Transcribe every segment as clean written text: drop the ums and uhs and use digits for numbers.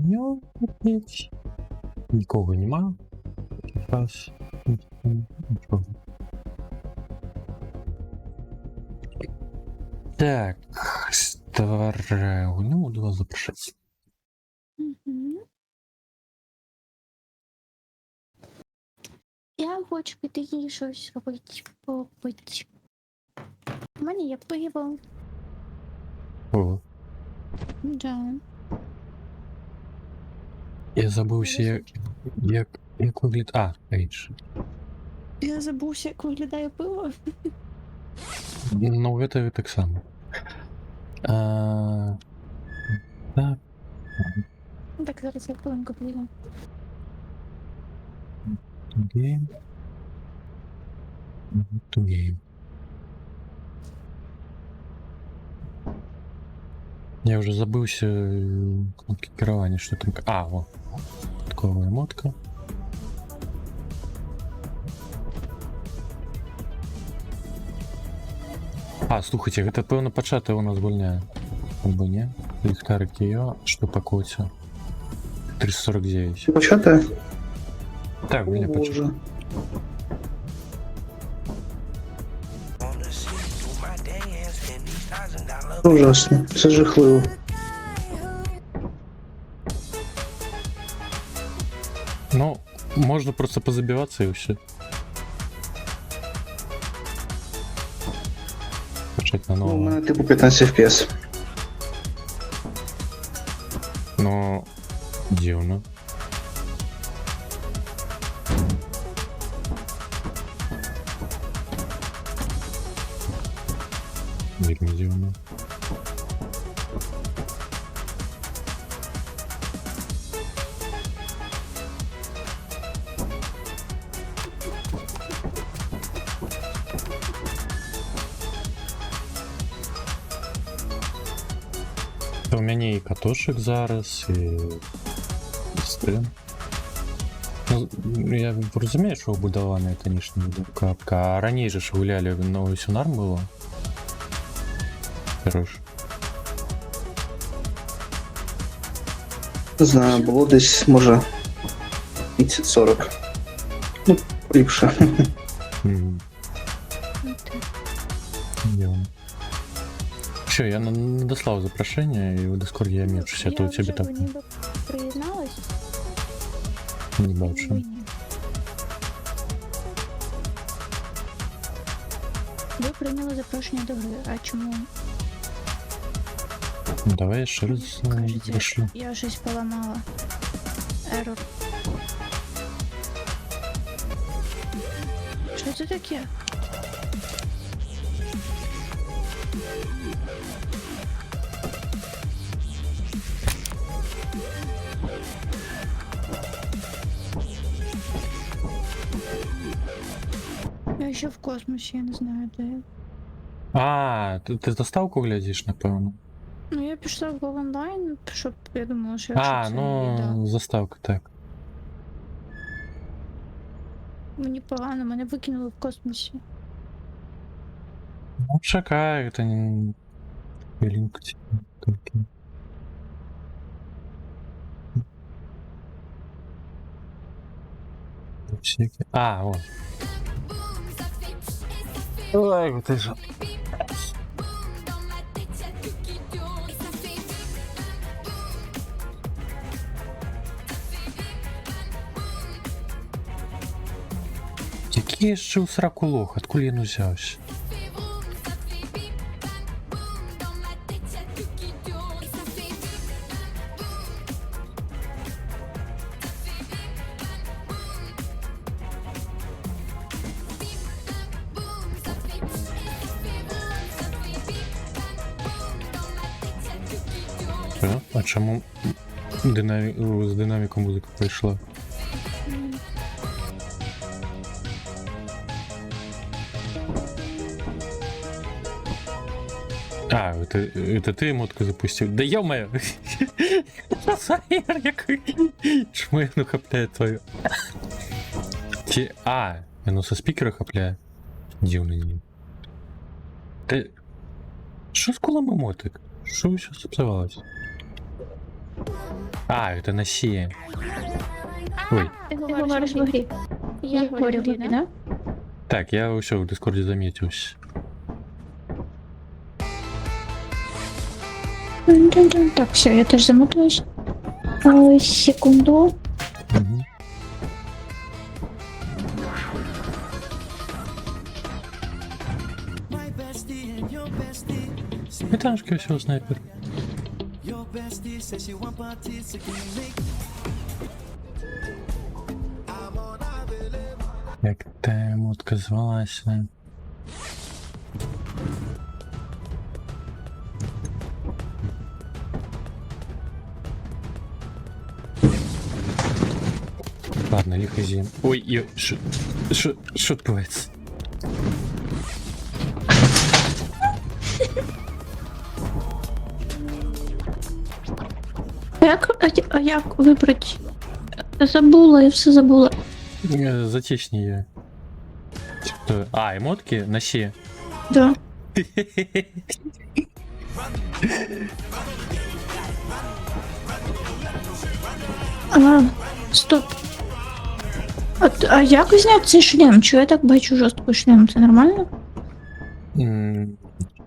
хуйню опять. Нікого нема. Раз. Нічого. Так, старая гуйню буду вас запрошати. Мгм. Я хочу піти їй щось робити, попити. У мене є пиво. О, Да. я забувся, як виглядає. А, річ. Я забувся, як виглядає пиво. Ну, это так само. Так. Ну, так, зараз я хвилинку піду. Game. To game. Я уже забылся кнопки керования, что там. А, вот. Такова эмотка. А, слухайте, гэта пэўна пачатае у нас гульня. Або не? Ліхтарик ее, что по коце? 349. Початая? Так, гульня початая. Ужасно. Це жахливо. Ну, можно просто позабиваться и все. Почать на Ну, у нового. мене типу 15 FPS. Но дивно. Вельми дивно. У мяне і катошек зараз, і стрим. Ну, я разумею, що вбудована, конечно, капка. А раней же ж гулялі, новий сюнарм було. Хорош. Не знаю, було десь, може, 30-40. Ну, ліпше. Мгм. Все, я надослал запрошение, и в Дискорде я мечусь, а то у тебя так Я ніби приєдналась. не бачу. Ви ні. Ви прийняли запрошення до гри, а чому? Ну, давай я ще раз Кажеться, пришлю. я щось поламала. Ерор. Що це таке? Я ще в космосі, я не знаю, де я. А, ти заставку глядиш, напевно. Ну, я пішла в Go онлайн, щоб я думала, що А, якщо це відео. ну, заставка, так. Мені погано, мене викинули в космосі. Ну, чекай, это не... Хвилинку тебе, только. Всякие. А, вот. Ой, вот ты же. Який ще у сраку лох, откуда він узявся? А чому з динаміком музика прийшла? А, это ты эмотку запустил? Да ё-моё! Сайер який! Чому я хапляю твою? А, ну со спикера хапляє. Дивний ні. Ти... Що з колом емотик? Що ви зараз обзивалось? А, это на Сі. Ой, Ти Ти говориш в грі. Я говорю, в грі, да? так, я все в Дискорді заметився. Так, все, я теж замотуюсь. Секунду. Угу. Метаншки всього снайпер. Як та емотка звалася. Ладно, лихо зим. Ой, что відбувається? А як вибрати? Забула, я все забула. Затишні є. Что? А, емотки на Сі. Да. Стоп. А як зняти цей шлем? Чого я так бачу жорсткий шлем? Це нормально?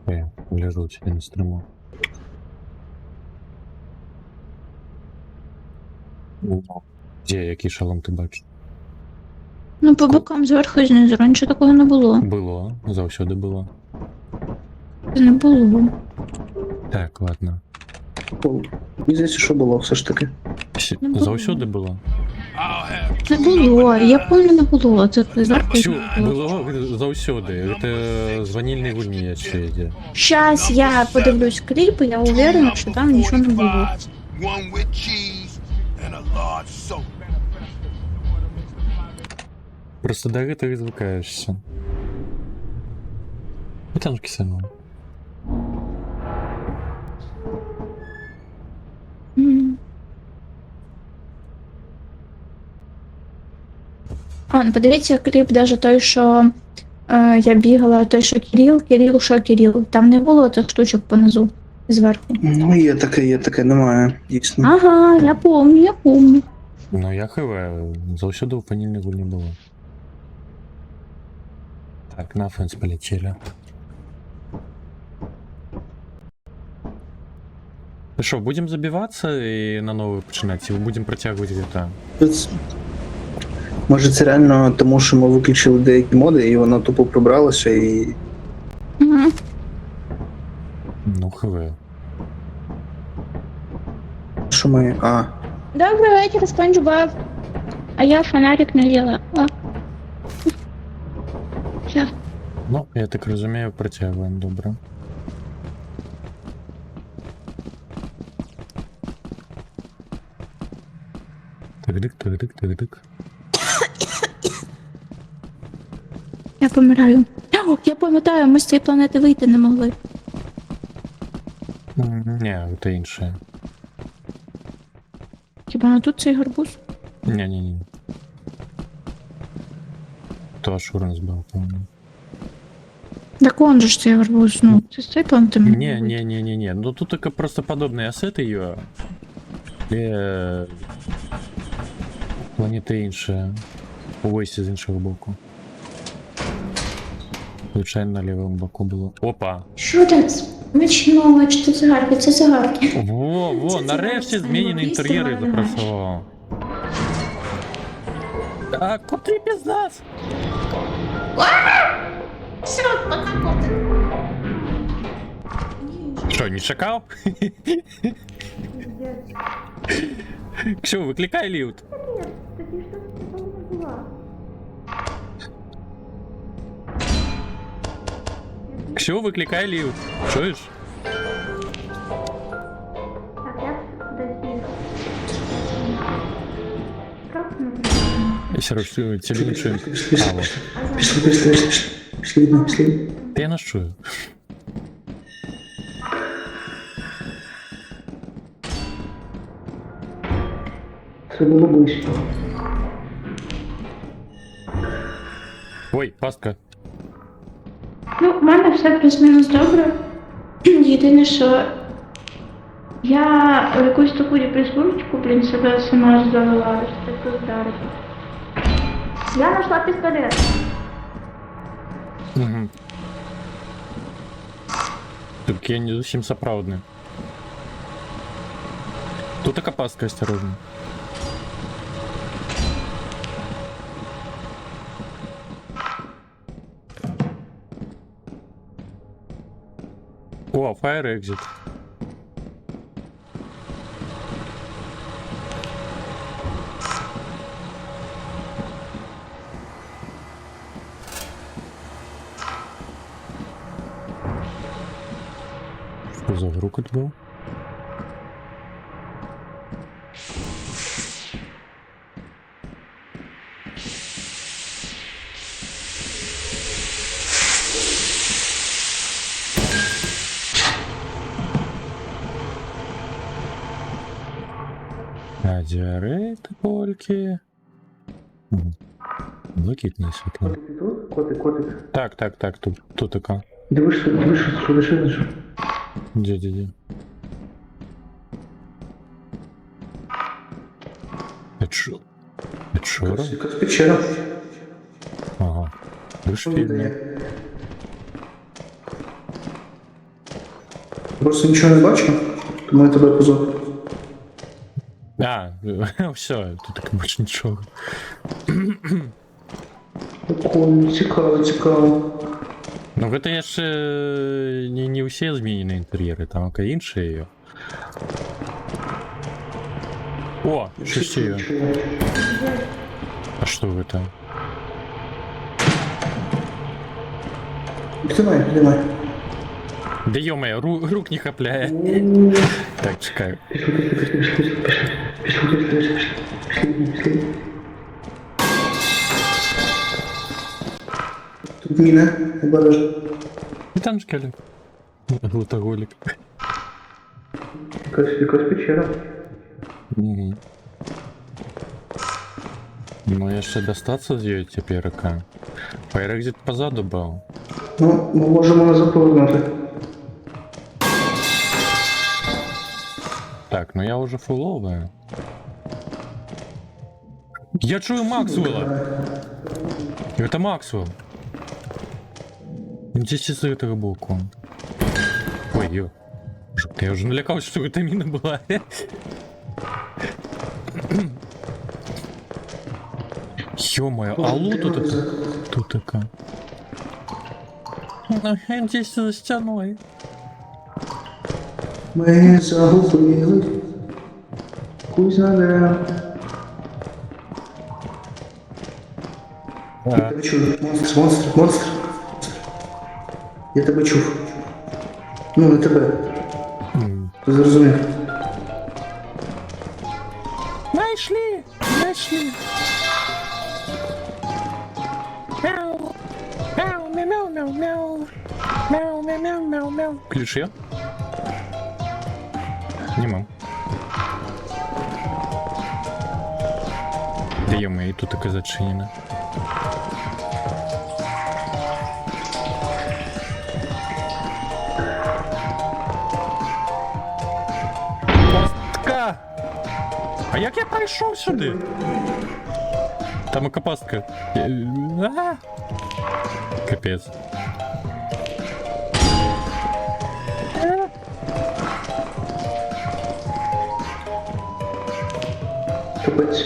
Я лежу у себе на стриму. Де, який шалом ти бачиш? Ну, по бокам зверху і знизу. Раніше такого не було. Було, завсюди було. Це не було. Так, ладно. Мені здається, що було все ж таки. Не було. Завсюди було. Не було. Я пам'ятаю, не було. Це зверху і Чу, знизу було. було завсюди. Це з ванільної гульні ще йде. Щас я подивлюсь кліп, і я уверена, що там нічого не було. One with cheese and a large soda. Просто до этого звикаєшся. Метаншки саме. М. Ну, подивіться кліп, даже той, що я бігала, той, що Кирил, що Кирил. Там не було тих штучок понизу, зверху. Ну, є таке, немає, дійсно. Ага, я помню. Ну я хв, завсюди в ванільній гульні було. Так, на фенс полетели. Ну что, будем забиваться и на новую починать? Или будем протягивать где-то? Може це реально тому, що ми виключили деякі моди, і воно тупо прибралося, і Угу. Ну, хв. що ми. А, Добрий вечір, Спанч Боб. А я фонарик наділа. Все. Ну, я так розумію, протягиваем, добре. Так-дик. Я помираю. О, я пам'ятаю, ми з цієї планети вийти не могли. Не, це інше. Хіба не тут цей гарбуз? Не. То Ашуран збив, по-моєму. Так он же ж цей гарбуз, ну, це з цієї планети ми могли вийти. Не. Ну тут только просто подобные ассеты ее. Планети інше. Увесь з іншого боку. Звичайно, на лівому боку було. Опа! Що там? Смачно, чи це цигарки? Це цигарки. Во, нарешті змінені інтер'єри запрацював. А, котрі без нас? Все, пока, котик. Що, не чекав? Ксю, викликай ліфт. Ксю, викликай ліфт. Чуєш? Я все равно тебе не чую. А, вот. пішли. Та я нас чую. Треба було ближче. Ой, пастка. Ну, в мене все плюс-мінус добре. Єдине, що Я якусь таку прикрутку, блін, себе сама ж завела, що це вдарити. Я знайшла пістолет. Угу. Так я не зовсім справдний. Тут така пастка, осторожно. О, Fire Exit. Що за грукот був? А діарейти польки. Блакитне світло. Котик. Так, тут така. Дивись, що лишилось. Де. Печора? Якась печера. Ага. Вишвільно. Просто нічого не бачу, тому я тебе позов. А, все, тут так більше нічого. Прикольно, цікаво. Ну, это я ж не усі змінені інтер'єри, там і інші є. О, що ще є? А що ви там? Піднімай. Да ё-моё, рук не хапляє. Так, чекай. Пішли. Тут міна, обережно. І там шкелет. Глутоголик. Якась печера. Угу. Ну, я ще достаться з її теперка. Файрекзит позаду був. Ну, ми можемо не заповнити. Так, ну я уже фуловая. Я чую Максвелла! Это Максвелл. Он здесь из этого боку. Ой, ё. Я уже налякался, что это мина была. Ё-моё, алло тут такая. Ну, он здесь за стеной. Ми загубили. Хуй знає. Я тебе чую. Монстр. Я тебе чув. Ну, не тебе. Ти зрозумів. Нашли! Мяу! Мяу. Ключи? Нема. Да ё-моё, и тут таке зачинено. Пастка! А як я пройшов сюди? Там і капастка. Капець. Капець.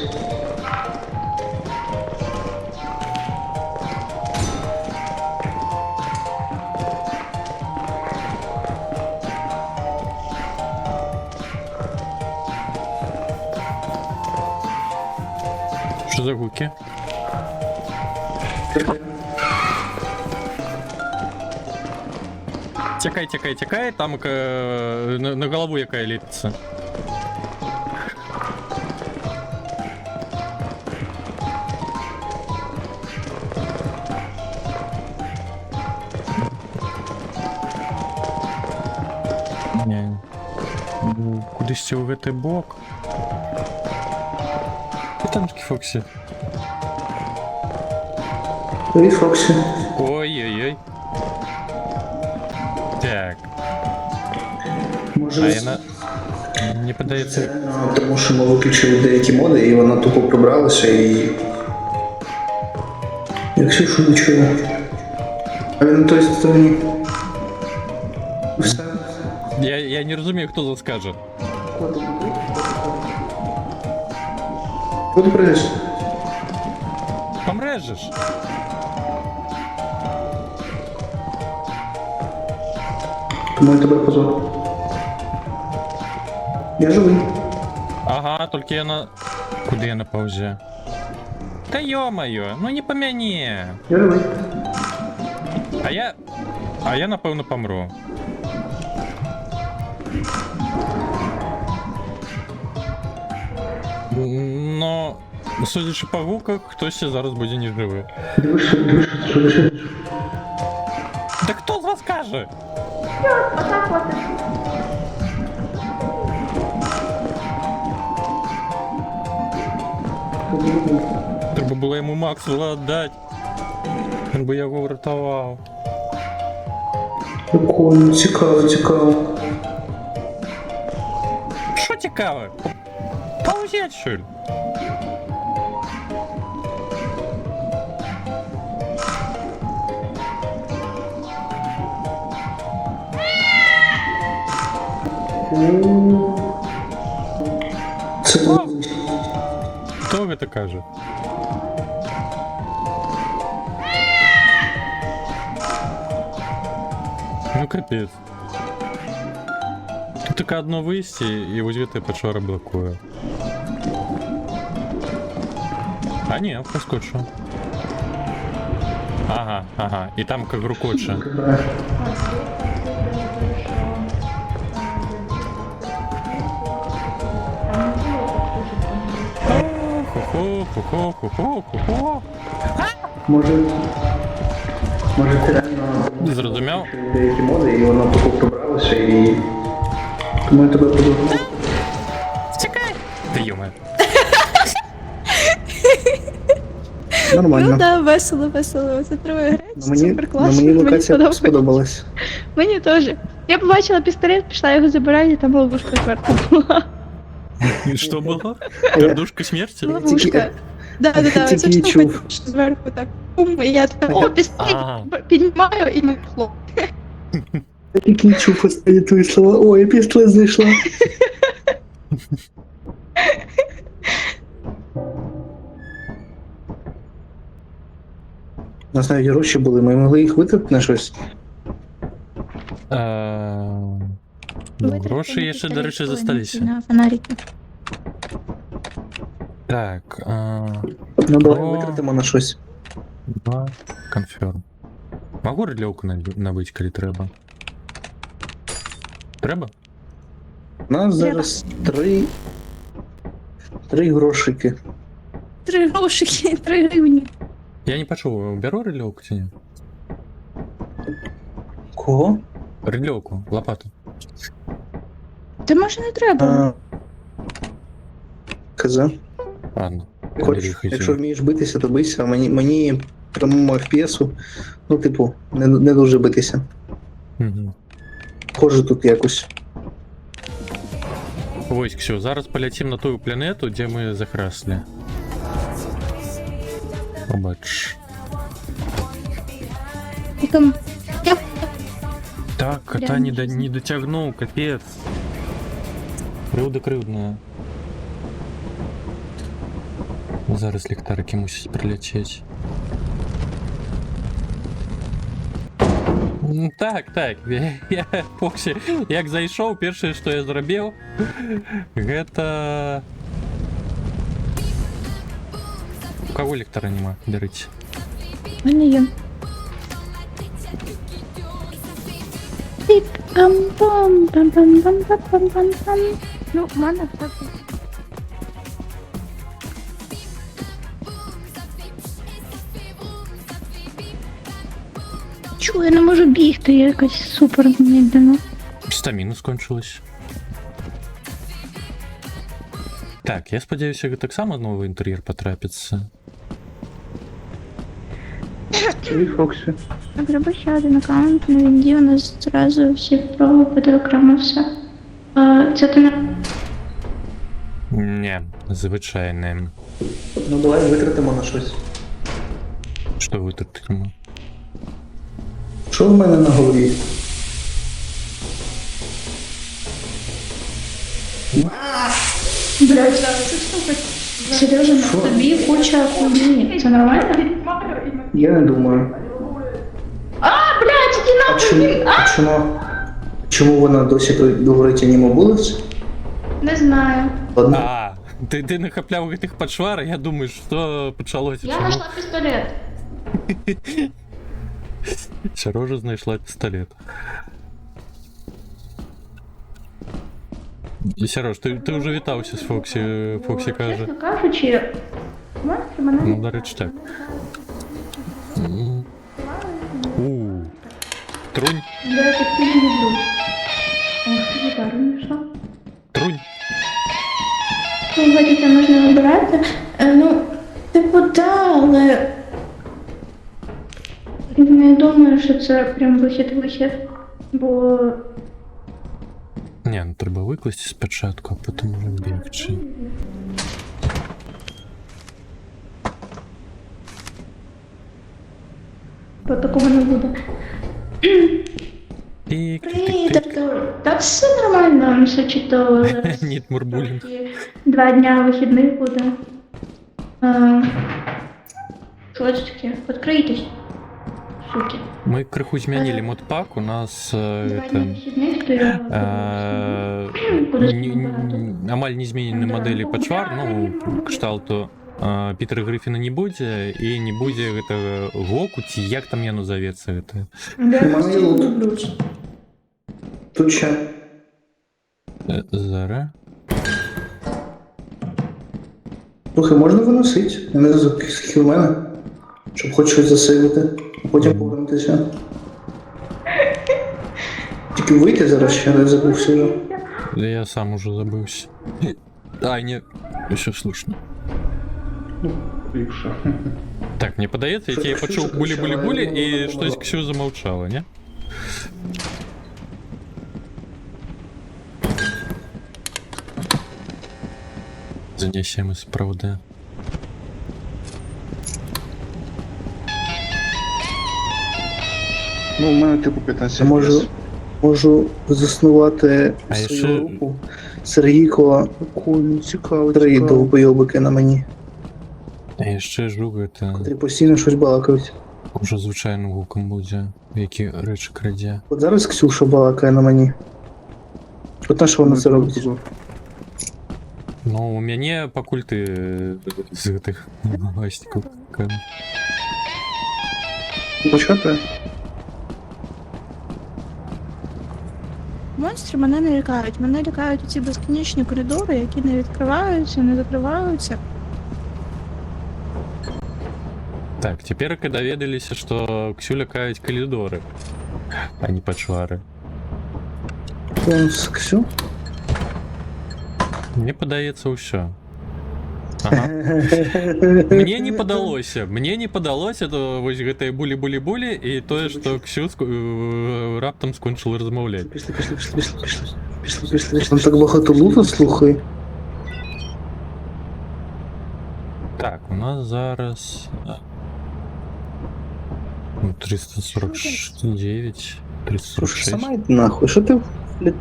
Що за гуки? Тякай, там на голову яка ліпиться. Не. Кудись у той бок. І там таки Фоксі. І Фоксі. Ой-ой-ой. Так. Може, А я на... мені подається. Тому що ми виключили деякі моди, і вона тупо прибралася і. Якщо що не чую. А він на той стороні. Все. Я не розумію, хто це скаже. Куди прийдеш? Помреш же ж. Тому я тебе позвав. Я живий. Ага, тільки я на... Куди я на паузі? Та ё-моё, ну не помяни. Я живий. А я напевно помру. Но, судячи по гуках, хтось ще зараз буде не живий. Дивишся. Та хто з вас каже? Треба було йому Максвелла віддати. Він би його врятував. Прикольно, цікаво. Що цікаве? Поузять, що ли? Це Хто це каже? Ну капець. Тут тільки одно вийти, і ось це печора блокує. А ні, проскочу. Ага, і там як рукоче. Хо-хо-хо-хо-хо-хо-хо. Може ти реально Зрозумів? деякі моди, і вона тупо прибралася, і тому я тебе подумав. Чекай! Та йоме. Ну Нормально. да, весело. Це триває грець, Мені супер класно. мені локація сподобалось. сподобалась. Мені теж. Я побачила пістолет, пішла його забирати, і там ловушка зверху була. Що було? Гордушка смерті? Ловушка. Да, тільки це і штука чув. зверху так. Бум, і я така, о, пістолет, Ага. піднімаю і ми хлоп. Я тільки чув останні твої слова. Ой, я пістолет знайшла. У нас навіть гроші були, ми могли їх витратити на щось. Ну, гроші є ще, до речі, зосталися. На фонарики. Так, Ну давай О. витратимо на щось. 2, конферм. Могу релевку набити, коли треба? Треба? У нас зараз три грошики. 3 грошики, 3 гривні. Я не почув, беру релевку чи ні? Кого? Релевку, лопату. Та може не треба. А, Каза. Ладно. Хоч, бери, якщо вмієш битися, то бийся, а мені прямому FPS-у, ну, типу, не дуже битися. Угу. Хожу тут якось. Ось, все, зараз полетим на ту планету, де ми захрасли. Побач. Там, я Так, кота Прям не дотягнув, капець. Кривда. Зараз ліхтарики мусять прилетіти. Так, я Фоксі, як зайшов, перше, що я зробив, гэта... У кого ліхтара нема? Беріть. в мене є. Піп, пам-пам, пам-пам-пам-пам-пам-пам. Ну, в мене так. Чого я не можу бігти, я якась супер медленно. Стаміна скончилась. Так, я сподіваюся, так само новий інтер'єр потрапиться. Чуй, Фоксі. Так, треба ще один аккаунт, на вінді у нас зразу всі проби буде окремо все. Це ти не... Не, звичайне. Ну давай витратимо на щось. Що витратимо? Що в мене на голові? Блять, Сережа, на тобі куча хуйні. Це нормально? Я не думаю. А, блять, іди А нахуй! чому вона досі говорить анімобулець? Не знаю. Ладно. А, ти нахапляв этих подшвар, я думаю, що почалося. Я чому? знайшла пістолет. Сережа знайшла пістолет. Сереж, ти вже вітався з Фоксі. Фоксі каже. Чесно кажучи, монстр мене... Ну, до речі, так. Трунь, Я так не люблю. Ох, гітару знайшла. трунь. Ну, бачите, можна вибирати. Ну, типу, да, але... Не думаю, що це прям вихід. Бо... Не, ну треба викласти спочатку, а потім вже бігчи. Бо такого не буде. Тик, Привіт, тик, тик. Артур. Та все нормально, все чудово. Зараз Ніт Мурбулін. тільки 2 дня вихідних буде. Що це таке? Відкрийтесь. Суки. Мы крыху изменили модпак, у нас 2 дня это... вихідних, то я... Буду Амаль не изменены модели подшвар, ну, кшталту Питера Гриффина не буде, и не буде это Гокути, як там яно зоветься это. Я просто Маю. не люблю це. Тут ще. Зара. Слухай, можна виносити? Я не знаю, скільки в мене. Щоб хоч щось засейвити, а потім повернутися. Тільки вийти зараз ще не забувся вже. Да я сам уже забылся. Ай, не, еще слышно. Ліпше. Так, мне подается, я Что-то тебе почув Ксюша були-були-були, кричала, и что-то Ксю замолчала, не? Занесем из правды. Ну, у мене типу 15 Я можу заснувати А свою якщо- групу. Сергійко, цікаво, три довбойобики на мені, А ще жук это котрі постійно щось балакають. уже звичайним гуком буде, які речі краде. От зараз Ксюша балакає на мені. От на що вона це робить? Ну, у меня покуль ты з этих ластиков. Почати? Монстри мене не лякають. Мене лякають ці безкінечні коридори, які не відкриваються, не закриваються. Так, теперь когда доведались, что Ксюля кають коридоры, а не подшвары. З Ксю? Мне подается все. Ага. Мне не подалось, это вось гэтай булі-булі-булі і тое, што Ксю раптом скончила розмовляти. Пішли. Там так багато лута, слухай. Так, у нас зараз 349, Слушай, 346. сама йди нахуй, що ти, блядь?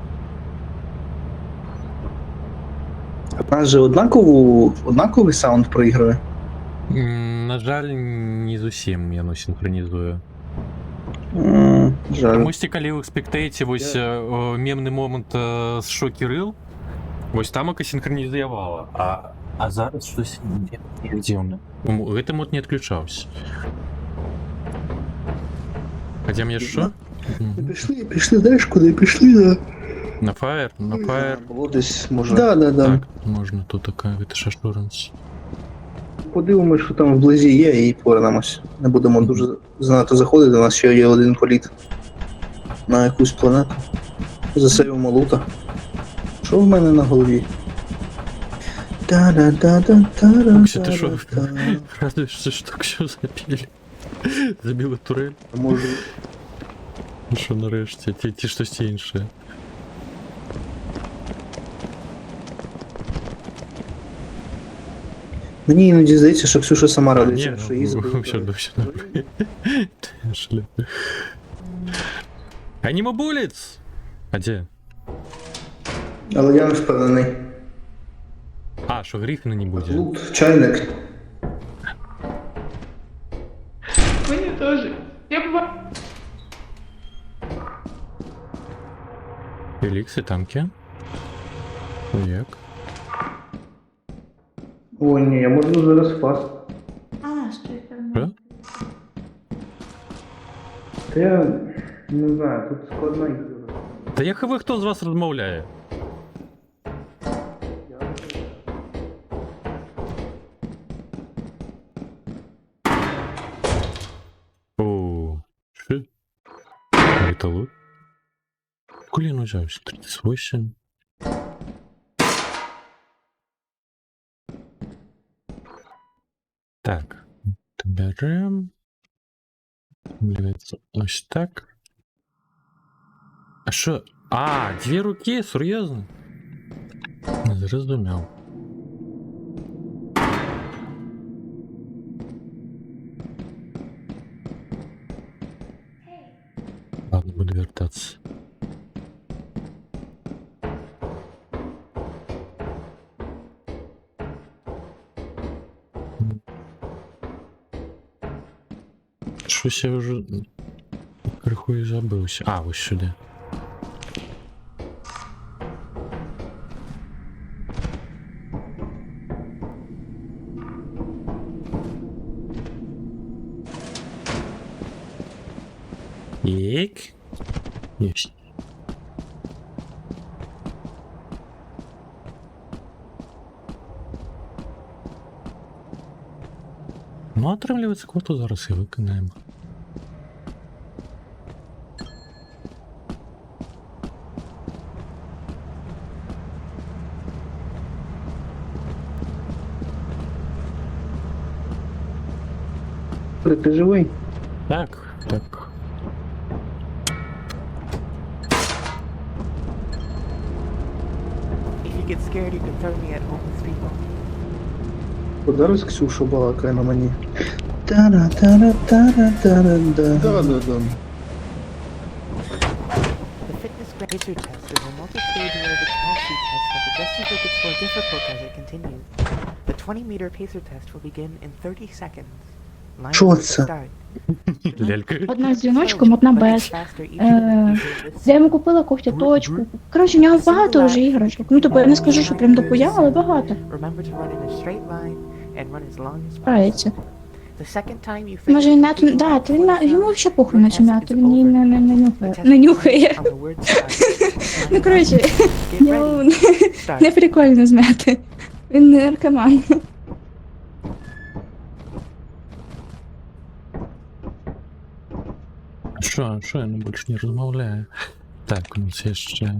У нас же однаковий саунд проігрує. На жаль, не зусім яно синхронізує. Жаль. Комусь калі ў спектейце вось мемны момант з шокі рыл, вось тамака синхронізавала, а зараз штось нідзе ў гэты мод не адключаўся. Хаця мне що? Пішли, знаєш куди? Пішли, да. На фаер? На фаер. Було десь, може. Да. Так, можна тут така, гэта шашуранс. Подивимось, що там вблизі є, і повернемось. Не будемо дуже занадто заходити, у нас ще є один політ на якусь планету. Засейвимо лута. Що в мене на голові? Ксю, ти що? Радуєшся, що Ксю забили? Забили турель? Можу. Ну що нарешті, ті щось інше. Мені іноді здається, що Ксюша сама радується, Не, що її забили. вообще, Аниме Bullets! А где? Але я не впевнений. А, что Гриффина не будет. Лут, чайник. Мені теж. Эликсы, танки. Як? О, ні, я можу зараз впасти. А, стой, Що? Та я не знаю, тут складна ігра. Та я хв, хто з вас розмовляє? О, что? Это лут? Сколько я нажался? 38. Так, берем. Дивиться ось так. А що? А, 2 руки? Серйозно? Не зрозумів. Ладно, буду вертатися. Щось я вже криху і забився. А, ось сюди. Єк. Єсть. Ну, отримлюється квоту зараз і виконаємо. Ти живий? Так, так. If you get scared, you can throw me at homeless people. От зараз Ксюша балакає на мені. Тара-тара-тара-тара-да. Да-да-да. The fitness pacer test is a multi-stage aerobic capacity test that progressively gets more difficult as it continues. The 20-meter pacer test will begin in 30 seconds. Line Що up to це? start. Лялька. Одна з дзвіночком, одна без. Я йому купила когтяточку. Коротше, у нього багато вже іграшок. Ну, тобто я не скажу, що прям дохуя, але багато. Remember to run in a straight line and run as long as Справиться. possible. The second time you Може, finish він the м'яту... pacer Да, test то він before йому you взагалі похуй на цю your м'яту, test він is її over. не The нюхає. test Не will нюхає. begin on the word start. Ну, коротше, Get ну, ready. Start. не прикольно змяти. Він не наркоман. Що я більше не розмовляю? Так, у нас є ще...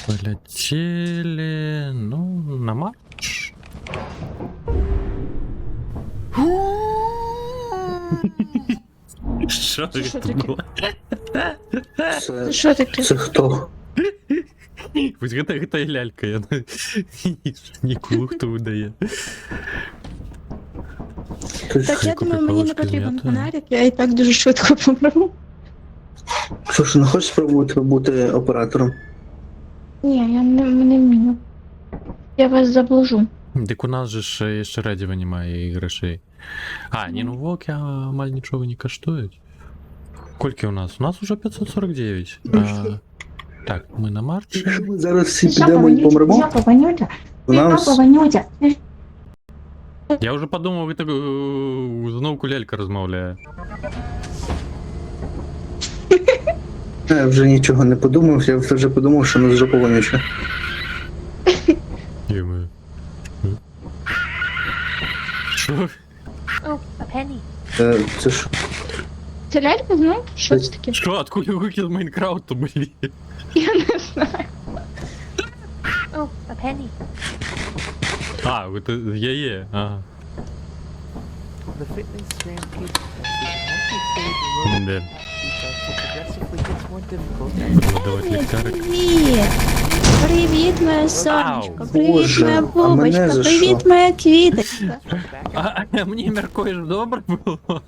Полетели... Ну, на марш. Що Це що це таке? було? Це, Що таке? це хто? Ось гэта лялька, я нікому хто видає. Так, я Купи думаю, мені не палички потрібен зняти. фонарик, я і так дуже швидко помру. Ксюша, не хочеш спробувати бути оператором? Ні, я не вмію. Я вас заблужу. Так у нас же ж ще радіо немає і грошей. А, ні, ну воки маль нічого не коштують. Скільки у нас? У нас уже 549. Так, ми на марші. Якщо ми зараз всі підемо і помремо, Жопа вонюча, то нам жопа вонюча. Я вже подумав, ви так знову кулялька розмовляє. я вже нічого не подумав, я вже подумав, що нас жопа вонюча. Йому. Що? Oh, a penny. Це ж Це лялька, знаєш? Що це таке? Що, откуда вихід з Майнкрафту, блін? Я не знаю. Oh, a penny. А, це є. Ага. The fitness grand pacer test is a multi-stage aerobic Де? capacity test that progressively gets more difficult as Буду давати ліхтарик. Привіт! Привіт, моє сонечко, привіт, Боже, моя а мене бубочка, за привіт, що? моя квіточка. А мені міркуєш добре було?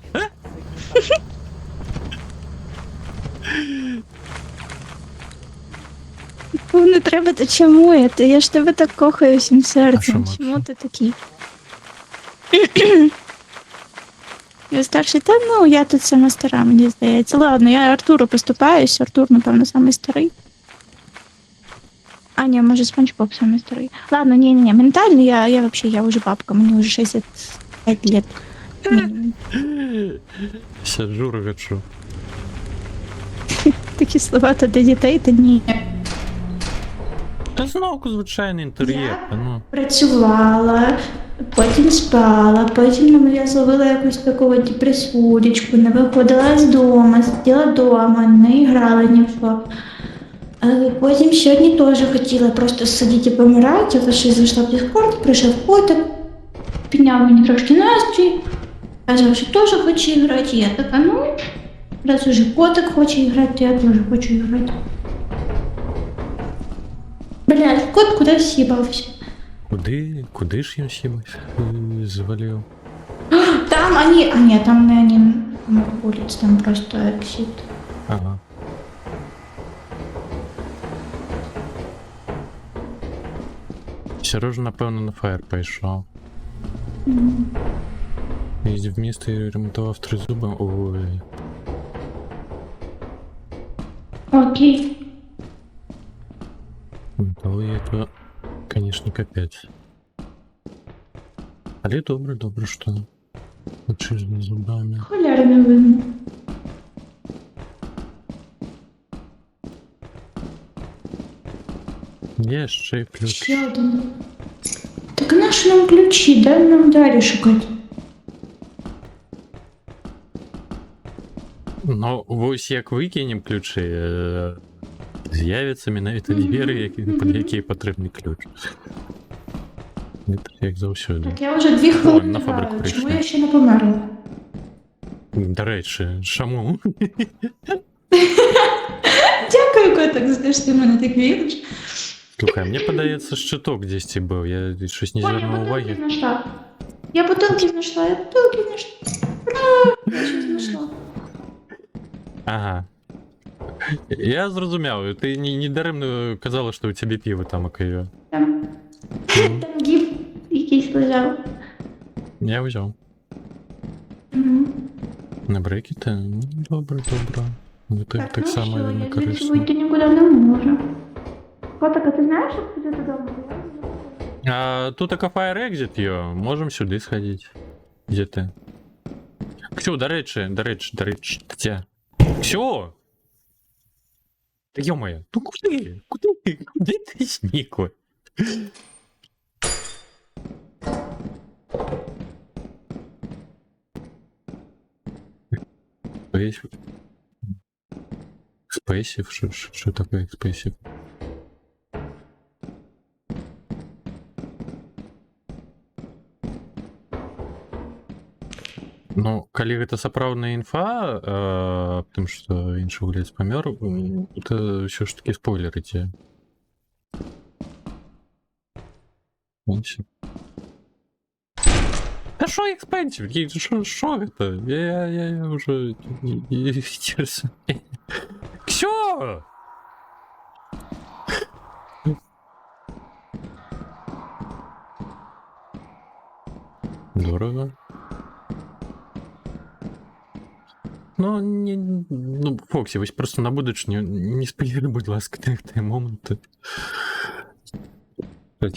Ну, не треба, ти чому я ж тебе так кохаю всім серцем. що, Чому Максим? ти такий? Я старший, та ну, я тут сама стара, мені здається. Ладно, я Артуру поступаюсь, Артур, напевно, самий старий. А, ні, може, Спанч Боб самий старий. Ладно, ні, ментально я вообще, я уже бабка, мені уже 65 лет. Мінімум. Ще жур гачу. Такі слова то для дітей, та ні. Та знову звичайний інтер'єр. Ну. Працювала, потім спала, потім я зловила якусь таку депресуречку, не виходила з дому, сиділа вдома, не грала ні в що. Потім сьогодні теж хотіла просто сидіти і помирати, але ще зайшла в Discord, прийшов котик, підняв мені трошки настрій, казав, що теж хоче грати, і я така, ну, раз уже котик хоче грати, я теж хочу грати. Блядь, кот кудись з'їбався. Куди ж їм ще звалив? Там они... А нет, там не они на улице, там просто эксит. Ага. Сережа, напевно, на фаєр пішов. Їздив в місто і ремонтував тризуби. Ой. Окей. Металлы это, конечно, капец. Але добре, что лучше с зубами. Холера не видно. Є ще ключ. Ще один. Так наши нам ключи, дай нам далі шукати. Ну, ось як викинем ключі, з'являться менавіта двері, під які потрібний ключ. Це як завсюди. Так я вже 2 хвилини на фабрику граю, прийшли. чому я ще не померла? До речі, чому? Дякую, котик, за те, що ти в мене так віриш. Слухай, мені подається, щиток десь був, я щось не Ой, я звернув бутилки уваги. знайшла. Я бутилки знайшла. Я щось знайшла. Ага. Я зрозумів, ти не даремно казала, що у тебе пиво там окей. Там гіп якийсь лежав. Я взяв. Мгм. На брекети? Ну, добре. Ви так ну само всё, він я корисно. звідси вийти нікуди не можу. Котик, а ти знаєш, як ходити додому? А тут така Fire Exit є, можемо сюди сходити. Де ти? Ксю, до речі, Тетя. Ксю! Та йо-моє, ну куди ти зникла? Спейсів? Що таке експейсів? Ну, калі гэта сапраўдная інфа, потому что іншы гулец памёр, это ўсё ж таки спойлерыце. А шо экспансив? Шо гэта? Я уже... Ксё! Дорого. Ну, Фоксі, ось просто на будучню не спойлери, будь ласка, те моменти.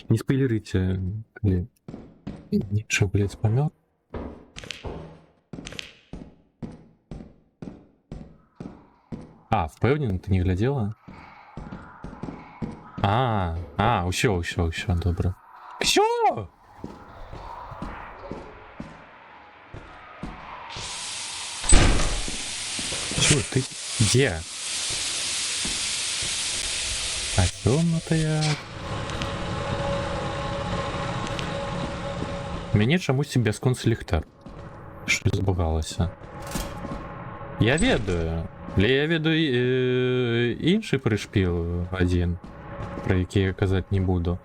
Не спойлерите, коли нічого, блядь, помер. А, впевнена, ти не глядела? Усё, добре. Всё! Чё, ты где? А темно-то я... Мені чомусь бясконцы ліхтар. Що збагалося? Я ведаю. Я ведаю інший пришпіл один. про які я казати не буду.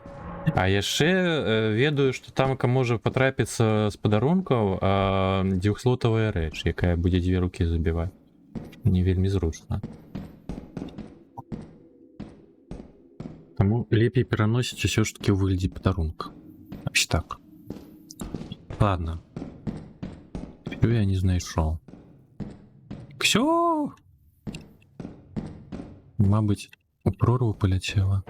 А яшчэ ведаю, што тамка можа патрапіцца з падарункаў дзвюхслотавая рэч, якая будзе 2 рукі забіваць. Не вельмі зручна. Таму лепей пераносіць усё ж такі ў выглядзе падарунка. Ось так. Ладно. Всё я не знайшоў. Всё! Мабыць, у прорву паляцела.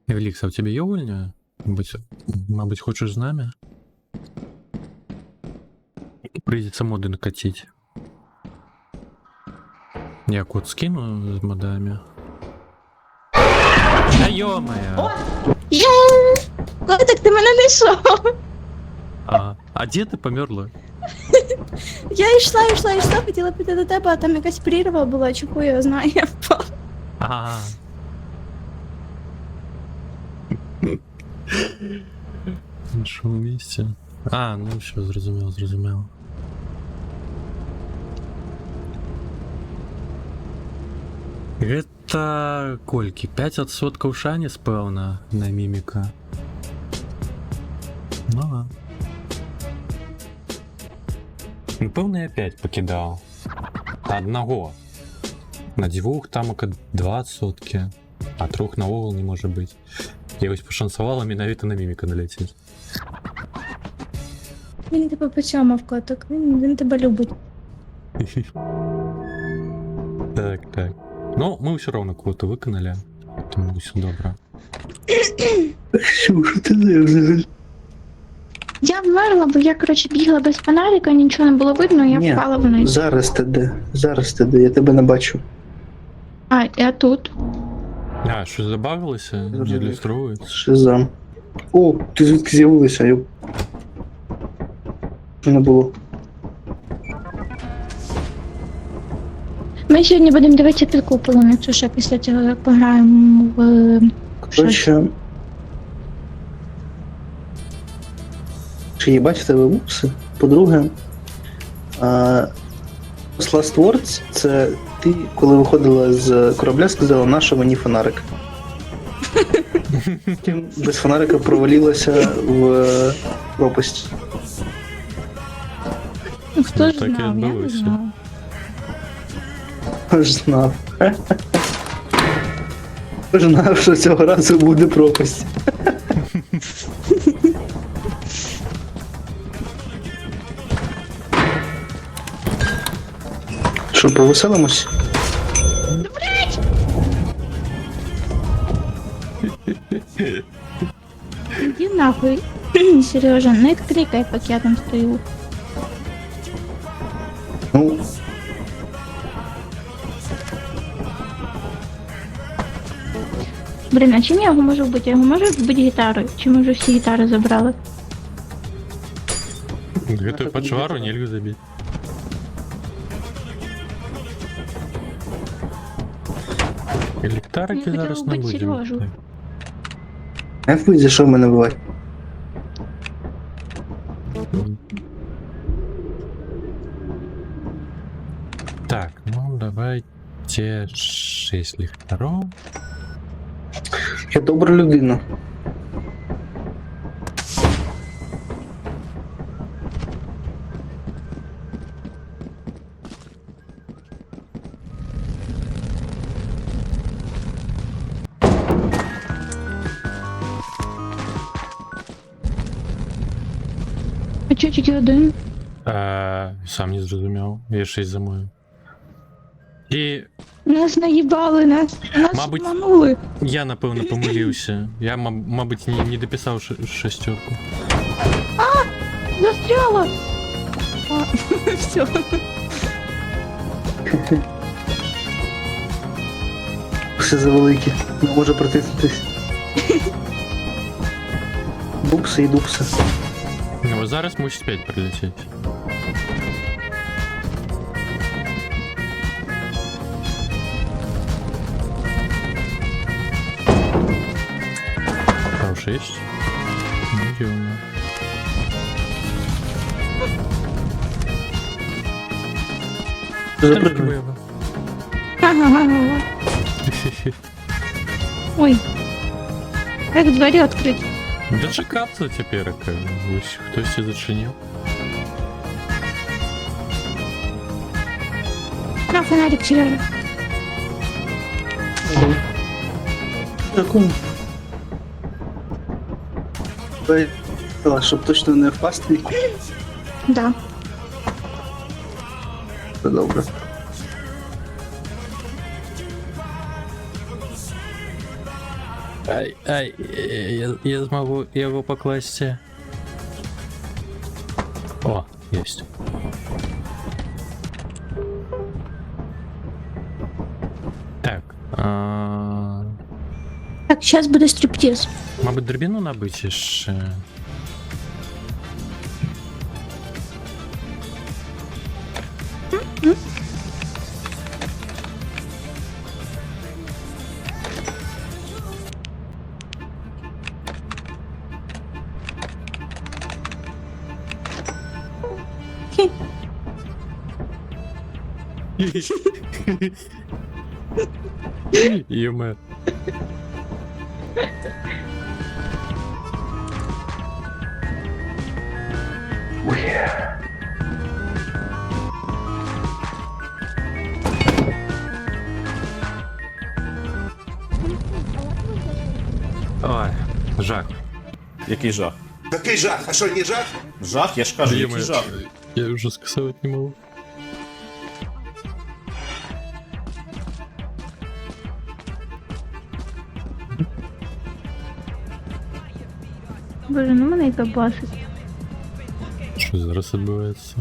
Великс, а у тебя є вольня? Мабуть, хочеш з нами? Прийдеться моди накатить. Я код скину з модами. Да ё-моё! Котик, ти мене не йшов. А де ти померла? Я йшла, хотіла піти до тебе, а там якась прірва була, чого я знаю, я впала. А. В іншому місці. Ну все, зрозуміло. Гэта колькі? 5% шанец, пэўна, на міміка. Ну ладно. Напэўна, я 5 пакідаў. На аднаго. На 2 тамака 2%, а 3 наогул не можа быць. Я вось пашанцавала менавіта на міміка наляцець. Він тебе поцьомав, котик, він тебе любить. Так. Ну, ми все равно квоту виконали, тому все добре. Що ти взагалі? Я вмерла, бо я, коротше, бігла без фонарика, нічого не було видно, я Ні, впала вниз. Зараз ти де, я тебе не бачу. А, я тут. Що забагалося? Не Зрозумів. ілюструється? Шизам. О, ти звідки з'явилася, йоп. Що не було? Ми сьогодні будемо дивитися під куполом, якщо ще після цього пограємо в... Коротше... Чи їбать в тебе букси? По-друге, Last Words — це ти, коли виходила з корабля, сказала, нащо мені фонарик. Потім без фонарика провалилася в пропасть. Ну, хто Ну, ж так і знав, я не відбулося. знала. Аж знав. Аж знав, що цього разу буде пропасть. Що, повеселимось? Іди нахуй, Сережа, не крикай, поки я там стою. Ну, Блін, а чим я його можу вбити? Я його можу вбити гітарою? Чи ми вже всі гітари забрали? Гэтую пачвару нельга забіць. Електарики Я хотіла зараз не вбити будемо. Сережу. як ви зійшов мене бувати? Так, ну давайте 6 ліхтаров. Я добра людина. А чого тільки один? Сам не зрозумів. Я 6 замовив. І Нас наїбали, нас Мабуть, обманули. я, напевно, помилився. Я, мабуть, не дописав шестерку. Застряла! А, все. Все завеликі. Не може протиснутись. Букси і дупси. Ну, зараз мусить 5 прилетіти. Став 6. Ну, дивно. Запрыгни. Ага-га-га. Ой. Як двері відкрити? Дочекаться тепер, ось хтось і зачинив. На фонарик, Сережа. Дякую. Дай, щоб точно не впасти. Да. Це добре. Ай, я змогу його покласти. О, єсть. Так. Так, зараз буде стриптиз. Мабуть, драбину набити ще. Юмор. Ой, жах. Який жах? Какой жах? А что, не жах? Жах? Я ж кажу, Юмор. який жах? Я уже скасовать не могу. Боже, ну мене і побасить. Що зараз відбувається?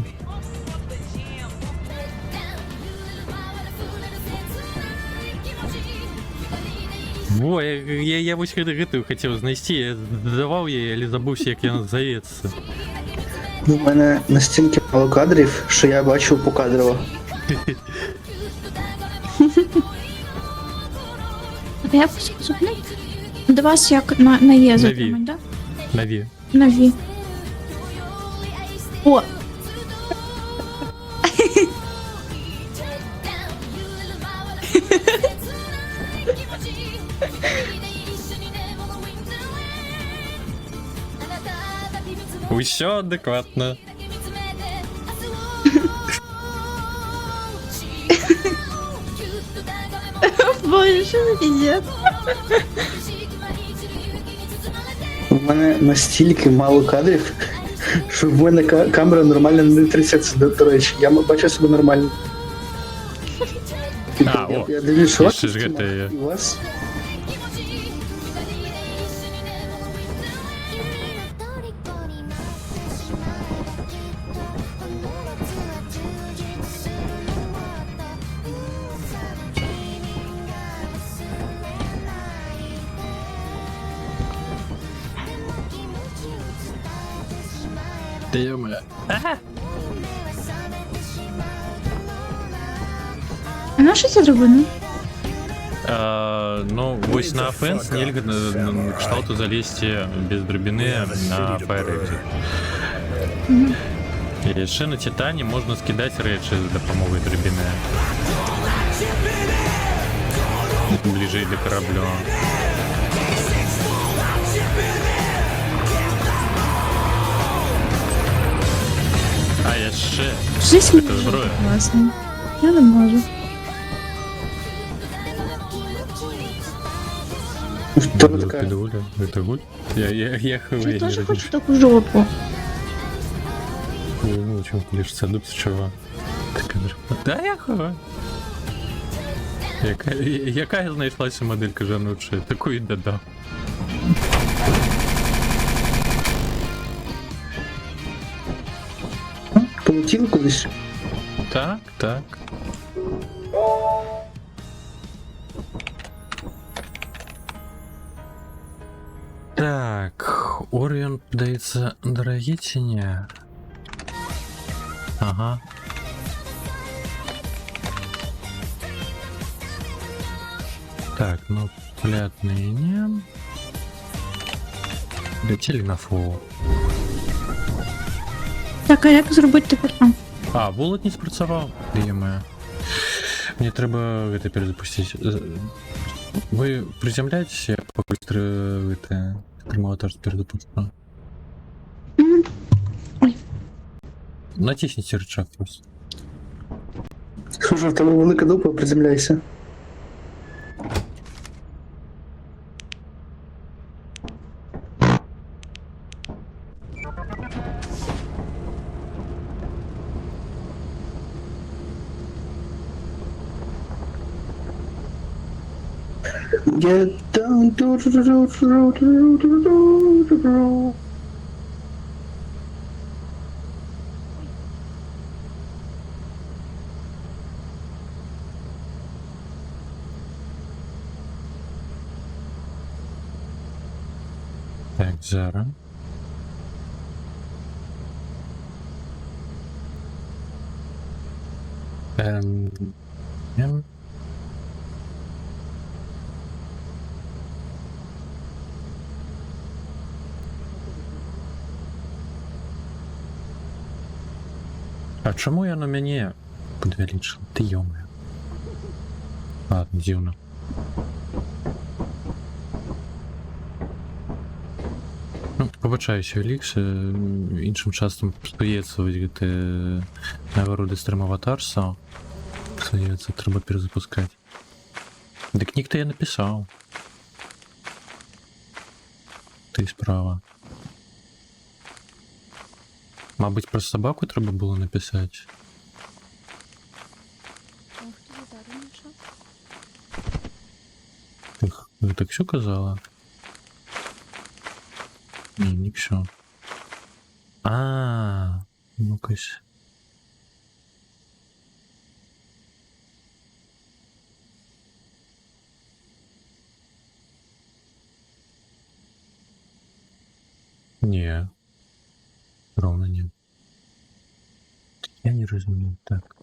Во, я ось гэтую хотів знайти, я давав їй, але забувся, як я називається. У мене настільки мало кадрів, що я бачу покадрово. А я зупинити? До вас як на Є затримать, да? Наві. На Ві. О! Усё адекватно. Боже, що за піздець? У мене настільки мало кадрів, що в мене камера нормально не трясеться, до речі. Я бачу себе нормально. А, о. Я дивлюсь, що Ще ж гэта і у вас. Та ё-моё. А на що це зроблено? Ну, ось на офенс нельга на кшталту залезти без драбины на фаерексе. І ще на Титані можна скидати речі з допомогою драбини. Ближе до кораблю. А я ще Жизнь це зброя. класно. Я не можу. Хто ви така? Підгуля. Это гуль? Я хаваю. Я теж хочу таку жопу. Ну, чего, лишь садуп с чего? Да, я хаваю. Яка знайшлася моделька жануча? Таку і додав. Полетів кудись? Так, так. Так, Оріон подається дорогі чи ні? Ага. Так, ну, плятные не. Летели на фол. Так, а як зробити тепер? А, волод не спрацював. Діємо. Мне треба это перезапустить. Вы приземляетесь, я пока это термоватор перезапущу. Натисните рычаг просто. Слушай, в тебе велика дупа, приземляйся. Get down to Так, зараз. Ем. А чому я на мяне подвялічив? Ти йомаю. Ладно, дивно. Ну, побачаюся, Елікс. Іншим часом стається від нагороди стрим-аватарса. Стається, треба перезапускати. Да книг-то я написав. Ти справа. Мабуть, про собаку треба було написати. Ви так все казала? Ні, не все. Ну-кась. Не. Ровно нет. Я не разумею. Так.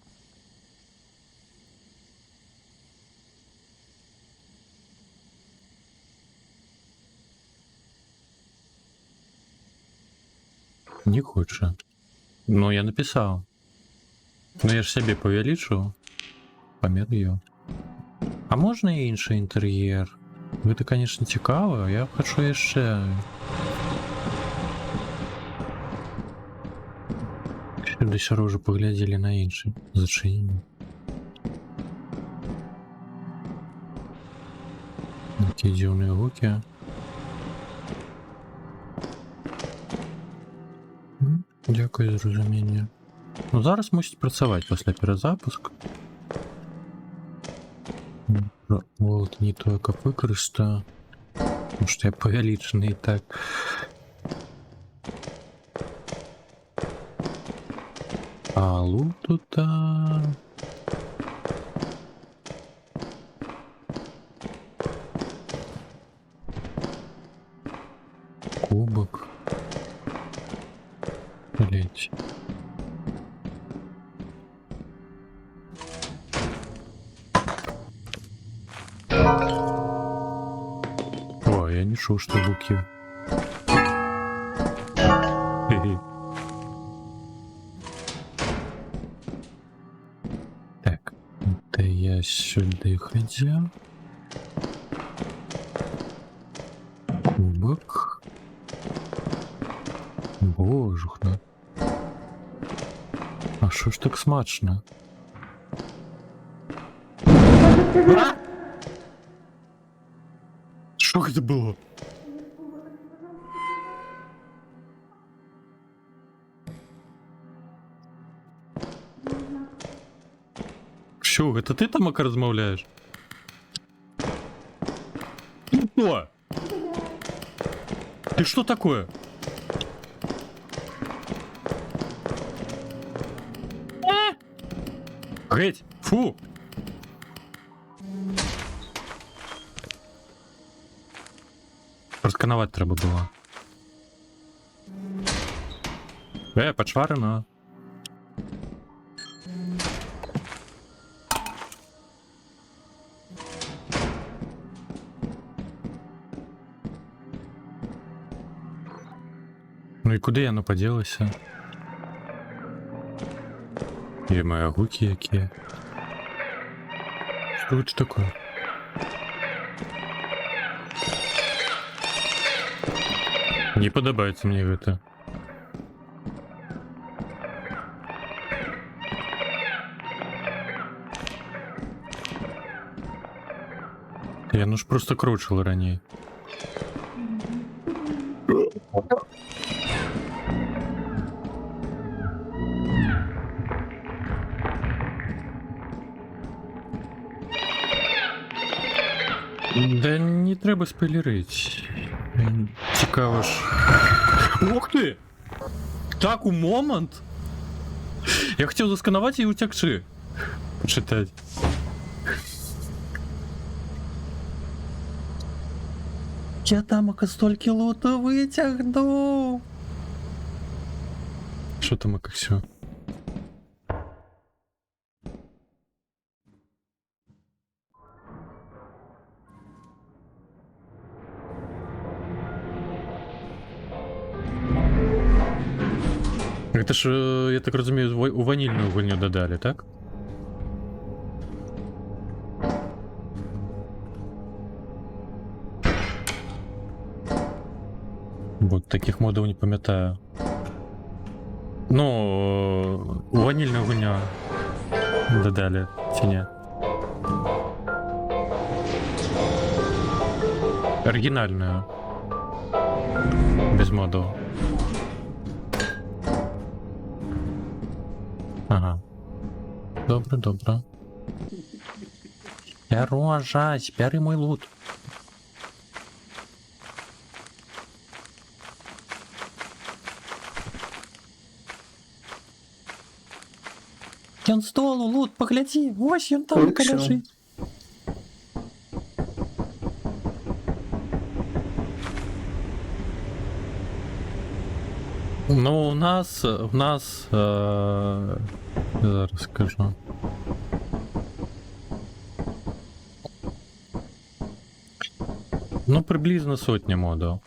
Не хоче. Ну, я написал. Ну, я ж себе повеличил. Помер ее. А можна і інший інтер'єр? Це, конечно, цікаво, я хочу ще. Десь уже поглядели на інший. Зачинені. Такі дивні гуки. Дякую за розуміння. Ну, зараз мусить працювати після перезапуску. Вот, не то, як використаю. Тому що я повеличений так. А луту-то... Кубок. Блять. О, я не шо, что луки. Хе-хе. Так, это я сюда ходил. Кубок. Божухна. А що ж так смачно? Що це було? Що, это ти там розмовляєш? Что? Ты что такое? Геть! Фу! Просканувати треба було. Почварено. Ну і куди я поділася? І мої гуки які. Что это такое? Не подобается мне это. Я ну ж просто кручил ранее. Да не треба спойлерить. Цікаво ж. Ух ти! Так у момент? Я хотів засканувати і утягши. Почитати. Я там стільки лута витягнув. Що там як все? Это ж, я так розумію, у ванільну гульню додали, так? Бо таких модів не пам'ятаю. Ну, у ванільну гульню додали, чи ні? Оригінальную. Без модов. Ага. Добре, добре. Рожа, бери мой лут. Ён столу, лут, погляди, ось ён там Ой, лежить. Ну, у нас, зараз скажу. Ну, приблизно сотня модов.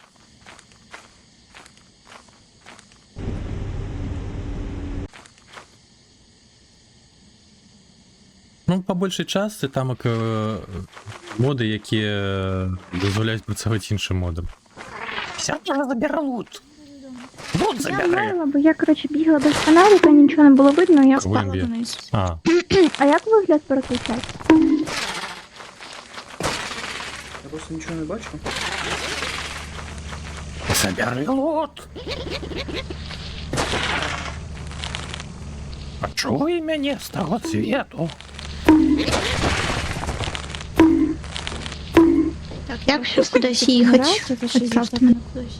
Ну, по большей части там як, моди, які дозволяють працювати іншим модом. Все, вже забери лут. Лут Я знала, бо я, коротше, бігла без фонарика, нічого не було видно, я Кого він впала б'є? вниз. А, А як вигляд переключати? Я просто нічого не бачу. забери лут. Почуй мене з того цвіту. Так, якщо кудись їхати, відправте мене кудись.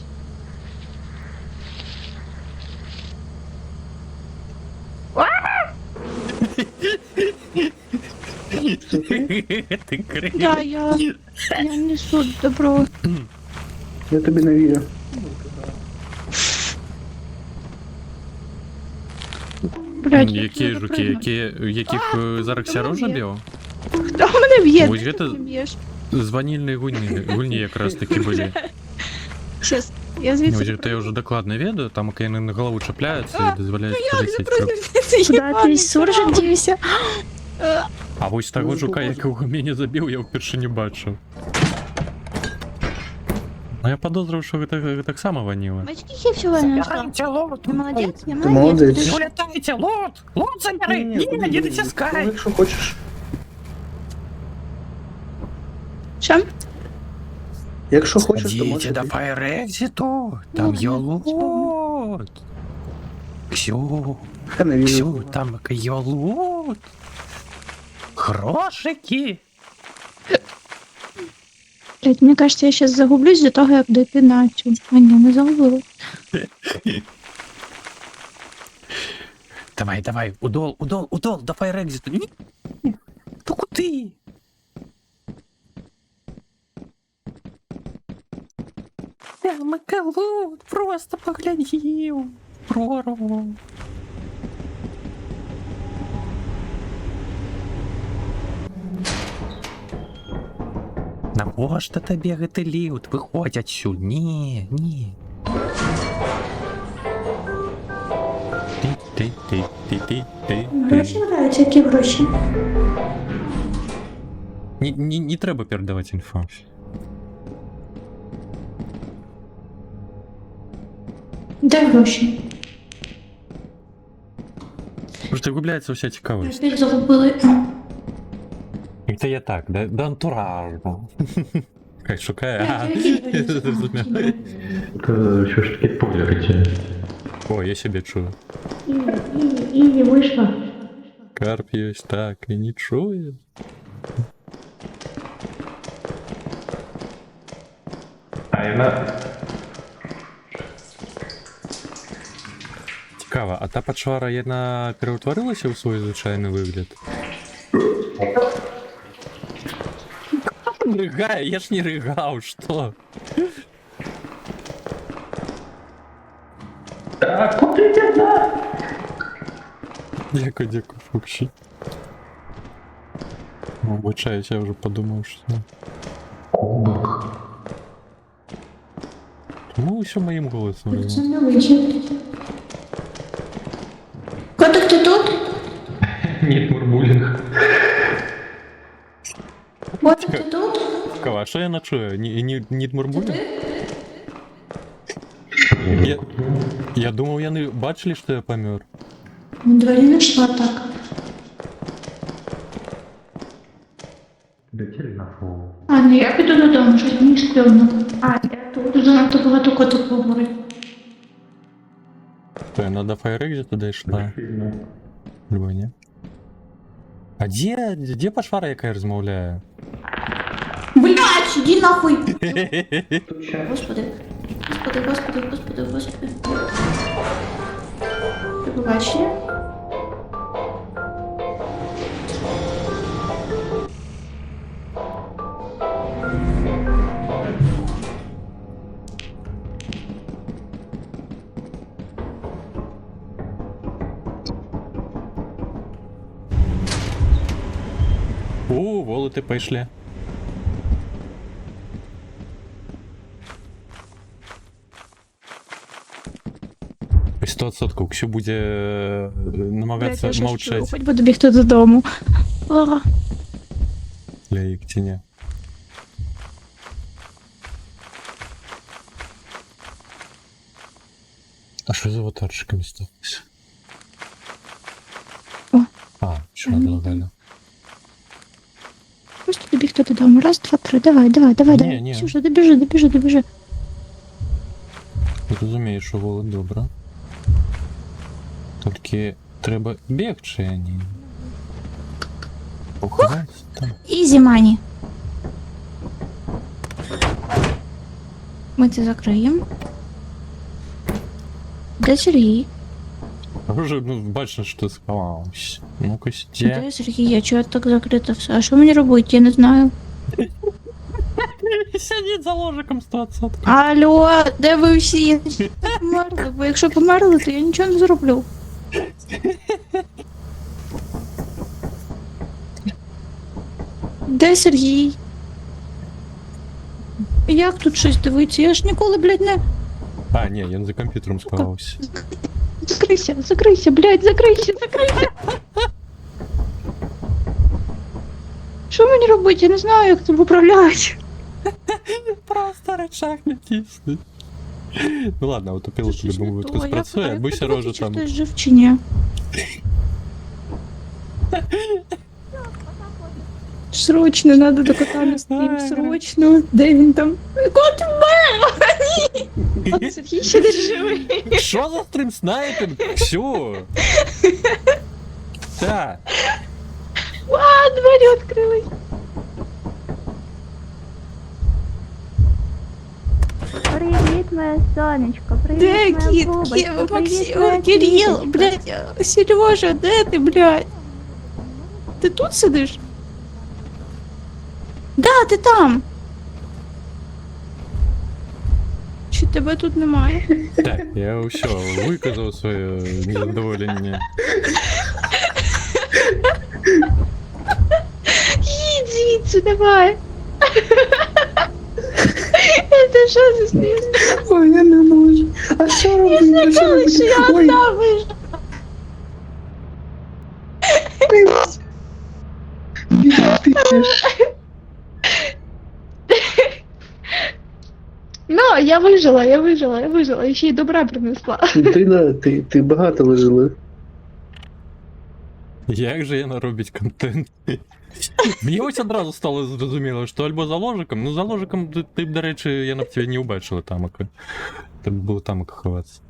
Ти крик. Да, я несу добро. Я тобі не вірю. Блядь, Які жуки, яких зараз вся рожа б'є? Хто мене б'є? Ось Ти це- мене б'єш? З ванільної гульні якраз таки були. Щас, я Ось звідси... це я вже докладно веду, там як вони на голову чіпляються і дозволяють полетіти. Куди твій суржик дівся? А ось того жука, якого мене забив, я вперше не бачив. Ну я подозрював, що ви так само ванили. Бачки ще всього не знайшла. лут! Ти молодець, я Ти молодець. Ти Улетайте, лут! Лут забери! Не дотискай! Якщо хочеш. Що? Якщо хочеш, то Идите можеш. до Fire Exit, там є лут! Ксю, Я не вірю. Ксю, там є лут! Грошики! Блядь, мені кажется, я зараз загублюсь до того, як дойти на цю. А ні, не загубила. Давай, удол, до Fire Exit. Ні, ну куди? Там лут, просто поглядів. Прорву. Навошта тобі гэты ліут? Виходь отсюда. Ні. Гроші валяються, які гроші? Не треба передавати інфу. Де гроші? Просто губляється вся цікавість. Опять загубили. І це я так, да антуражно. Хай шукає, ага. Зрозумів. Що ж таке погляд? О, я себе чую. І вийшла. Карп есть, так, и не чує. Цікаво, а та пачвара єдна переутворилася у свій звичайний вигляд? Рыгай, я ж не рыгал, что? Дякую, Фукші. Вибачаюсь, я вже подумав, що... Кубок. Тому все моїм голосом. Це не вичить. Котик, ти тут? Ні, мурмулінг. Котик, ти тут? Цікаво, а що я начую? Ніт мурмулінг? Я думав, я не бачили, що я помер. Ну, двері не йшла так. А, не, я піду додому, щось мені стрьомно. А, я тут занадто багато котик говорить. Что, надо фаерек туда йшла? Любой, не? А где пошвара, яка я розмовляю? Блядь, іди нахуй! Господи. До побачення. О, волоти пішли. Ось 100% Ксю буде намагатися Блядь, я щось чую, мовчати. хоч би добігти додому. А, Для її к тіні. А що з аватарчиками сталося? О. А, що надо. Просто добігти додому. Раз, два, три. Давай. Ні. Ксюша, добіжи. Розумію, що голод добре. Тільки треба бігче, а не... Поховатися там. Ізі мані. Ми це закриємо. Де Сергій? Вже, бачиш, що ти сховався. Ну-ка, де? Де Сергій? Я чого так закрито все? А що мені робити? Я не знаю. Сидіть за ложиком 100%. Алло, де ви всі? Померли, бо якщо померли, то я нічого не зроблю. Де Сергій? Як тут щось дивиться? Я ж ніколи, блядь, не... А, ні, я не за комп'ютером сховався. Закрийся, блядь, закрийся. Що мені робити? Я не знаю, як це управляти. Просто рычаг натиснуть. Ну ладно, автопілот в будь-якому випадку спрацює, Як або ще подивитися, рожа чи там. хтось жив чи ні? Срочно, надо до кота на стрім, срочно. Де він там? Кот вмер! Ні! Сергій ще не живий. Що за стрім снайпінг? Ксю? Так. А, двері відкрились. Привіт, моє сонечко. Привіт, Де моя кіт? бубочка. Кіт, Привіт, моя Максим, Кирил, квіточка. блядь, Сережа, де ти, блядь? Ти тут сидиш? Да, ти там. Чи тебе тут немає? Так, я все, виказав своє незадоволення. Їдь звідси, давай. Це що за смішно? Ой, я не можу. А що робити? Я що я Ой, одна вийшла. ти ж. я вижила, і ще й добра принесла. Ти да, ти багато вижили. Як же я наробить контент? Мені ось одразу стало зрозуміло, що або за ложиком, ну за ложиком ти б, до речі, я б тебе не убачила тамака. Треба було тамака ховатися.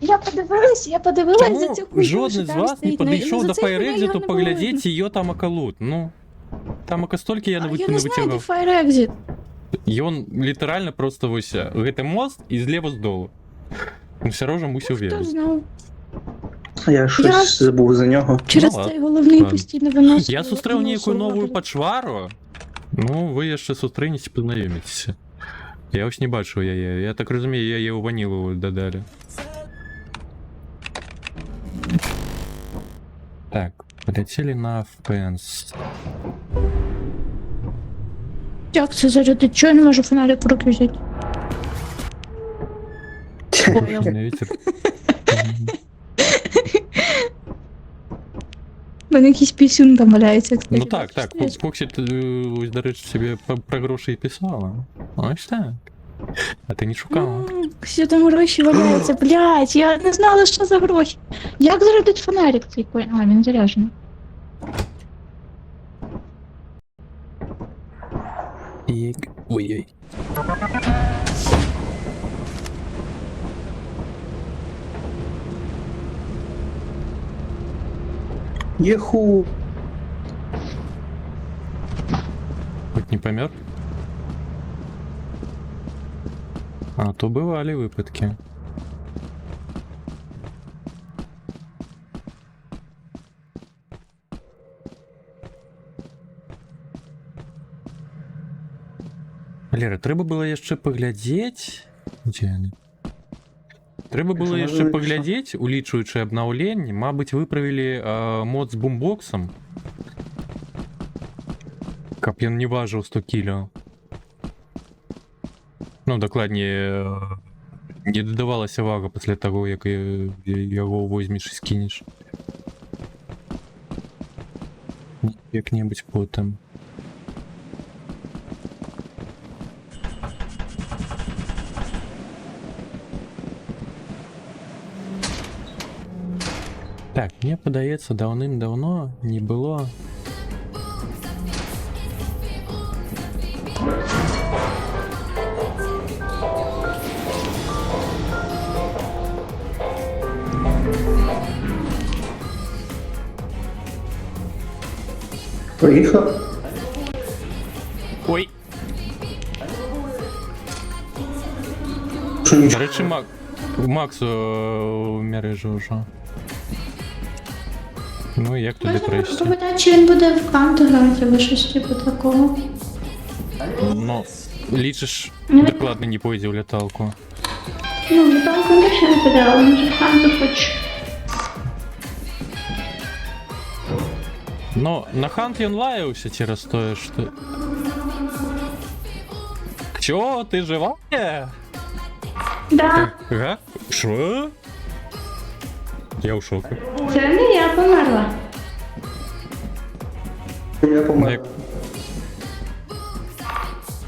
Я подивилась за цю Чому хуйню, жоден що з там вас не стоїть. Ну, підійшов за до цей хуйню Fire його Exit, не було видно. поглядіть її тамака лут? Ну, тамака стільки я А не я не знаю, де витягав. Fire Exit. І він літерально просто ось гэта мост і зліва здолу. Ну все рожа мусив Хто вірити. знав? Я щось забув за нього. Через ладно. цей головний Ладно. постійно виносив. Я зустрів ніяку нову почвару. Ну, ви ще зустрінетесь, познайомитеся. Я ось не бачив її. Я так розумію, я її у ванілу додали. Так, полетели на фенс. Як це зарядити? Чого я не можу фонарик в руки взяти? Не вітер. У мене якийсь пісюн там валяється. Ну так, Фоксі, ось, до речі, собі про гроші і писала. Ось так. А ти не шукала. Що там гроші валяються, блядь, я не знала, що за гроші. Як зарядити фонарик цей коін? А, він заряджений. Ой-ой. Єху. Хоть не помер? А, то бывали выпадки. Лера, треба было яшчэ паглядзець. Дзе яны? Трэба было Якщо яшчэ можна, паглядзець, улічваючы абнаўленні, мабыць, выправілі мод з бумбоксам. Каб ён не важыў 100 кіляў. Ну, дакладней, не дадавалася вага пасля таго, як яго возьмеш і скінеш. Як-небудзь потым. Так, мне падаецца, даўным-даўно не было. Поїхав. Ой! Що До нічого. речі, Макс мережу вже. Ну, як туди прийти? Повідати, чи він буде в канту грати або щось типу такого. Ну, лічиш, Ну, докладно не пойде в літалку. Ну, там, конечно, не піде, але може в канту хоч. Но на хант ён лаяўся через тое, што... Чё, ты живая? Да, Га? Шо? Я ў шоку. це не я померла. Я помер.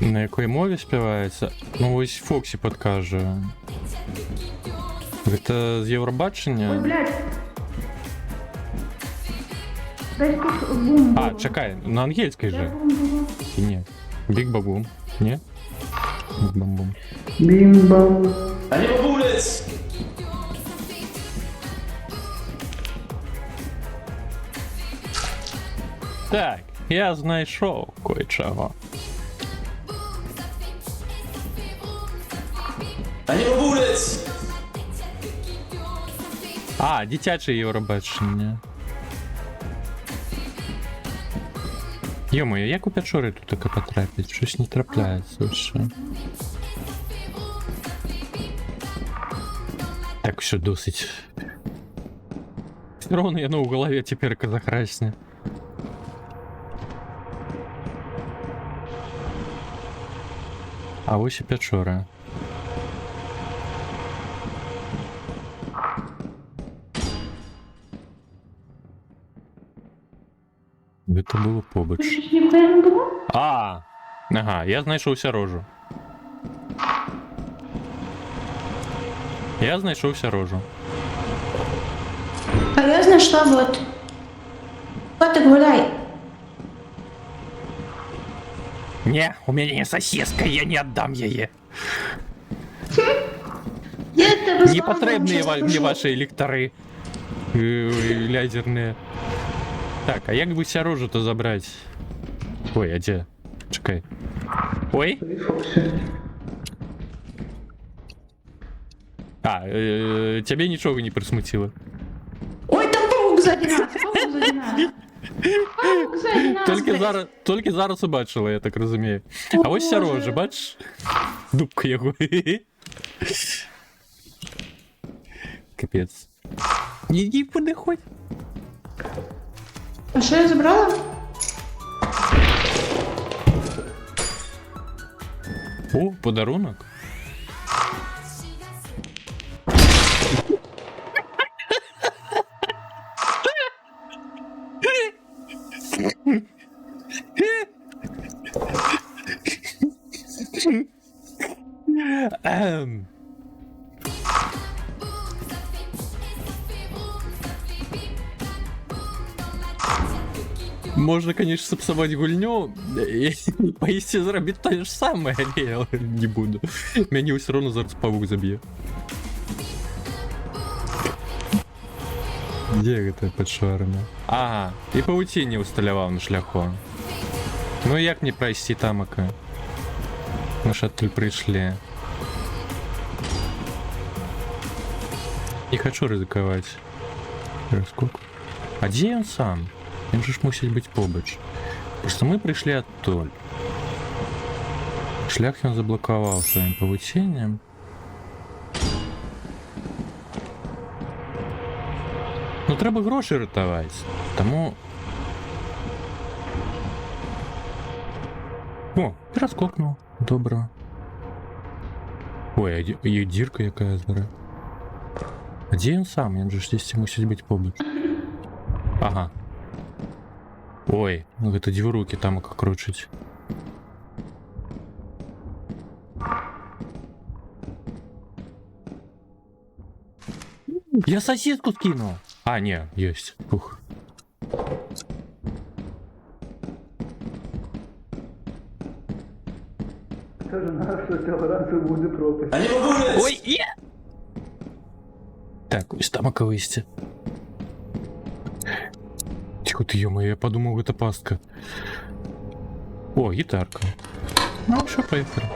На якой мове спяваецца? Ну, ось Фоксі падкажа. Гэта з Еўрабачання? Блядь. Десь тут бум. А, чакай, на ангельскай же. Ці не? Біг бабум. Не? Біг бамбум. Бім-бам. Так, я знайшов кое-чого. А, дитяче Євробачення. Йо-моє, як у Печори тут таке потрапить? Щось не трапляється ще. Так, все досить. Все равно я у голові тепер казахрасне. А ось і Печора. Де то було побач? Ніхуя не було? А, ага, я знайшовся рожу. Я знайшовся рожу. А я знайшла вот. Котик, гуляй. Не, у меня сосиска, я не отдам її. Я тебе Не потрібні мені ваші електори. Лазерні. Так, а як би ся рожу-то забрати? Ой, а де? Чекай. Ой. Тебе нічого не присмутило. Ой, там паук ззаді нас, паук ззаді нас. Паук ззаді нас. Тільки зараз побачила, я так розумію. А ось ся рожа, бачиш? Дубка його. Капець. Іди куди хоть. А що я забрала? О, подарунок. Можно, конечно, сапсовать гульню и поистине зробити те ж саме, але я не буду. Мені все одно зараз павук заб'є. Де це підшварено? Ага, і паутині усталював на шляху. Ну як не пройти тамака? Мы ж оттуда пришли. Не хочу ризиковать. Сколько? А где он сам? Він же ж мусить бути побач. Просто ми прийшли оттуль. Шлях він заблокував своїм павутинням. Ну треба гроші рятувати. Тому... О, перескокнув. Добро. Ой, а є дірка яка зараз. А де він сам? Він же ж десь мусить бути побач. Ага. Ой, ну это две руки там как кручить. Я соседку скинул. А, не, есть. Ух. Ой, е! Так, ось там оковысти. Тихо ты, ё-моё, я подумал, это пастка. О, гитарка. Ну, все, поехали.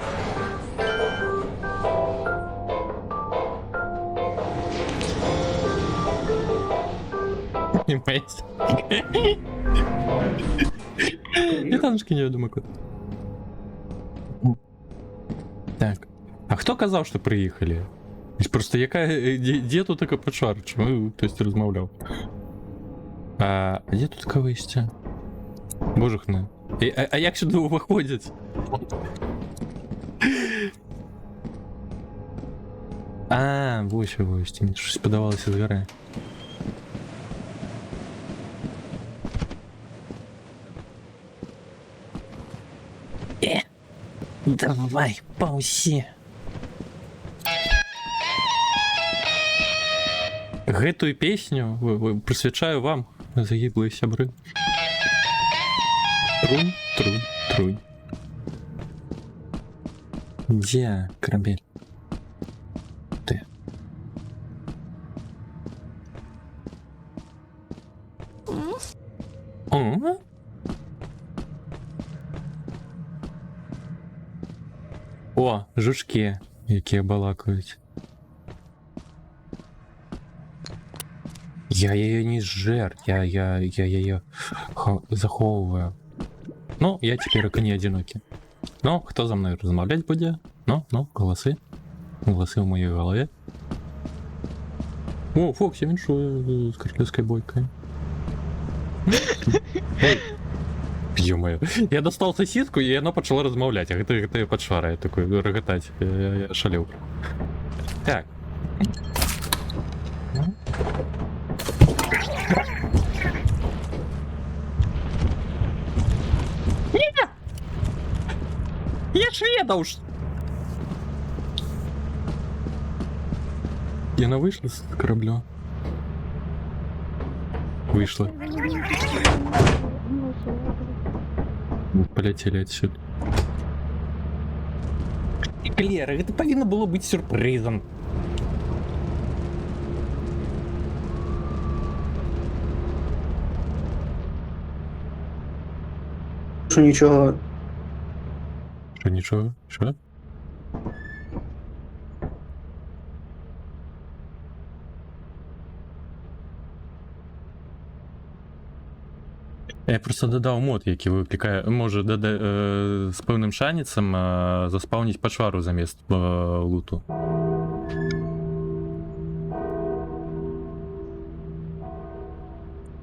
Понимаете? Я танушки не думаю, куда. Так. А хто казав, що приїхали? Просто яка... Де тут така почвар? Чому, то есть, розмовляв? А где тут кависті? Божухне. А як сюди виходять? А, ось, мені щось подавалося з гори. Давай, пауси. Гэтую песню присвячаю вам, загиблые сябры. Трунь, трунь, трунь. Где корабель? Ты. О, жучки, які балакають. Я її не жер, я її заховую. Ну, я тепер не одинокий. Ну, хто за мною розмовляти буде? Ну, голоси. Голоси в моїй голові. О, Фоксі, він що з королівською бойкою? Ё-моё. Я достал сосиску, и она почала размовлять. А это подшвара, я такой, роготать. Я шалил. Так. Нет! Я шведа уж. И она вышла с корабля? Вышла. Полетели отсюда. Лера, это повинно было быть сюрпризом. Що нічого. Что, ничего? Что? Я просто додав мод, який викликає, може з певним шансом заспавнити пошвару замість луту.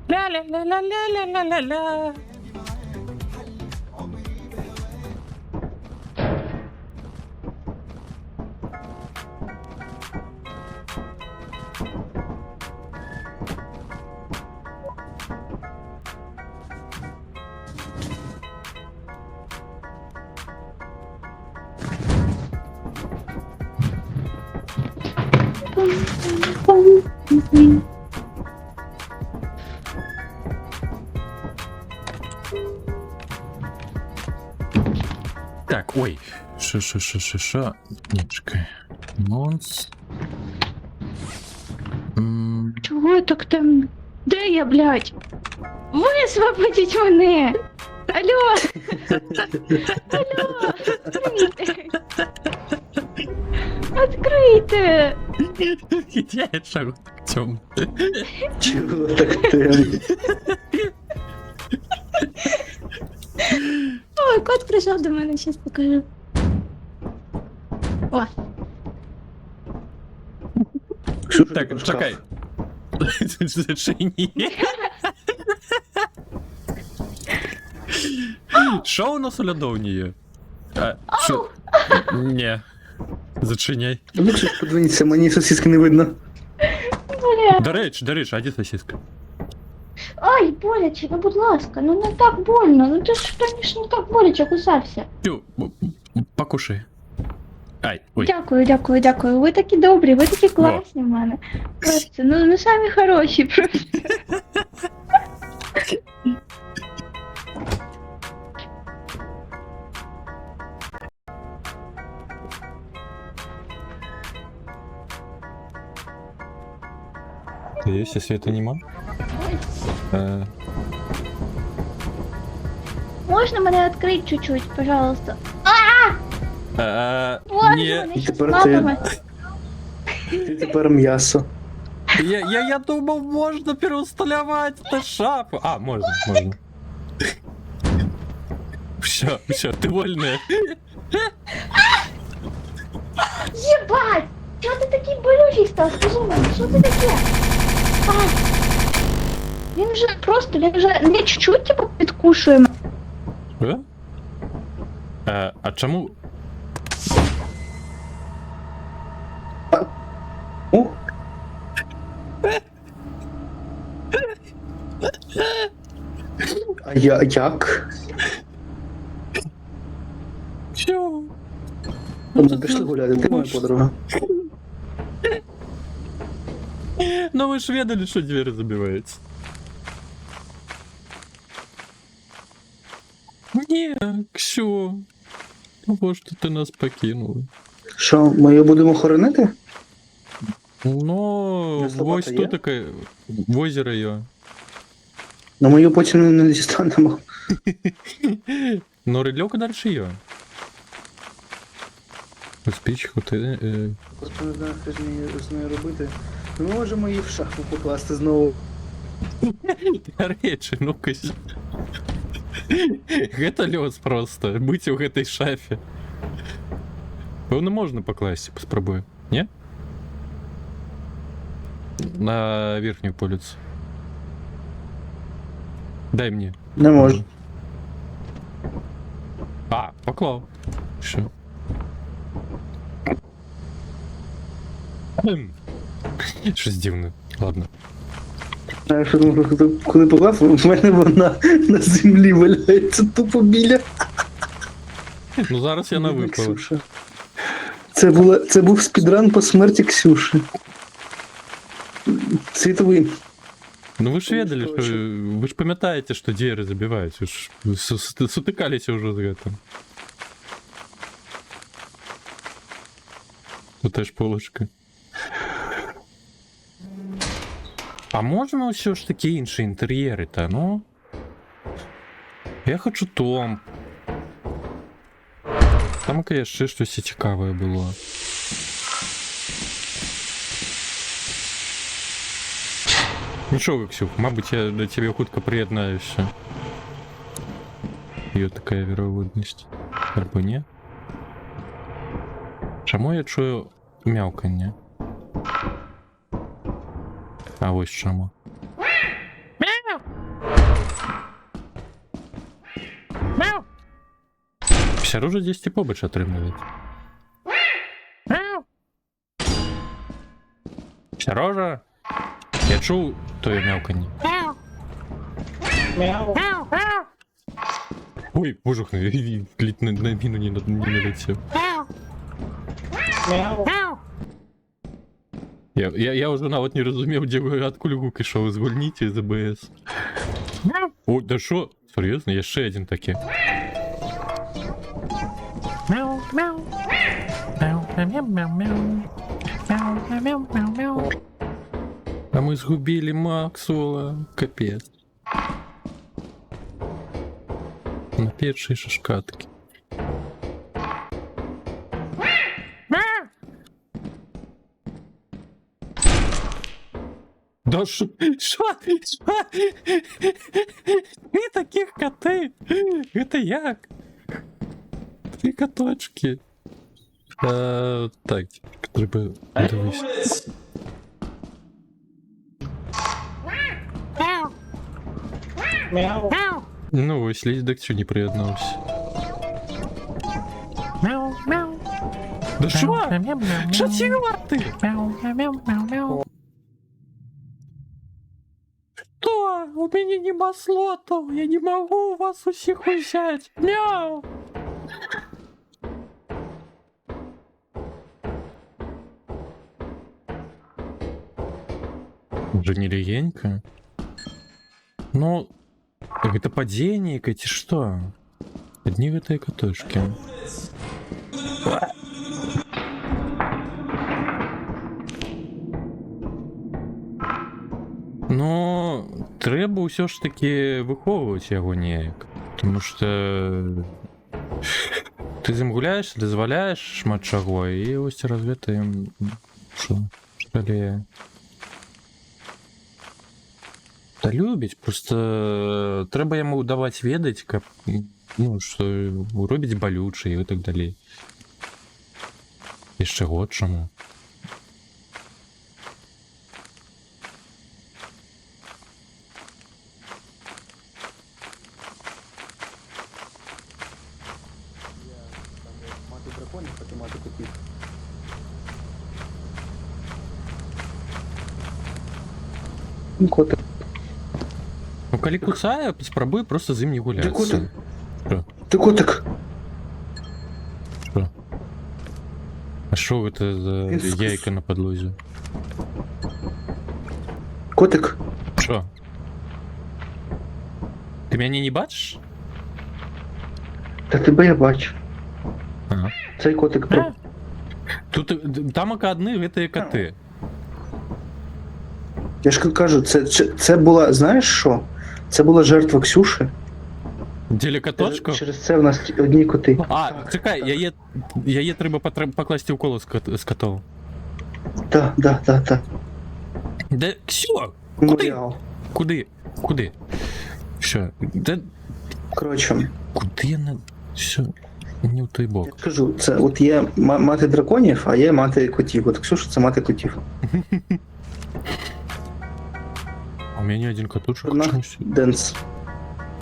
Ля-ля-ля-ля-ля-ля-ля-ля. Так, ой. Шо. Ні, чекай. Монс. Чого так темно? Де я, блядь? Висвободіть мене! Алло! Алло! Открийте! Я шагу в цьому. Чого так темно? Ой, кот прийшов до мене, щас покажу. О, Ксюша, Так, шкаф. чекай. Зачині. Що у нас у льодовні є? Що? Ні. Зачиняй. Ну, Ксюш, подивіться, мені сосиски не видно. бля. До речі, а де сосиска? Ай, боляче, ну будь ласка, ну не так больно, ну ти ж раніше не так боляче кусався. Тю, покушай. Ай, ой. Дякую. Ви такі добрі, ви такі класні в мене. Просто, ну самі хороші, просто. Є, якщо света нема? Можна мене відкрити чуть-чуть, пожалуйста? Можна Ні. мене щас Тепер лапами? Ти тепер м'ясо. Я думав, можна переустановити на шапу. А, можна. Все, ти вольна. Єбать! Чого ти такий болючий став? Скажи мені, що це таке? А! Він вже не чуть-чуть типу підкушує мене. А чому? О, а я як? Що? Ми пішли гуляти, ти моя подруга. Ну ви ж ведали, що двері забиваються. Ні, Ксю. Того що ти нас покинули. Що, ми її будемо хоронити? Ну, Нас лопата ось є? тут таке в озеро є. Но ми її потім не дістанемо. Ну, рельока далі є. Спічку ти... Просто не знаю, що з нею робити. Ми можемо її в шахту покласти знову. Речі, ну кось. Гэта лёс просто, быць у гэтай шафе. Пэўна можна пакласці, паспрабую, не? На верхнюю полицу. Дай мне. Не можу. А, поклав. Що? Щось дивне. Ладно. А що коли поклав, в мене вона на землі валяється тупо біля. Ну зараз я на випала. Ксюша. Це був спідран по смерті Ксюші. Світовий. Ну ви ж Тому ведали, що що ви ж пам'ятаєте, що двері забивають. Ви ж сутикалися вже з цим. Тут теж полочка. А можна все ж таки інші інтер'єри, та ну? Я хочу Том. Там ще щось цікаве було. Нічого, Ксюх, мабуть, я до тебе хутко приєднаюся. Є така вірогідність. Або ні? Чому я чую мявкання? А ось чому. Мяу! Сережа здесь побач отримує. Сережа! Я чув твоє мявкання. Ой, божух, на міну не налетів. Я вже навіть не розумів, де ви откуда гуки, що ви звольніть із АБС. Ой, да що? Серйозно? Є ще один такий. Мяу, мяу. Мяу, мяу, мяу, мяу. Мяу, мяу, мяу, мяу. А мы сгубили Максвелла. Капец. На першей шашкатке. Да шо? Вы таких коты? Это як? Три коточки. Так, треба дивись. Ну, ось лідик цю не приєднався. Да що? Що ти? Что? У меня нема слотов, я не могу вас усіх взять. Мяу! Уже не легенько? Ну, это падение, эти что? Одни этой катушки. Ну, треба все ж таки виховувати його ніяк. Тому що ти з ним гуляєш, дозволяєш шмат чого, і ось розвити їм що? Шкаліє. Та любить, просто треба йому давати ведать, як, ну, що робить болюче і так далі. І ще от чому. Мати драконів, а ти мати котів. Котик. Ну, коли кусає, спробуй просто з ним не Ти гуляти. котик. Що? Ти котик. Що? А що це за яйка на підлозі? Котик. Що? Ти мене не бачиш? Та тебе я бачу. Ага. Цей котик про. Тут там одні це коти. Я ж кажу, це була, знаєш що? Це була жертва Ксюші. Ділі коточку? Через це в нас одні коти. А, чекай, яє треба покласти в коло з котом. Так. Де? Ксю! Меморіал. Куди? Що? Де? Коротше. Куди я не... Все, не в той Я бок. кажу, це от є мати драконів, а є мати котів. От Ксюша це мати котів. У мене один котушок. Одна Денс.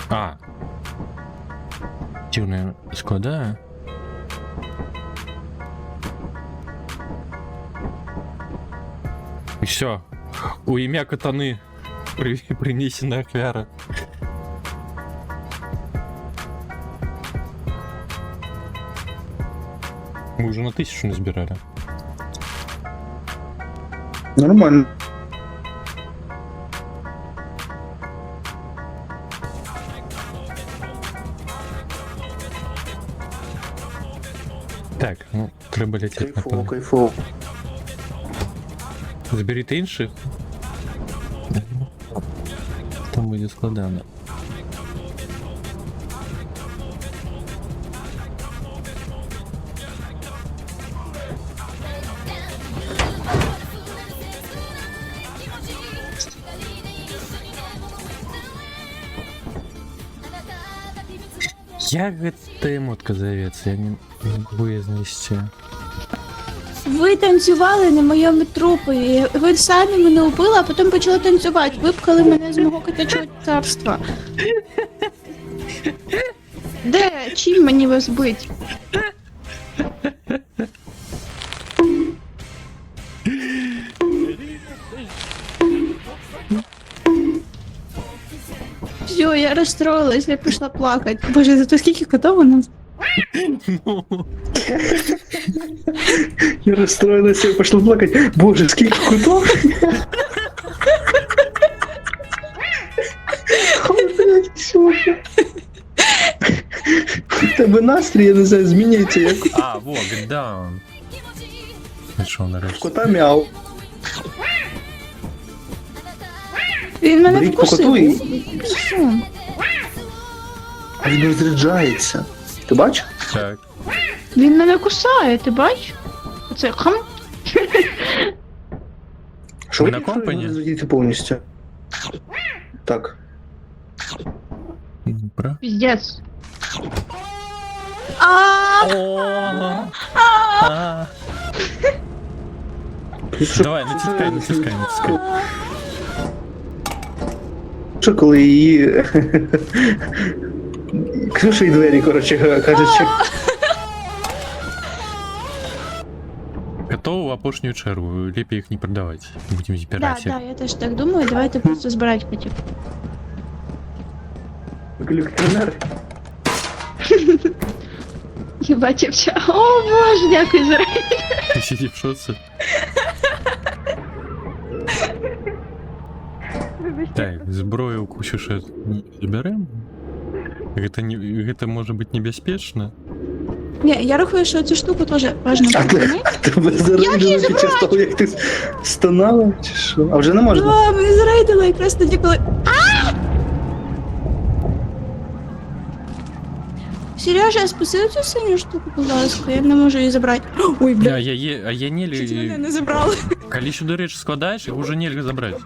А. Дивно складає. І все. У ім'я катани принесена ахвяра. Мы уже на 1000 назбирали. Нормально. Так, ну, треба летіти, Кайфово, напевно. кайфово. Зберіть інших. Там буде складано. Як эта емотка зовется? Я не могу її знайти. Ви танцювали на моєму трупі. Ви самі мене убили, а потім почали танцювати. Випхали мене з мого котячого царства. Де? Чим мені вас бить? Все, я розстроїлась, я пішла плакати. Боже, зато скільки котов у нас? Я розстроїлася, я пішла плакати. Боже, скільки кутов. Ой, блядь, Ксюша. У тебе настрій, я не знаю, змінюється, як А, во, гетдаун. Пішов нарешті. кота мяу. Він мене Беріть по вкусив. коту і Все. а він розряджається. Ти бачиш? Так. Він мене кусає, ти бачиш? Оце хам. Що Ви на якщо компані? його розрядити повністю? Так. Про. Піздець. А. Давай, натискай, натискай, натискай. Що коли її... Ксюша і двері, коротше кажучи. Котов в опошнюю чергу, ліпі їх не продавати. Будемо Да, збирати. да, я теж так думаю. Давайте просто збирати хотів. Колекціонери. Єбать, я вча. О, боже, дякую за рейд. Ти сидів, що це? Так, зброю у Ксюши заберемо. Гэта може бути небезпечно. Ні, я рахую, що цю штуку теж важно А припинити. тебе зарейдили під час того, як ти стонала, чи що? А вже не можна? Да, мене зарейдили якраз тоді, коли... Сережа, спаси цю синю штуку, будь ласка, я не можу її забрати. Ой, бля, А я чуть мене нелі... не забрали. Коли сюди речі складаєш, їх уже нельзя забрати.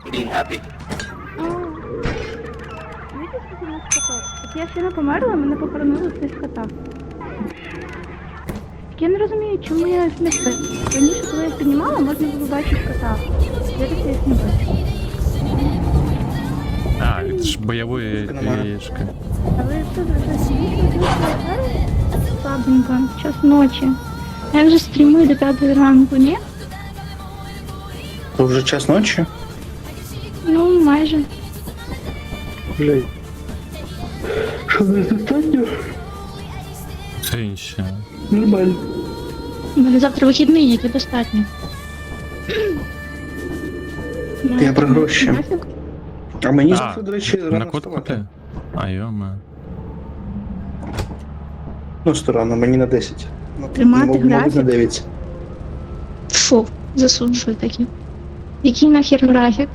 Я ще не померла, мене похоронили цей кота. Я не розумію, чому я їх не спи. Раніше, коли я піднімала, можна було бачити кота. Я так їх не бачу. А, это ж бойової яєчка. Але що вже сидіти, слабенько, час ночі. Я вже стрімую до 5 ранку, ні? То вже час ночі? Ну, майже. Блядь. Що, не достатньо? Сенсі. Нормально. У мене завтра вихідний, який достатньо. Я про гроші. Нафіг? А мені А, завтра, до речі, На рано код вставати. купи? А, йома. Ну, що рано, мені на 10. Ну, Тримати мабуть, на графік? 9. Фу, засуджую такі. Який нахер графік?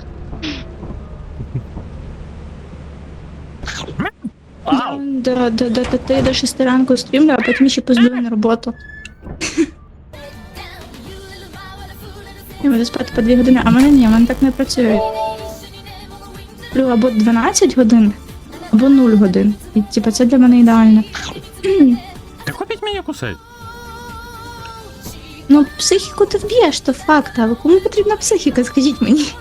Я до 6 ранку стрімлю, а потім ще поздую на роботу. Я буду спати по 2 години, а в мене ні, в мене так не працює. Сплю або 12 годин, або 0 годин. І типу, це для мене ідеально. Та купіть мене кусать. Ну, психіку ти вб'єш, то факт, але кому потрібна психіка, скажіть мені.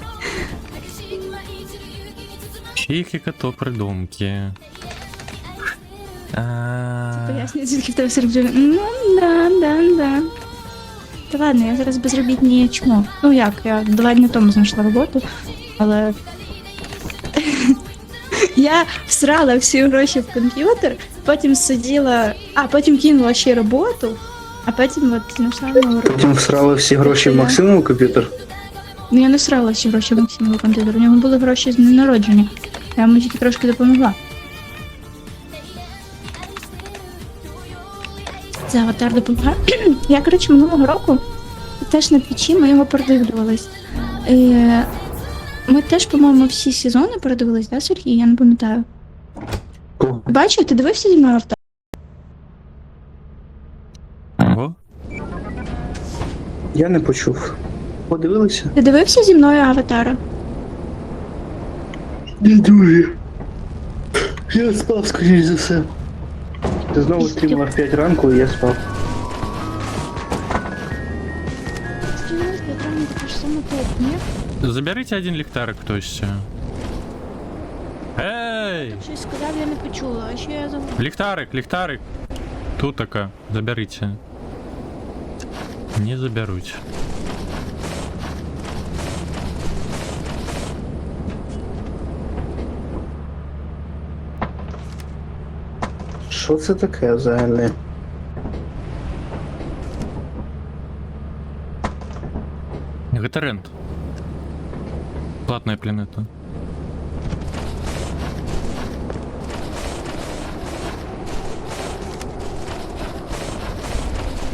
Психіка то придумки. Пояснюю, звідки в тебе сервіс. Ну, да. Та ладно, я зараз безробітні чмо. Ну як, я 2 дні тому знайшла роботу, але... Я всрала всі гроші в комп'ютер, потім сиділа... потім кинула ще роботу, а потім от знайшла нову роботу. Потім всрали всі гроші в Максиму комп'ютер. Ну я не всрала всі гроші в Максимову комп'ютер, у нього були гроші з дня народження. Я йому тільки трошки допомогла. за аватар допомагає. Я, коротше, минулого року теж на твічі ми його передивлювались. Ми теж, по-моєму, всі сезони передивились, да, Сергій? Я не пам'ятаю. Кого? Бачив, ти дивився зі мною аватар? Ого. Я не почув. Подивилися? Ти дивився зі мною аватара? Не дуже. Я спав, скоріш за все. Ти знову стрімила в 5 ранку і я спав. Стрілянська екрані така ж сама топ, ні? Заберите один ліхтарик хтось. Ей! Щось сказав, я не почула, а ще я забула. Ліхтарик, ліхтарик. Тут така. Заберите. Не заберуть. Що це таке взагалі? Это рент. Платная планета.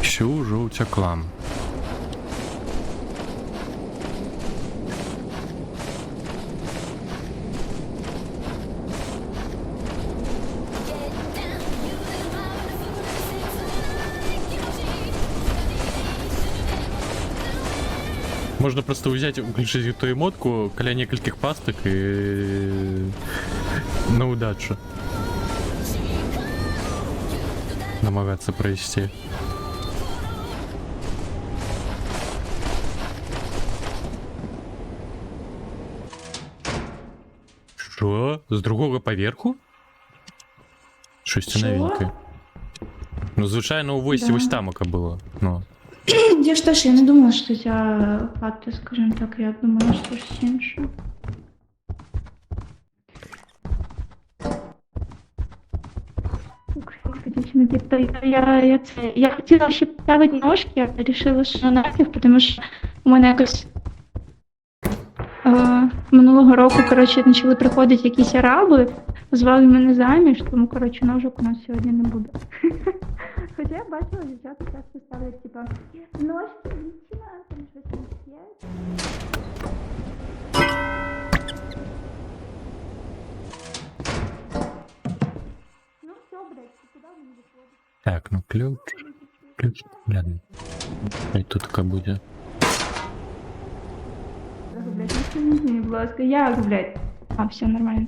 Всю жовтя. Можно просто взять, включить эту эмотку, коля нескольких пасток и на удачу намагаться провести. Що? З другого поверху? Щось це Що? новеньке. Ну, звичайно, у Войсі Да. ось тамака було. Ну. Я ж теж, я не думала, що ця хата, скажімо так, я думала, що щось інше. Дівчинки, то я хотіла ще поставити ножки, а вирішила, що нафіг, тому що у мене якось минулого року, коротше, почали приходити якісь араби, звали мене заміж, тому, коротше, ножок у нас сьогодні не буде. Хоча я бачила, дівчата часто ставлять, типа, ножки, дівчина, там щось там є. Ну все, блядь, ти куди мені виходить? Так, ну ключ. Ключ. Ладно. І тут така буде. Блядь, ну скажіть мені, будь ласка, як, блядь? А, все нормально.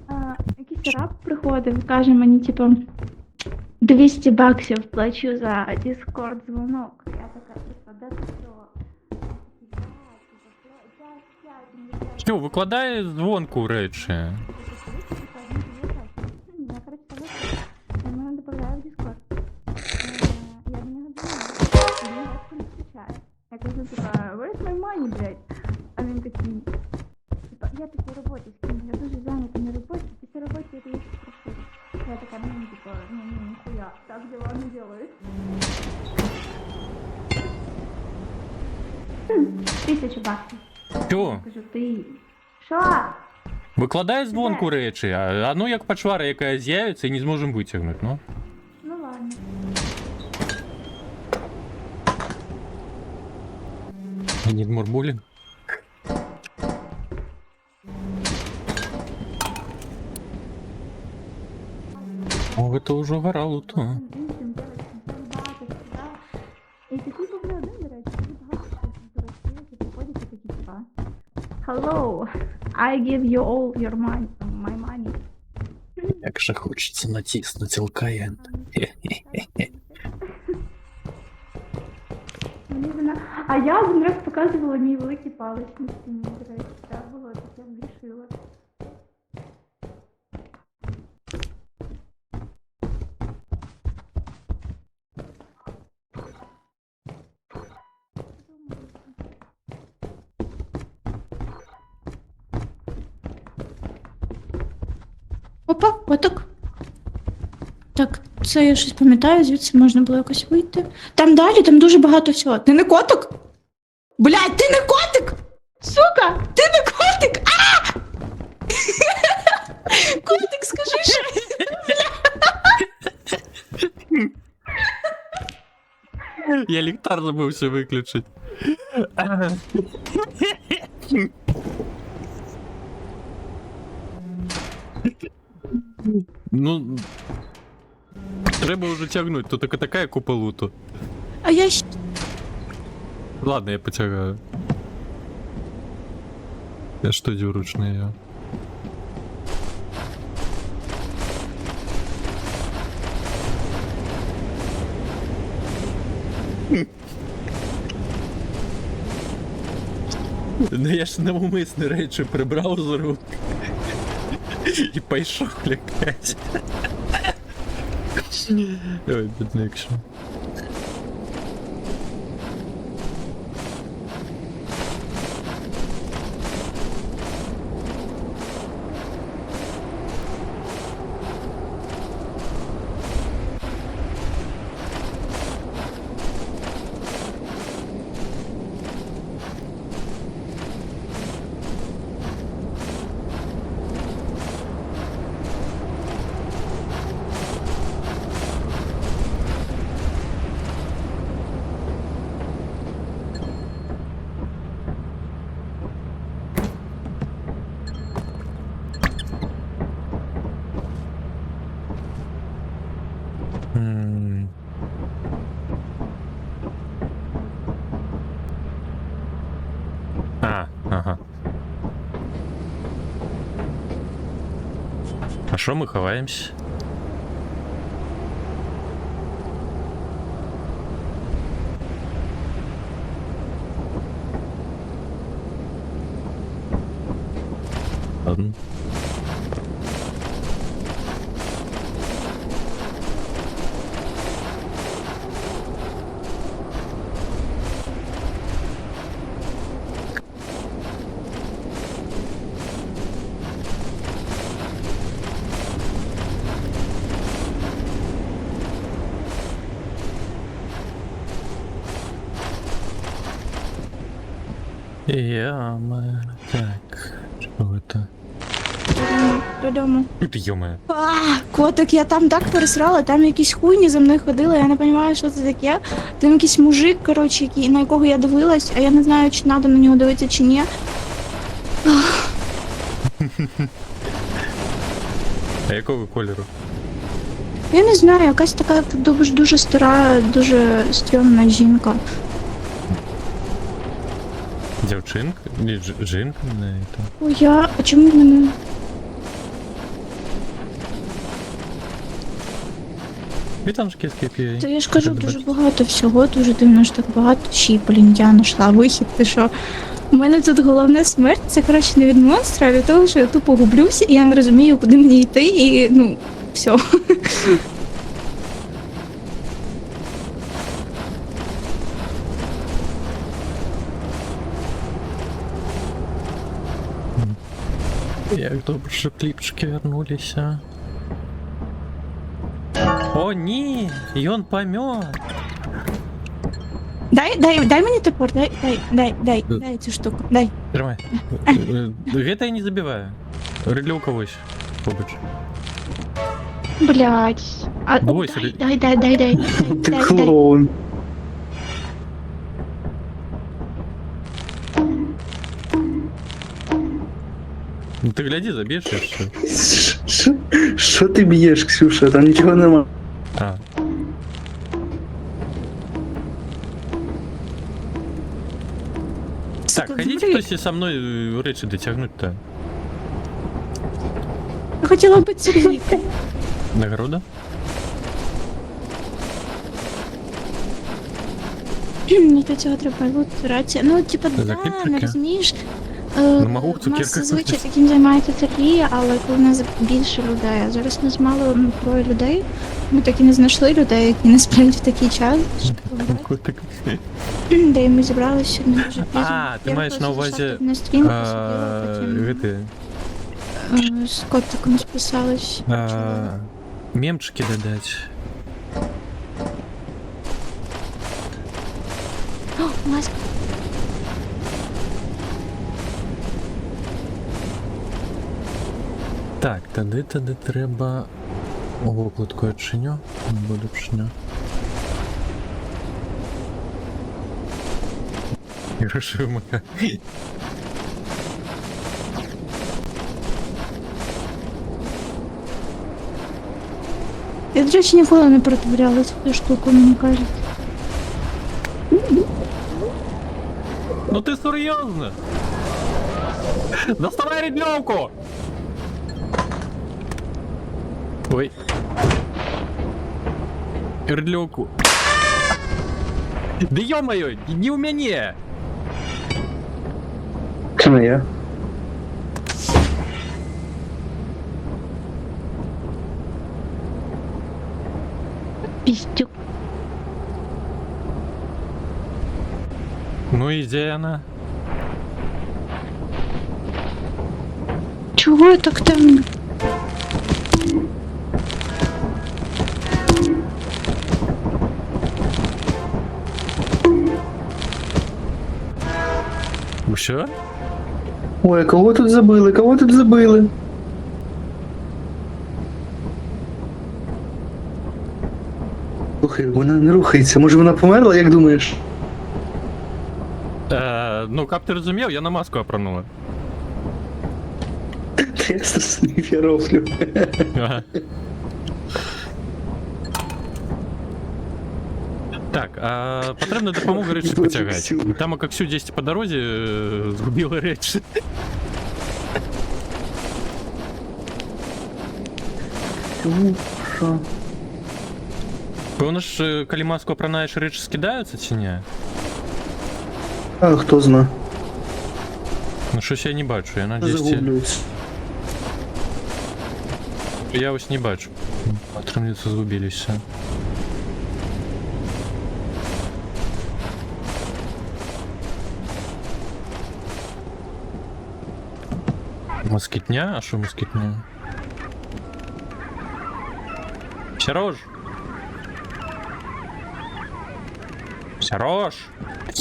А, Якийсь раб приходив, каже мені, типу, 200 баксів плачу за Discord дзвонок. Я така, типу, де ти що? що, викладає дзвонку речі. Я, коротше, я мене добавляю в Discord. Я до нього дзвоню, він легко не включає. Я кажу, типа, where's my money, блядь? А він такий, типа, я після роботи скину, я дуже зайнята на роботі, після роботи я тобі спрошу. Я така, ну, типа, нихуя, так дела не делают. 1000 баксів. Що? Кажу, ти, що? Викладає дзвонку речі, а ну як почвара, яка з'явиться і не зможемо витягнути, ну. Ну ладно. I need more bullying. О, это уже гора луту. Hello, I give you all your money, my money. Як же хочеться натиснути ЛКН. А я один раз показувала мій великий палець на стіні, до речі, так було, так я вирішила. Опа, отак. Так, це я щось пам'ятаю, звідси можна було якось вийти. Там далі, там дуже багато всього. Ти не котик? Блядь, ти не котик! Сука! Ти не котик! А! Котик, скажи, що Я ліхтар забувся виключити. Ну. Треба вже тягнути, тут така купа луту. А я ще... Ладно, я потягаю. Я ж тоді вручну я. Ну я ж навмисне речі прибрав з рук. І пішов лякать. Ой, бідникше. Ага. А що ми ховаємось? Ладно. Яма. Так, что это? Додому. Ты ё-моё. Котик, я там так пересрала, там якісь хуйні за мною ходили, я не розумію, що це таке. Там якийсь мужик, коротше, який, на якого я дивилась, а я не знаю, чи треба на нього дивитися, чи ні. А якого кольору? Я не знаю, якась така дуже стара, дуже стрьомна жінка. Дівчинка? Ні, жінка не это. Ой, а чому в мене... Вітаншки скипі. То я ж кажу, дуже багато всього, дуже дивно, що так багато. Ще й, блін, я знайшла вихід, ти що? У мене тут головна смерть, це, коротше, не від монстра, а від того, що я тупо гублюся, і я не розумію, куди мені йти, і, ну, все. Як добре, що кліпчики вернулися. О, ні! Ён помер! Дай мені топор, дай цю штуку, дай. Тримай. Это я не забиваю. Для у когось. Побач. Блять. А, Давай, дай. Ти клоун. Ну ти гляди, заб'єш і все. Що ти б'єш, Ксюша? Там нічого нема. А. Так, ходіть хтось со мною речі дотягнуть-то. Я хотіла би ціліти. Нагорода? Мені до цього треба лут, рація. Ну, типа, да, Закріпчики? не розумієш. Ну, можу в У нас цукерках зазвичай випустити. таким займається Сергія, але коли в нас більше людей, а зараз нас мало, ну, 3 людей. Ми так і не знайшли людей, які не сплять в такий час, щоб погуляти. Котик. Де і ми зібралися сьогодні дуже пізно. А, ти Я маєш на просто увазі, зайшла тут на стрім, посиділа, Гити. потім з котиком списалась. Мемчики додать. О, маска. Так, тоді треба викладку відчиню. Буду пшеню. Грошима. Я, до речі, ніколи не протворялась в цю штуку, мені кажуть. Ну ти серйозно? Доставай рідльовку! Ой. Рідльовку. Да ё-моё, не у мене! Це не я. Піздюк. Ну і де вона? Чого так темно? Що? Ой, кого тут забили? Кого тут забили? Слухай, вона не рухається. Може вона померла, як думаєш? Ну, як ти розумів, я на маску опранула. Я страшний, я рофлю. Ага. Так, потрібна допомога речі потягати. Там Аксю десь по дорозі згубила речі. Що? Певно ж, коли маску опранаєш, речі скидаються чи ні? А хто зна? Ну щось я не бачу, я надіюсь... Загублююсь. Я ось не бачу. Отрымницы загубились. Москитня? А что москитня? Сярож! Сярож!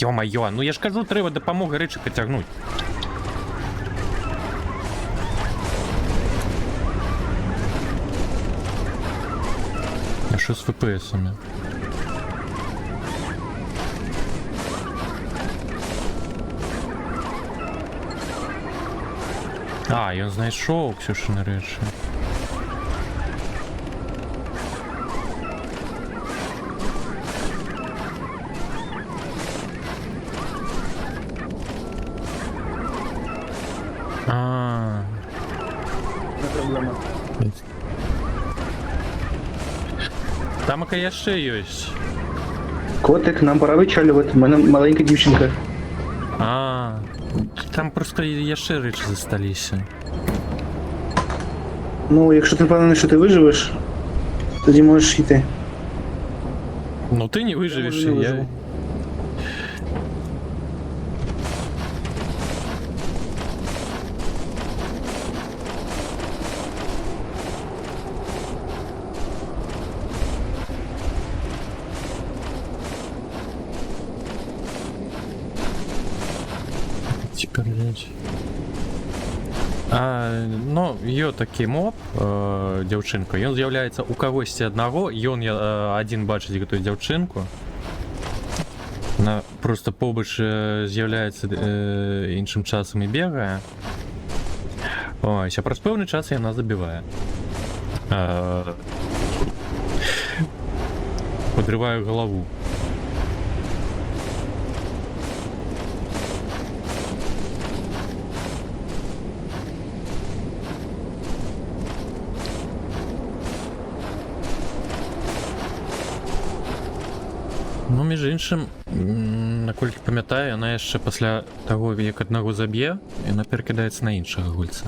Ё-моё, ну я ж кажу, треба допомога речі потягнуть. А що з ФПСами? А, ён знайшов Ксюшини речі. А. Не проблема. Там яка ще є. Котик, нам пора вичалювати. У мене маленька дівчинка. А, там просто є ще речі засталися. Ну, якщо ти впевнений, що ти виживеш, тоді можеш йти. Ну ти не виживеш, Я і не я... виживу. Тепер речі. Ну, є такий моб, дівчинка, він з'являється у когось одного, і він один бачить цю дівчинку. Вона просто побач з'являється іншим часом і бігає. Ось, а про певний час вона забиває. Подриває голову. Ну, між іншим, наколькі пам'ятаю, вона ще після того, як одного заб'є, вона перекидається на іншого гульця.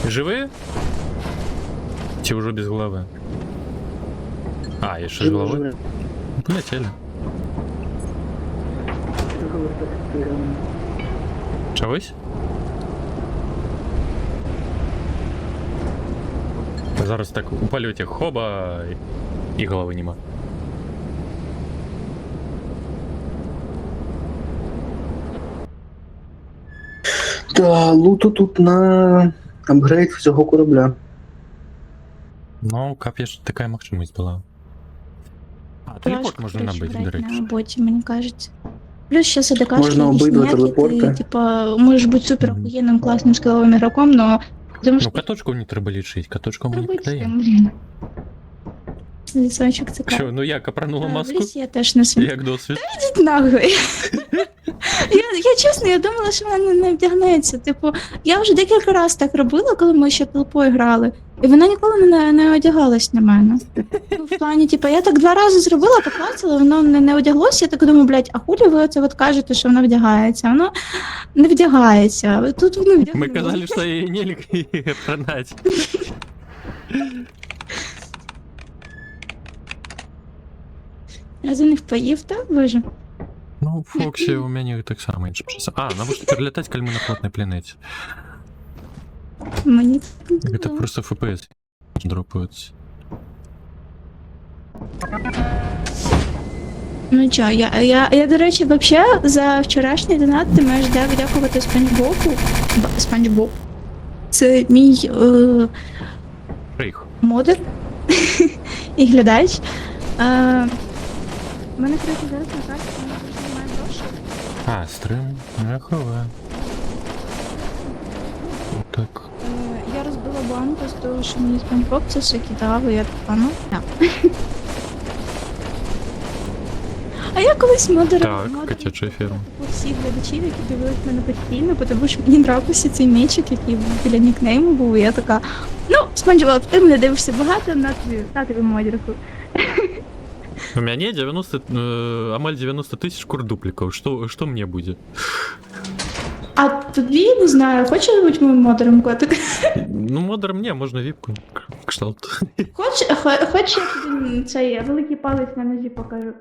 Живі? Чи вже без голови? А, є ще з головою? Полетели. Чогось? Зараз так у польоті хоба. І голови нема. Та луту тут на апгрейд всього корабля. Ну, кап'я ж така можливість була. А, телепорт можна набити, до на речі. роботі, мені кажеться. Плюс ще СДКшки Можна обидва телепорти. ти, типа, можеш бути супер охуєнним, класним, скіловим ігроком, но тому Ну, що каточку не треба лічити, каточку ми не робити з продаємо. тим, блін. Лісочок це Що, ну я капранула В маску? лісі я теж не свій. Як досвід? Ідіть нахуй. Я чесно, я думала, що вона не вдягнеться. Типу, я вже декілька разів так робила, коли ми ще толпою грали, і вона ніколи не одягалась на мене. Ну, в плані, типу, я так 2 рази зробила, поклацала, воно не одяглося, я так думаю, блядь, а хулі ви оце от кажете, що вона вдягається? Воно не вдягається. Тут воно вдягається. Ми казали, що її нельзя продати. Я за них поїв, так, боже? Ну, Фоксі у мене так само інше часу. А, навіщо перелітати, коли ми на плотній планеті? Мені так Это казали. просто FPS дропаются. Ну чо, я, до речі, вообще за вчорашній донат ти маєш дякувати Спанч Бобу. Це мій Рейх. модер і глядач. У мене, коротше, зараз на карті вона дуже немає грошей. А, стрим. Ну, я хаваю. Вот так. Я розбила банку з того, що мені Спанч Боб це все кидав, і я така, ну, так. А я колись модерила Так, котяча ферма. всіх глядачів, які дивились мене постійно, тому що мені нравився цей мечик, який біля нікнейму був, і я така, ну, Спанч Боб, ти мене дивишся багато, на тобі модерку. У меня 90, амаль 90 тысяч курдупликов. Что мне будет? А тобі, не знаю, хочеш бути моїм модером, котик? Ну, модер мне, можно випку. Кшталт. Хочеш, я тобі цей великий палець на нозі покажу?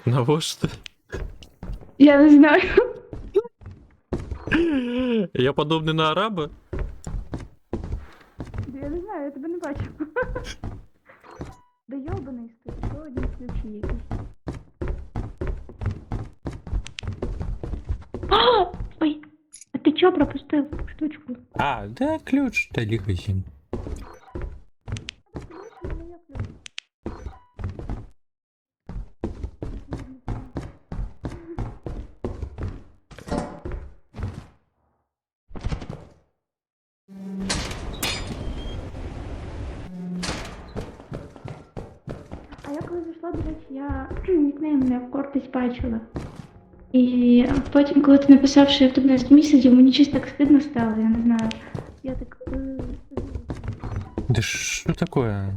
Навошта? Я не знаю. Я подобный на араба? Я не знаю, я тебе не бачу. Да йобаний стоїть, що одні ключі якісь. Ой, а ти чого пропустив штучку? А, да, ключ. Да, лихо сим. А я коли зайшла, до речі, я нікнейм не в Кортись бачила. І потім, коли ти написав, що я в тебе на місяців, мені щось так стидно стало, я не знаю. Я так... Да что такое?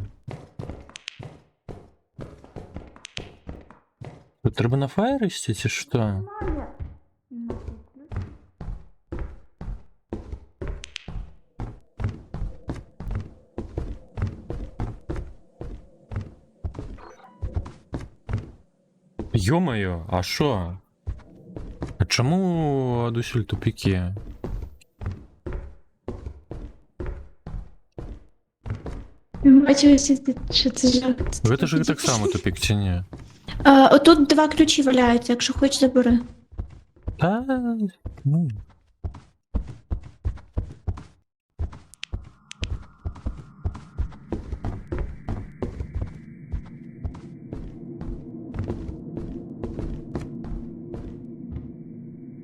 Тут треба на фаер істи, чи що? Має. Ё-моё, а шо? А чому адусюль тупики? Бачила, що це жах. Это же так само тупик, чи ні? Отут 2 ключі валяються, якщо хочеш, забери. Та, ну.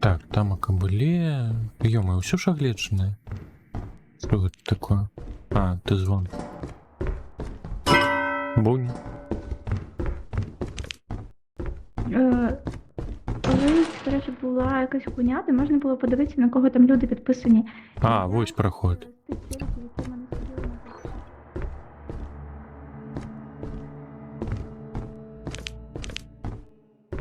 Так, там акабуле. Ё-моё, всё шаглечное. Что это такое? А, ты звон. Бунь. Коли, до речі, була якась хуйня, де можна було подивитися, на кого там люди підписані. А, вось проход.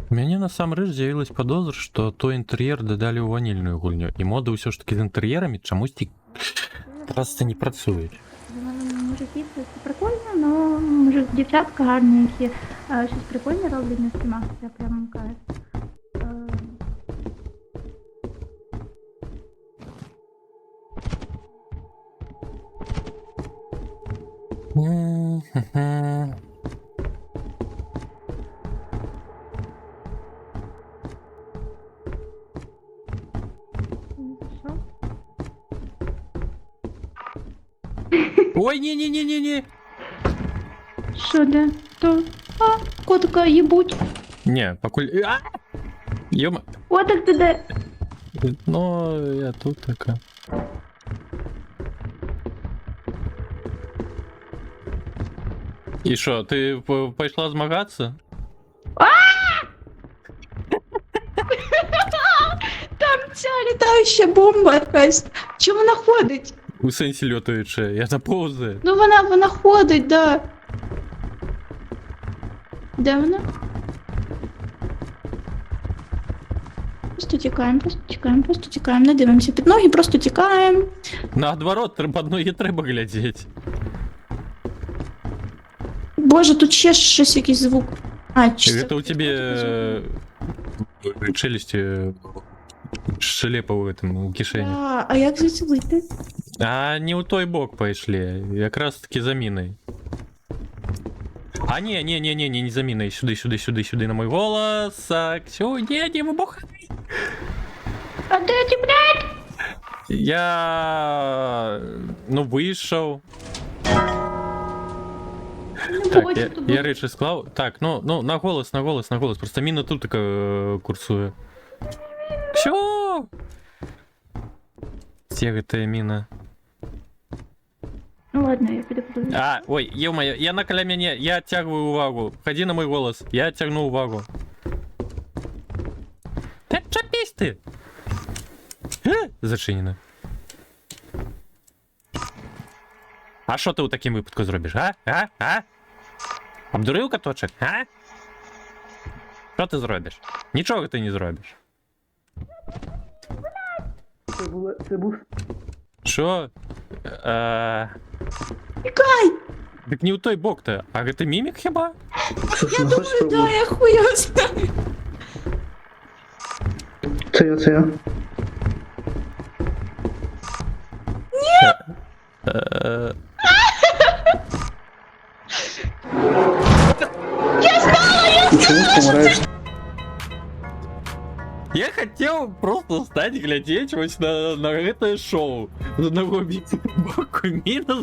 У мяне насамрэч з'явілась падозра, што той інтэр'ер дадалі ў ванільную гульню, і моды ўсё ж такі з інтэр'ерамі чамусьці проста не працуюць. Мужики, це прикольно, але може дівчатка гарні, які щось прикольне роблять на стрімах, це прямо кайф. Мгм. Ой, не-не-не-не-не. Що де? То? А, котика їбуть. Не, покуль... А! Ёма... Котик ти де? Ну, я тут така. І що, ти пішла змагатися? Там ця літаюча бомба якась. Чому вона ходить? У сенсі льотаючи, я на повзе. Ну вона ходить, да. Де вона? Просто тікаємо, не дивимося під ноги, просто тікаємо. Наоборот, під ноги треба глядіти. Боже, тут ще щось якийсь звук. А, чи Это у тебя челюсти шелепа в этом, у кишені. А як звідси вийти? А не у той бок пошли, якраз таки за міной. А не за міной, сюди, на мой голос. Не вибухай. А де ти, блядь? Я... Ну, вийшов. Не Так, хочу тобі. я речі склав. Так, ну, на голос. Просто міна тут така курсує. Що? Тяготая міна. Ну ладно, я піду подивлюсь. А, ой, ё-моё, я на колямене, я оттягиваю увагу. Ходи на мой голос, я оттягну увагу. Та чапись ты! Зачинено. А що ти у таким випадку зробиш, а? Обдурив каточок, а? Що ти зробиш? Нічого ти не зробиш. Це був Що? Тікай! Так не у той бок-то. А це мімік хіба? Слушай, ну хочеш Да, спробувати? я хуя знаю. Це я. Е, І чомусь помираєш. Я хотел просто стать глядеть вот на это шоу. З одного боку міна,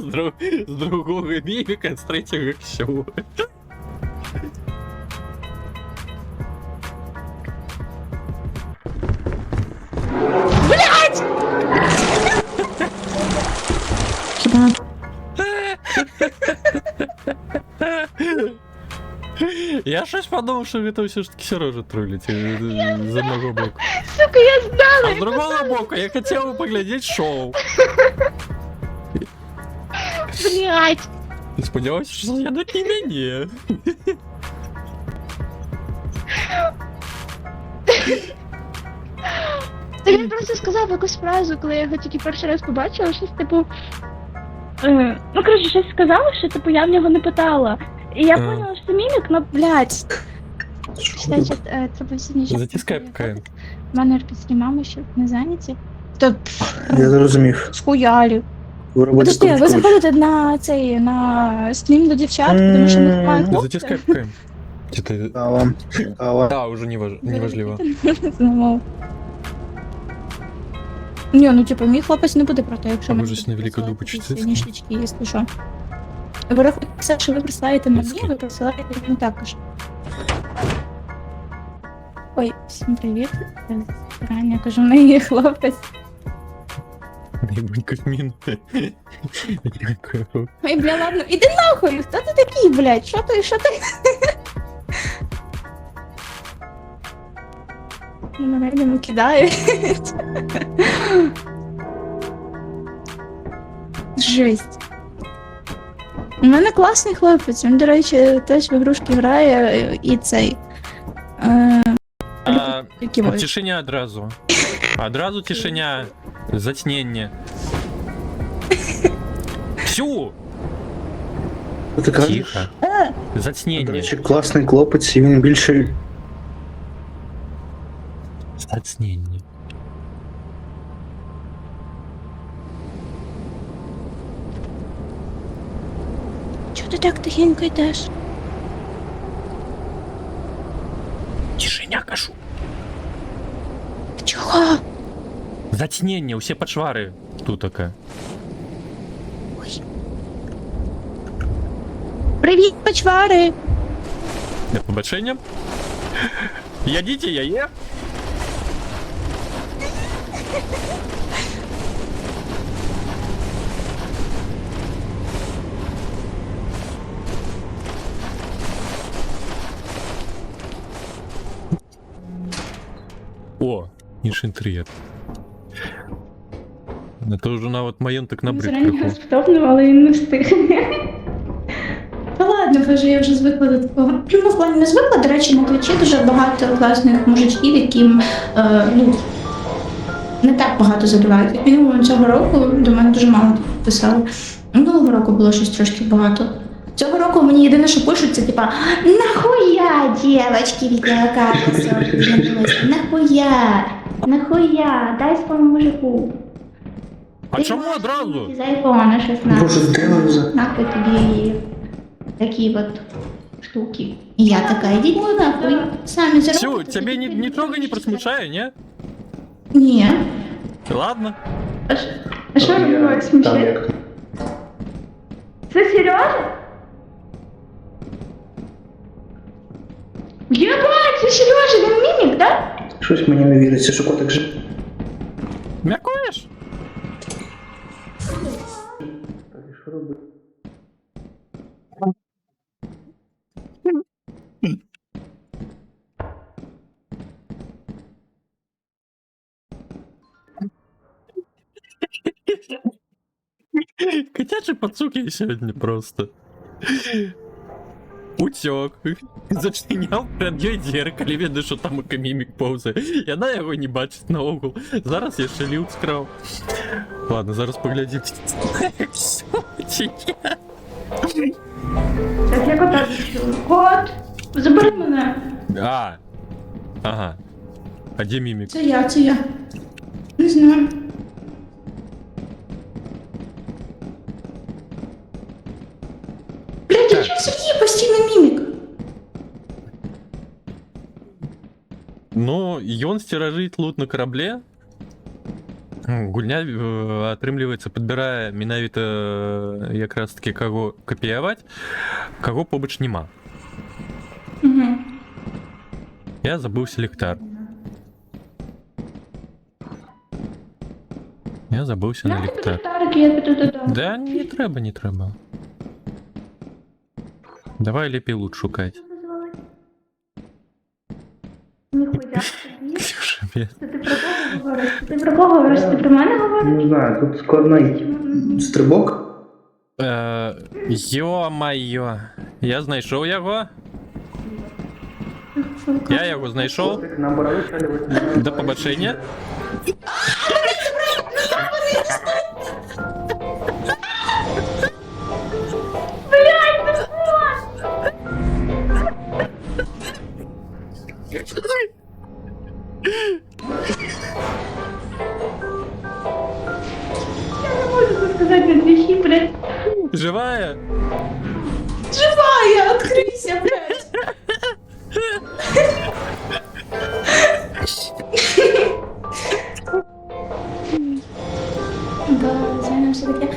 з другого міміка, з третього шоу. Хіба Я щось подумав, що це все ж таки Сережа тролить з одного боку. Сука, я знала! А з другого боку я хотів би поглядеть шоу. Блять! Сподіваюся, що з'їдуть не мені. Та він просто сказав якусь фразу, коли я його тільки перший раз побачила, щось типу. Ну, коротше, щось сказала, що типу я в нього не питала. І я поняла, що це мімік, ну, блядь. Кстати, треба сильніше. Затискай ПКМ. У мене підснімами ще не зайняті. То Я зрозумів. схуялі. Ви робите Подожди, ви круче. заходите на цей, на стрім до дівчат, тому що ми маємо хлопця. Затискай ПКМ. Что-то... Кава. Да, уже неважливо. Знову. Ні, ну типу, мій хлопець не буде проти, якщо А ми може, на великодубу чистити? нішлячки, якщо що. Ви рахуєте все, що ви присилаєте мені, ви присилаєте мені також. Ой, всім привіт. Раня, кажу, в неї хлопець. Наебунька мин. Дякую. Ой, бля, ладно, іди нахуй, хто ти такий, блядь, що ти? Мене не кидають. Жесть. У мене класний хлопець, він, до речі, теж в ігрушки грає і цей. Які Тишиня одразу. Одразу тишиня. Затьнення. Всю! Ти кажеш? Тихо. До Затьнення. речі, класний хлопець, і він більше. Затьнення. Чого ти так тихенько йдеш? Тишиня, кажу. Чого? Затьнення, усі почвари тут таке. Привіт, почвари! До побачення. Ядіть, я є. О, іншентрієт. Это вже навіть маєнток набрид Зарані криху. розпитовнув, але він не встиг. Та ладно, каже, я вже звикла до такого. Ну, в плані не звикла, до речі, на Твічі дуже багато класних мужичків, яким ну, не так багато заливають. Як мінімум цього року до мене дуже мало писали. Минулого року було щось трошки багато. Цього року мені єдине, що пишуть, це типа нахуя, дівчатки, відеокарта з'явилася? Нахуя? Нахуя? Дай своєму мужику. А чому одразу? З айфона 16. Боже, де ви за... Нахуй тобі такі от штуки. І я така, ідіть ну нахуй, самі Все, заробите. тебе нічого не просмущає, не? Ні. Ладно. А що ви Там смішаєте? як? Це Сережа? Єбать, це Сережа, він мімік, да? Щось мені не віриться, що котик же... Мякуєш? Так, і що робити? Котячий пацук я сьогодні просто. Утек. Зачиняв перед її дзеркалі, видно, що там мімік повзає. І вона його не бачить наогул. Зараз я ще люк скрав. Ладно, зараз поглядім. Все, чи ні? Так, я кота відчула. Кот, забери мене. А. Ага. А де мімік? Це я. Не знаю. Блядь, я чого Сергій постійно мімік? Ну, ён сцеражыць лут на карабле. Гульня атрымліваецца, падбірае менавіта якраз таки каго капіяваць, каго побач няма. Угу. Я забыў селектар. Я забыўся на лектар. Тарик, я піду додому. Да, не трэба, не трэба. Давай лепей лут шукаць. Ніхуя. Ксюша, привет. Це ти про кого говориш? Ти про кого говориш? Ти про мене говориш? Не знаю, тут складний стрибок. Ё-моё. Я знайшов яго. Я яго знайшов. Нам пора вичалювати. До побачення. Я не можу це сказати на двічі, блядь. Живая? Живая, открийся, блядь. Да, звісно, все-таки.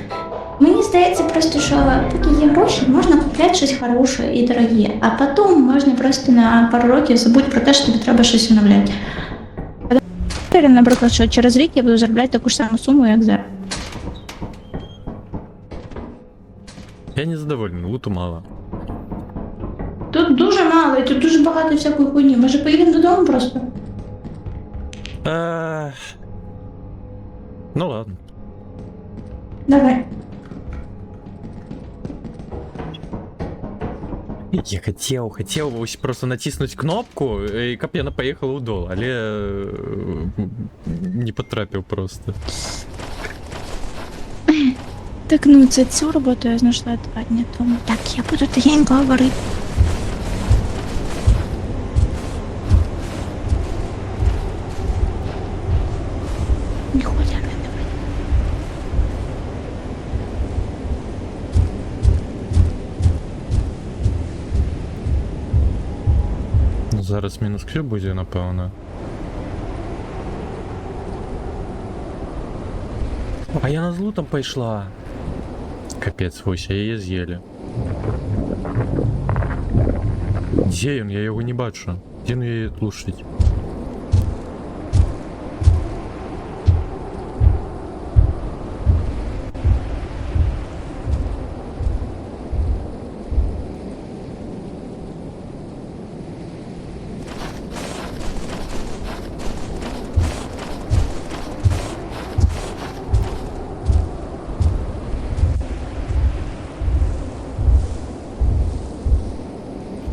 Мені здається просто, що поки є гроші, можна купляти щось хороше і дороге, а потім можна просто на пару років забути про те, що тобі треба щось оновляти. Уверена, наприклад, що через рік я буду заробляти таку ж саму суму, як зараз. Я не задоволений, луту мало. Тут дуже мало, і тут дуже багато всякої хуйні. Може поїдемо додому просто? Ну ладно. Давай. Я хотел ось просто натиснуть кнопку, і каб яна поїхала у дол, але не потрапив просто. Так, ну це цю роботу я знайшла 2 дні тому. Так, я буду тихенько говорити. Ніхуя не давай. Зараз мінус Q буде, напевно. А я на злу там пішла. Капець, ось, її з'їли. Де він? Я його не бачу. Де він її глушить?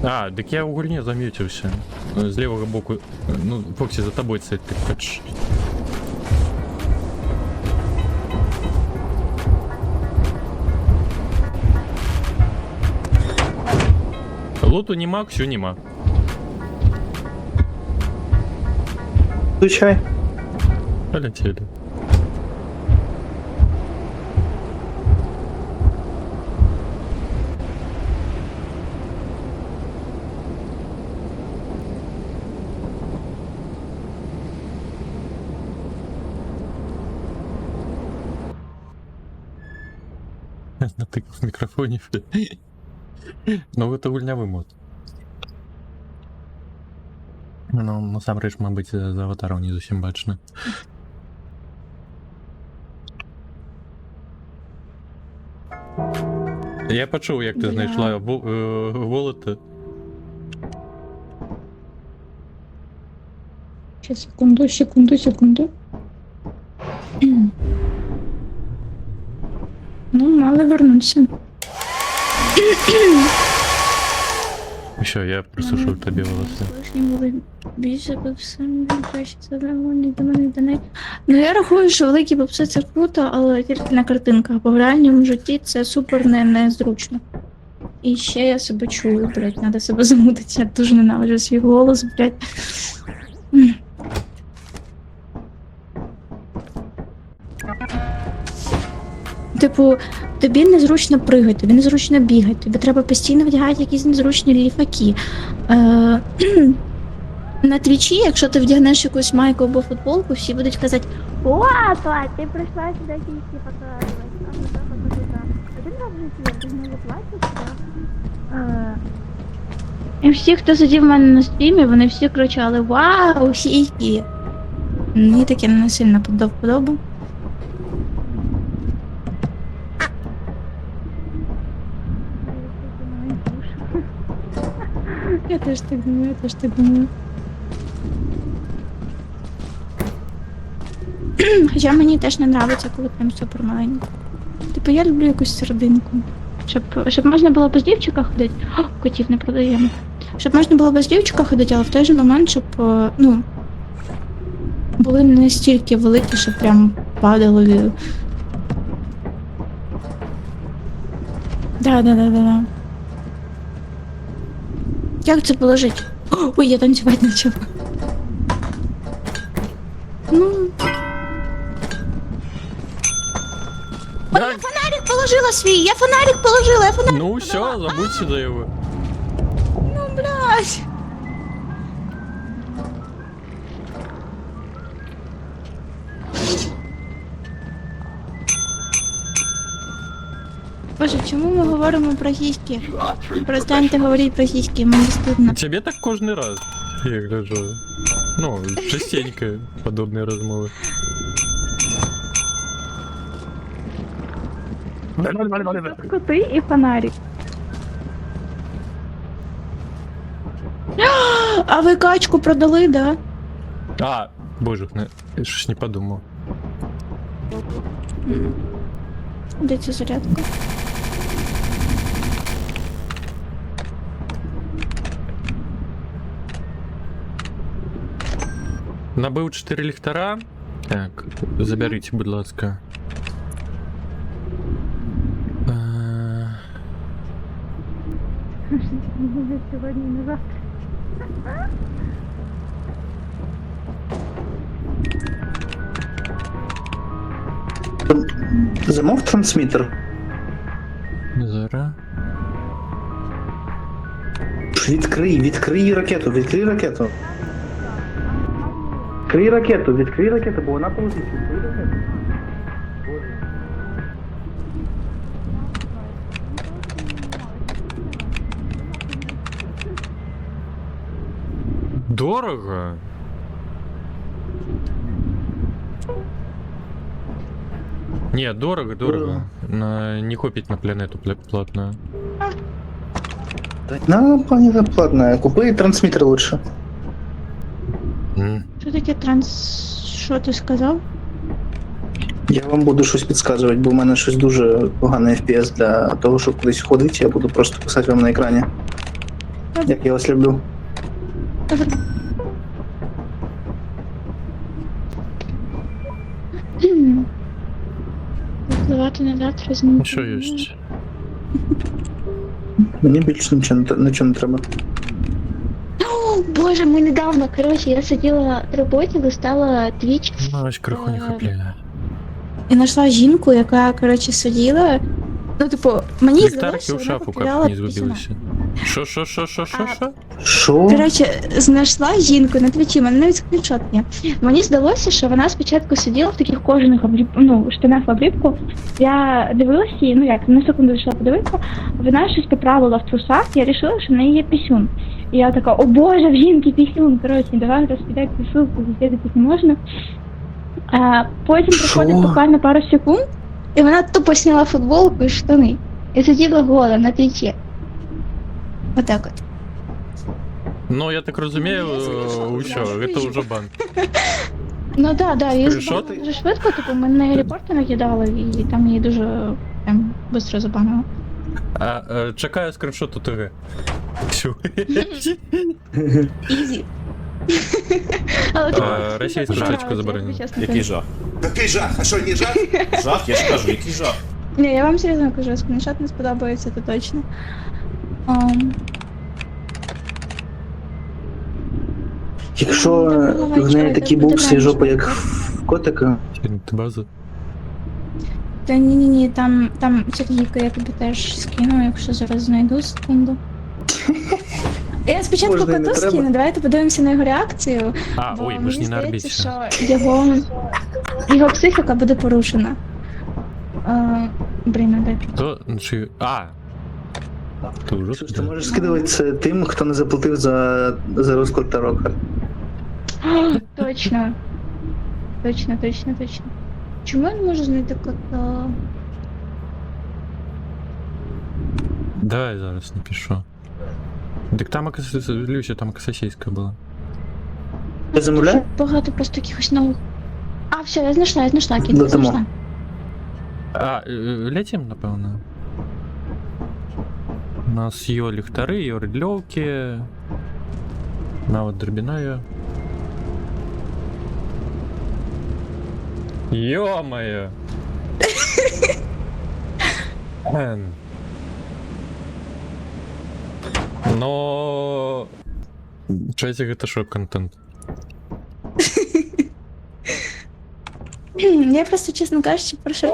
А, так я в угольне заметился. С левого боку. Ну, Фокси, за тобой цель, ты хочешь. Луту нема, Ксю нема. Включай. Полетели. Натыкал в микрофоне. Ну, это гульнявый мод. Ну, насамрэч, мабыць, за аватараў не зусім бачна. Я пачуў, як ты знайшла волата. Ще секунду. Ну, мали вернуться. Що, я присушив тобі волоси. Колишні були більше бобси, краще задоволені до мене до неї. Ну я рахую, що великі бобси це круто, але тільки на картинках, бо в реальному житті це супер незручно. І ще я себе чую, блядь, треба себе замутити, я дуже ненавиджу свій голос, блядь. Типу, тобі незручно пригати, тобі незручно бігати, тобі треба постійно вдягати якісь незручні ліфаки. На твічі, якщо ти вдягнеш якусь майку або футболку, всі будуть казати: «О, Пат, ти прийшла сюди кісті показувати». Один раз в житті я вдягнула плаття. І всі, хто сидів в мене на стрімі, вони всі кричали: «Вау, хі-хі». Мені таке не сильно подобається. Я теж так думаю. Хоча мені теж не подобається, коли прям супер маленько. Типу, я люблю якусь серединку. Щоб можна було без лівчика ходити. О, котів не продаємо. Щоб можна було без лівчика ходити, але в той же момент, щоб, ну, були не настільки великі, щоб прям падали. Да. Як це положити? Ой, я танцювати почала. Ну. Ой, я фонарик положила свій! Я фонарик положила! Ну все, забудьте за його. Ну, блядь! Боже, чому ми говоримо про сіськи? Перестаньте говорити про сіськи, мені стидно. Тебе так кожний раз, я гляджу. Ну, частенько подобні розмови. Коти і фонарик. А ви качку продали, да? А, боже, я щось не подумав. Де ця зарядка? Набив 4 ліхтара. Так, заберіть, будь ласка. Сьогодні не завтра. Замов трансмітер. Зараз. Ксюш, відкрий ракету. Відкрий ракету, бо вона полетить. Відкрий ракету. Дорого? Не, дорого. Не купить на планету платную. На планета платная. Купи трансмітер лучше. Що таке Що ти сказав? Я вам буду щось підказувати, бо в мене щось дуже поганий FPS для того, щоб кудись ходити, я буду просто писати вам на екрані. Як я вас люблю. Впливати на дат розмінку. Що есть? Мені більше нічого не треба. О, боже, ми недавно, коротше, я сиділа на роботі, листала твіч. Ну, ось краху не хапляє. І знайшла жінку, яка, коротше, сиділа. Ну, типу, мені здалося, Ліхтарики що у вона шафу потеряла как не пісюна. згубилися. Що? Що? Коротше, знайшла жінку на твічі, мене навіть скріншот є. Мені здалося, що вона спочатку сиділа в таких кожаних штанах в обліпку. Я дивилася її, ну як, на секунду вийшла подивитися, вона щось поправила в трусах, я вирішила, що в неї є пісюн. І я така, о боже, в жінки пісюн, коротше, давай розпідай пісюнку, засідатись не можна. А потім проходить буквально пару секунд, і вона тупо сняла футболку і штани. І сиділа гола на твічі. Отак от. Ну, я так розумію, що, це вже банк. Ну да, її Скріншоти? забанили дуже швидко, типу ми на репорти накидали, і там її дуже прям швидко забанили. Чекаю скріншоту ТГ. Все. Ізі. Але типу, Російську так, чечку я заборонено. чесно Який кажу. жах? Який жах? А що, не жах? Жах, я ж кажу, який жах? Ні, я вам серйозно кажу, скріншот не сподобається, то точно. Якщо в неї такі букси і жопа, як в котика, Ти базу. Та ні, там Сергійка, я тобі теж скину, якщо зараз знайду секунду. Я спочатку Можна і не коту треба. скину, давайте подивимося на його реакцію. А, бо ой, ми ж мені не на здається, орбіті. що його психіка буде порушена. Блін, де? То, чи... Ти вже Ксюш, ти можеш скидувати це тим, хто не заплатив за розклад Таро карт. Точно. Чому я не можу знайти кота? Давай зараз напишу. Так там, Люся, там сосиска була. Ти замовляєш? Багато просто якихось нових. А, все, я знайшла, Кіт, Ну, я знайшла. Летим, напевно. У нас є ліхтари, є рідльовки. Навіть дробінаю. Ё-моё! Но... Часик это шок-контент. Я просто, чесно кажучи, прошу.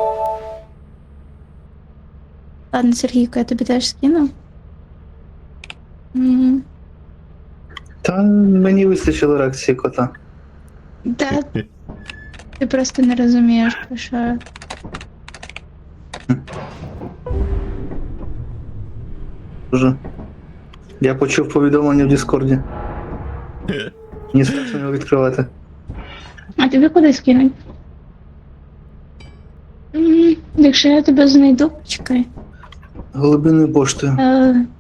Ладно, Сергійко, я тобі теж скину. Та мені вистачило реакції кота. Да. Ти просто не розумієш, про що. я. Дуже. Я почув повідомлення в Діскорді. Мені страшно його відкривати. А тобі куди скинуть? Якщо я тебе знайду, чекай. Голубиною поштою.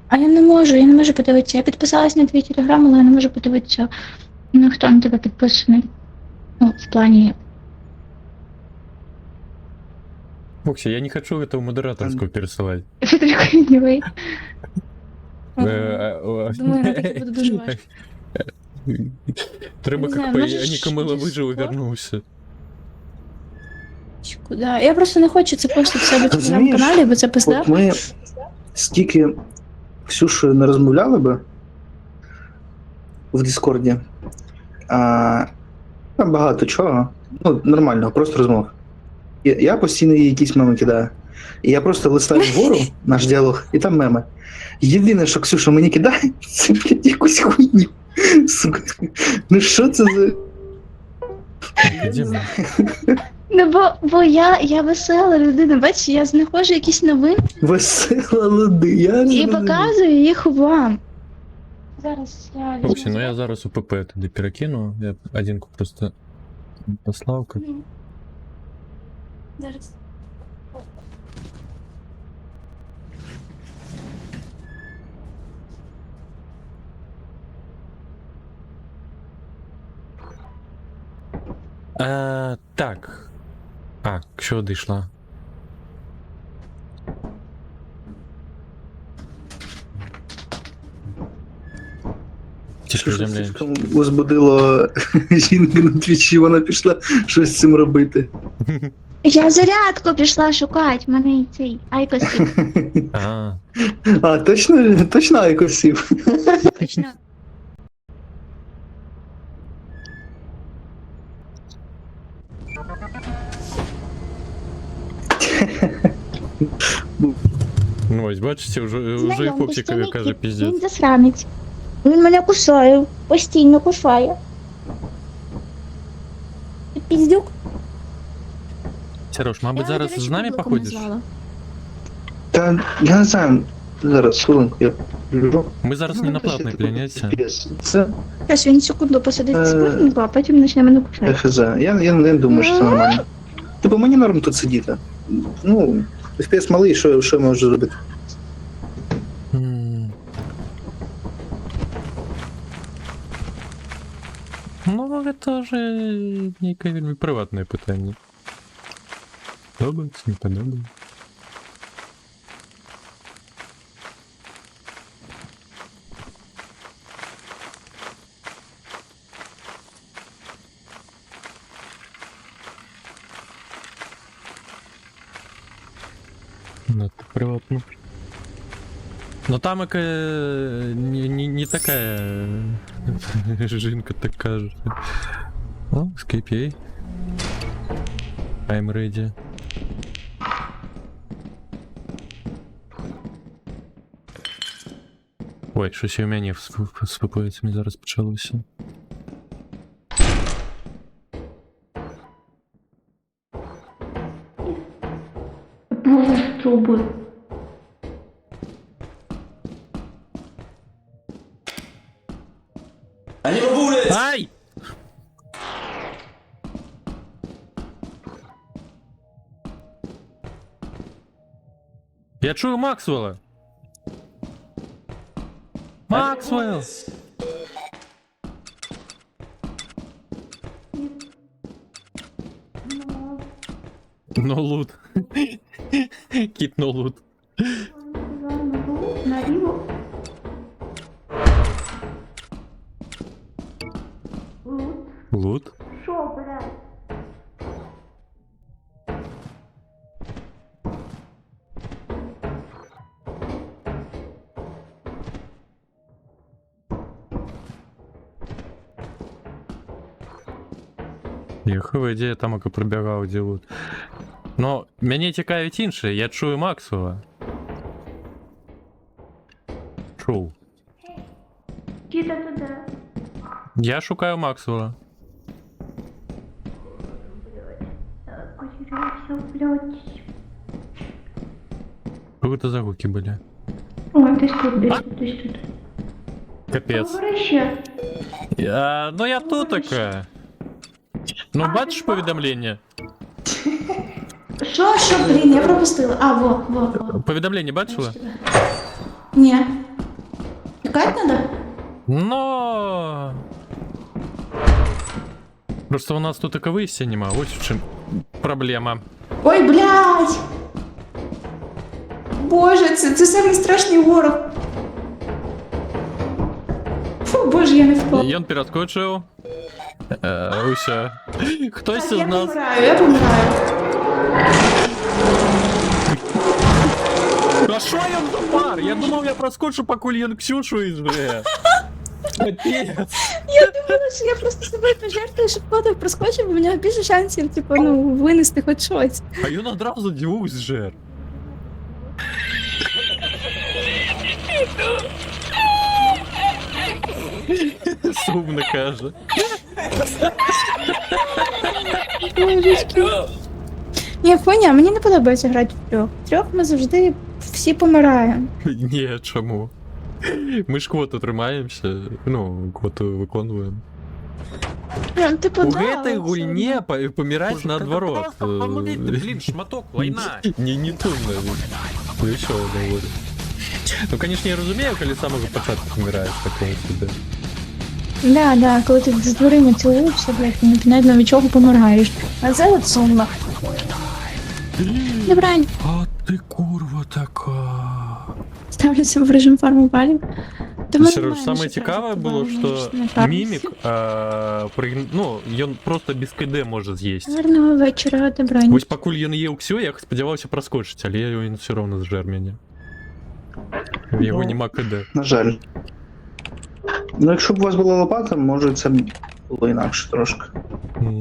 А я не можу подивитися. Я підписалась на твій телеграм, але я не можу подивитися, ну, хто на тебе підписаний. Ну, в плані. Бокси, я не хочу этого модераторского пересылать. Це такий гнівий. Думаю, на таке буде дуже важко. Треба Не как знаю, бы можеш Никомыло выжил и Discord? вернулся. Куди? Я просто не хочу це просто в себе в Розумієш, телеграм-каналі, бо це пизда. От ми стільки Ксюшею не розмовляли би в Діскорді. Багато чого. Ну, нормального, просто розмов. Я постійно їй якісь меми кидаю. І я просто листаю вгору наш діалог, і там меми. Єдине, що Ксюша мені кидає, це блядь, якусь хуйню. Сука. Ну що це за. Где мы? Ну бо я весела людина, бачиш, я знаходжу якісь новини Весела люди, я не і розумію. показую їх вам. Зараз я візьму. Слушай, ну я зараз УПП туди перекину. Я одинку просто послав. Как... Зараз. Так. А, що дійшла? Тільки Що земля. слишком возбудило жінки на твічі, вона пішла щось з цим робити. Я зарядку пішла шукати, в мене цей айкосів. А, А, точно айкосів. Точно. ну ось бачите, вже і хлопчикові каже піздець. Він засранець. Він мене кусає, постійно кусає. Ти піздюк? Сереж, мабуть, Я, зараз до речі, з нами бубликом походиш? назвала. Та я не знаю. Зараз, хвилинку, я біжу. Ми зараз не на платній планеті. Це Зараз він секунду посидить секунду, а потім почне мене кусати. ФЗ. Я не думаю, що це нормально. Типу, мені норм тут сидіти. Ну, FPS малий, що я можу зробити? Ну, это же некое вельми приватне питання. Подобається, не подобається. Ну, это приватно. Но там не такая жинка такая же. О, скипей. I'm ready. Ой, щось і у мене з ППСами зараз почалося. Труби. Ай! Я чую Максвелла. Максвелл! No loot. Кіт no loot. Наліво. Лут? Що, блядь? Яхова ідея там, яка пробігав, де лут. Но мене цікавить інше, я чую Максвелла. Чув. Діда туди. Я шукаю Максвелла. Потерявся, блядь. Какие-то загуки были. О, десь тут, десь тут, десь тут. Капець. Говори ще. Ну я тут така. Ну бачиш повідомлення? Що, блін, я пропустила. А, во. Повідомлення бачила? Ні. Чекать надо? Но... Просто у нас тут таковые нема, ось в чим проблема. Ой, блядь! Боже, це самий страшний ворог. Фу, боже, я не впав. І він перескочив. Уся. Хтось Так, із нас... я помираю. А що він за пар? Я думав, я проскочу, поки він Ксюшу ізбере. Капець. Я думала, що я просто себе пожертвую, щоб хлопець проскочив, бо в нього більше шансів, типу, ну, винести хоч щось. А він одразу дивусь жер. Сумно каже. Ні, хуйня, мені не подобається грати в трьох. В трьох ми завжди всі помираємо. Ні, чому? Ми ж квоту тримаємося, ну, квоту виконуємо. Ну, типу, У да, этой але гульне все одно. помирать наоборот. Просто помогите, блин, шматок, война. Не тумно. Ну що говорю. Ну, конечно, я розумію, коли з самого початку помираєш такого себе. Да, коли ти з дверима цілуєшся, блядь, непонятно від чого помираєш. А це от сумно. Добрань, А ти курва така. ставлю себе в режим фарму балів. Саме цікаве було, що мімік, ну, він просто без КД може з'їсти. Гарного вечора, добрань. Ось покуль він їв все, я сподівався проскочити, але він все одно зжер мене. В його нема КД. На жаль. Ну, якщо б у вас була лопата, може це б було інакше трошки.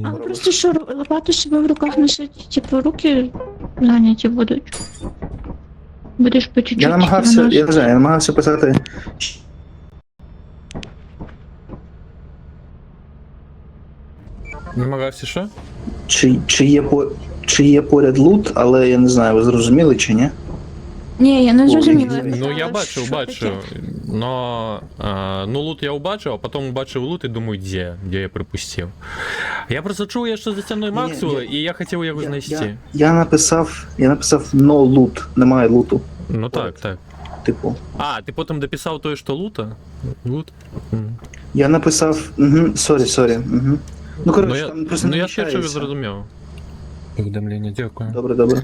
Але просто що лопату себе в руках носить, типу руки зайняті будуть. Будеш по чуть-чуть. Я намагався, я не знаю, я намагався писати. Намагався що? Чи є поряд лут, але я не знаю, ви зрозуміли чи ні? Ні, я не зрозуміла. Ну я бачив. Но ну лут я убачив, а потім убачив лут і думаю, де я припустив. Я просто чув, я що за стіною Максвелла, і я хотів його знайти. Я написав no loot, немає луту. Ну так. Типу. А, ти потім дописав той, що лута? Лут? Я написав. Сорі. Угу. Ну, коротше, там просто ну не я ще вміщається. зрозумів. Повідомлення, дякую. Добре.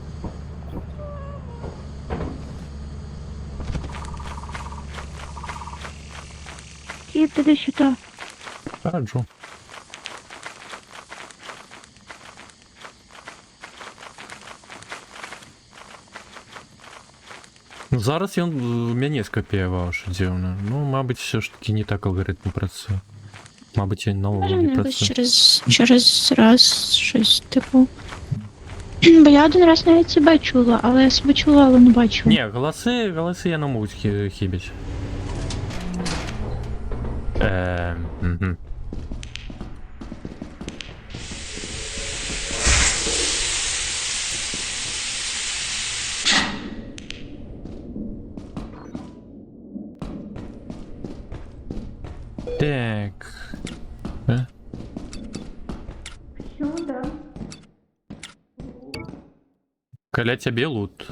І туди сюди. Раджу. Ну, зараз він мене скопіював, що дивно. Ну, мабуть, все ж таки не так алгоритм працює. Мабуть, він нового Може, не якось працює. через раз щось типу. Бо я один раз навіть себе чула, але я себе чула, але не бачила. Ні, голоси я не можу хібити. Угу. Так. Коля, тебе лут.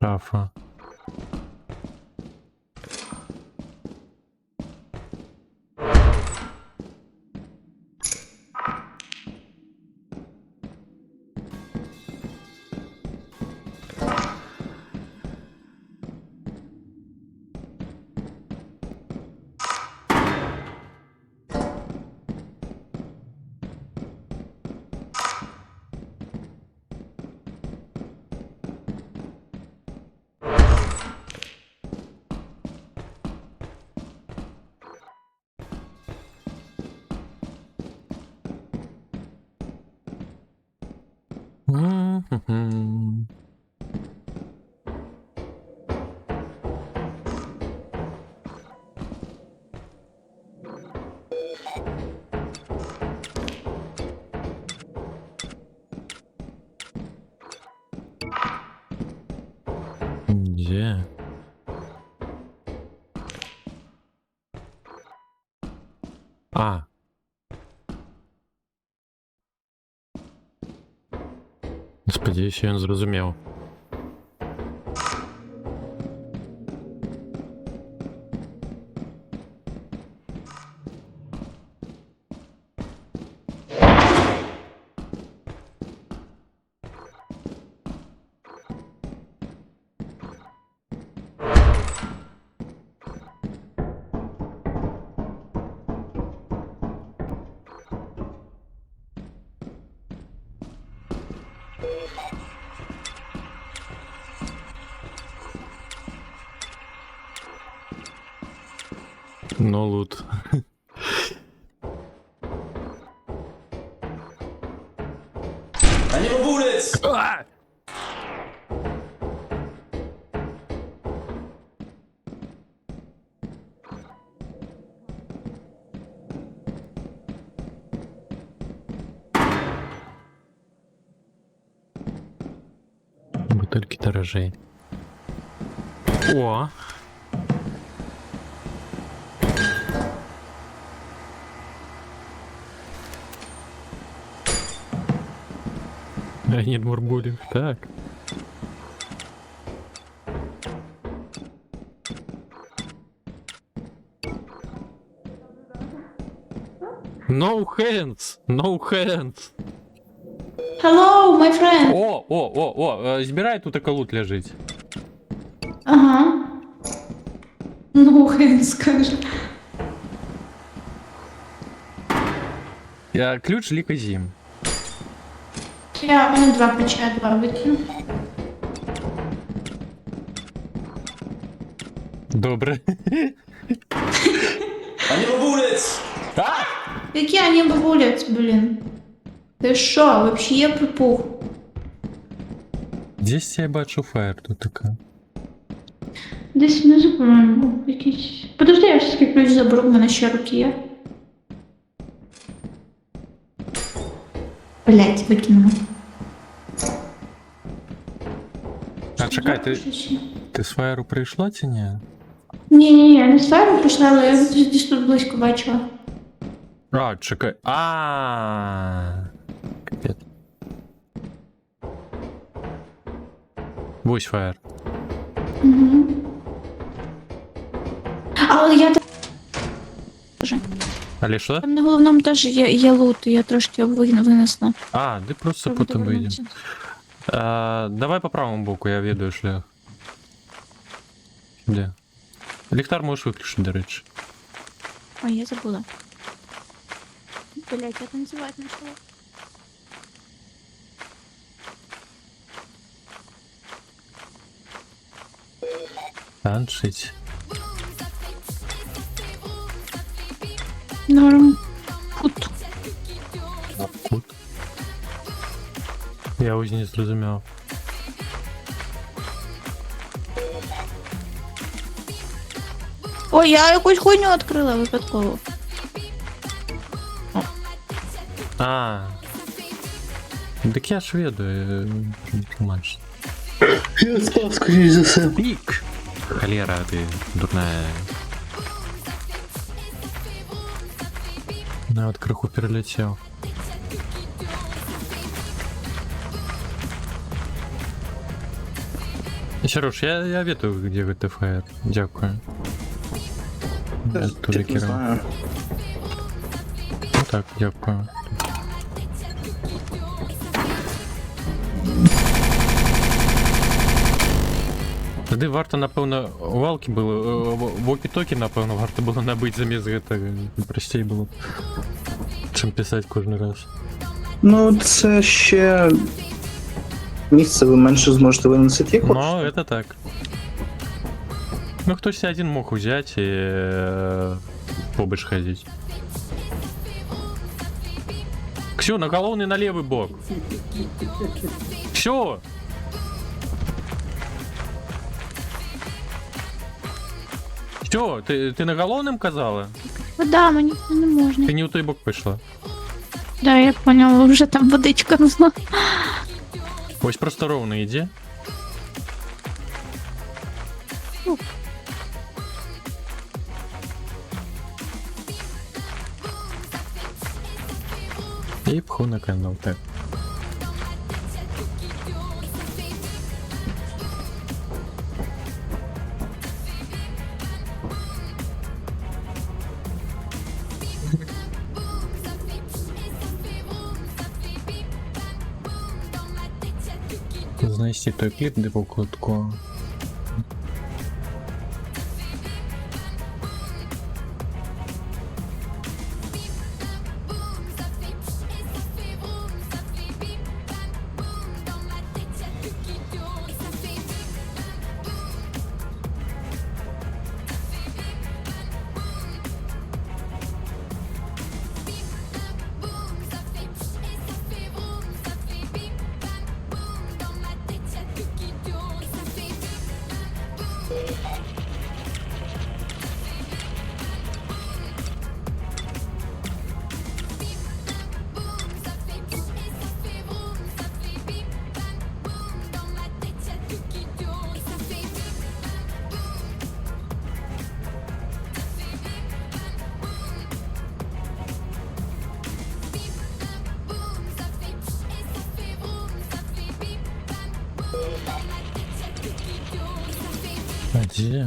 Шафа. Мгм. Где? А. Сподіваюся, він зрозумів. Но лут. Они бабулец! Бутыльки дорожей. О! I need more bullet. Так. No hands! No hands! Hello, my friend. О, збирай, тут лут лежить. Ага. Ну, хен скаже. Ключ лікозім. У мене 2 ключа, я 2 викину. Добре. Они бабулец! Які вони бабулець, блін? Ти що, вообще є припух? Десь я бачу фаєр тут така. Десь внизу, по-моєму, якийсь. Подожди, я все-таки ключ заберу, в мене ще руки є. Блять, викинула. А чекай, ти з фаєру прийшла чи ні? Ні, я не ставлю, прийшла, але я десь тут близько бачила. А, чекай. Капець. Ось фаєр. Угу. Але я Але що? Там на головному теж є лут, я трошки винесла. А, ти просто потім вийдемо. Давай по правому боку, я ведаю шлях. Де? Ліхтар можеш виключити, до речі. Ой, я забула. Блять, я танцювати почала. Танцить. Норм. Кут. Кут. Я ось не зрозумів. Ой, я якусь хуйню відкрила випадково. Так я ж ведаю, матч. Я спав, скоріш за все. Пик! Холера, ты дурная. Ну вот крыху перелетел. Сереж, я ведаю, где ГТФР. Дякую. Я тоже Не керував. знаю. Ну так, дякую. Тоді варто, напевно, валки було, вокі-токі, напевно, варто було набити замість гэтага. Простей було, чим писати кожен раз. Ну, це ще місце ви менше зможете виносити, як Ну, хочете. это так. Ну, хтось один мог взять и побольше ходить. Все, на головный, на левый бок. Все. Все, ты на головним казала? Вода, мені це не можна. Ти не у той бок пішла. Да, я поняла, вже там водичка нужна. Ось просто ровно иди. И пху на канал, так. Знайти той кліп, де по кутку. А где?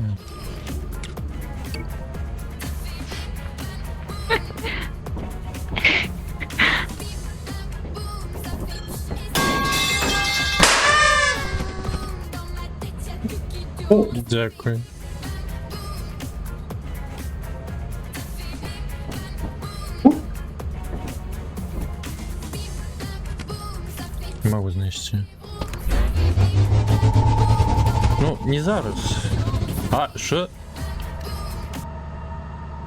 О, дякую. Не могу знайти. Ну, не зараз. А, що?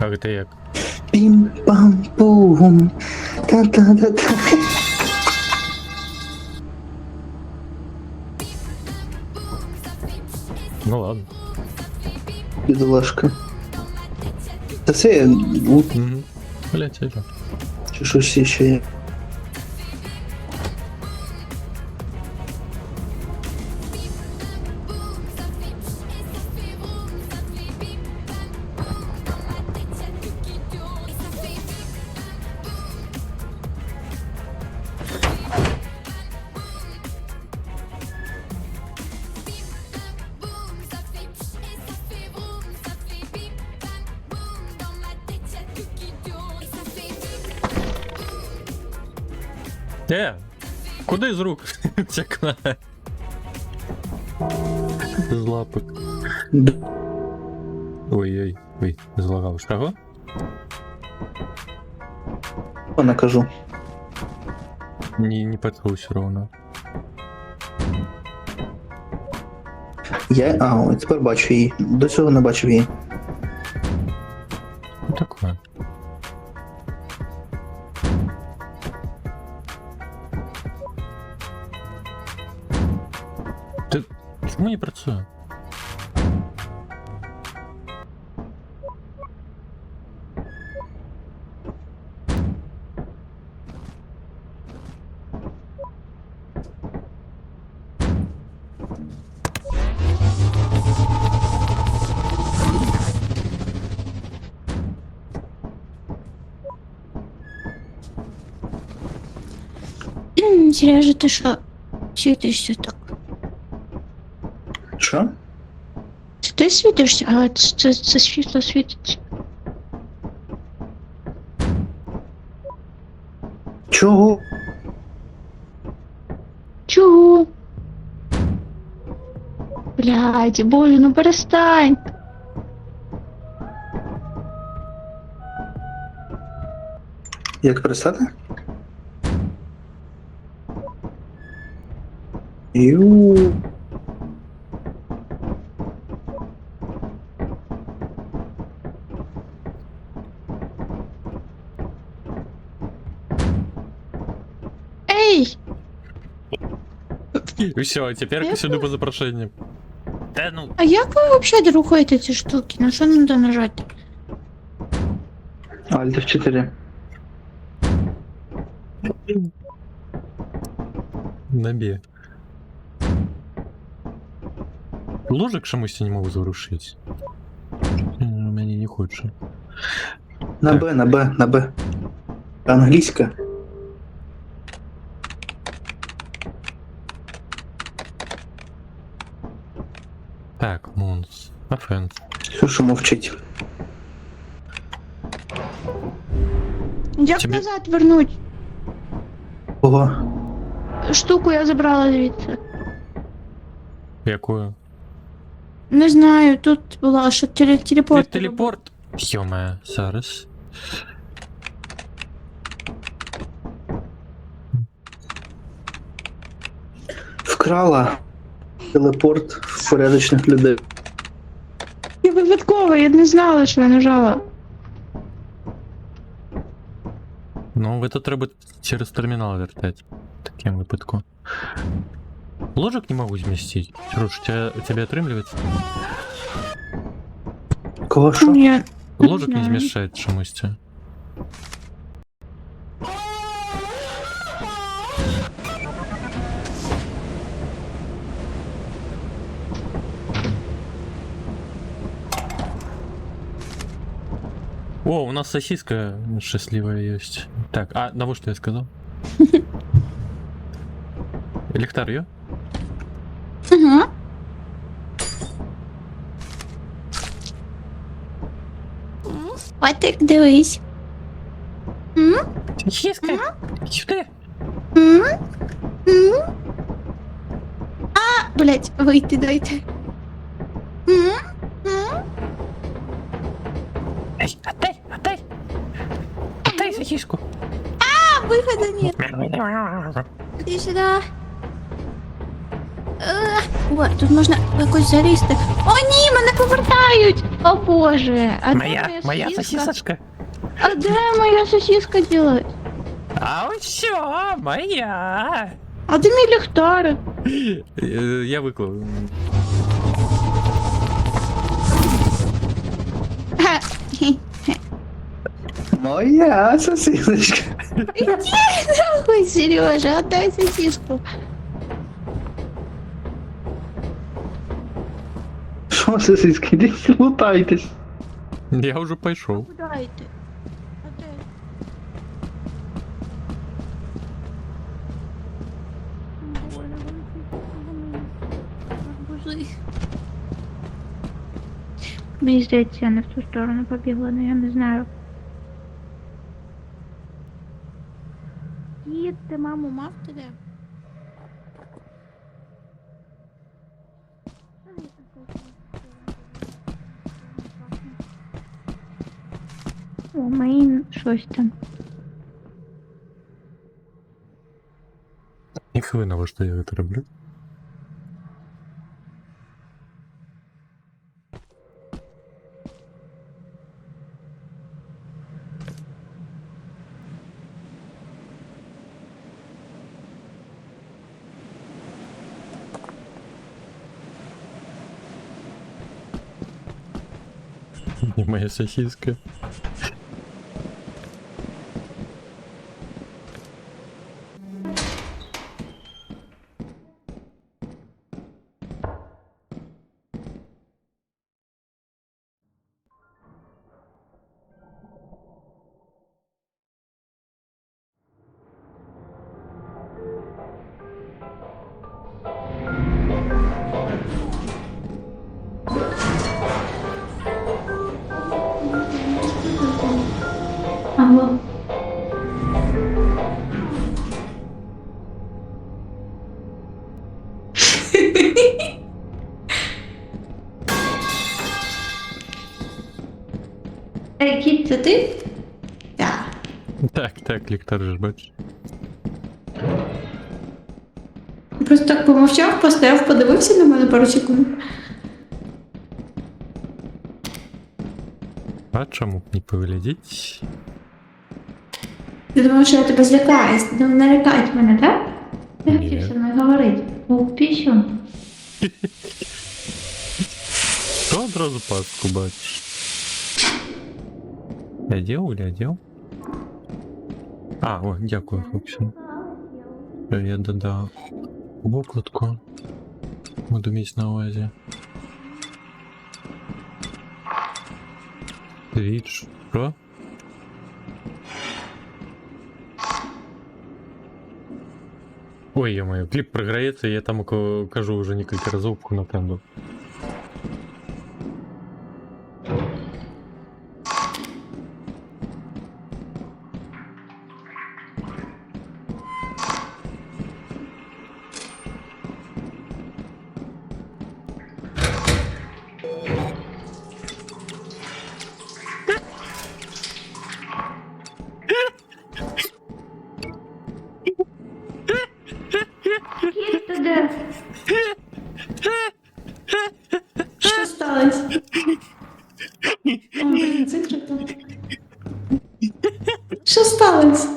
Як це як? Пім-пам-пум. Та-та-та-та. Ну ладно. Бідолашка. Та це лут Угу. Блять, я же. чи щось ще є. Куди з рук текла? З лапок. Ой-ой, ой, злагав. Що? Накажу. Не патруль все равно. Ой, тепер бачу її. До цього не бачив її. Ну такое. Ти чому не працює? Сережа, ти що? Світишся так. Що? Це ти світишся, а це світло світиться. Чого? Чого? Блядь, боже, ну перестань. Як перестати? Ю. Ей! І все, тепер Я сюди по запрошенню. Та ну. А як ви взагалі рухаєте ці штуки? На що треба нажати? Alt F4. Набе. Ложек чомусь я не можу зарушити. Мені не хоче. На Б, на Б, на Б. Англійська. Так, Монс. Офенс. Все, що мовчить. Як Тобі- назад вернуть? Ого. Штуку я забрала звідси. Якою? Не знаю, тут була, що телепорт. Телепорт. Йоме, зараз. Вкрала телепорт в порядочних людей. Я випадково, я не знала, що я нажала. Ну, это треба через термінал вертать. Таким випадку. Ложек не могу змістити. Руш, у тебя отримлюється? Кого що? Ні. Ложек не знаю. змішають чомусь. О, у нас сосиска счастливая есть. Так, а на что я сказал? Ліхтар є? Ага. Котик, дивись. Сосиска, сюди. Блять, вийти дайте. Ей, отдай. Отдай сосиску. Виходу нет. Іди сюди. О, тут можна якось залізти. О, ні, мене повертають! О боже, а де Моя сосисочка. А де моя сосиска ділась? А ось все, моя. А де мій ліхтарик? Я виклав. Моя сосисочка. Ой, Сережа, отдай сосиску. Що сосиски? Ідіть лутайтесь. Я вже пішов. Дайте. Мені здається, я не в ту сторону побігла, але я не знаю. Дід, ти маму мав туди? О, мої щось там. Ні хвилина, що я це роблю. Не моя сосиска. Алло. Ей, кіт, це ти? Так. Так, ліктар же ж бачиш. Просто так помовчав, постояв, подивився на мене пару секунд. А чому б не поглядіть? Ти думав, що я тебе злякаюсь? Ти думав, налякають мене, так? Ти Ні. хотів зі мною говорити. О, піщу. То одразу пастку бачиш. Одел? А, о, дякую, хлопці. Я додав викладку. Буду міць на увазі. Річ, що? Ой, ё-моё, клип програється, я там кажу уже несколько разов на тенду. Кіт, ти де? Що сталося? О, блін, закрито. Що сталося?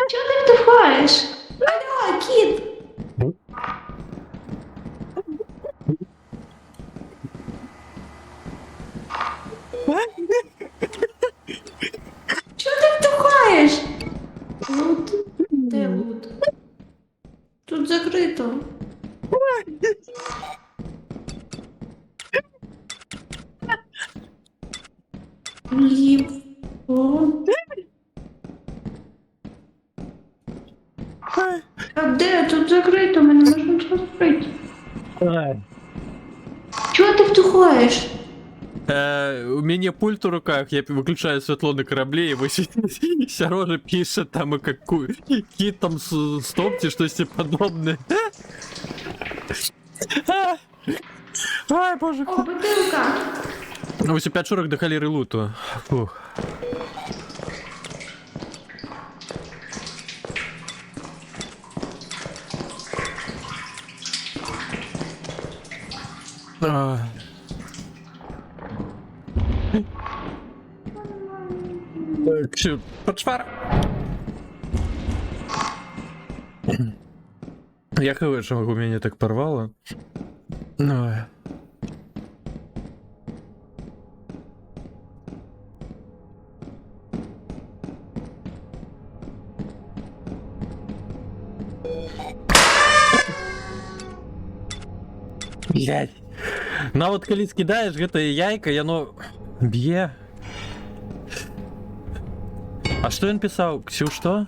Чого ти вдихаєш? Алло, кіт! Чого ти вдихаєш? Лут? Де лут? Тут закрито. Ліп. О. А де? Тут закрито, ми не можемо нічого закрити. Чого ти втухаєш? У меня пульт в руках, я выключаю светло на корабле, и Сережа пишет там, и какую кит там стопьте, что-то подобное. Ай, боже. О, бутилка. 85-40 до холеры луту. Фух. Ксю, подшвар. Я хз, что меня так порвало. Ой. Блять. На вот коли скидаешь, гэта яйка, яно б'е. А что он писал? Ксю, что?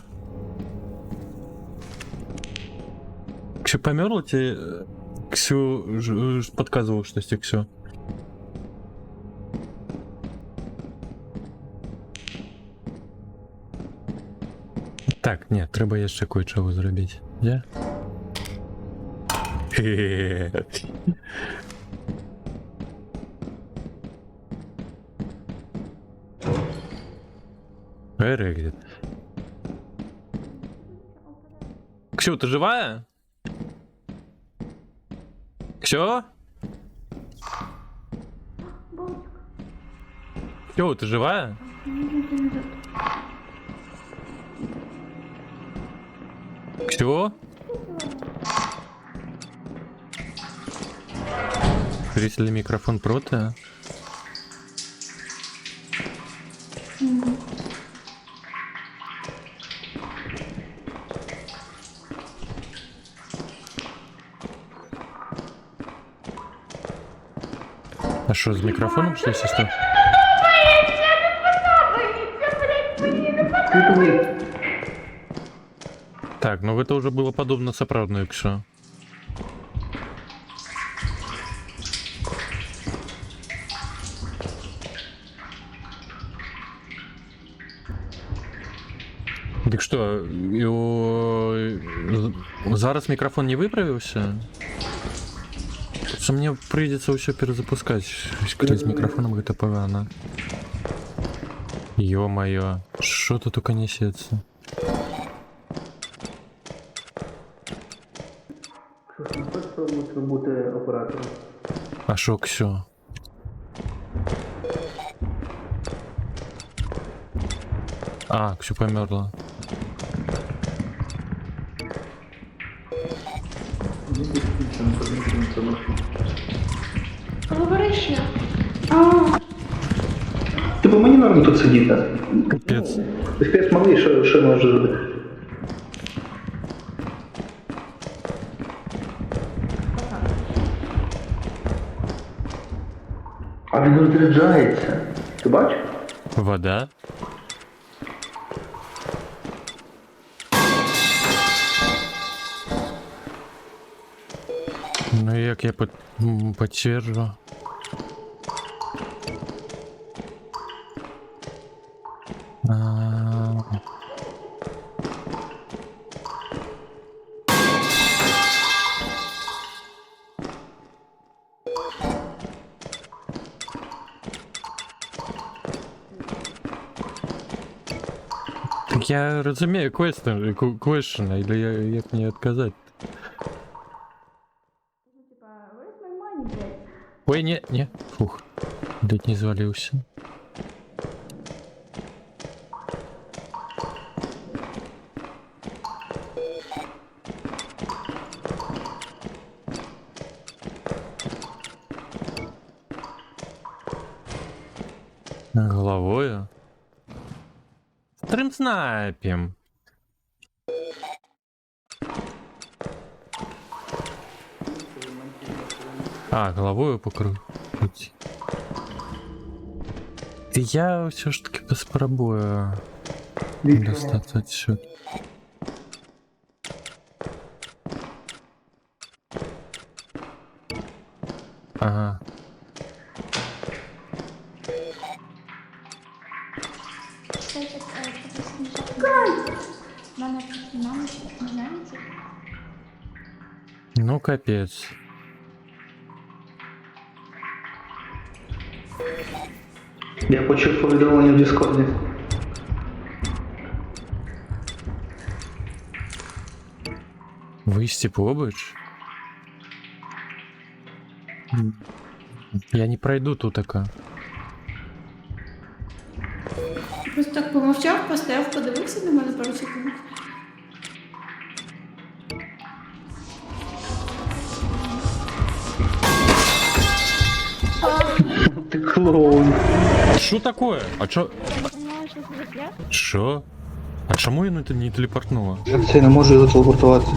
Ксю померла тебе? Ксю подказывал, что тебе Ксю. Так, нет, треба яшчэ кое-чого зрабіць. Я? Эрэгзит. Ксю, ты живая? Ксю? Ксю, ты живая? Ксю? Зрители микрофон проти. А что, с микрофоном что если что? Так, ну это уже было подобно сапраўднаю Ксю. Так что, зараз микрофон не выправился? Что мне придется все перезапускать. С микрофоном это погано. Ё-моё, что тут только несется? Спробуйте бути оператором. А шо, Ксю? А, Ксю померла. Говориш я? А, Типу мені норм тут сидіти. Капец. FPS малий, що може робити? А він розряджається. Ти бачиш? Вода. Ну як я подтвержу. Так я розумію question, или як мені відказати? Ой, не. Фух. Блять, не завалился. Головою? Стримснайпим. А, головою покрутить. Я все ж таки спробую достать отсюда. Ага. Ну, капец. Я почув повідомлення в Дискорді. Вывести пробуешь? Я не пройду тут така. Просто так помовчав, постояв, подивився на мене пару секунд. Ти клоун. Що такое? А чо? Що? А чому я не телепортнула? Я це не можу його телепортувати.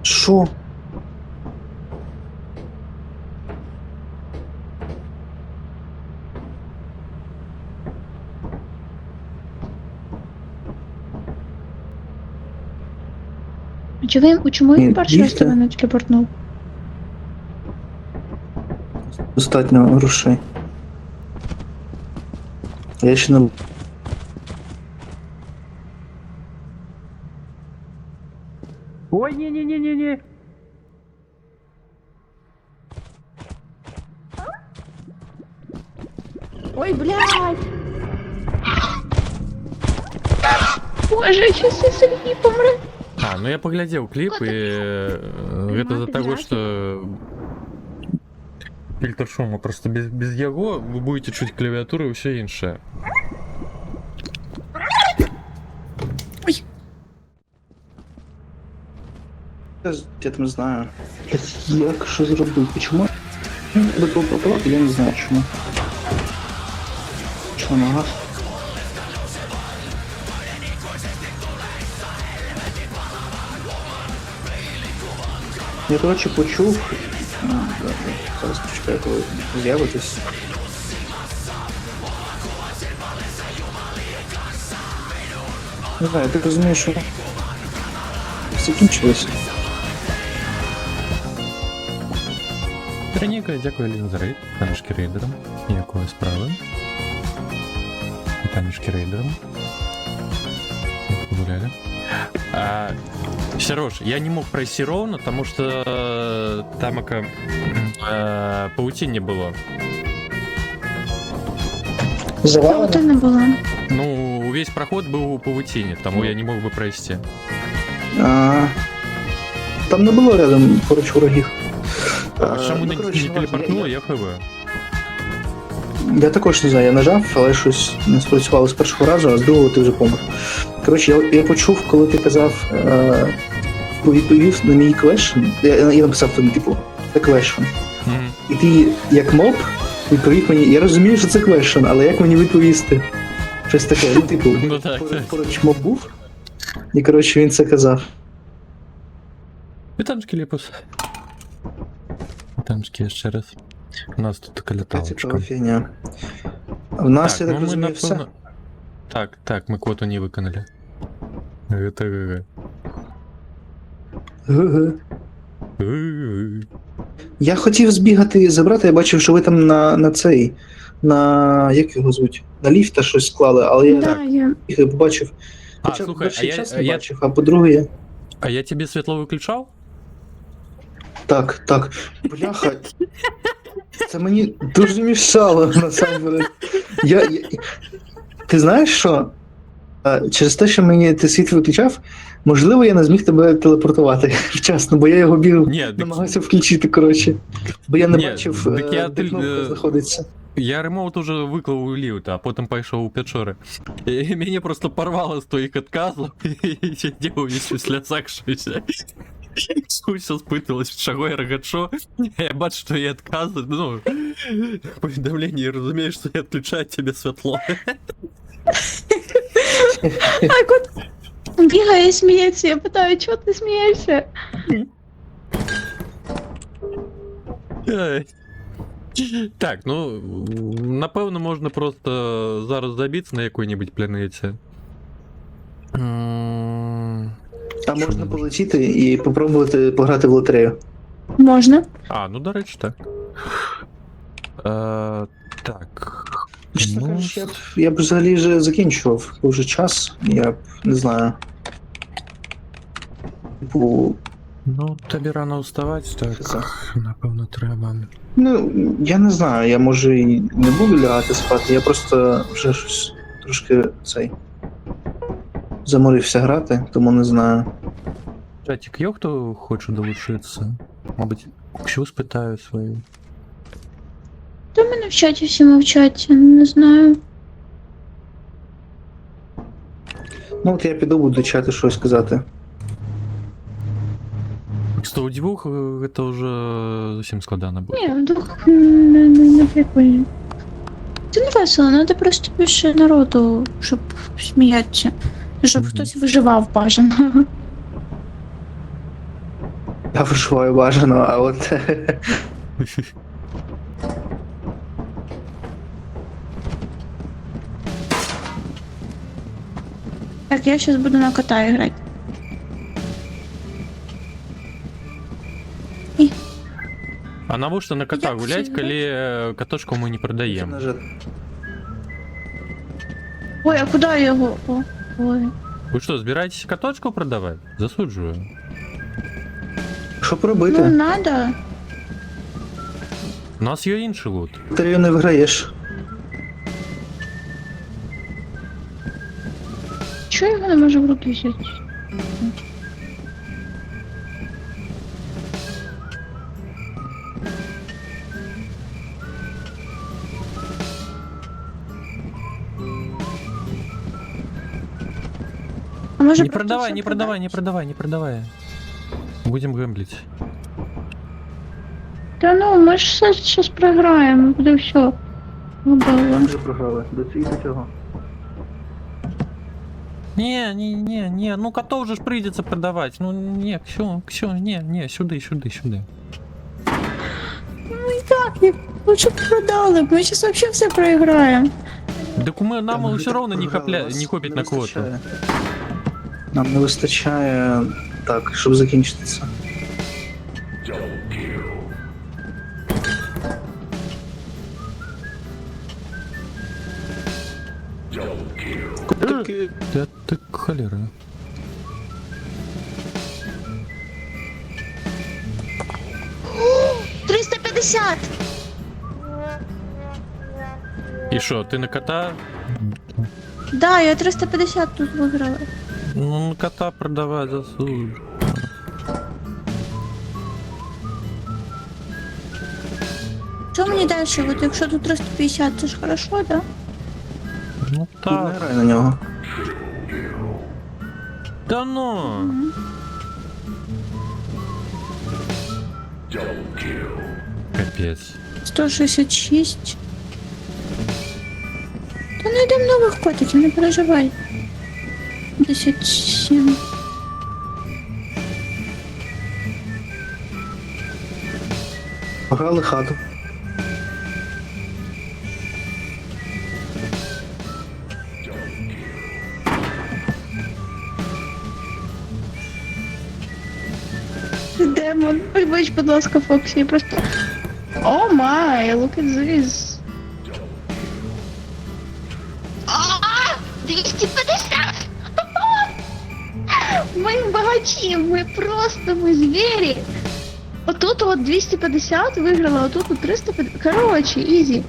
Що? Чому Ні, він перший раз дійсно. тебе не телепортнув? Достатньо грошей. Я ще не... Ой, не-не-не-не-не. Ой, блядь! Боже, щас я Сергій помре. А, ну я поглядел клип, и это из-за того, что фильтр шума просто без его вы будете чуть клавиатуру и все інше. Я там знаю. Як що зробив? Чому? До того пропалати, я не знаю чому. Чому на газ? Я, коротше, почув. Зараз почекаю, коли з'явитесь. Не знаю, я так розумію, що закінчилось. Вероніка, дякую Лін за рейд, танішки рейдером. Ніякої справи. Танішки рейдером. Як погуляли. Сереж, я не мог пройти ровно, потому что там паутин не было. Завалено? Ти не була. Ну, весь проход был у паутине, тому я не мог бы пройти. Там не було рядом поруч ворогів. А чому ну, коротше, не телепортнуло, я хв. Я також не знаю, я нажав, але щось не спрацювало з першого разу, а з другого ти вже помер. Коротше, я почув, коли ти казав, відповів на мій квешн, я написав тобі, типу, це квешн. І ти, як моб, відповів мені, я розумію, що це квешн, але як мені відповісти? Щось таке, ну, типу, Ну, так. поруч моб був, і, коротше, він це казав. Вітанчики, Ліпус. Вітанчики ще раз. У нас тут така Це літалочка. цікава фігня. В нас, я так ми розумію, все. Так, ми квоту не виконали. Это Г-г. Я хотів збігати і забрати, я бачив, що ви там на цей, як його звуть? На ліфта щось склали, але я Да, я. їх не побачив. А, Хоча слухай, перший а час не я бачив, а по-друге я... А я тебе світло виключав? Так. Бляха. Це мені дуже мішало, насамперед. Ти знаєш що? Через те, що мені ти світло виключав, можливо, я не зміг тебе телепортувати вчасно, бо я його біг, Ні, так- намагався включити, коротше. Бо я не Ні, бачив, так я де кнопка знаходиться. Я ремоут уже виклав у ліфта, а потім пішов у печори. І мене просто порвало з твоїх відказів, і я делав ще в сльозах щось. Суся спитувалась, чого я рогачо. Я бачу, що я відказую, ну, повідомлення, і розумієш, що я відключаю тебе світло. Так от бігає і сміється, я питаю, чого ти смієшся? Ай. Так, ну, напевно, можна просто зараз забитися на якій-небудь планеті. Там можна полетіти і попробувати пограти в лотерею. Можна. А, ну до речі, так. Так. Чесно Ну, кажучи, я б взагалі вже закінчував. Уже час, я б не знаю. Типу, ну, тобі рано вставати, так, напевно, треба. ну, я не знаю, я може і не буду лягати спати, я просто вже щось трошки заморився грати, тому не знаю. Чатик, є хто хоче долучитися? Мабуть, що спитаю свою. Та в мене в чаті всі мовчать, я не знаю. Ну от я піду, буду чати щось казати. Что у двух это уже совсем складно будет. Ні, вдруг не прикольно. Це не весело, треба просто більше народу, щоб сміятися. Щоб Мгм. хтось виживав бажано. Я вишиваю бажано, а от Так, я зараз буду на кота грати. А навошта на кота Як гулять, всегда. коли катошку ми не продаємо? нажати. Ой, а куди його? О, ой. Ви що, збираєтесь каточку продавати? Засуджую. Що Ну, робити? надо. У нас є інший лут. Ти не виграєш. Чого його не можу в руки взяти? А може Не просто продавай, все не продавай, не продавай, не продавай. Будем гемблить. Та ну, ми ж все зараз програємо, буде все. Губало. Вже програли. До цього. Не, ну котов же ж придется продавать. Ну не, все, не, сюди. Так, лучше б продали, ми зараз вообще все проіграємо. Так нам все равно не копить на квоту. вистачає. Нам не вистачає так, щоб закінчити це. Таки Да ты холера. И шо, ты на кота? Да, я 350 тут виграла. Ну, на кота продавать засуд. Що мені далі? От якщо тут 350, це ж хорошо, да? Ну не так. грай на нього. Да ну. Капец. 166. Та знайдемо нових котиків, не переживай. 57. Пограли хату. Демон, вибач, будь ласка, Фоксі, я просто... О май, look at this. 250! Ми багачі, ми звірі. Отут от 250 виграла, отут от 350. Короче, ізі.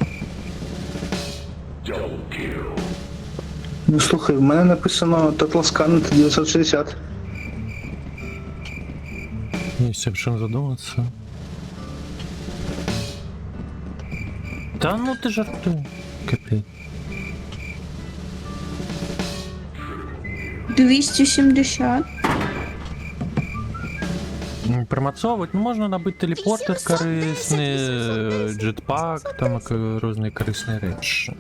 Ну слухай, в мене написано Total Scan 960. Есть об чем задуматься. Да ну ты жартуй. Капец. 270. Промацовувати, ну можна набити телепортер корисний, джетпак, там різні корисні речі.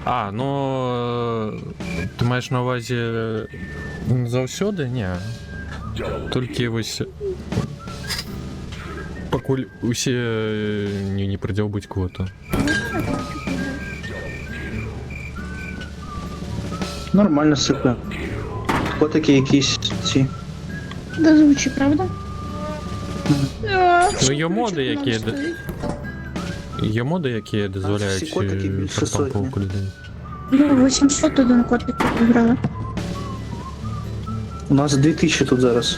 А, ну ти маєш на увазі завсюди? Ні. Тільки ось покуль усі не приділбуть квоту. Нормально сипе. Котики якісь ці. Дозвучі, правда? Ну, є моди, які... Є моди, які дозволяють всі котики більше портал-пауку людей. Ну, 801 котик виграла. У нас 2000 тут зараз.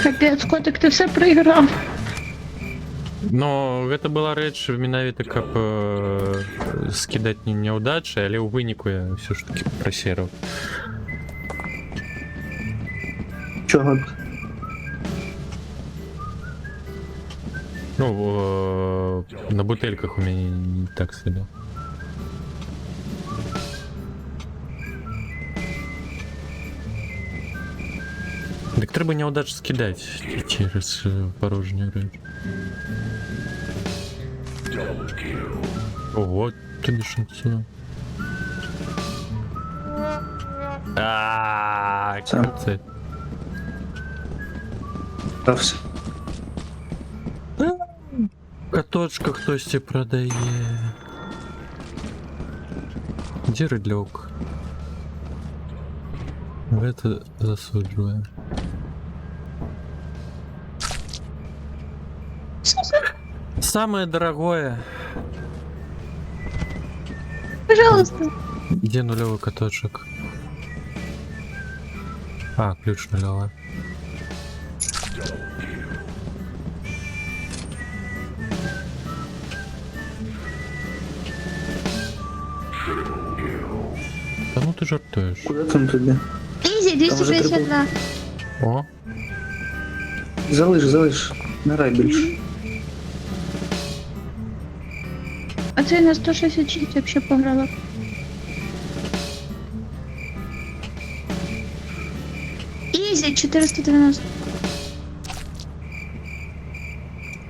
Капець, котик, ти все проіграв. Ну, гэта была рэч менавіта каб скідаць не няўдачы, але ў выніку я ўсё ж таки прасераў. Чого? Ну, на бутэльках у мяне не так сабе. Дык трэба няўдач скідаць цераз парожнюю рэч. Ого, тобі шанцуе. Це. Прався. Каточка хтосьці прадае. Дзе рыдлёк? Гэта засуджвае. Самое дорогое. Пожалуйста. Где нулевой каточек? А, ключ нулевой. Да ну ты жартуешь. Куди там тобі? Ізі, 252. О, Залиш. Не рай більше. А це на 166 вообще пограла. Ізі, 490.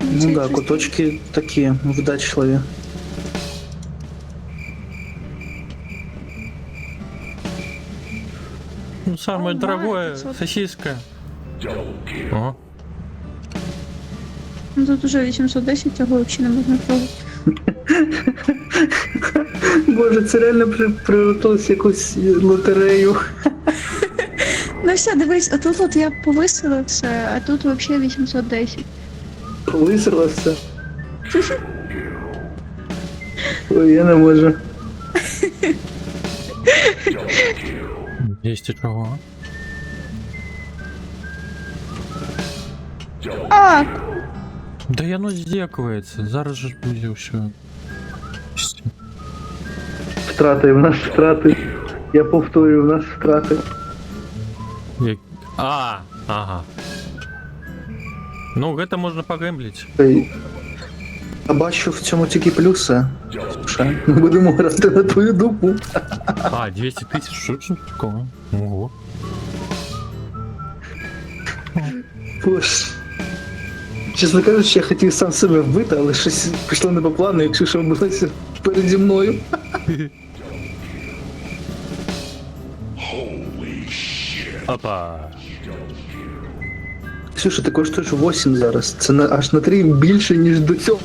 Ну да, куточки такі вдачливі. ну самое дорогое, сосиска. О, Ну тут уже 810, цього взагалі не можна трогати. Боже, це реально превратилось в якусь лотерею. Ну все, дивись, а тут от я повисила все, а тут взагалі 810. Висрало все. Ой, я не можу. 200 чего? А, Да яно здекується, зараз же ж буде все. Втрати, в нас втрати. Я повторюю, в нас втрати. Ага. Ну, гэта можна погемблить. Я бачу в цьому тільки плюси. Слушай, ми будемо грати на твою дупу. 200 тысяч, що ж такого? Ого. Боже. Чесно кажучи, я хотів сам себе вбити, але щось пішло не по плану, якщо що булося переді мною. Опа. Ксюша, ти коштуєш 8 зараз. Це аж на 3 більше, ніж до цього.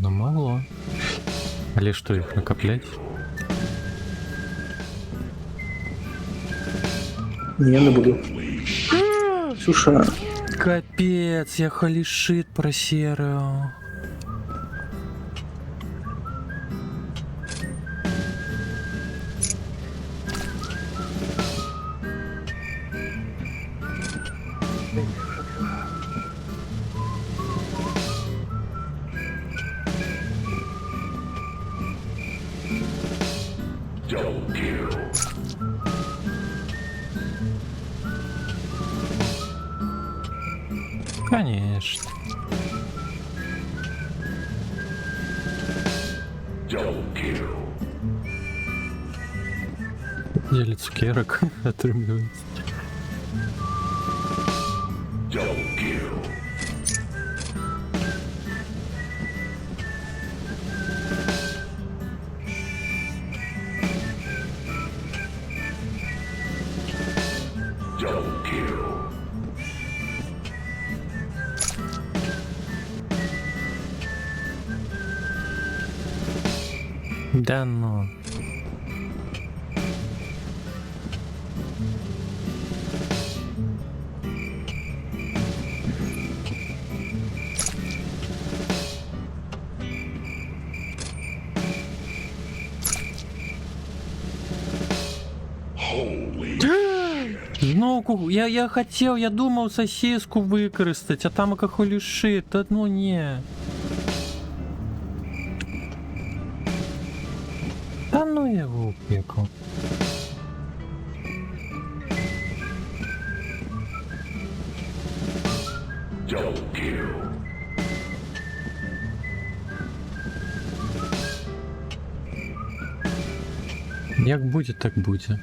Ну, могло. Але що, їх накоплять? Ні, я не буду. Ксюша, Капец, я холишит просерил. Конечно. Делит цукерок, отрымливается. Да ну. Знову я хотів, я думав сосиску використати, а там кахоліши, та ну ні. Та ну я в опеку. Як буде, так буде.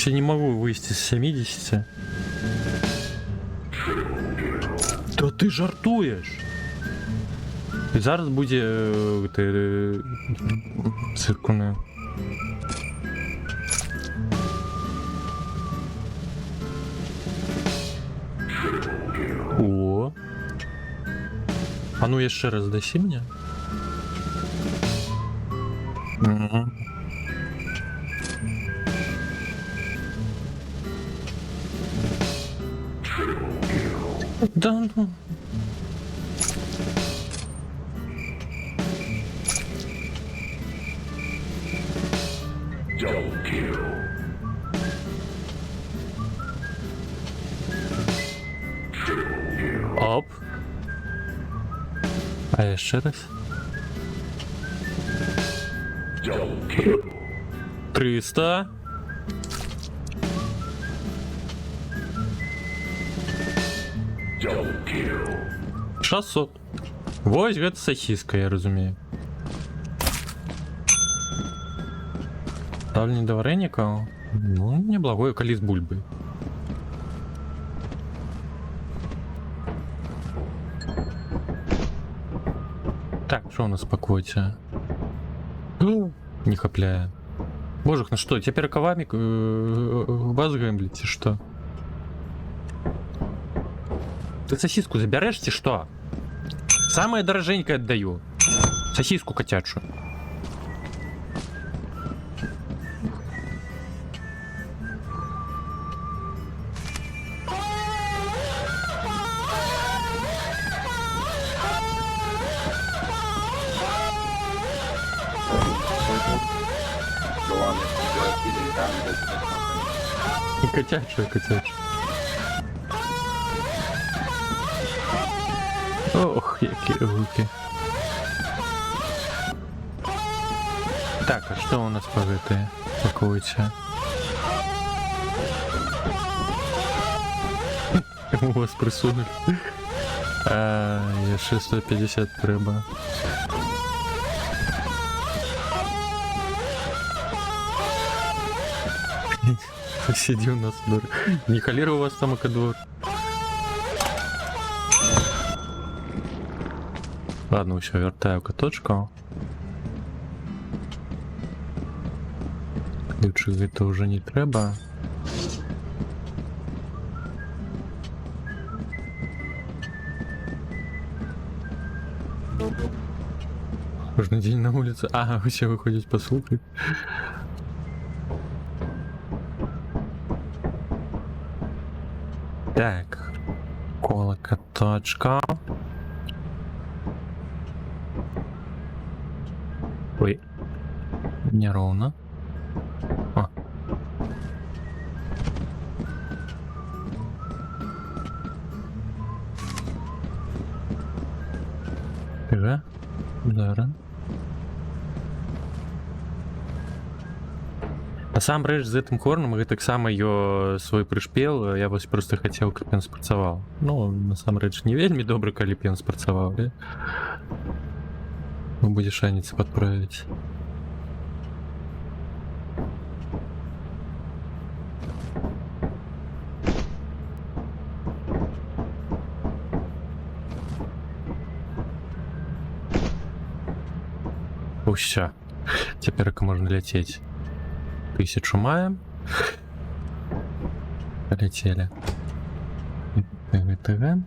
Я не могу вывести с 70. Да ты жартуешь. І зараз буде циркуне. О. А ну еще раз даси мне. Угу. Да ну. Оп. А еще раз. 300. Шестьсот. Вось гэта сосиска, я разумею. Давление до вареника. Ну, неблагое, калі з бульбой. Так, что у нас по квоте? Не хапляя. Боже, ну что, теперь ковами вас гэмблите, что? Ты сосиску заберешь, что? Самое дороженькое отдаю. Сосиску котячую. Котячую, котячую. Ох, які руки. Так, а что у нас по этой пакуется? У вас присунули. Я 650 треба. Сиди у нас, дур. Не холера у вас там акадвор. Ладно, все, вертаю каточку. Лучше это уже не треба. Нужно день на улице. Ага, все выходят послухать. Так, коло каточка. Ой, неровно. О. Ага, да. Насамрэч з гэтым хорном гэтаксама ё свой прышпел, я вось просто хацеў, каб ён спрацаваў. Ну, насамрэч не вельмі добра, калі б ён спрацаваў, да? Ну, будзе шанец падправіць. Усё. Цяперка можна ляцець. 1000 маем. Полетели. ТГ.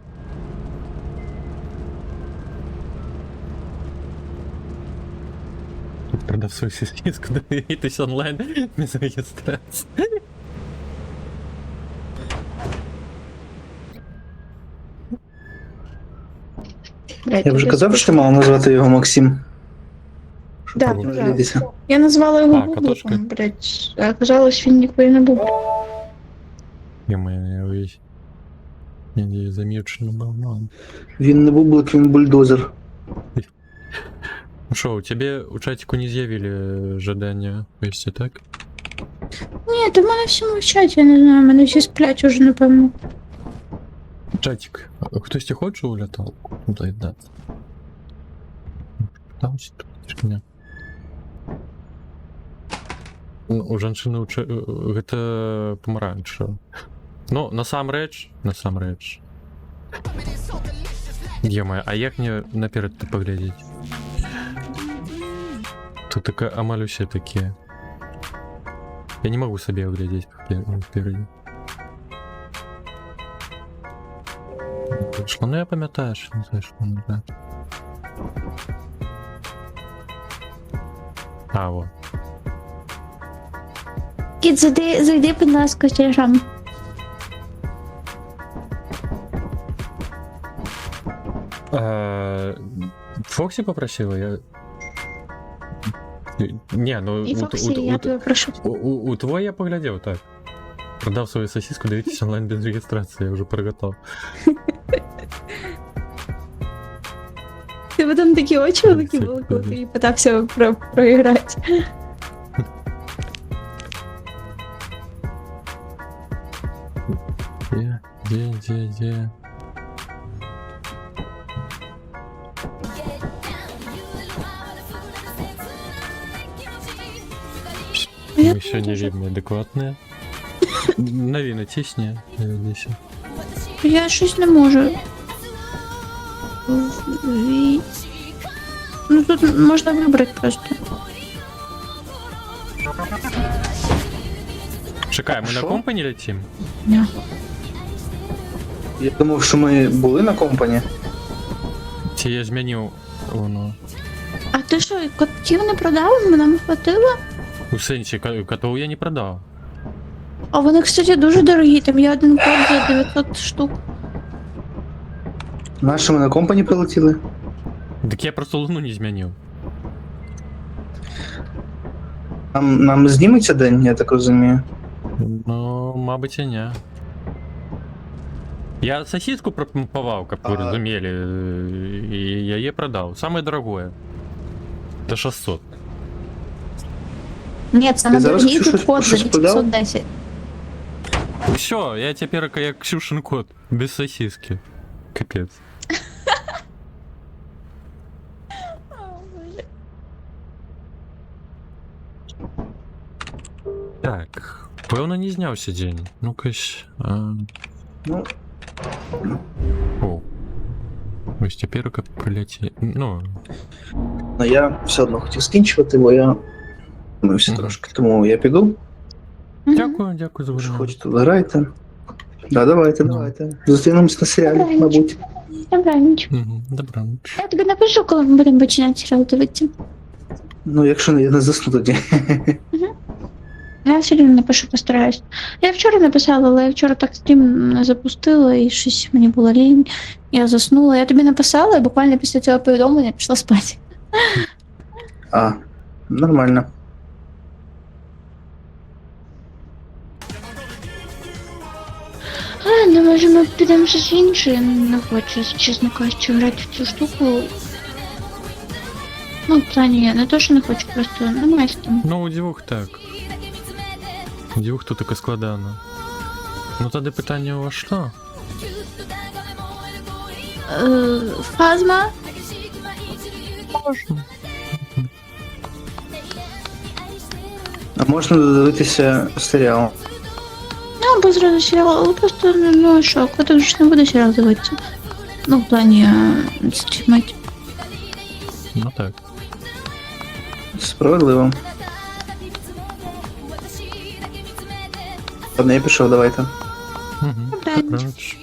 Тут продавцу сосиску доверитесь онлайн без регистрации. Блядь, Я вже казав, що ти мав назвати його Максим. Щоб Да, потім казав. жалітися. Я назвала його А, катушка. Бубликом, блядь. А оказалось, він ніколи не був. Ой. Не замьючено был, ну ладно. Він не бублик, він бульдозер. Ну що, у тебе у чатику не з'явили жадання вести, так? Ні, то в мене всі мовчать, я не знаю, мене всі сплять уже, напевно. Чатик, а хтось тебе хоче улетал? Доедаться. Там что фигня. Ну, у жанчыны гэта памаранча. Ну, насамрэч. Е-мае, а як мне наперад паглядзець? Тут такая амаль усе такія. Я не могу сабе углядзець впереди. Шло, ну я памятаю, що не знаю, що воно, да. А, во. Кіт, зайди, будь ласка, в телеграм. Фоксі попросила, я... Не, ну... І Фоксі, я тебе прошу. У твой я поглядел, так. Продав свою сосиску, дивитесь онлайн без регистрации, я уже проготов. Ти потім такі очі великі були, коли ти питався проіграти. Где? Я Мы еще не видно адекватные. Навіно тісні, десь. Я щось не можу. Ну тут можна вибрати просто. Чекай, ми на Що? компані летим? Ні. Я думав, що ми були на компані. Чи я змінив воно? А ти що, котів не продав? Мене не хватило? У сенсі, котов я не продав. А вони, кстати, дуже дорогі, там є один код за 900 штук. Наші ми на компані прилетіли. Так я просто луну не змінив. Нам зніметься день, я так розумію. Ну, мабуть, і ні. Я сосиску пропомповал, как вы разумели, и я ей продал. Самое дорогое. Это 600. Ні, це Ти на зараз дорогі, щось- тут код за щось продав? 810. Все, я теперь как Ксюшин кот, без сосиски. Капец. Так, певно не знявся день. Ну-кась. Ну, О. Ось тепер як прилетіли. Ну, ну я все одно хотів скінчувати, бо я втомився трошки. Тому я піду. дякую за Що виживання. хочете, грайте. Да, давайте. Зустрінемось на серіалі, мабуть. Добраніч. Добраніч. Я тобі напишу, коли ми будемо починати серіал дивитися. Ну, якщо не, я не засну тоді. Я все одно напишу, постараюсь. Я вчора написала, але я вчора так стрім не запустила і щось мені було лінь. Я заснула. Я тобі написала і буквально після цього повідомлення пішла спати. А, нормально. А, ну може ми підемо щось інше, я не хочу, чесно кажучи, грати в цю штуку. Ну, в плані, я не то, що не хочу, просто немає з ким. Ну, у двох так. У двох тут таке складано. Ну, тоді питання у вас що? Фазма? Можна. А можна додивитися серіал. Ну, або зразу серіал, але просто, ну, що, котик ж не буде серіал дивитися. Ну, в плані, стрімати. Ну так. Справедливо. Ладно, я пішов, давайте. Ранч.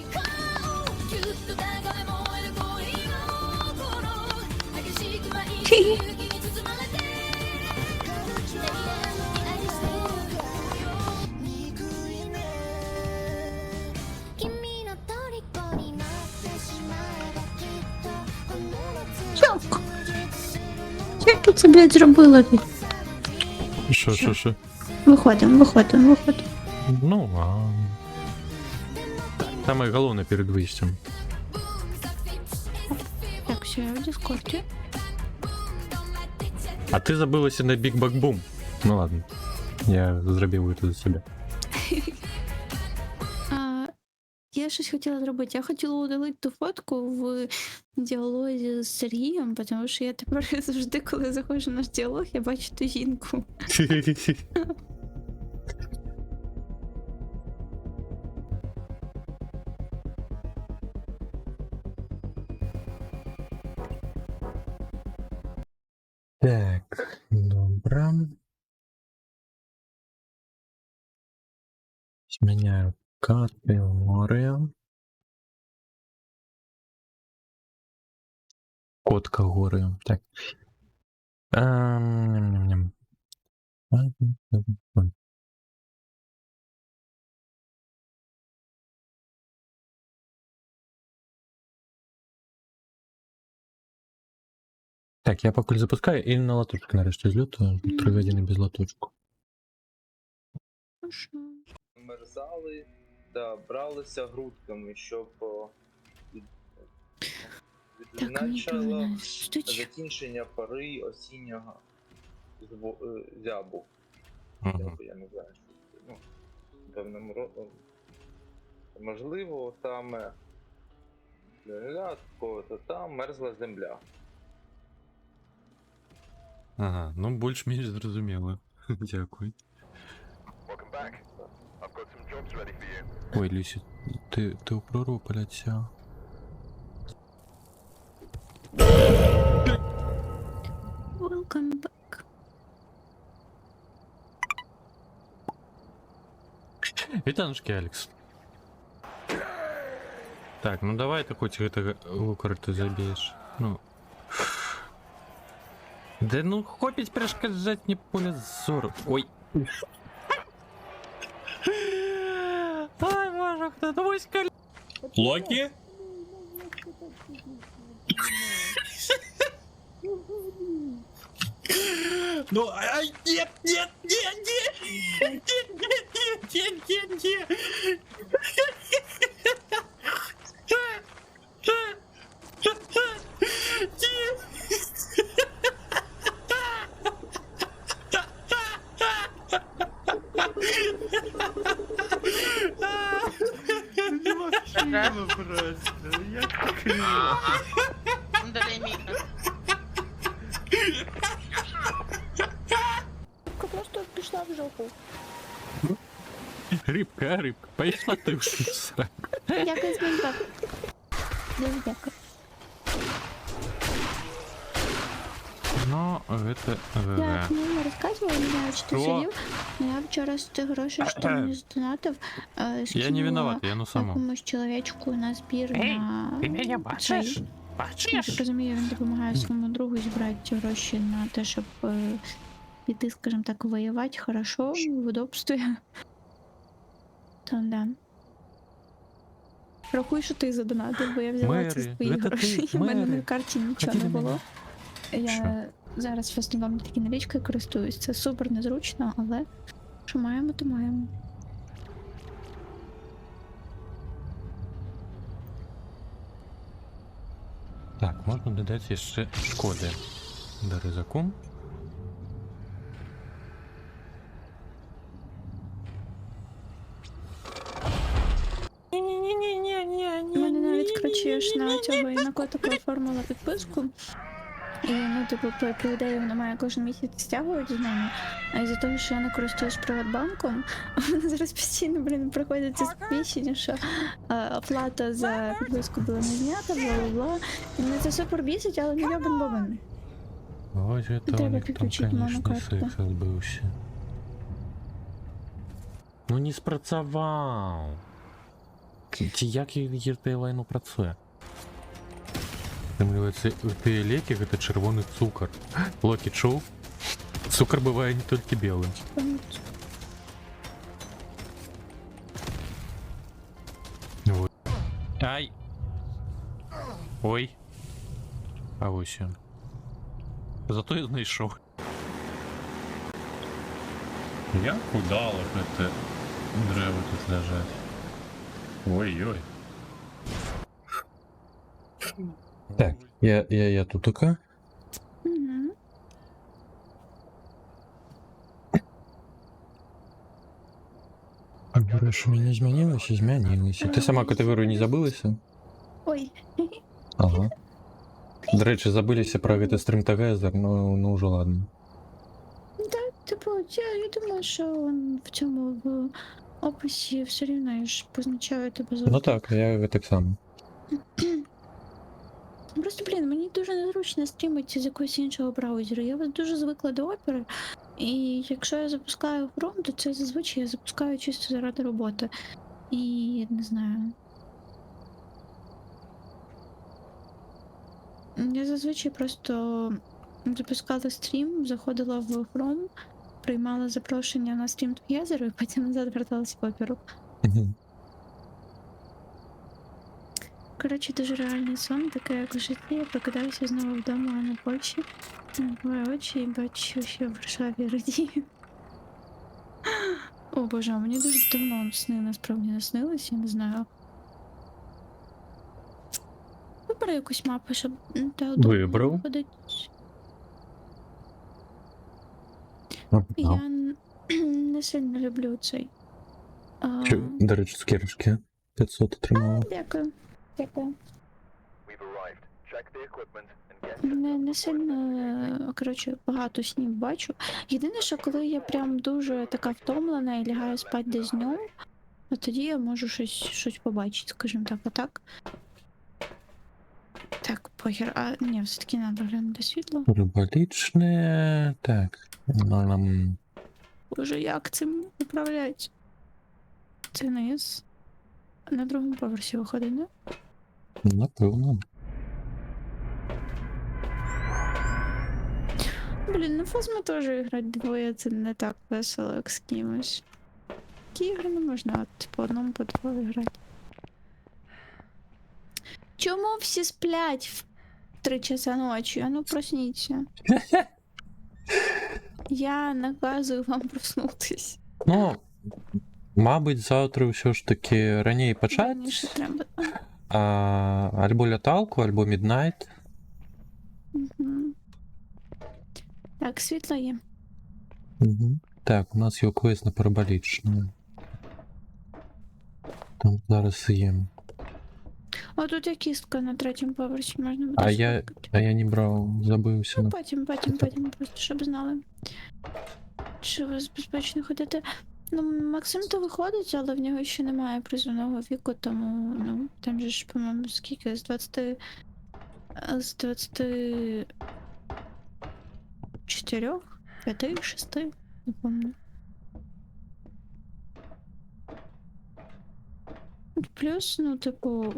Як? Як я це, блядь, зробила? Що? Виходимо. Ну ладно. Самое головне перед виїздом. Так, все, я в Дискорді. А ти забилася на Big Bang Boom. Ну ладно. Я зробив це за себе. Я щось хотіла зробити. Я хотіла удалити ту фотку в діалозі з Сергієм, тому що я тепер завжди, коли заходжу в наш діалог, я бачу ту жінку. Так, добре. Зміняю категорію. Код категорію. Так. Ням-ням-ням. Так, я поки запускаю і на латочку нарешті злютую. Приведений без латочку. Мерзали та бралися грудками, щоб відзначало закінчення пори осіннього зябу. Я не знаю, що це. Ну, певним родом. Можливо, саме для такого-то там мерзла земля. Ага, ну більш-менш зрозуміло. Дякую. Ой, Люсі, ти у прорву полетів. Welcome back. Вітанушки, Алекс. Так, ну давай ты хоть это лукар ты забьешь. Ну. Да ну хопить перешкоджать мне поле зору. Ой. Ай, боже, кто твой скаль. Локи? Ну, ай, нет! Просто пішла в жопу. Рыбка, пошла ты в сраку. Дякую, Змінка. Дуже дякую. Ну, это... Я не розказувала, не знаю, чи ти Що? сидів, але я вчора з тих грошей, що ти мені здонатив, Я не виноват, я ну сама. якомусь чоловічку на збір на... Ты меня бачишь? Я Бачишь? так розумію, він допомагає своєму другу зібрати гроші на те, щоб піти, скажімо так, воювати хорошо, в удобстві. То да. Рахуй, що ти задонатив, бо я взяла це з Мері, твоїх це ти, грошей. У мене Мері. на карті нічого Хотіли не було. мене? Я зараз в основному такі налічкою користуюсь. Це супер незручно, але що маємо, то маємо. Так, можна додати ще коди до ризику. У мене навіть кричиш на цього і на котика оформила підписку. І, ну, типу, по ідеї вона має кожен місяць стягувати з мене. А із-за того, що я не користуюсь Приватбанком, у мене зараз постійно, приходиться сповіщення, що оплата за підписку була не знята, бла-бла-бла. І мене це супер бісить, але не йобан бобан. Ось це у Треба них там, підключити конечно, монокарту. секс відбувся. Ну не спрацював. Як її лайну працює? Ці леки — це червоний цукор. Локі чув? Цукор буває не тільки білий. Вот. Ай! Ой. А ось він. Зато я знайшов. Як удало це дерево тут лежать. Ой-ой. Так, я тут така. Угу. А говориш, у мене змінилося? Змінилося. Ти сама категорію не забилася? Ой. Ага. До речі, забилися про гэта стрім Together, ну уже ладно. Типу, я думаю, що он в цьому в описі все рівно я ж позначаю тебе за. Ну так, я так само. Просто, блін, мені дуже незручно стрімити з якогось іншого браузера. Я дуже звикла до опери, і якщо я запускаю Chrome, то це зазвичай я запускаю чисто заради роботи. І не знаю. Я зазвичай просто запускала стрім, заходила в Chrome, приймала запрошення на стрім Together і потім назад верталася в оперу. Коротше, дуже реальний сон, таке як в житті. Я прокидаюся знову вдома на Польщі. Накриваю очі і бачу, що в Варшаві радію. О боже, а мені дуже давно сни насправді не снилися, я не знаю. Вибери якусь мапу, щоб та Вибрав. виходить. Я не сильно люблю цей. До речі, цукерочки 500 отримала. Дякую. Дякую. Не сильно, коротше, багато снів бачу. Єдине, що коли я прям дуже така втомлена і лягаю спати десь днем, то тоді я можу щось побачити, скажімо так, а так. Так, похер, а ні, все-таки треба глянути світло. Рибалічне. Так. Боже, як цим управляють? Це низ. На другому поверсі виходить, не? Напевно. Блін, ну Фазма теж грати двоє, це не так весело, як з кимось. Такі ігри не можна от, по одному, по двоє грати. Чому всі сплять в 3 часа ночі? А ну просніться. Я наказую вам проснутись. Ну, мабуть, завтра все ж таки раніше почати. Раніше треба. Альбо ляталку, альбо Міднайт. Угу. Так, світло є. Угу. Так, у нас є квест на параболічну. Там зараз є. О, тут є кістка на 3-му поверсі, можна буде. А я не брав, забився. Ну, потім, просто щоб знали. Що ви безпечно ходите. Ну, Максим то виходить, але в нього ще немає призовного віку, тому, ну, там же ж, по-моєму, скільки, з 24, 5, 6, не пам'ятаю. Плюс, ну, типу,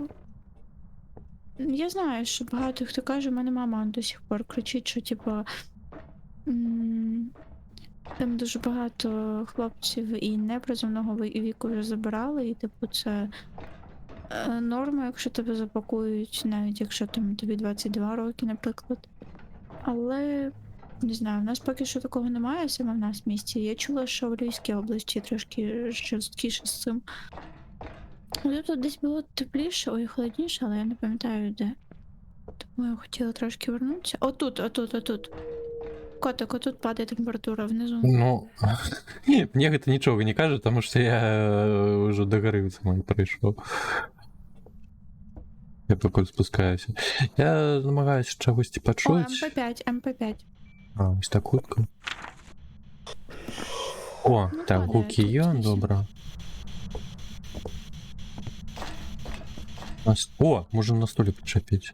я знаю, що багато хто каже, в мене мама до сих пор кричить, що, типу, там дуже багато хлопців і непризовного віку вже забирали, і, типу, це норма, якщо тебе запакують, навіть якщо там тобі 22 роки, наприклад. Але, не знаю, в нас поки що такого немає, саме в нас в місті. Я чула, що в Львівській області трошки жорсткіше з цим. Тут десь було тепліше, ой, холодніше, але я не пам'ятаю де. Тому я хотіла трошки вернутися. Отут. Котик, отут падає температура внизу. Ну, мені гэта нічого не каже, тому що я вже до гори сам прийшов. Я поки спускаюся. Я намагаюся чогось почути. О, МП5. А, ось так хутко. О, Ну, так, падає гуки тут є, вісім. добре. О, можемо на столі почепити.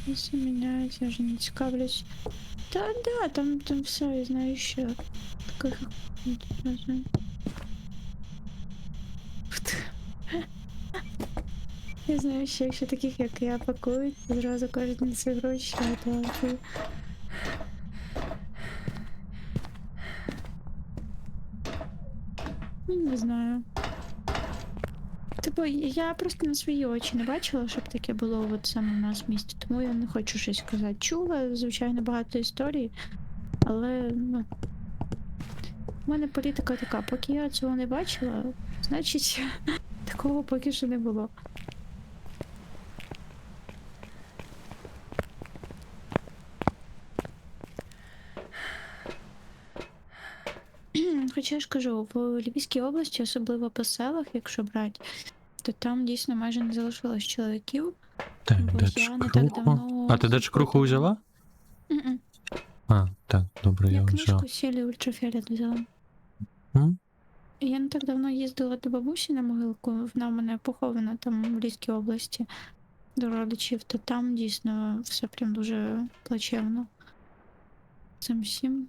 Все міняється, я вже не цікавлюсь. Да, там все, я знаю, що таких Я знаю, що якщо таких, як я, пакують, то зразу кажуть на ці гроші, а то... Ну, не знаю. Типу, я просто на свої очі не бачила, щоб таке було от саме в нас в місті, тому я не хочу щось казати. Чула, звичайно, багато історій, але, ну... У мене політика така, поки я цього не бачила, значить, такого поки що не було. Хоча я ж кажу, в Львівській області, особливо по селах, якщо брати, то там дійсно майже не залишилось чоловіків. Так, Бо датч я не так круху. давно А ти датч круху взяла? Мгм. А, так, добре, Я я книжку взяв. сілі ультрафіолет взяла. М? Я не так давно їздила до бабусі на могилку, вона в мене похована там в Львівській області до родичів, то там дійсно все прям дуже плачевно. Цим всім.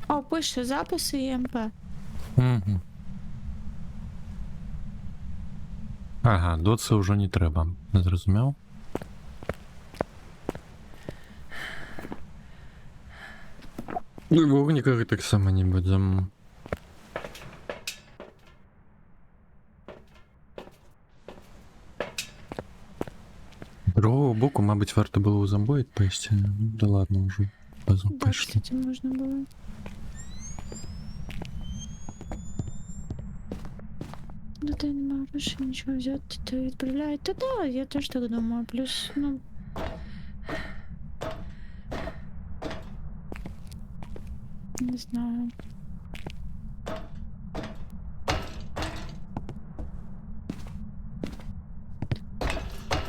О, пише записи ЄМП. Угу. Ага, доци вже не треба. Не зрозумів? Ну, і вогника так само не будемо. З другого боку, мабуть, варто було узамбоїть песті. Ну, да ладно вже. Базу Да, пішли. кстати, можна було. Ну, та й нема грошей нічого взяти, то відправляють. Та да, я теж так думаю. Плюс, ну... Не знаю.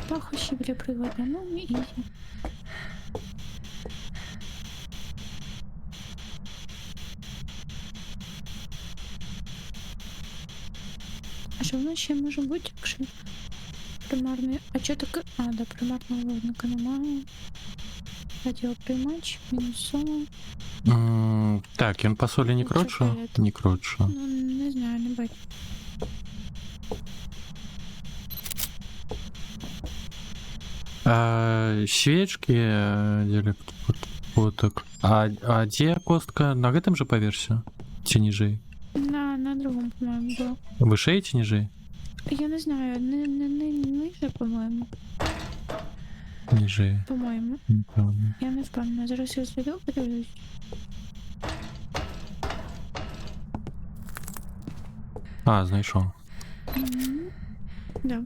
Пахощі біля приводу, ну і ізі. А що в нас ще може бути, якщо примарний... А чо таке? А, да, примарного вогника немає. Радіоприймач, мінусово. Так, він по солі не кротше? Ультрафіолет. Не кротше. Ну, не знаю, не бачу. Свечки, директ фоток. А где костка? На гэтым же паверсе? Ці ніжэй? На другому, по-моєму, було. Вышэй ці ніжэй? Я не знаю, не ниже, по-моєму. Ніжэй. По-моєму. Неправильно. Я не впевнена. Зараз я зведу, подивлюсь. А, знайшов. Мгм. Да.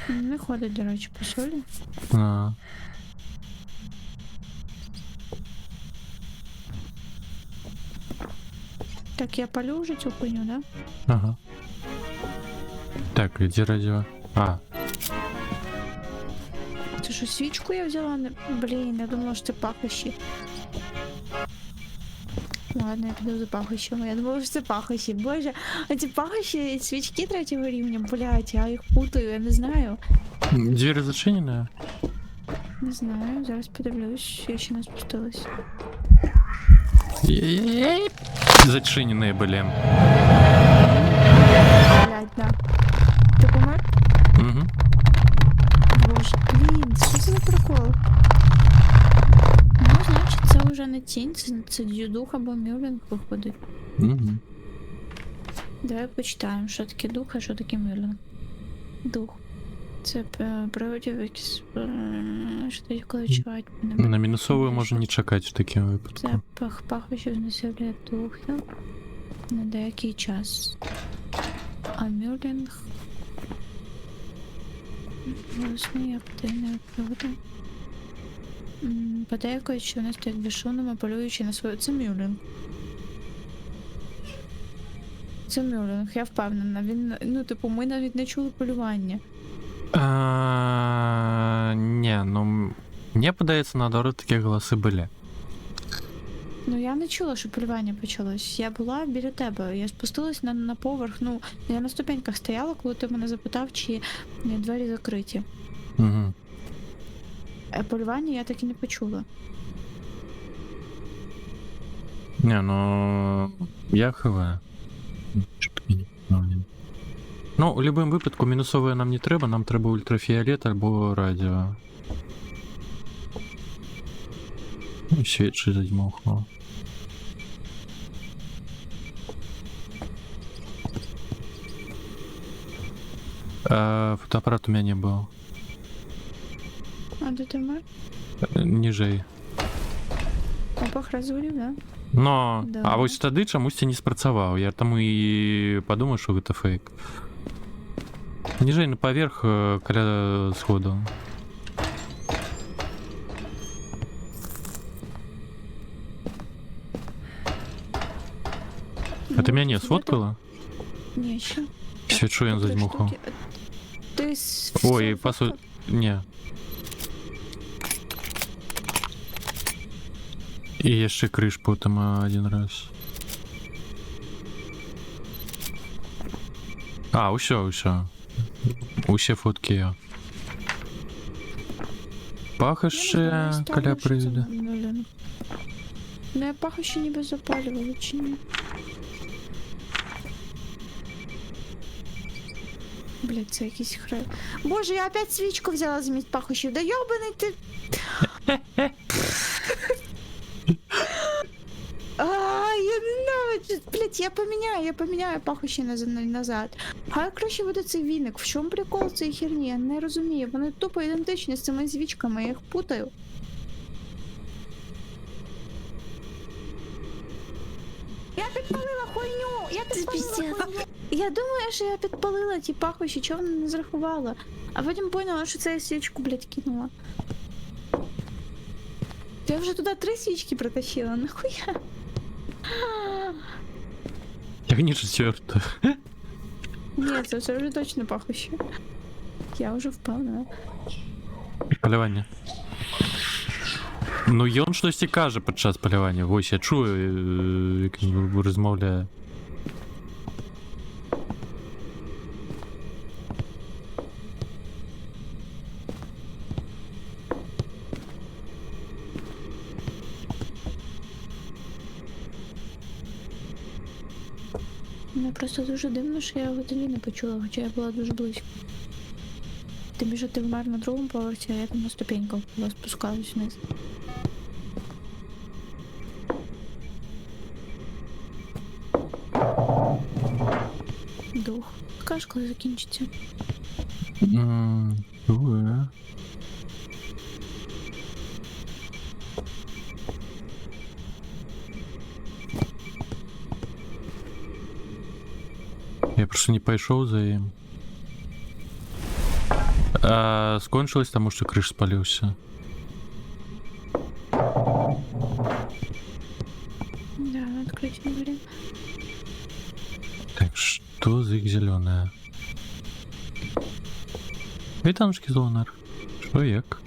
Не ходить, до речі, по солі. А, Так, я палю вже цю хуйню, да? ага. Так, где радио? А, Це що, свічку я взяла? Блін, я думала, що це пахощі. Ладно, я піду за пахощами. Я думала, що це пахощі. Боже, а ці пахощі свічки третього рівня, блять, я їх путаю, я не знаю. дверь зачинена? Не знаю, зараз подивлюсь, я ще не спустилась. Зачиненные были. Блять, да. Ти помер? Угу. Боже, блін, що це за прикол? Ну, значить, це вже не тінь, це дюдух або мюлінг виходить. Угу. Давай почитаємо, що таке дух, а що таке мюлінг. Дух. Це приводів якісь, що тоді коли відчувають. На мінусовую можна не чекати в такому випадку. Запах пахощів знесилює духів на деякий час. А мюлінг... Голосний активний приводи. Подейкують, що вони стоять безшумним, апелюючи на свою... Це мюлінг. Це мюлінг, я впевнена. Він, ну, типу, ми навіть не чули полювання. Не, ну мне подается, наоборот, такие голосы были. Ну я не чула, що полювання почалось. Я була біля тебе. Я спустилась на поверх. Ну, я на ступеньках стояла, коли ти мене запитав, чи двері закриті. Угу. А полювання я так і не почула. Не, ну я хв. Ну, у будь-якому випадку мінусове нам не треба, нам треба ультрафіолет або радіо. Ну, світ задьмухло. Фотоаппарат у меня не был. А де ти мер? Ніжей. Опах розгорів, да? Но, Да. а ось тады чамусьці не спрацаваў. Я таму і падумаў, што гэта фейк. Ніжэй на паверх каля сходу. А ты мяне сфоткала? Ні, ще. Свечу я задьмухаў. Ти Ой, пасу... Не. І яшчэ крыж потым один раз. А, ўсё. Усе фоткі я. Пахаще каля прывіда. Ну я паху ще ніби запалювала, чи ні? Блять, це якийсь хрен. Боже, я опять свічку взяла замість пахощів. Да ёбаний ти... Я ненавиджу. Блять, я поміняю пахощі назад. Хай краще буде цей віник. В чому прикол цієї херні? Я не розумію. Вони тупо ідентичні з цими свічками, я їх путаю. Я підпалила хуйню! Я думаю, що я підпалила ті пахощі, чого вона не зрахувала. А потім поняла, що це я свічку, блять, кинула. Я вже туди 3 свічки протащила, нахуя? Як не четверта. Ні, це все вже точно пахощі. Я вже впевнена. Полювання. Ну ён штосьці кажа падчас палявання. Вось я чую, як він розмовляє. Мені просто дуже дивно, що я його тоді не почула, хоча я була дуже близько. Тим більше ти вмер на другому поверсі, а я там на ступеньках була, спускалась вниз. Дух. Скажеш, коли закінчиться? Я просто не пайшоў за ім. Скончылась таму, што крыж спаліўся. Да, на открытии говорим. Так, што з іх зялёнае? Вітанушкі, Золонар. Што як?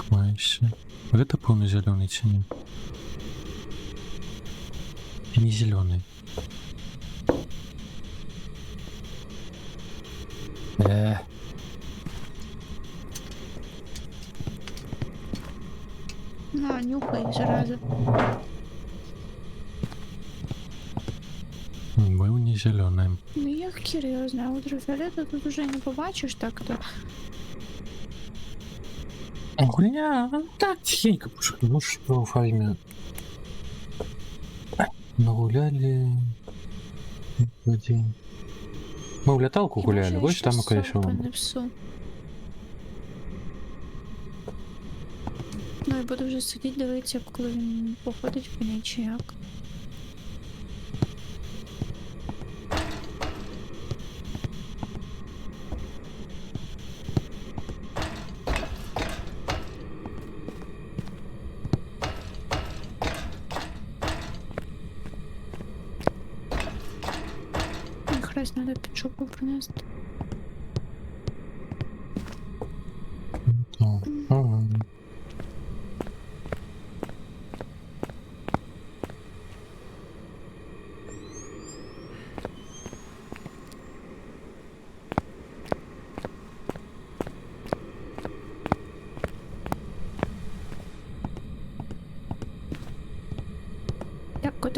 Майся. Гэта поўны зялёны ці не? Не зялёны. На, нюхай, зараза. Быў не зялёны. Ну я хер його знаю, ультрафіолета тут уже не побачиш так-то. Гульня, так, тихенько пошли. Ну что, Фальме? Нагуляли в день. Мы в леталку гуляли, вот там и кайфово. Ну я буду вже сидіти, дивитися, коли він походить по ній чи як. Хрест треба під шопу принести.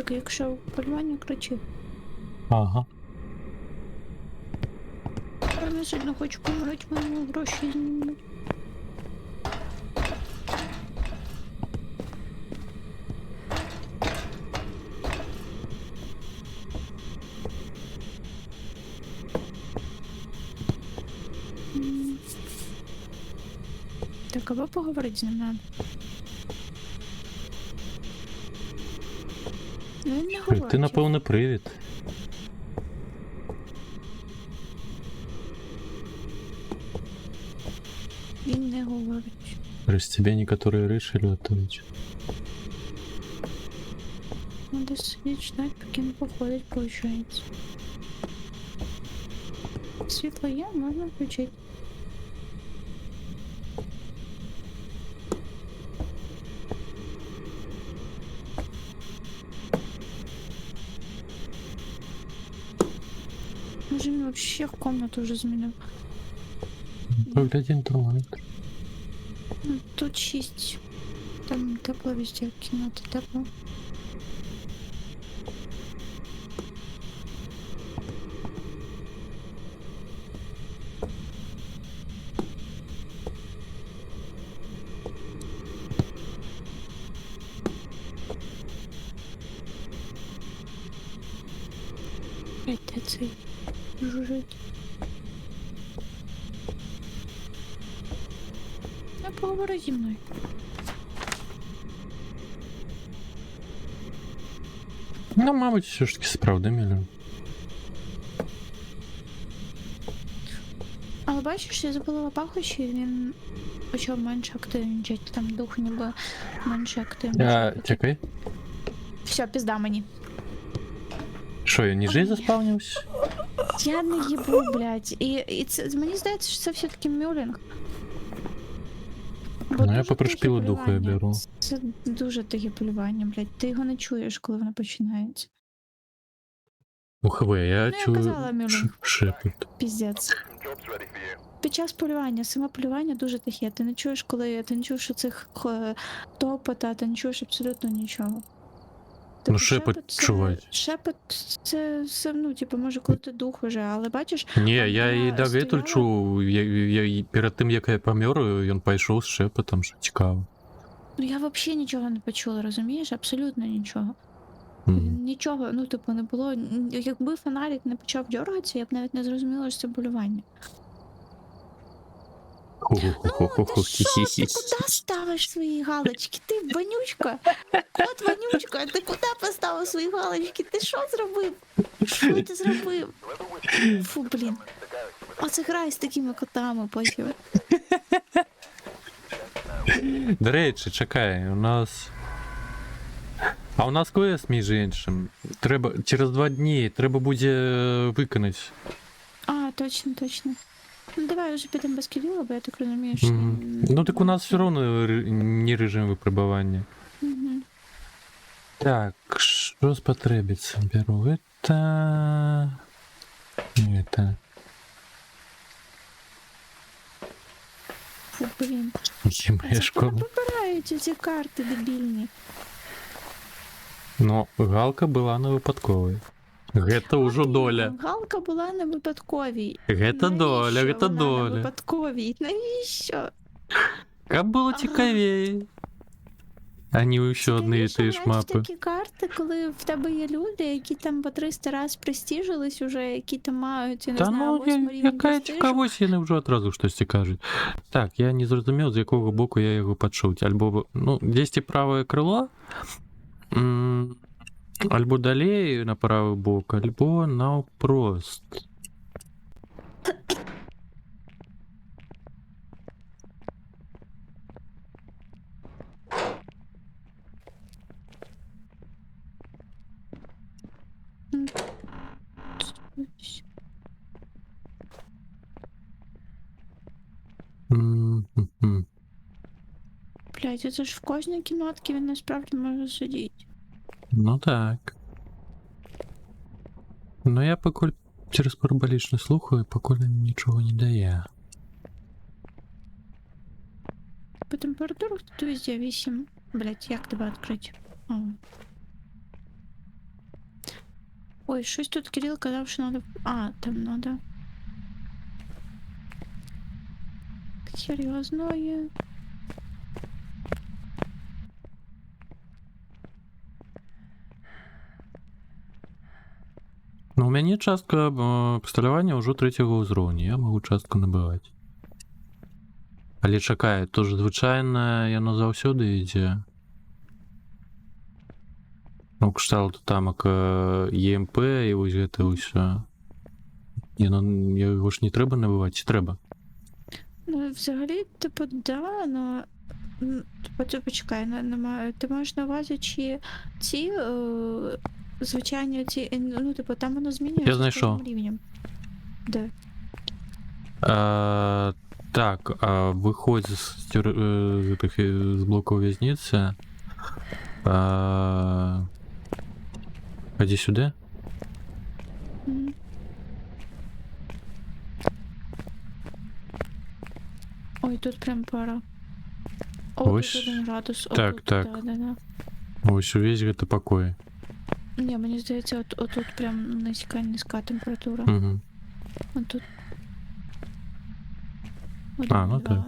Так якщо полювання кричи. Ага. Я сильно хочу помирати, мені гроші знімуть. Так, або поговорити з ним надо. Ну, він не говорить. Ти, напевно, привід. Він не говорить. Раз тебе некоторые решили ответить. Надо сидіти, ждать, поки він походить, получається. Світло є, можна включити. Може він вообще в комнату вже змінив. Погляди інтернет. Ну, тут 6. Там тепло везде, в кімнаті тепло. Блять, де цей жужить? Ну, поговори зі мною. Ну, мабуть, все ж таки справді мільйон. Але бачиш, я запалила пахощі, і він почав менше активничати, там дух ніби менше активничати. Чекай. Все, пізда мені. Що, я ніжей заспавнився? Я не їбу, блядь. І це, мені здається, що це все-таки мюлінг. Бо Ну, я дуже по прошпілу тихе духу я полювання. беру. Це дуже тихе полювання, блядь. Ти його не чуєш, коли воно починається. УХВ, я Ну, я чую казала, Мюллен. шепот. Піздець. Під час полювання, саме полювання дуже тихе. Ти не чуєш, коли ти не чуєш цих топота, ти не чуєш абсолютно нічого. Ну, шепот чувати. Шепот це, ну, типу, може, коли ти дух уже, але бачиш, Ні, я вона і до стояла. Гетель чув, я перед тим, як я помер, він пішов з шепотом, що цікаво. ну я взагалі нічого не почула, розумієш? Абсолютно нічого. Мгм. Нічого, ну, типу, не було. Якби фонарик не почав дергатися, я б навіть не зрозуміла, що це полювання. Ну, ти що, ти куди ставиш свої галочки? Ти вонючка? Кот вонючка, ти куди поставив свої галочки? Ти що зробив? Що ти зробив? Фу, блін. Оце грай з такими котами потім. До речі, чекай, у нас. А у нас квест, між іншим. Треба через 2 дні треба буде виконати. А, точно, точно. Ну давай вже підемо без кіліла, бо я так розумію, що... Ну так у нас все одно не режим випробування. Мгм. Так, что спотребится? Беру это... Это... Фу, блін. Где моя школа? Вибирають ці карти дебільні. Но галка була не випадковою. Гэта уже доля. Галка була не випадковій. Гэта доля, Навіщо гэта вона не доля. випадковій? Навіщо? Как було цікавее. Они ще одні і ті ж Навіщо мапи. такі карти, коли в тебе є люди, які там по 300 раз престіжились уже, які там мають, я не Та знаю, ну, 8 рівень яка престижу. цікавість, вони вже одразу щось кажуть. Так, я не зрозумів, з якого боку я його почув. Альбо, ну, десь праве крило, альбо далі на правий бок, альбо навпрост. М-м-м. Блядь, це ж в кожній кімнатці він насправді може сидіти. Ну так. Ну я покуль через параболічно слухаю, покуль нічого не дає. По температурах тут везде 8. Блядь, як тебе відкрити? О. Ой, щось тут Кирил казав, що надо... А, там надо. Хер його знає. Ну, у мяне частка пасталявання ўжо 3-го ўзроўня, я магу частку набываць. Але чакай, то ж звычайна яно заўсёды ідзе. Ну, кшталту тамак ЕМП і вось гэта ўсё. Яго ж не трэба набываць, ці трэба? Ну, взагалі, типу, да, но... Почекай, ти маєш на увазі, чи ці звичайні ці, ну, типу, там воно змінюється Я знайшов. з кожним рівнем. Де? Так, выходзь з блоку в'язниці. Ході сюди. Мгм. Ой, тут прям пара. О, Ось. тут 1 градус. О, Так, тут, так. Да. Ось увесь гэта пакой. Ні, мені здається, отут прям низька температура. Угу. Отут. А, ну так.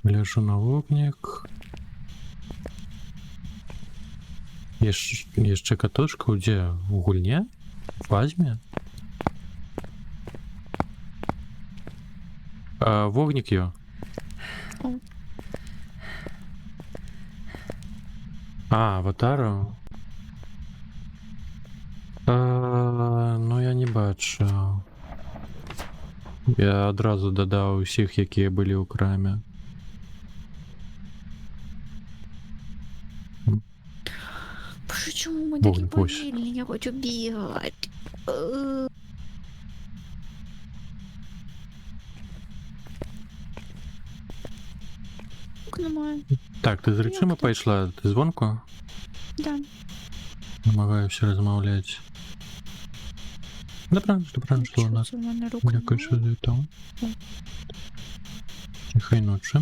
Гляжу на вогнік. Яшчэ катушка, дзе? У гульне? Фазме? Вогнік ё. О. Аватару? Ну я не бачыў. Я адразу дадаў усіх, якія былі ў краме. Боже, чому ми Вогонь, такі ось. повільні? Я хочу бігати. Немає. Так, ти з речима Як ти? пайшла? Ти звонку? Да. Намагаюся розмовляти. Добре, що у нас. Це в мене рук Дякую, що немає. завітав. Так. Тихай ночі.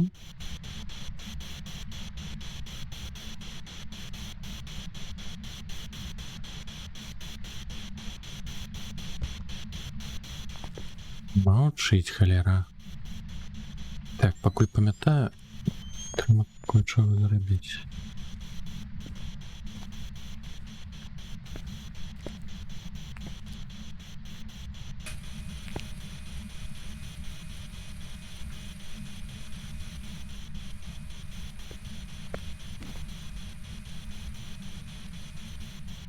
Мовчить, холера. Так, пакуль пам'ятаю, треба кое-чого зробити.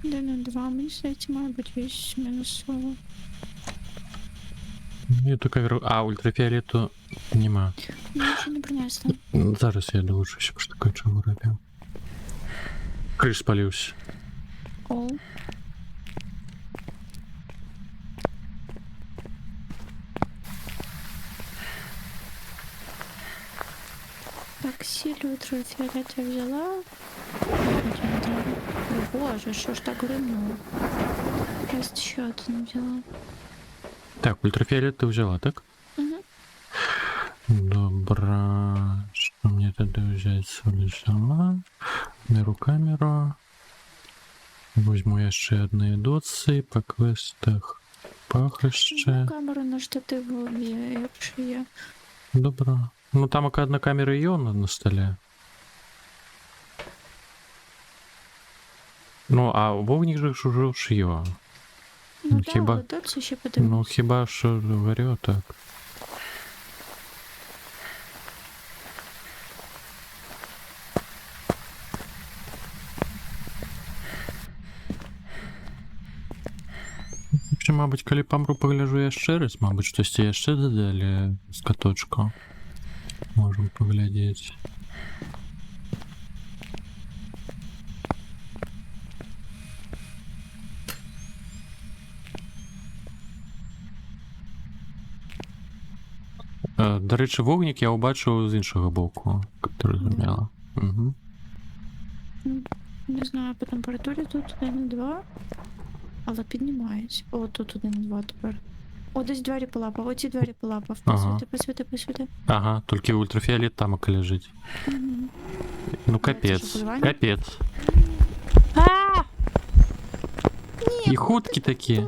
Де на 2, мені здається, має бути 8 мінусово. Я така ультрафіолету нема. Мені ще не принесли. Зараз я думаю, що ще таке чого робив. Криш спалився. О. Так, сіль ультрафіолет я взяла. О, боже, що ж так гримнуло? Просто ще один взяла. Так, ультрафіолет ти взяла, так? Угу. Добре. Що мені тоді взяти? Соль взяла. Беру камеру. Возьму яшчэ одне доцы по квестах. Пахаще. Камера на штативу є, якщо є. Добре. Ну там одна камера є на столі. Ну, а вогник же ж уже шиє. Ну так, хіба- але дальше ще подивимось. Ну хіба що говорю так. Чи, мабуть, калі памру пагляжу яшчэ раз, мабуть, штосьці яшчэ дадалі з каточку. Можем паглядзець. До речі, вогнік я убачив з іншого боку, як ти розуміла. Угу. Не знаю, по температурі тут 1,2, але піднімається. О, тут 1,2 тепер. О, десь двері полапав, оці двері полапав. Ага. Посвіти. Ага, тільки ультрафіолет там лежить. Мгм. Ну Це капець. що, полювання? Капець. І хуткі такі.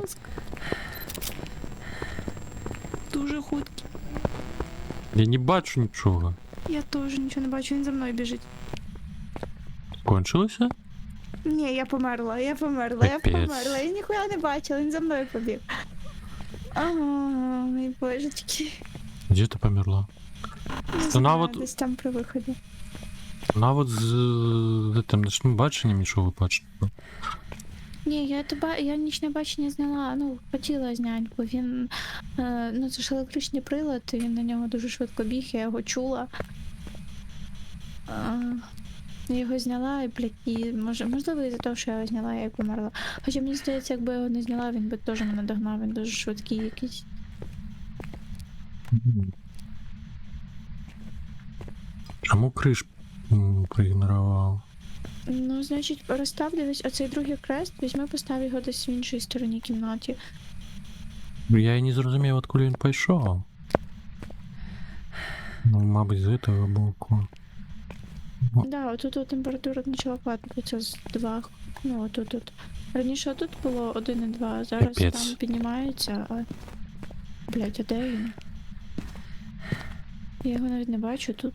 Дуже хуткі. Я не бачу нічого. Я теж нічого не бачу, він за мною біжить. Кончилося? Ні, я померла. Капець. Я ніхуя не бачила, він за мною побіг. Ага, мій божечки. Де ти померла? Не Вона знаю, от- десь там при виході. Вона от з тим ночним баченням нічого бачить. Ні, я нічне бачення зняла, ну, хотіла зняти, бо він, ну, це ж електричний прилад, і він на нього дуже швидко біг, я його чула. Я його зняла, і, блядь, і можливо, із-за того, що я його зняла, я і померла. Хоча мені здається, якби я його не зняла, він би теж мене догнав, він дуже швидкий якийсь. Чому криш проігнорував? Ну, значить, розстав, дивись, оцей другий крест, візьми, постав його десь в іншій стороні кімнаті. Я і не зрозумів, откуда він пішов. Ну, мабуть, з цього боку. Да, отут от температура почала падати, це з 2. Ну, отут. Раніше тут було 1,2, а зараз Капець. там піднімається, а... Блять, а де він? Я його навіть не бачу тут.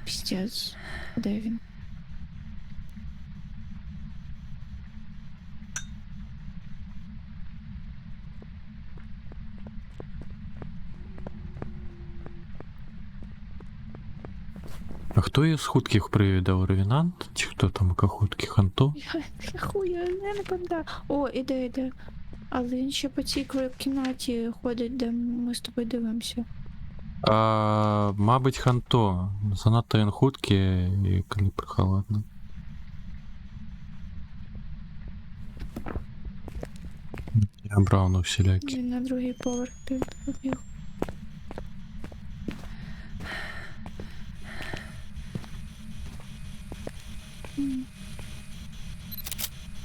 Піздець. Де він? А хто із хутких привідав? Ревінант? Чи хто там хуткі? Ханто? Я хуя, я не пам'ятаю. О, іде. Але він ще по цій кімнаті ходить, де ми з тобою дивимося. Мабуть, Ханто. Занадто він хуткий і коли прохолодно. Я брав на всілякі. Він на другий поверх побіг. М.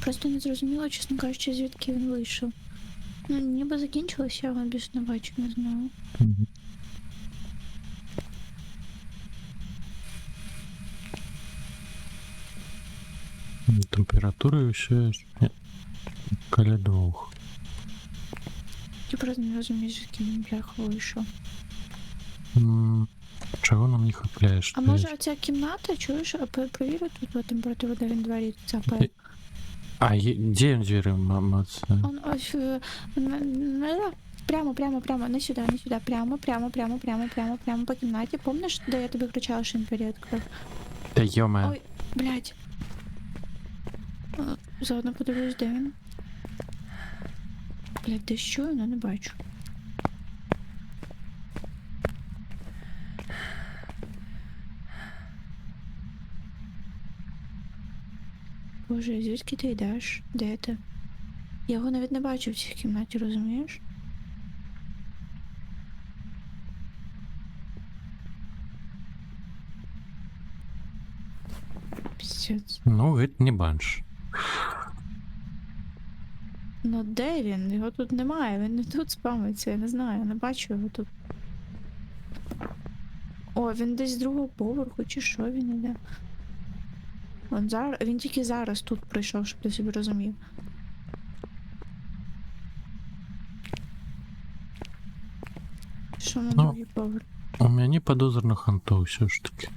Просто не зрозуміла, чесно кажучи, звідки він вийшов. Ну, ніби закінчилося, я його більше не бачу, не знаю. Мгм. Температура все каля 2. Я просто не розумію, звідки він бляха вийшов. Чого нам не хапляєш? А може оця кімната, чуєш, провірю тут от температуру, де він двері цапає. Де він двері, мама? Он ось прямо, не сюди, прямо по кімнаті. Помниш, де я тобі кричала, що він двері відкрив? Та йоме. Ой, блядь. Заодно подивлюсь, де він. Блядь, десь чую, але не бачу. Боже, звідки ти йдеш? Де ти? Я його навіть не бачу в цій кімнаті, розумієш? Піздець. Ну, вид не банш. Ну де він? Його тут немає, він не тут спамиться, я не знаю, я не бачу його тут. О, він десь з другого поверху, чи що він іде? Він тільки зараз тут прийшов, щоб ти собі розумів. Що на Ну. другий поверх? У мене подозрено Ханто все ж таки.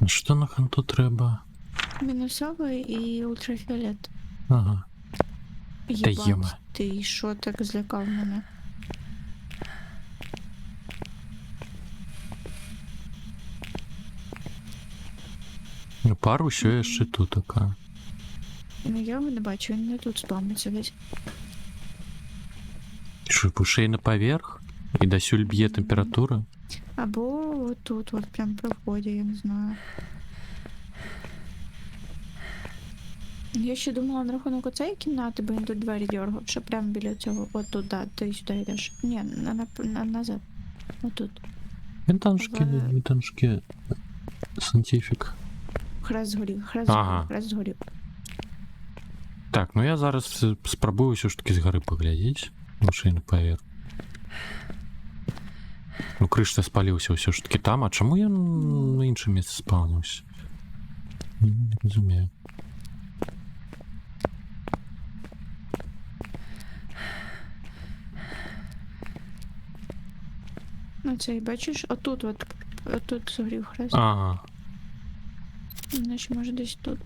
Що на Ханто треба? Мінусовий і ультрафіолет. Ага. Єбать, йома. ти що так злякав мене? Ну, пару ще ще тут така. Ну я його не бачу, він не тут спамиться десь. Що, пушей на поверх? І до сюль б'є температура? Або от тут, от прям при вході, я не знаю. Я ще думала на рахунок оцеї кімнати, бо він тут двері дергав, що прямо біля цього. От тут, да, ти сюди йдеш. Ні, назад. Отут. Вінтажки, сантифік. Хрест згорів, Ага. хрест згорів. Так, ну я зараз спробую все ж таки з гори поглядіть. Лучше не повір. Ну, криш-то спалився все ж таки там, а чому я на інше місце спавнився? Не розумію. Оцей, бачиш, отут згорів хрест. Ага. Значить, може десь тут.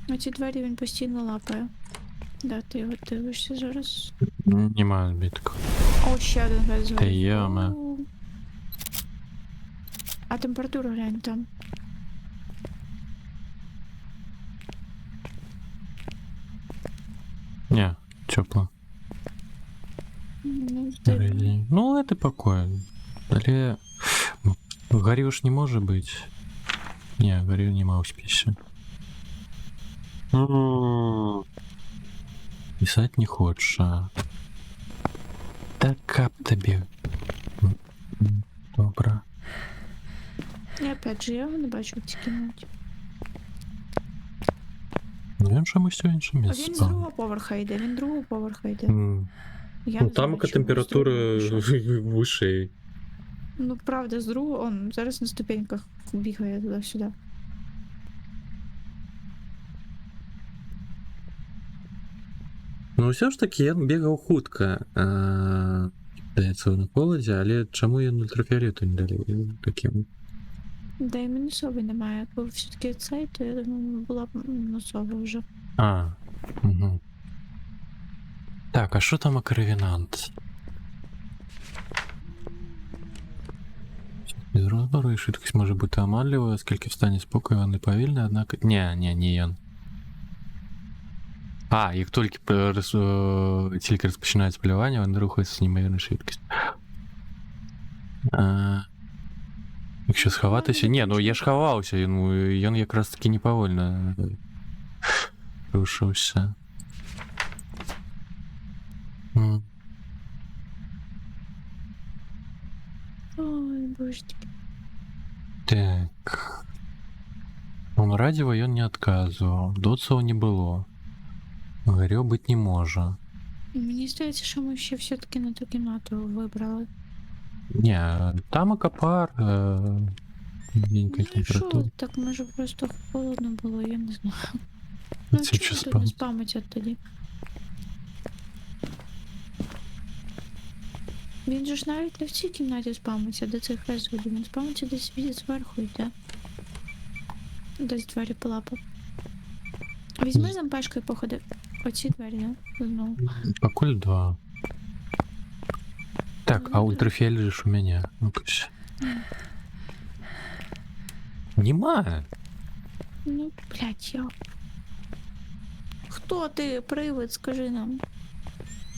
Оці двері він постійно лапає. Да, ти його дивишся зараз. Немає збитку. О, ще один хрест згорів. Та йоме. А температуру глянь там. Не, тепло. Ну, дивно. Ну, это покой. Далее... Гори уж не может быть. Не, гори нема успеха. Писать не хочешь, а... Так кап тебе. Добре. І опять же, я його не бачу в цій кімнаті. Ну, він чомусь в іншому А місці він з спав. другого поверха йде, він з другого поверха йде. Я Ну, не там знаю, чому температура з другого пішов. выше. Ну, правда, з другого, он зараз на ступеньках бігає туди-сюди. Ну, все ж таки, я бегал хутка. Здається, на холоді, але чому я ультрафіолету не дали таким? Да і мінусовий немає. Якби все-таки цей, то я думаю, була б мінусова вже. Угу. Так, а що там акровінант? Без розбору і швидкість може бути оманлива, оскільки в стані спокою він не повільний, однак... Не він. Як тільки розпочинається полювання, він рухається з неймовірною швидкістю. Якщо сховатися... Ні, ну я ж ховався, він якраз таки неповольно рушився. Ой, божечки. Так. Он радио ён не отказывал. Доцова не было. Горел быть не може. Мені здається, що ми ще все-таки на ту кімнату вибрали. Не, там акапар. Маленькая Ну і що, температура. так може просто холодно було, я не знаю. Ну Це чому що тут не спам? спамиться тоді? Він же ж навіть не в цій кімнаті спамиться, де цей хрест буде. Він спамиться десь зверху йде. Десь двері полапав. Візьми зампешкою походи. Оці двері, да? Знову. Покуль 2. Так, а ультрафиолет же ж у меня. Ну-ка. Нема. Ну, блядь, я... Хто ти, привид, скажи нам?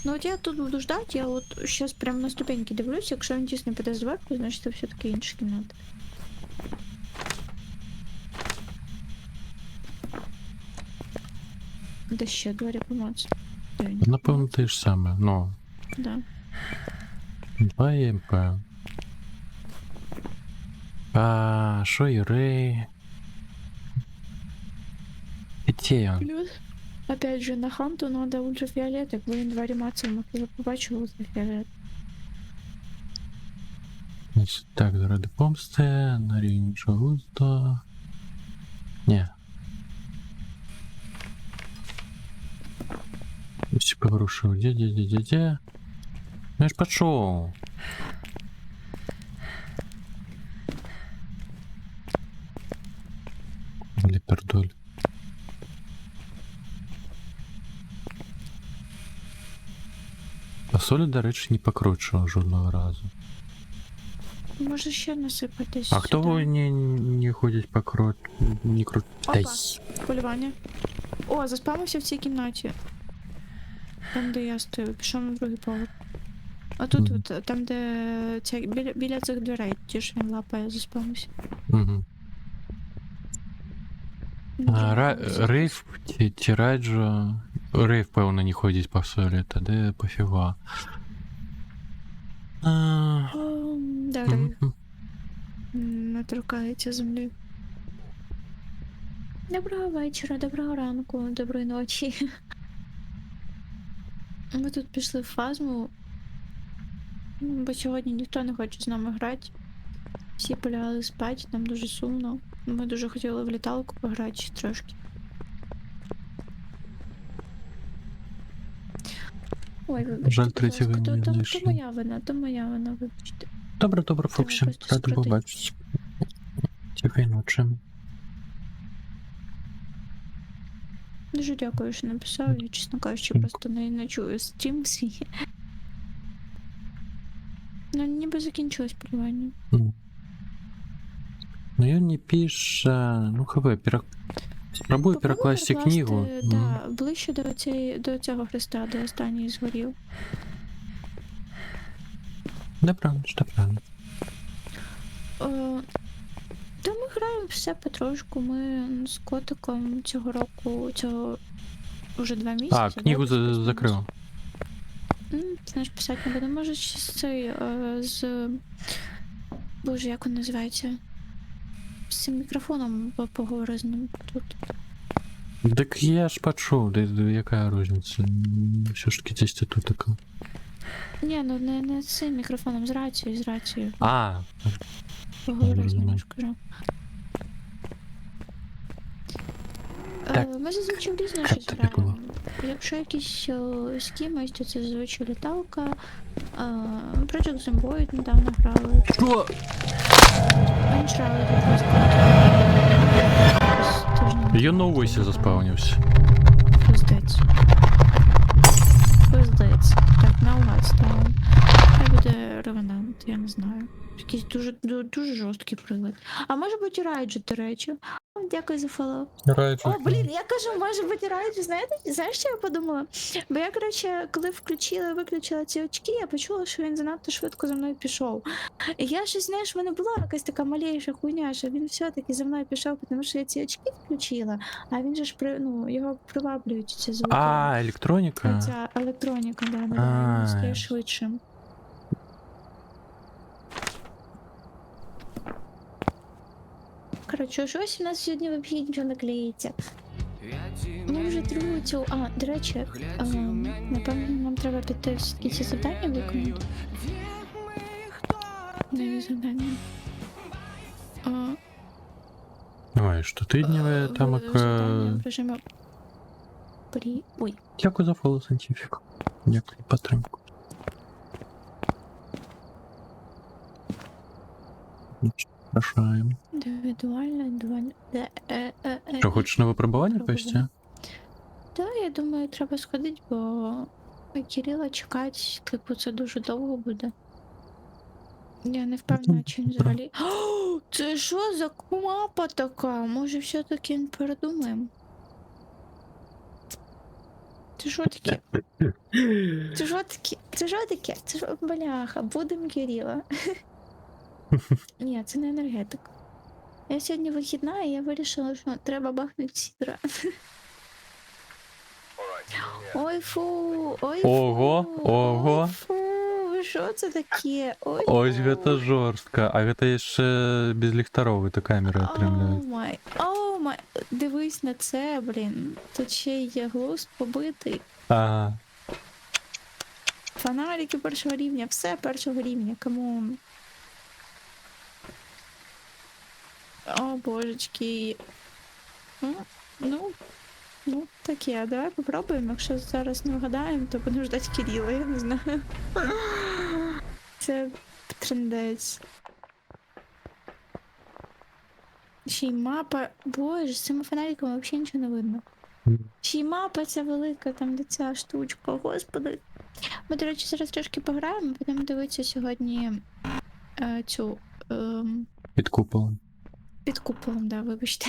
Ну от я тут буду ждать, я от сейчас прям на ступеньки дивлюсь, якщо він тісно піде зверху, значить це все-таки інша кімната. Де ще двері помацати? Напевно, те ж саме. Ну. Да. 2 ЕМП. Шо Юрей? Где он? Плюс, опять же, на ханту надо ультрафіолет, якби він двері мацав, ми б побачили ультрафіолет. Значить, так, заради помсти, на рівні Чагузда. Ні. Всі поворушив. Де? Ну я ж пішов. Ліпердоль. А солі, до речі, не покручував жодного разу. Може ще насипатись. А хто сюди. не ходить по не крут... Опа, полювання. О, заспамився в цій кімнаті. Там, де я стою, пішов на другий поверх. А тут, от, там, де ця, біля цих дверей, ті ж він лапає, заспамився. Угу. Рейв, Тираджо... Рейв, певно, не ходить по солі, тоді пофіга. Добре. Не торкається землі. Доброго вечора, доброго ранку, доброї ночі. Ми тут пішли в фазму, бо сьогодні ніхто не хоче з нами грати. Всі полягали спати, нам дуже сумно. Ми дуже хотіли в літалку пограти ще трошки. Ой, вибачте, Жаль, будь третього ласка, не то знайшли. то моя вина, вибачте. Добре, Фоксі, просто радий скрутить. побачити. Тихої ночі. Дуже дякую, що написав. Я, чесно кажучи, просто не чую стрім свій. Ну, ніби закінчилось полювання. Ну, я не пише... Ну, спробую перекласти книгу. Да, ближче до цього хреста, де останній згорів. Да, правильно, що правильно. Та ми граємо все потрошку. Ми з котиком цього вже 2 місяці. А, книгу закрив. Знаєш, писати не буду. Може, ще з Боже, як він називається? З цим мікрофоном поговори з ним тут. Так я ж почув, яка різниця? Все ж таки десь тут така. Ні, ну не з цим мікрофоном, з рацією. А, Поговори з ним, розумію. я ж кажу. Так. Ми зазвичай різно Як щось тобі граємо. було? Якщо якісь скімось, то це зазвичай літалка. Project Zomboid недавно грали. що? Анчрали тут просто. Я на Уйсі заспавнився. Пиздець. Так, наугад ставимо. Хай буде Ревенант, я не знаю. Якийсь дуже жорсткий прилад. А може бути Райджу, до речі. Дякую за фоллоу. О, блін, я кажу, може бути Райджу, знаєш, що я подумала? Бо я, коротше, коли виключила ці очки, я почула, що він занадто швидко за мною пішов. І я щось, знаєш, в мене була якась така малейша хуйня, що він все-таки за мною пішов, тому що я ці очки включила, а він же ж, його приваблюють ці звуки. А, електроніка? Ця електроніка, да, він стає швидшим. Коротше, щось у нас сьогодні взагалі нічого не клеїться. Ну, вже другу цю... до речі, напевно, нам треба піти все-таки ці завдання виконати. Нові завдання. Ой, що тижневе там як... Завдання в режимі... Ой. Дякую за фоллоу, Сантифік. Дякую за підтримку. Прошаємо. Індивідуально. Що, хочеш на випробування повести? Так, я думаю, треба сходити, бо Кирила чекати, типу, це дуже довго буде. Я не впевнена, чи він взагалі. О, це що за мапа така? Може, все-таки не передумаємо? Це що таке? Це що таке? Це що таке? Це що, бляха, будем Кирила. Ні, це не енергетик. Я сьогодні вихідна, і я вирішила, що треба бахнути сідра. Ой, фу, ой, фу. Ого. Ой, фу, що це таке? Ой, Ось фу. гэта жорстка, а гэта яшчэ без ліхтаровай то камеры атрымляюць. О май, дивись на це, блін. Тут ще є глузд побитий. Ага. Фонарики першого рівня, все першого рівня, камон. О, божечки. Ну, таке, давай попробуємо. Якщо зараз не вгадаємо, то будемо ждати Кирила, я не знаю. Це трендець. Ще й мапа. Боже, з цими фонариками взагалі нічого не видно. Ще й мапа ця велика, там де ця штучка, господи. Ми, до речі, зараз трошки пограємо, будемо дивитися сьогодні цю... Під куполом. Під куполом, да, вибачте.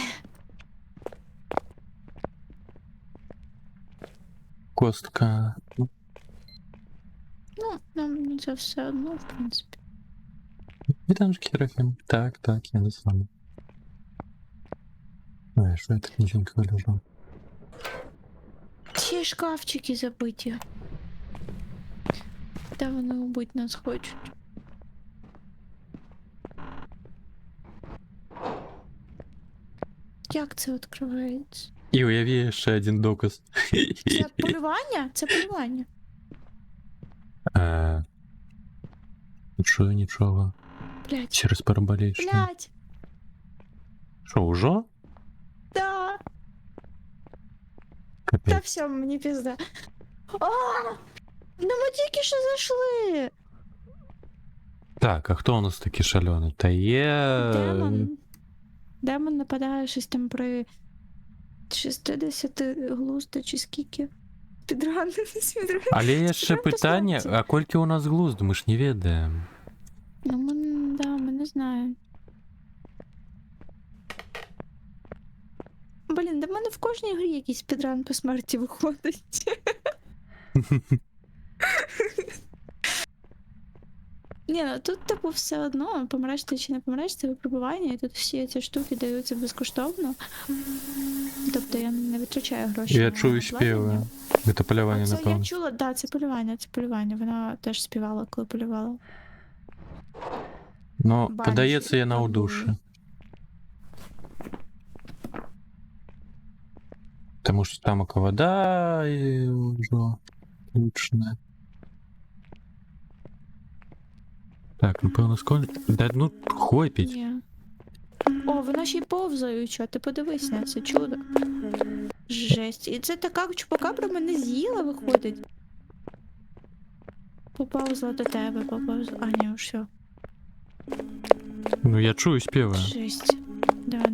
Костка. Ну, нам це все одно, в принципі. Вітанчики, Рахим. Так, я не сам. Ой, що я так нічого не лежав? Ці шкафчики забиті. Та вони убить нас хочуть. Як це відкривається? І уяві ще один доказ. Це полювання? Це полювання. Нічого, нічого. Блять. Через параболейш. Блять. Що, уже? Да. Та Капець. все, мені пізда. А! Ну ми тільки що зайшли. Так, а хто у нас такий шальоний? Та є... Демон. Демон нападає щось там при 60 глузда чи скільки. Підран. Але є ще питання, а кольки у нас глузд? Ми ж не ведаємо. Ну, ми не знаємо. Блін, до мене в кожній грі якийсь спідран по смерті виходить. Ні, ну тут типу все одно, помреш ти чи не помреш, це випробування, і тут всі ці штуки даються безкоштовно. Тобто я не витрачаю гроші. Я на чую обладнання. співи. Це полювання, Це напевно. я чула, да, це полювання. Вона теж співала, коли полювала. Ну, Банші, подається я на бабулі. удуші. Тому що там вода і вже лучне. Так, напевно, Да ну, хопіть. Ні. О, вона ще й повзаюча, ти подивись на це чудо. Жесть. І це така чупакабра мене з'їла, виходить. Поповзла до тебе, поповзла. А, ні, все. Ну, я чую співи. Жесть. Да.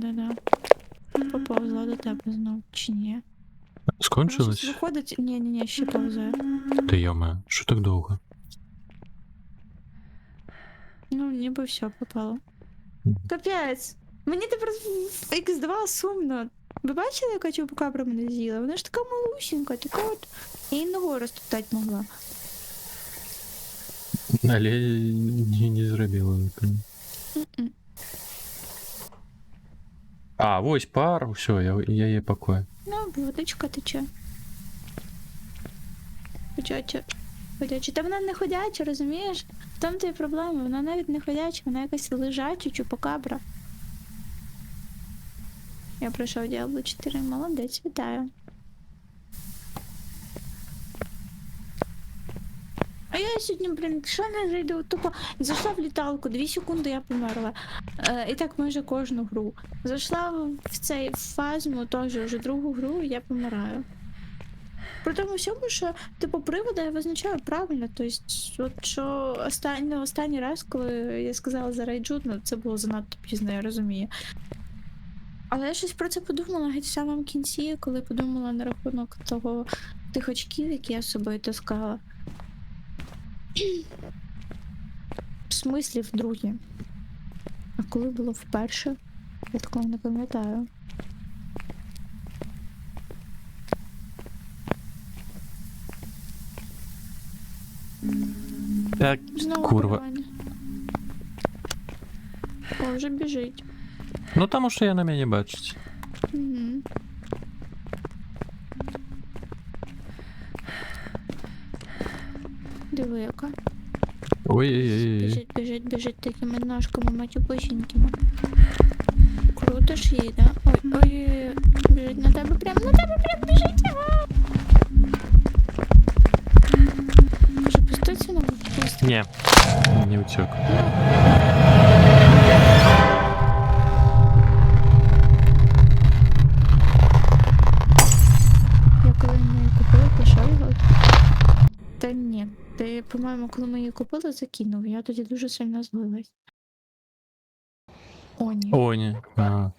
Поповзла до тебе знов, чи ні? Вона Скончилось? щось виходить? Ні, ще повзає. Та йоме, що так довго? Ну, ніби все попало. Капець! Мені тепер в X2 сумно. Ви бачили, яка чупакабра мене з'їла? Вона ж така малусінька, така от. Я її ногою розтоптати могла. Але не зробила. М-м. А, ось пар, все, я її покою. Ну, водичка тече. Ходяча. Та вона не ходяча, розумієш? В тому то й проблема, вона навіть не ходяча, вона якась лежача чупакабра. Я пройшов Diablo 4, молодець, вітаю. А я сьогодні, блін, що не зайду, тупо зайшла в літалку, 2 секунди я померла. І так майже кожну гру. Зайшла в цей фазму, теж вже другу гру, і я помираю. При тому всьому, що, типу, приводи я визначаю правильно, тобто, от що останній раз, коли я сказала за рейджу, ну, це було занадто пізно, я розумію. Але я щось про це подумала геть в самому кінці, коли подумала на рахунок тих очків, які я з собою таскала. В смислі вдруге. А коли було вперше? Я такого не пам'ятаю. Так, Знову курва. полювання. О, вже біжить. Ну тому що я на мене бачить. Угу. Диви, яка. Ой-ой-ой. Біжить такими ножками матюпусінькими. Круто ж їде. Ой, біжить на тебе прям біжить. Каже, пуститься нам? Ні, не утек. Я коли ми її купили, пішов його. Та ні, ти, по-моєму, коли ми її купили, закинув. Я тоді дуже сильно злилась. Оні. Оні. Ага.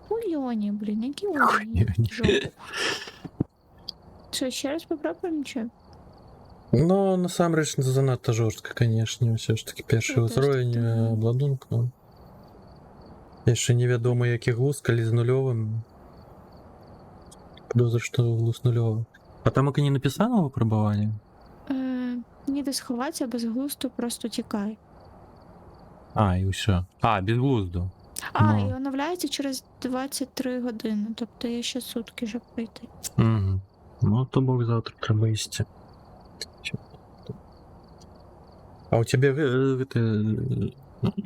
Ульоні, блін, які Ой, Оні. ні. Жопа. Що, ще раз попробуємо, чи? Ну, насамрэч, занадто жорстко, конечно. Все ж таки перший Ну, теж узровень так думаю. обладунку. Яшчэ невядома, які глуз, калі з нулёвым. Подозрю, што глуз нульовы. А там і не написано в випробуванні? Ніде сховатися без глусту, просто тікай. А, і ўсё. А, без глузду. А, Ну. і оновляється через 23 години, тобто є ще сутки, щоб прийти. Угу. Ну, то бог завтра треба їсти. А у тебе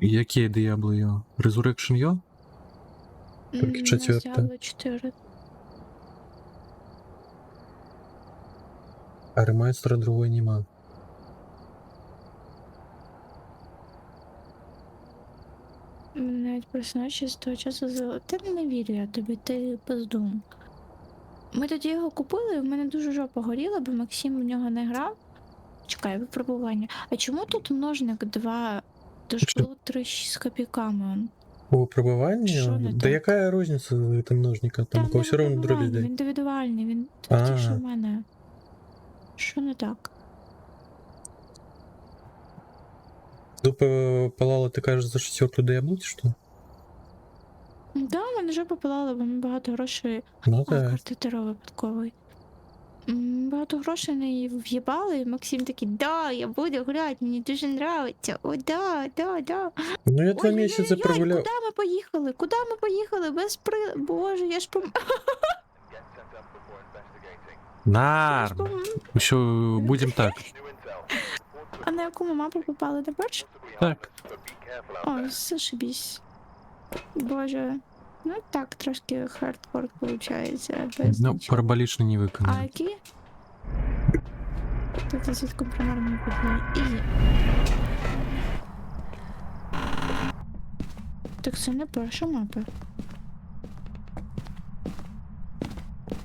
які Diablo йо? Resurrection йо? Тільки четверте. Diablo 4. А ремайстера другої нема. Навіть персонажі з того часу Та не вірю я тобі, ти бездум. Ми тоді його купили, і в мене дуже жопа горіла, бо Максим в нього не грав. Чекай, випробування. А чому тут множник 2 до школу 3 з копійками? У пробиванні? Що не Да так? яка різниця з там множника? Там у кого все одно дробі Він йде. індивідуальний, він А. ті, що в мене. Що не так? Дупа палала, ти кажеш, за 6 Diablo, чи що? Да, в мене жопа палала, бо ми багато грошей. Ну А, так. карти Таро випадковий. Багато грошей на її в'їбали, і Максим такий, да, я буду грати, мені дуже нравиться. О, да. Ну я 2 Ой, місяці ой, прогуляв. куди ми поїхали? Куди ми поїхали? Боже, я ж Нарм. Що, будем так. А на яку ми мапу попали? На першу? Так. О, зашибісь. Боже. Ну так, трошки хардкор виходить. Без Ну, нічого. параболічно не А виконано. які? Тут із компромарної події. І... Так це не перша мапа.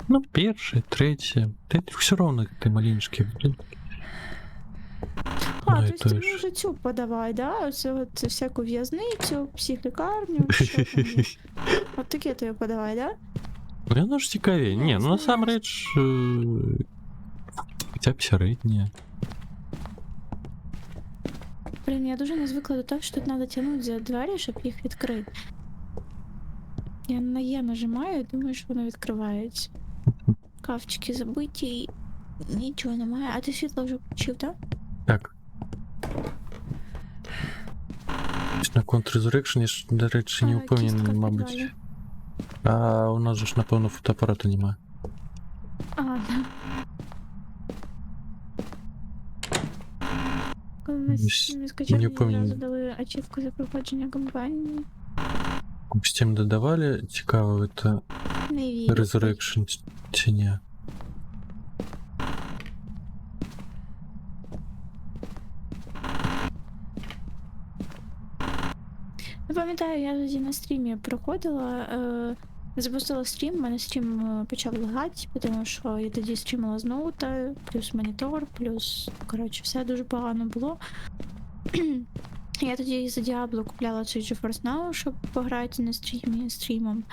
Ну, перше, третє. Ти все равно ти маленький, блін. А, Ну, і тобто ти то мені ж. вже цю подавай, да? Оце от всяку в'язницю, психлікарню, що там є. От таке тобі подавай, да? Ну, воно ж цікаві. Ні, ну насамреч. Хоча б середнє. Блін, я дуже не звикла до того, що тут треба тягнути за двері, щоб їх відкрити. Я на Є нажимаю і думаю, що воно відкривається. Кавчики забиті і нічого немає. А ти світло вже включив, так? Так. На Counter Resurrection я ж, до речі, не впевнений, мабуть. А у нас же ж, напевно, фотоапарату немає. А, да. Коли ми скачали, не мені впевнений. одразу дали ачівку за проходження кампанії. Steam додавали, цікаво, це Не вірю. Resurrection чи ні. Не пам'ятаю, я тоді на стрімі проходила, запустила стрім, у мене стрім почав лагати, тому що я тоді стрімила з ноута, плюс монітор, плюс, коротше, все дуже погано було. Я тоді за Diablo купляла цей GeForce Now, щоб пограти на стрімі стрімом.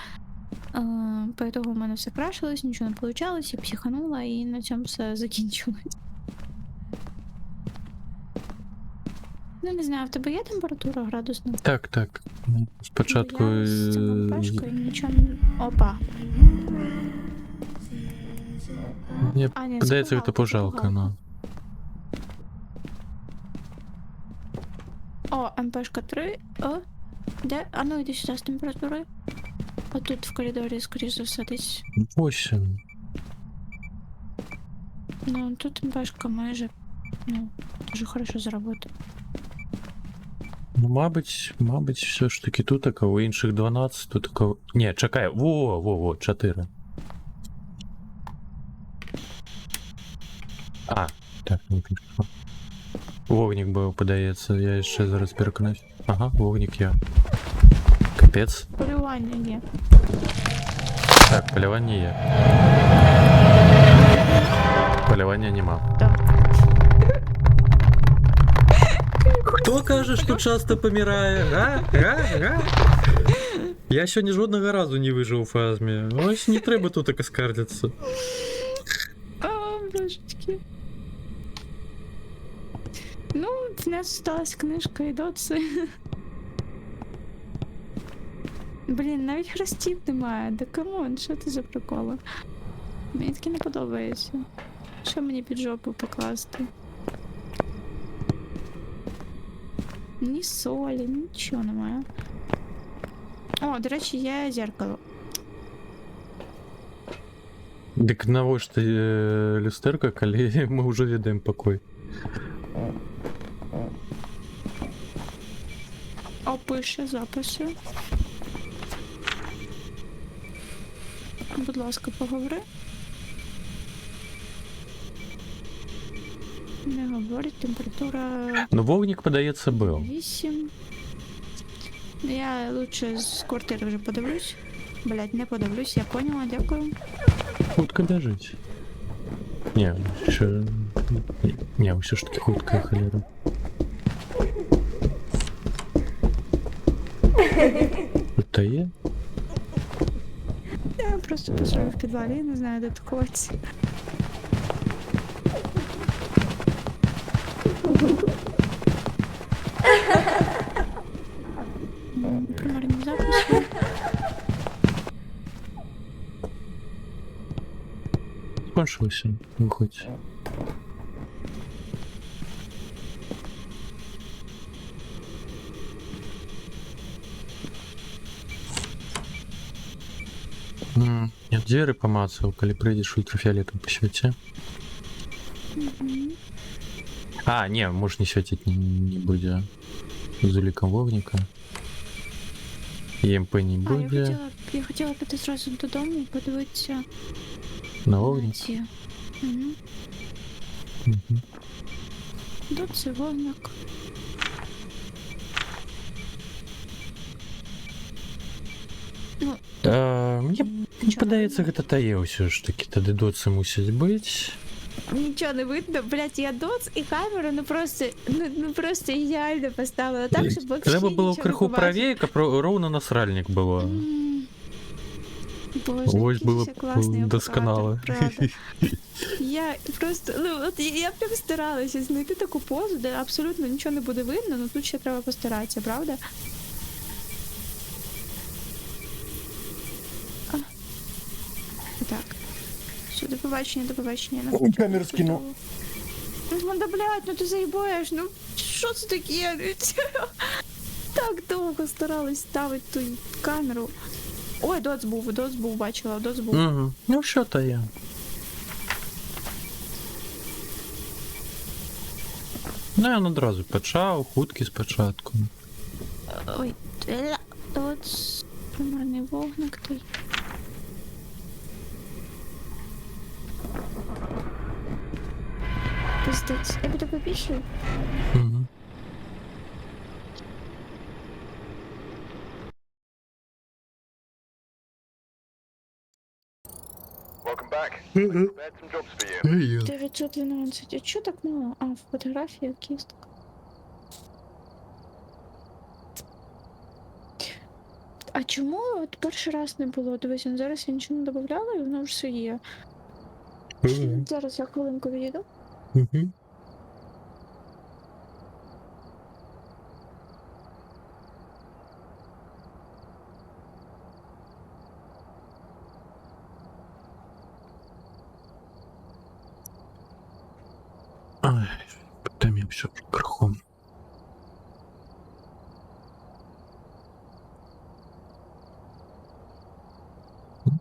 Поэтому у мене все крашилось, нічого не получалось, я психанула і на цьому все закінчилось. Ну, не знаю, в тебе є температура градусна? Так, так. Спочатку. Я з цим пешкою нічого не... Опа. Мені А, ні, подається, це це пожалка, ну. О, МПшка 3. О, де? А ну йди сюди з температурою. А тут в коридорі, скоріш за все, десь. 8. Ну, тут МПшка майже, ну, дуже хорошо заработала. Ну, мабуть, все ж таки тут, а у інших 12, тут такого. Ні, чекай, во, 4. А, так, не пішло. Вогник був, подається, я ще зараз переконаюсь. Ага, вогник є. Капець. Полювання є. Так, полювання є. Полювання нема. Так. Хто каже, що часто помирає? Я сьогодні жодного разу не вижив у фазмі. Ось не треба тут так оскаржитися. О, божечки. Ну, в нас осталась книжка і доци. Блін, навіть хрестів немає. Да камон, що це за приколи? Мені таке не подобається. Що мені під жопу покласти? Ні солі, нічого немає. О, до речі, є зеркало. Дик навось ти люстерка, коли ми вже ведемо покой. О, пише записи. Будь ласка, поговори. Не говорить, температура Ну, вогник, подається, був. 8. Я лучше з квартири вже подивлюсь. Блять, не подивлюсь, я поняла, дякую. Хутка біжить. Ні, ще... Ні, все ж таки хутка, холера. Тут є? Я просто посрою в підвалі, не знаю, де такуватися. Примарні записи. Кончилося, виходь. Я двері помацав, коли прийдеш ультрафіолетом по світі. А, ні, може не світить не буде з уліком вогника. ЕМП не буде. Я хотіла піти зразу додому і подивитися На вогник. ці. Тут це вогник. Ну, Мені подається, гэта тае ўсё ж таки, тады доцы мусяць быць. нічого не видно, блять, я доц і камеру ну просто ідеально поставила так, щоб вообще Треба було нічого криху не побачити. правее, каб роўна на сральник було. Боже, Ось який було ще класний досконало. оператор, правда. Я просто, ну от я прям старалася знайти таку позу, де абсолютно нічого не буде видно, але тут ще треба постаратися, правда? Так. Все, до побачення, до побачення. Камеру скинув. Ну да блядь, ну ти заїбаєш, ну що це таке? Так довго старалась ставити ту камеру. Ой, доц був, бачила, доц був. Угу. Ну що то є. Ну, я одразу почав, хутки спочатку. Ой, доц, примарний вогник той. Пиздець, я буду побільше. Угу. Welcome back. Prepared some jobs for you. 912. А чого так мало? А, фотографія, кістка. А чому от перший раз не було? Дивись, зараз я нічого не додавала і воно вже все є. Зараз я хвилинку відійду. Угу. Ай, там я все крахом.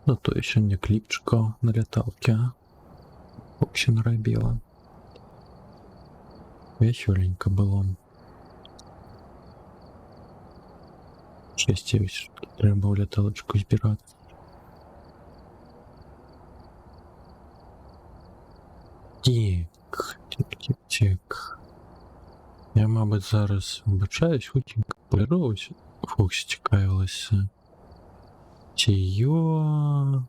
Ну то еще мне клипчика на леталке. Вообще наробила. Веселенько было. 6 треба в леталочку збирати. Тік. Я, мабуть, зараз вбачаюсь, хутенько поліруюсь. Фоксі цікавилася. Тіо.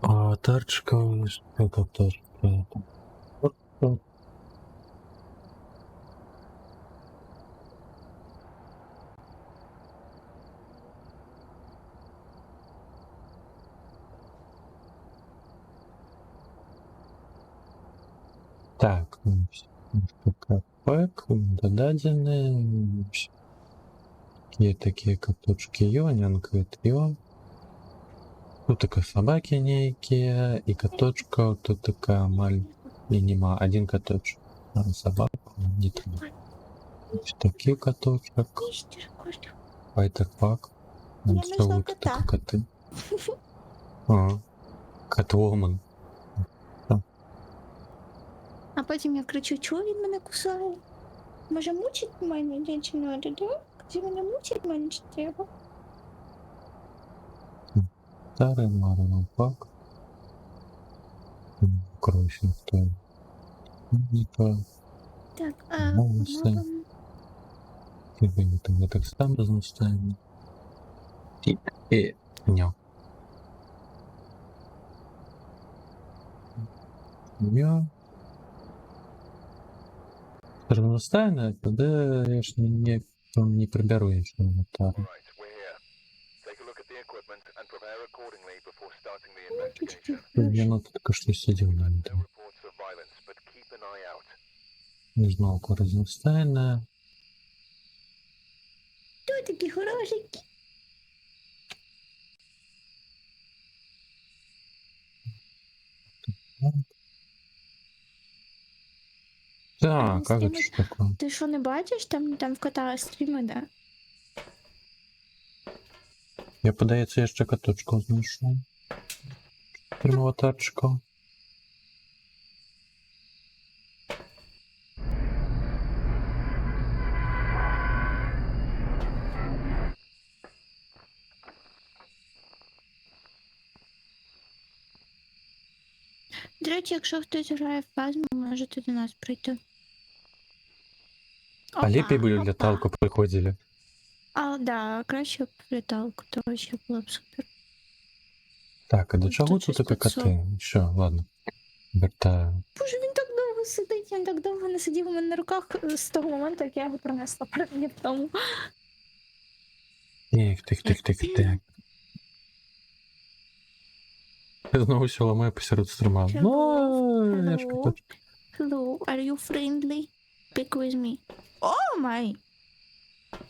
А, тарчка, это тарчка. Так, пак, додадены. Є такі каточки Йонянка, Йо. Тут така собаки некие, и каточка, тут така маль, и нема, один каточек. А собаку не треба. Ось такий каточок. Костя, Костя. Файтер-пак. Я знайшла кота. Коти. А, Катвомен. А потім я кричу, чого він мене кусає? Може мучить мене, чи не надо, да? Чи мене мучить мене, чи треба? Старый Марвел пак. Короче, кто? Типа, Так, Ну, все. типа, мы так сам разнастаем. Ня. Ня. Разностайне, тоді я ж не приберу іншого мотора. Я на только что сидел на этом. Знову разностайне. Хто такий хороший? Так, Там а з это что такое? Ти що не бачиш? Там в кота стріми, да? Я, подається, я ще каточку знайшов. Термоватарчика. До речі, якщо хтось грає в Фазму, можете до нас прийти. А ліпі б літалку приходили. А, да, краще б літалку, то ще було б супер. Так, а до Ось чого тут тут щось таке коти? підсо- Що, ладно. Вертаю. Боже, він так довго сидить, він так довго не сидів у мене на руках з того моменту, як я його принесла пару днів тому. Тих. Я знову ще ламаю посеред стрима. Ну, я ж Hello. каточку. Hello, are you friendly? Pick with me. О, май!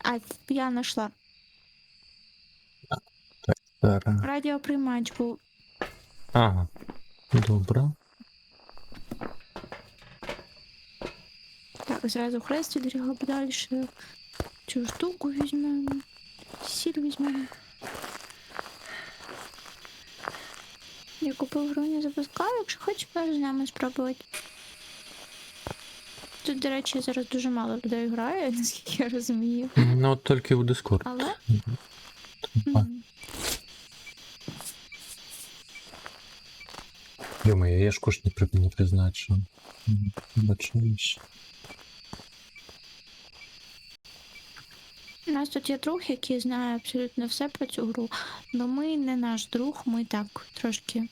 А, я знайшла. Зараз. Радіоприймач був. Ага. Добре. Так, зразу хрест відрігав далі. Цю штуку візьмемо. Сіль візьмемо. Я купив гру, не запускаю, якщо хочеш, можеш з нами спробувати. Тут, до речі, зараз дуже мало людей грає, наскільки я розумію. Ну, от тільки у Discord. Але. А. Мгм. Ё-моё, я ж кош не признать, що... Бачуєш. У нас тут є друг, який знає абсолютно все про цю гру, але ми не наш друг, ми так трошки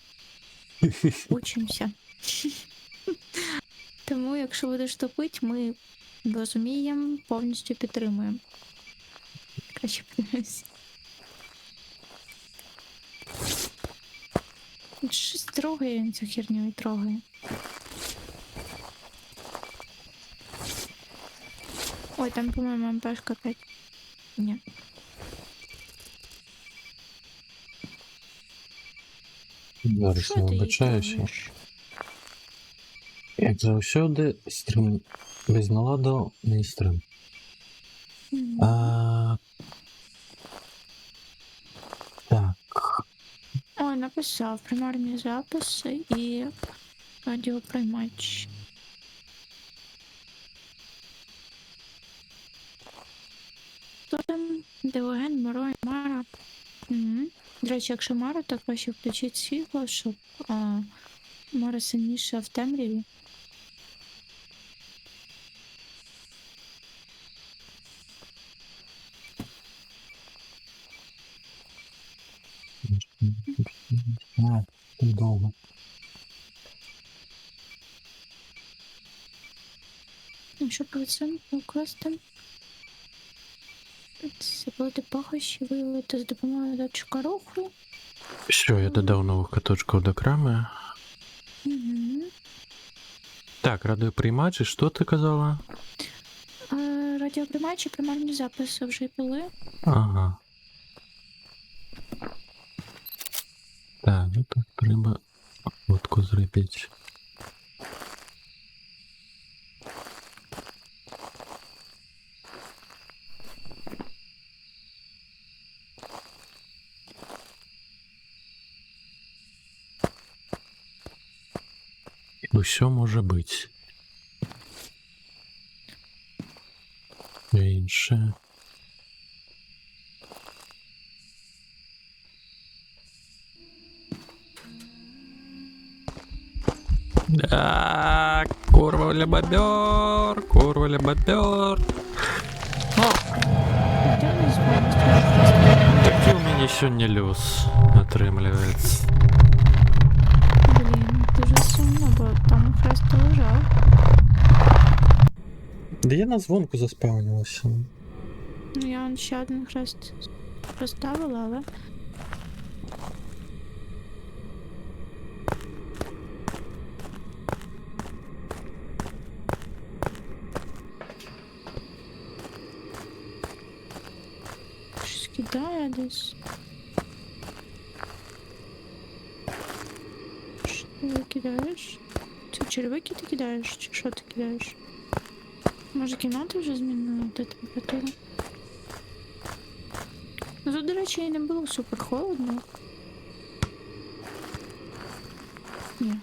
учимося. Тому, якщо будеш топити, ми розуміємо, повністю підтримуємо. Краще подивимося. Щось трогає він цю херню і трогає. Ой, там, по-моєму, МПшка 5. Ні. Зараз Що я ти їй вибачаюся. трогаєш? Як завсюди, стрім без наладу, не стрім. Мгм. Так. Ой, написав примарні записи і радіоприймач. Хто там? Деоген, Морой, Мара. Угу. До речі, якщо Мара, то краще включити світло, щоб Мара сильніша в темряві. А, тут довго. Щоб цим укласти. Запалити пахощі, виявити з допомогою датчика руху. Що, я додав нових каточків до крами. Угу. Так, радіоприймач, і що ти казала? Радіоприймач і примарні записи вже були. Ага. Так, ну тут треба фотку зробити. Усё може бути. Інше. А, курва ля бобер, курва ля бобер. Такі у мене сьогодні люс отримлюється. Блін, дуже сумно, бо там хрест лежав. Да я на дзвонку заспавнилася. Ну, я вон ще один хрест поставила, але... Щось кидає десь. Що ти кидаєш? Це червики ти кидаєш, чи що ти кидаєш? Може кімната вже змінила де температура? Ну тут, до речі, і не було супер холодно. Ні.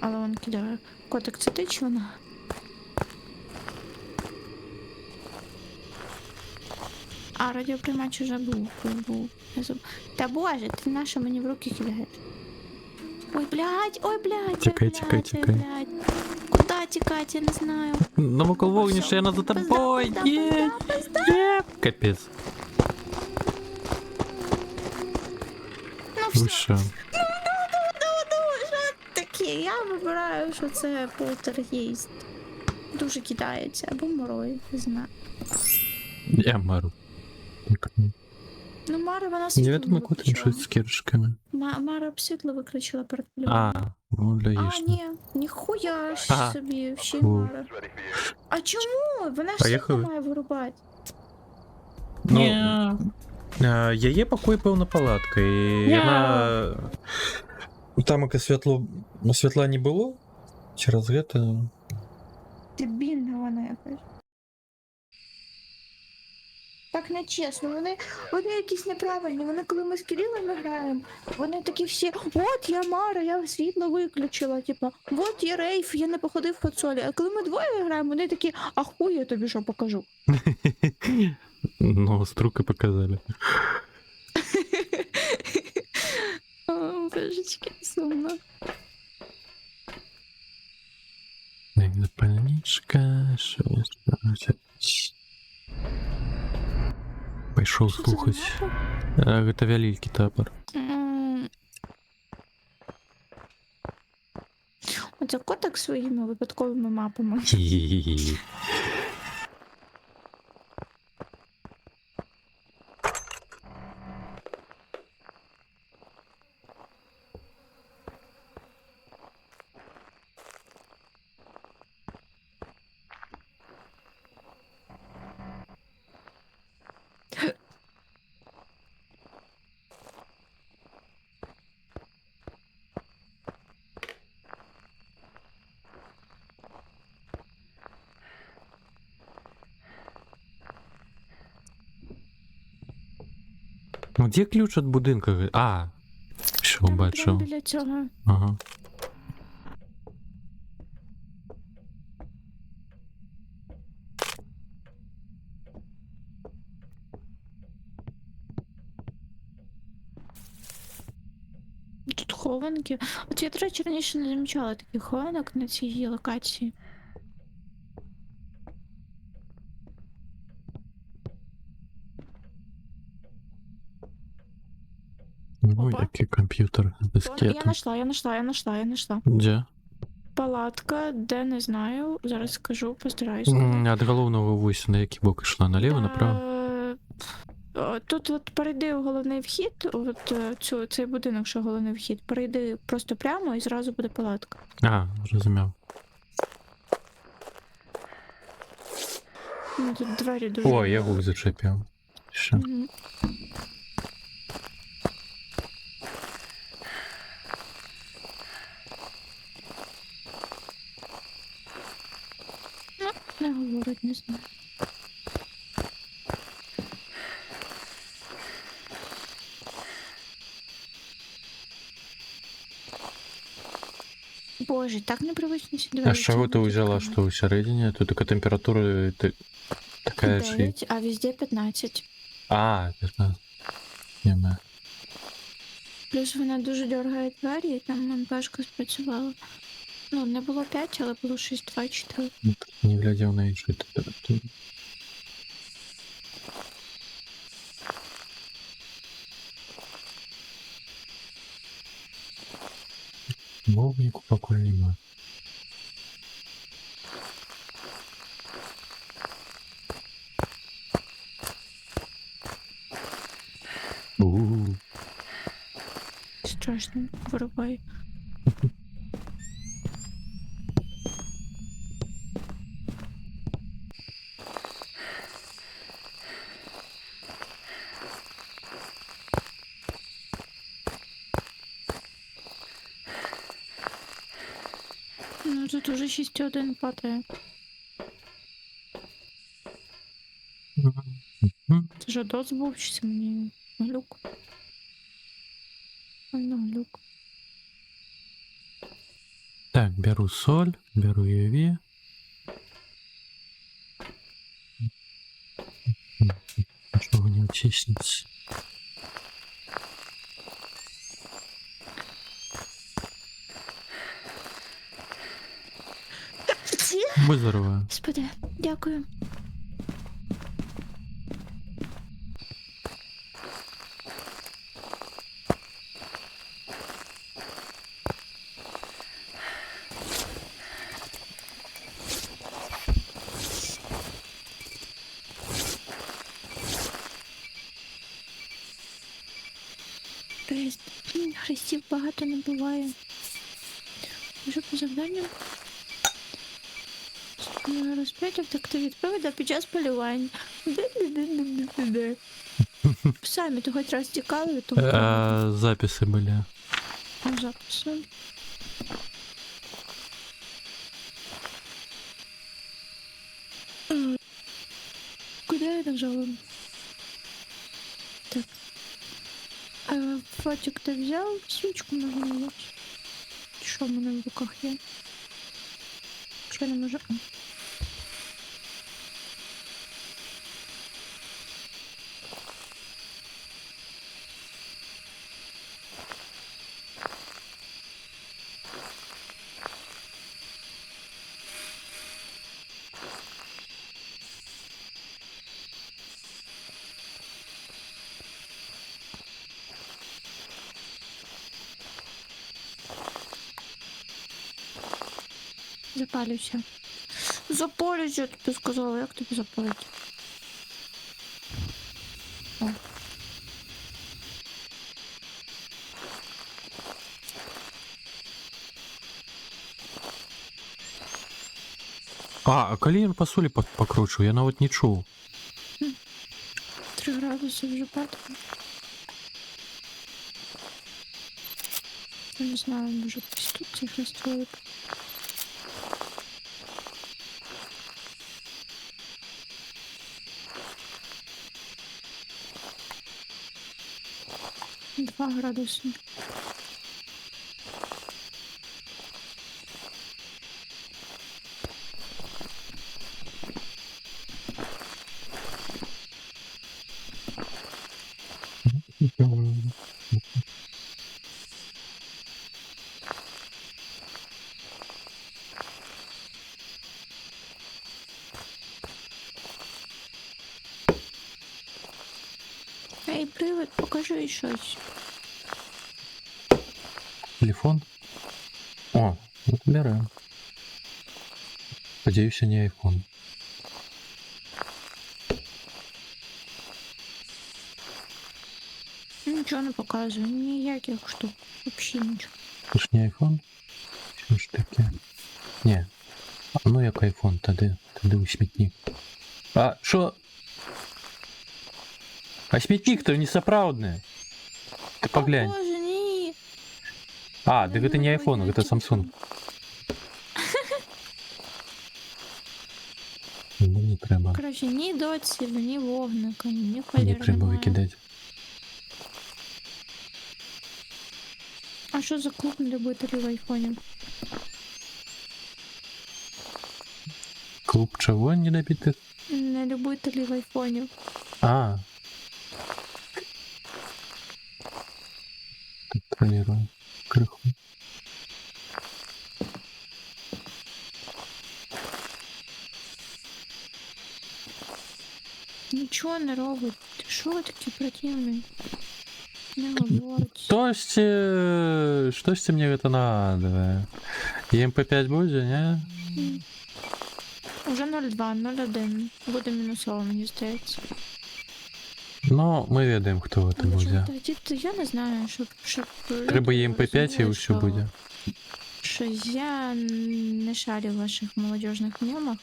Але він кидає. Котик, це ти чи вона? А, радіоприймач уже був. Я Та боже, ти на що мені в руки кидаєш? Ой, блядь, ой, блядь, Тікай, ой, тікай, блядь, тікай. ой, блядь. Куда тікати, я не знаю. Навколо вогнище, я за тобою. Є, є. Капець. Ну Ви все. що? Що таке? Я вибираю, що це полтергейст. Дуже кидається, або морой, не знаю. Я мару. Ну, Мара, вона світло Невідомо куди він щось з кіршками. Мара б світло виключила перед польотом. А, ну для А, їжі. ні, ніхуя ж Ага. собі, ще й Фу. Мара. А чому? Вона ж світло Поїхали? має вирубати. Ну, є покой повна палатка, і вона... Там, яке світла не було, через це... Дебільна вона якась. Так нечесно, вони якісь неправильні. Вони, коли ми з Кирилом граємо, вони такі всі: от я Мара, я світло виключила. Типа, от я Рейф, я не походив по солі. А коли ми двоє граємо, вони такі: а хуй я тобі що покажу. Ну, струки показали. О, божечки, сумно. Запальничка, що я сподіваюся. Пішов Що це за слухати. мапа? Це вялільки тапор. Оце котик своїми випадковими мапами. Ну, де ключ від будинку? А, що Прям бачив. біля цього. Ага. Тут хованки. От я, до речі, раніше не замічала таких хованок на цій локації. Ну, Опа. який комп'ютер з Я дискетом. нашла. Де? Палатка, де не знаю. Зараз скажу, постараюсь. Від головного вуся на який бок йшла? Наліво, направо? Тут от перейди в головний вхід, от цей будинок, що головний вхід, перейди просто прямо і зразу буде палатка. А, зрозумів. Ну, тут двері дуже. О, я гук зачепив. Що? Мгм. Ну, не говорить, не знаю. Боже, так непривично сюди. А з чого ти взяла, що усередині? Тут така температура така ж. 9, а везде 15. А, 15. Ні. Плюс вона дуже дергає двері, і там МПшка спрацювала. Ну, не було 5, але було 6, 2, 4. Ну, тут не глядів на іншу температуру. Мовнику поки нема. У-у-у. Страшно, вирубай. Ну, тут уже 6-1 падає. Це ж дос був, чи це мені глюк? Ну, глюк. Так, беру соль, беру UV. Ничего не очистится. Будь здорова. Господи, дякую. Хрест. Хрестів багато не буває. Вже по завданню. Розп'яття втекти від привода під час полювання. Де-де-де-де-де-де. Самі то хоч раз тікали від того Записи были. запису. Куди я нажала? Так. Фотик ти взяв? Свічку можна взяти. Що в мене в руках є? Що не може? Запалюся. Запалюся, я тобі сказала, як тобі запалити? О. А коли я по солі покручу, я навіть не чув. 3 градуси вже падає. Я не знаю, може десь тут цих настроїк. Два градуси. Ей, привид, покажи щось. Телефон? О, вот берем. Надеюсь, не iPhone. Нічого не показує, ніяких штук. Взагалі нічого. Це ж не iPhone? Що ж таке? Ні. А ну як iPhone, тоді у смітник. А що? А смітник-то несоправдний. Ти поглянь. О, Боже, ні. А, так это не iPhone, это Samsung. Ну не треба. Коротше, ні доців, ні вогника, ні Не холєри треба немає. викидати. А що за клуб любителів в айфоні? Клуб чего недобитых? Не любителів айфонів. А. Контролирую крыху. Нічого не робить. Ти що такий противний? Не говорить. Что ж мне это надо? ЕМП5 будет, не? Уже 0,2, 0,1. Буде мінусово, мені здається. Ну, ми ведаємо, хто це буде. Я не знаю, щоб Треба ЕМП5 і розуміли, все буде. Що я не шарю в ваших молодежних мемах.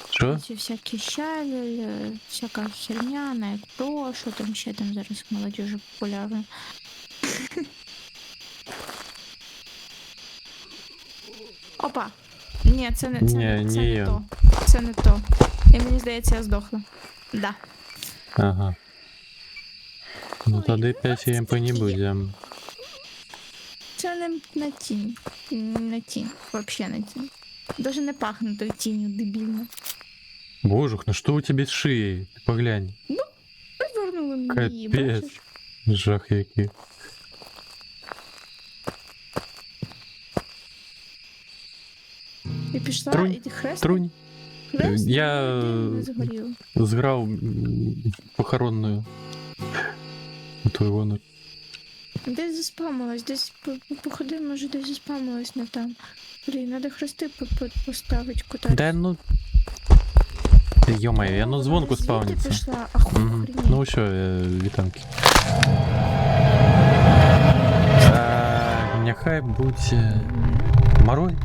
Що? Ці всякі щавель, всяка херня, Nike Pro, що там ще там зараз в молодежі популярно. Опа! Ні, це не Ні. то. Це не то. І мені здається, я здохла. Да. Ага. Ну тоді 5 ЕМП не будем. Це не на тінь. На тінь. Вообще на тінь. Даже не пахне той тінню, дебільно. Божух, ну что у тебя с шеей? Ты поглянь. Повернули мені її, Капец. бачиш? Жах який. І пішла, Трунь, і ти хрест? Трунь. Хрест? Я Не згорів. сграл похоронную. Твоего ну. Десь заспамилась, десь походи, може десь заспамилась не там. Блін, треба хрести поставити кудись. Да ну. Ё-моё, я на звонку Звідти спавнится. пішла, Мгм. охренеть. Ну все, вітанки. Нехай будь Морой.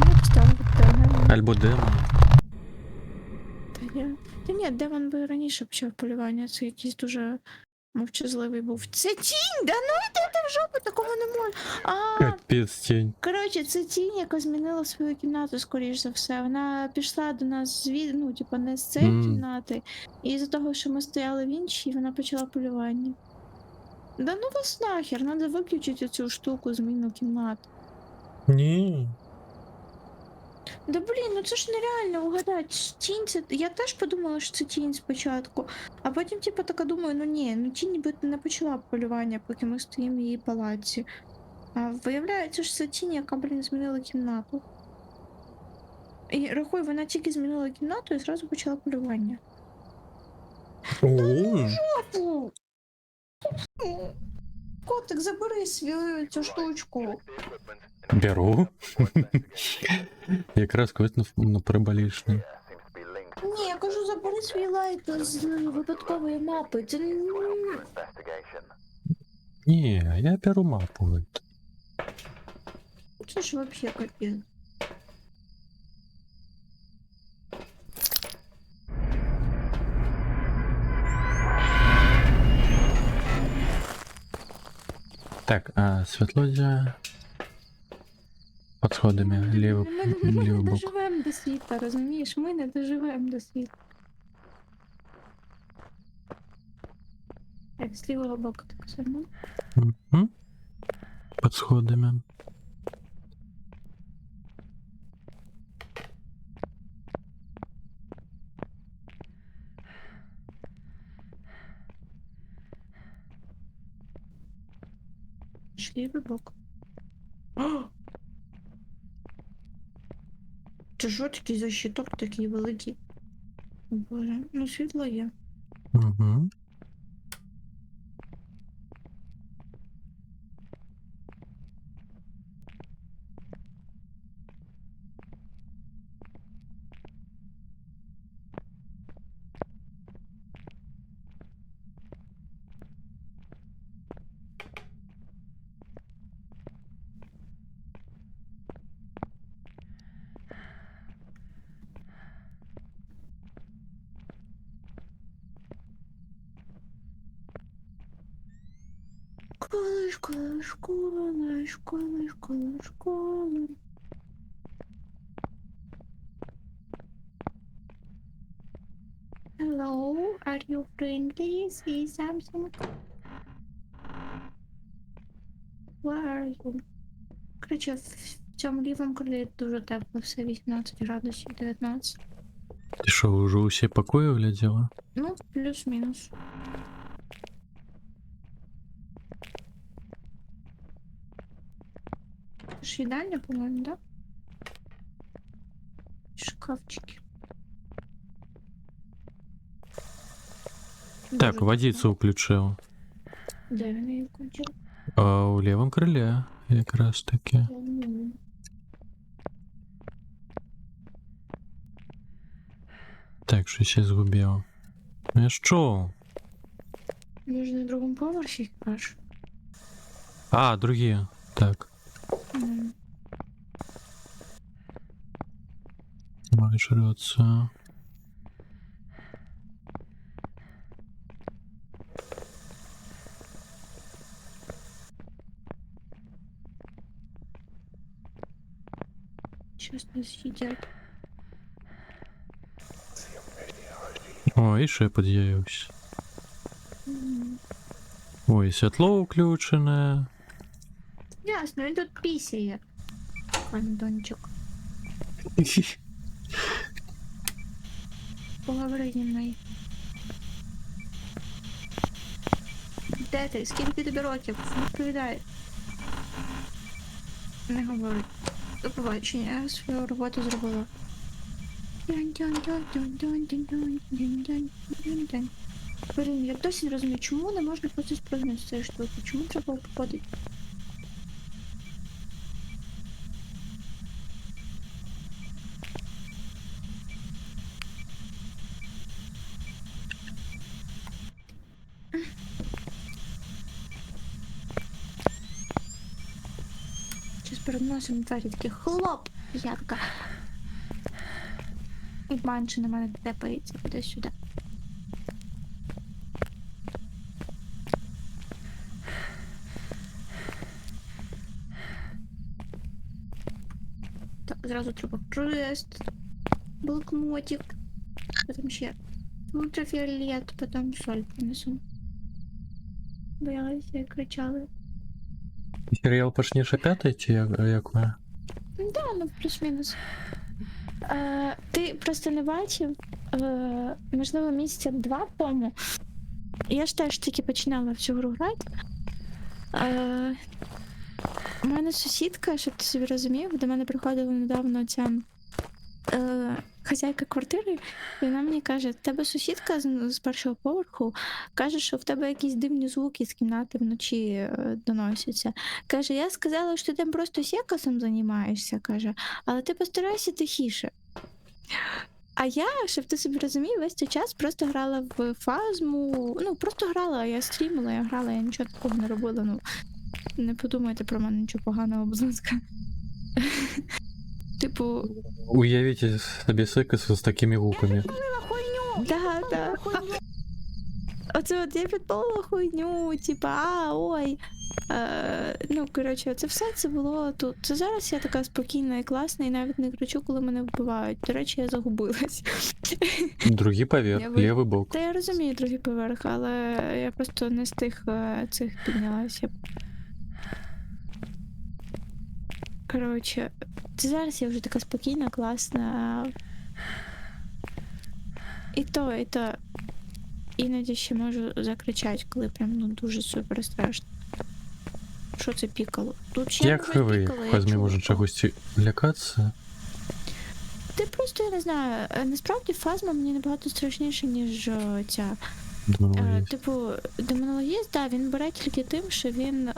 Я поставлю демон. Альбо демон. Та ні, демон би раніше почав полювання, це якийсь дуже мовчазливий був. Це тінь! Да ну йдете в жопу, такого не можна. Капець тінь. Коротше, це тінь, яка змінила свою кімнату, скоріш за все. Вона пішла до нас ну, типа, не з цієї кімнати. І з-за того, що ми стояли в іншій, вона почала полювання. Да ну вас нахер, треба виключити цю штуку, зміну кімнат. Ні. Да блін, ну це ж нереально угадати. Тінь це. Я теж подумала, що це тінь спочатку. А потім, типу, така думаю, ну ні, ну тінь ніби не почала полювання, поки ми стоїмо в її палаці. А виявляється, що це тінь, яка, блін, змінила кімнату. І рахуй, вона тільки змінила кімнату і зразу почала полювання. Фу! Котик, забери свою цю штучку. Беру. Якраз когось на приболішний. Ні, я кажу, забери свій лайт з випадкової мапи. Це Ні, я беру мапу. Це ж вообще капець. Так, світлодя. Под сходами, лівий Ми не бок. доживемо до світла, розумієш? Ми не доживемо до світла. Так, з лівого боку так само. Мгм. Под сходами. Лівий бок. О! Це що такий за щиток такий великий? О, Боже, ну світло є. Угу. Школа. Hello, are you friendly? See something? Where are you? Короче, в цьому лівому крилі дуже тепло, все 18 градусів, 19. Ти що, вже усі покої огляділа? Ну, плюс-мінус. Ж їдальня, по-моєму, да? Шкафчики. Так, Дуже водицю включив. тепло. Де він її включив? А у лівому крилі якраз таки. Так, щось я згубив. Я що? Ви ж на другому поверсі аж. А, другі. Так. Майже оце. Щас нас їдять. О, і ще під'явився. Ой, світло включене. Ясно, він тут пісяє. Андончик. Поговори зі мною. Де ти? Скільки тобі років? Відповідай. Не говори. До побачення, я свою роботу зробила. Блін, я досі не розумію, чому не можна просто спригнути з цієї штуки? Чому треба обходити? Щас перед носом двері такі хлоп! Я така. І банші на мене тепається туди-сюди. Так, зразу треба крест, блокнотик, потім ще ультрафіолет, потім соль принесу. Боялася, як кричали. Серіал почнеш опять, чи як ви? Да, ну плюс-мінус. Ти просто не бачив, можливо, місяця 2 тому. Я ж теж тільки починала в цю гру грати. У мене сусідка, щоб ти собі розумів, до мене приходила недавно ця хазяйка квартири, і вона мені каже, в тебе сусідка з першого поверху каже, що в тебе якісь дивні звуки з кімнати вночі доносяться. Каже, я сказала, що ти там просто секасом займаєшся, каже, але ти постарайся тихіше. А я, щоб ти собі розумів, весь цей час просто грала в фазму, ну просто грала, я стрімила, я грала, я нічого такого не робила, ну не подумайте про мене нічого поганого, будь ласка. Типу... Уявіть собі секас з такими гуками. Да. Оце от я підпалила хуйню, типа, ой. Ну, коротше, це все це було тут. Це зараз я така спокійна і класна, і навіть не кричу, коли мене вбивають. До речі, я загубилась. Другий поверх, лівий бок. Та я розумію другий поверх, але я просто не з тих цих піднялася. Коротше, це зараз я вже така спокійна, класна. І то іноді ще можу закричати, коли прям ну дуже супер страшно. Що це пікало? Тут ще Як ви, Фазмі, може чогось лякатися? Ти просто, я не знаю, насправді Фазма мені набагато страшніше, ніж ця. Демонологіст. Типу, демонологіст, да, він бере тільки тим, що він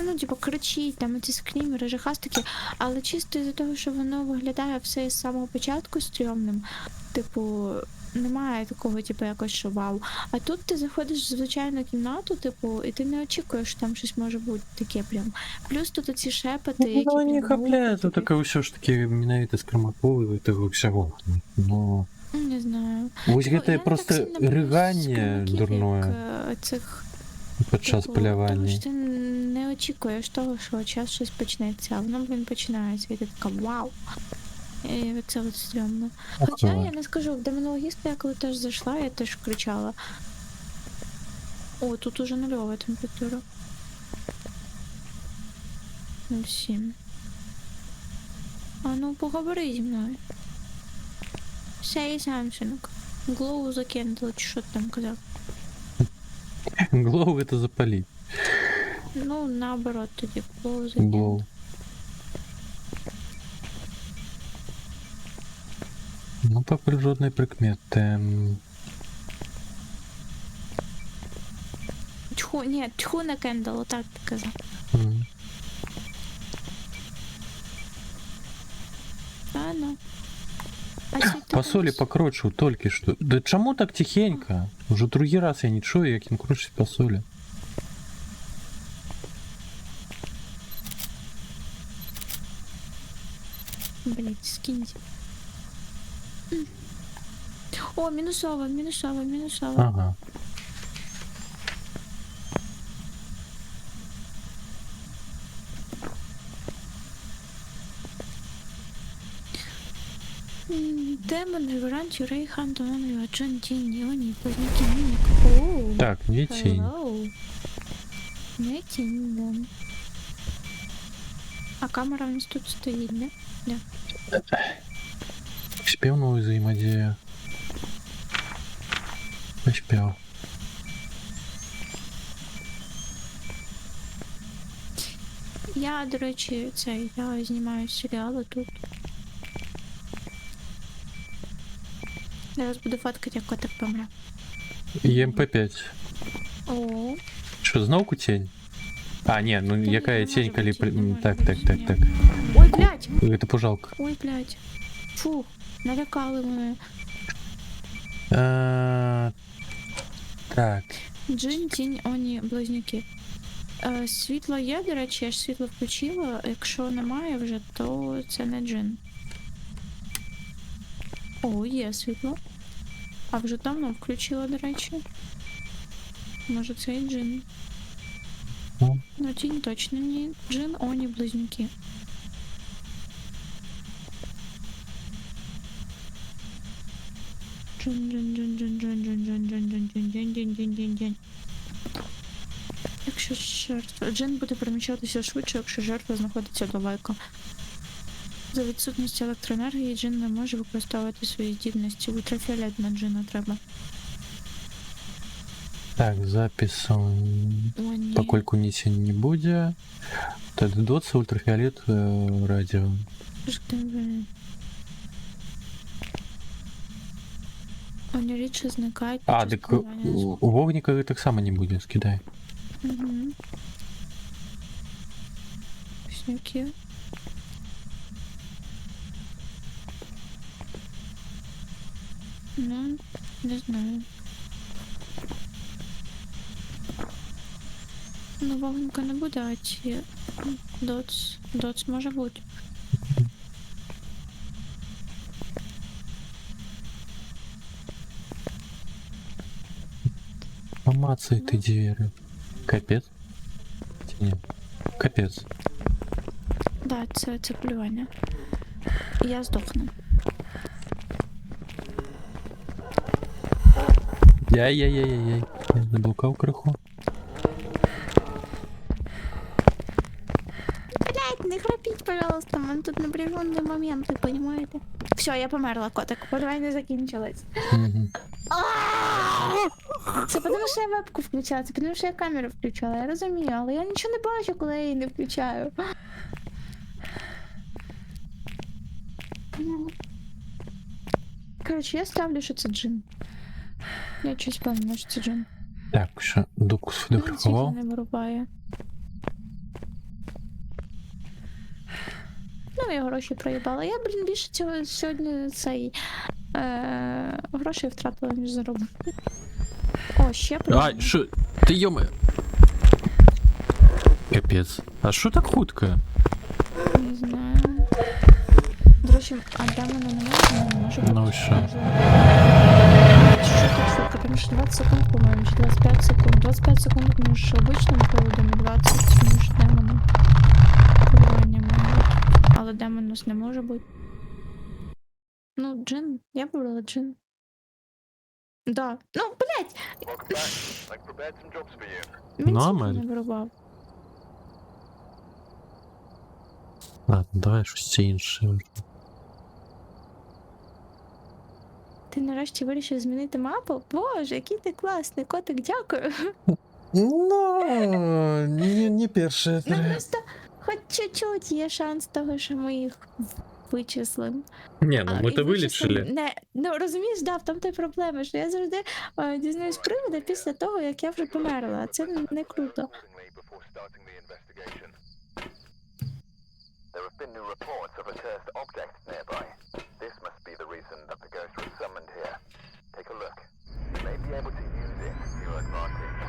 ну, типу, кричить, там ці скрімери, жахастики, але чисто із-за того, що воно виглядає все з самого початку стрьомним, типу, немає такого, типу, якось, що вау. А тут ти заходиш в звичайну кімнату, типу, і ти не очікуєш, що там щось може бути таке прям. Плюс тут оці шепоти, які... Ну, не хапляє, то таке все ж таки міняєте з крамаковою і того всього. Ну... Не знаю. Ось Ну, це просто ригання дурное цих... під час полювання. Тому що ти не очікуєш того, що час щось почнеться, а воно, блін, починається, і ти така вау. І це от стрьомно. Хоча я не скажу, в демонологіста я коли теж зайшла, я теж кричала. О, тут уже нульова температура. 07. А ну поговори зі мною. Say something. Глоу закинули, чи що ти там казав? Глоу это запалить. Ну, наоборот, тоді глоу закинули. Глоу. Ну, по природной прикмети. Тьху, ні, тьху на Кендалл, отак ти казав. М. А ну. А світ По солі покручу тільки що. Да чому так тихенько? Уже другий раз я не чую, як він кручить по солі. Блять, скиньте. О, мінусова, мінусова, мінусова. Ага. Демон, Реверант, Юрей, Хан, Антон, Джон, Тінь, Йоні, Поздняки, Мімік. Оу. Так, не тінь. Hello. Не тінь, да. А камера у нас тут стоїть, не? Спів новий взаємодія. Спів. Я, до речі, я знімаю серіали тут. Зараз буду фоткати, як котик помре. ЕМП-5. О, Що, знову тінь? А, ні, ну Та яка ні, не тінь, може коли... бути, не може Так, бути, так, так, ні. так. ой, блядь! Это пожалко. Ой, блядь. Фу, налякали мене. Так. Джин, тінь, оні, близнюки. Світло є, до речі, я ж світло включила. Якщо немає вже, то це не джин. О, є світло. А вже давно включила, до речі. Може це і джин. Ну. Ну, тінь точно ні. Джин, оні, близнюки. Джин, джин, джин, джин, джин, джин, джин, джин, джин, джин, джин, джин, джин, джин. Якщо жертва... Джин буде переміщатися швидше, якщо жертва знаходиться далеко. За відсутності електроенергії джин не може використовувати свої здібності. Ультрафіолет на джина треба. Так, записом О, ні. покольку ни тень не будет. ТД-20, ультрафиолет, радио. Вони рідше зникають. А, так у вогника так само не будет, скидай. Угу. Сняки. Ну, не знаю. Ну, вогника не буде, а ці доц може бути. Помацай ты двери. Капец. Нет. Капец. Да, це полювання. Я здохну. Яй-яй-яй-яй. Я заблукав криху. Блять, не храпіть, пожалуйста, у мене тут напряженный момент, ви понимаете? Все, я померла, котик. Полювання закінчилось. Мгм. Це тому, що я вебку включала, це тому, що я камеру включала, я розумію, але я нічого не бачу, коли я її не включаю. Коротше, я ставлю, що це джин. Я щось певна, що це джин. Так, що, дук Він світло сфотографував. не вирубає. Ну, я гроші проїбала. Я, блін, більше цього сьогодні цей грошей втратила, ніж заробила. О, ще Ай, що? Ти йоми. Капець. А що так хутко? Не знаю. До речі, а демона немає? Не може бути. Ну і що? Шутка, тому що 20 секунд, по-моєму, чи 25 секунд. 25 секунд між обичним проводом і 20 між демоном. Полювання має бути. Але демон у нас не може бути. Ну, джин. Я вибрала джин. Да. Ну, блять! Він Нормально. світло не вирубав. Ладно, давай щось інше. Ти нарешті вирішив змінити мапу? Боже, який ти класний, котик, дякую. Ну, не перше. Ну просто хоч чуть-чуть є шанс того, що ми їх вичислимо. Не, ну ми і то вичислимо вилічили. Не, ну розумієш, да, в тому та й проблема, що я завжди дізнаюсь приводи після того, як я вже померла, а це не круто. before starting the investigation. There have been new reports of a cursed object nearby. This must be the reason that the ghost was summoned here. Take a look. You may be able to use it to your advantage.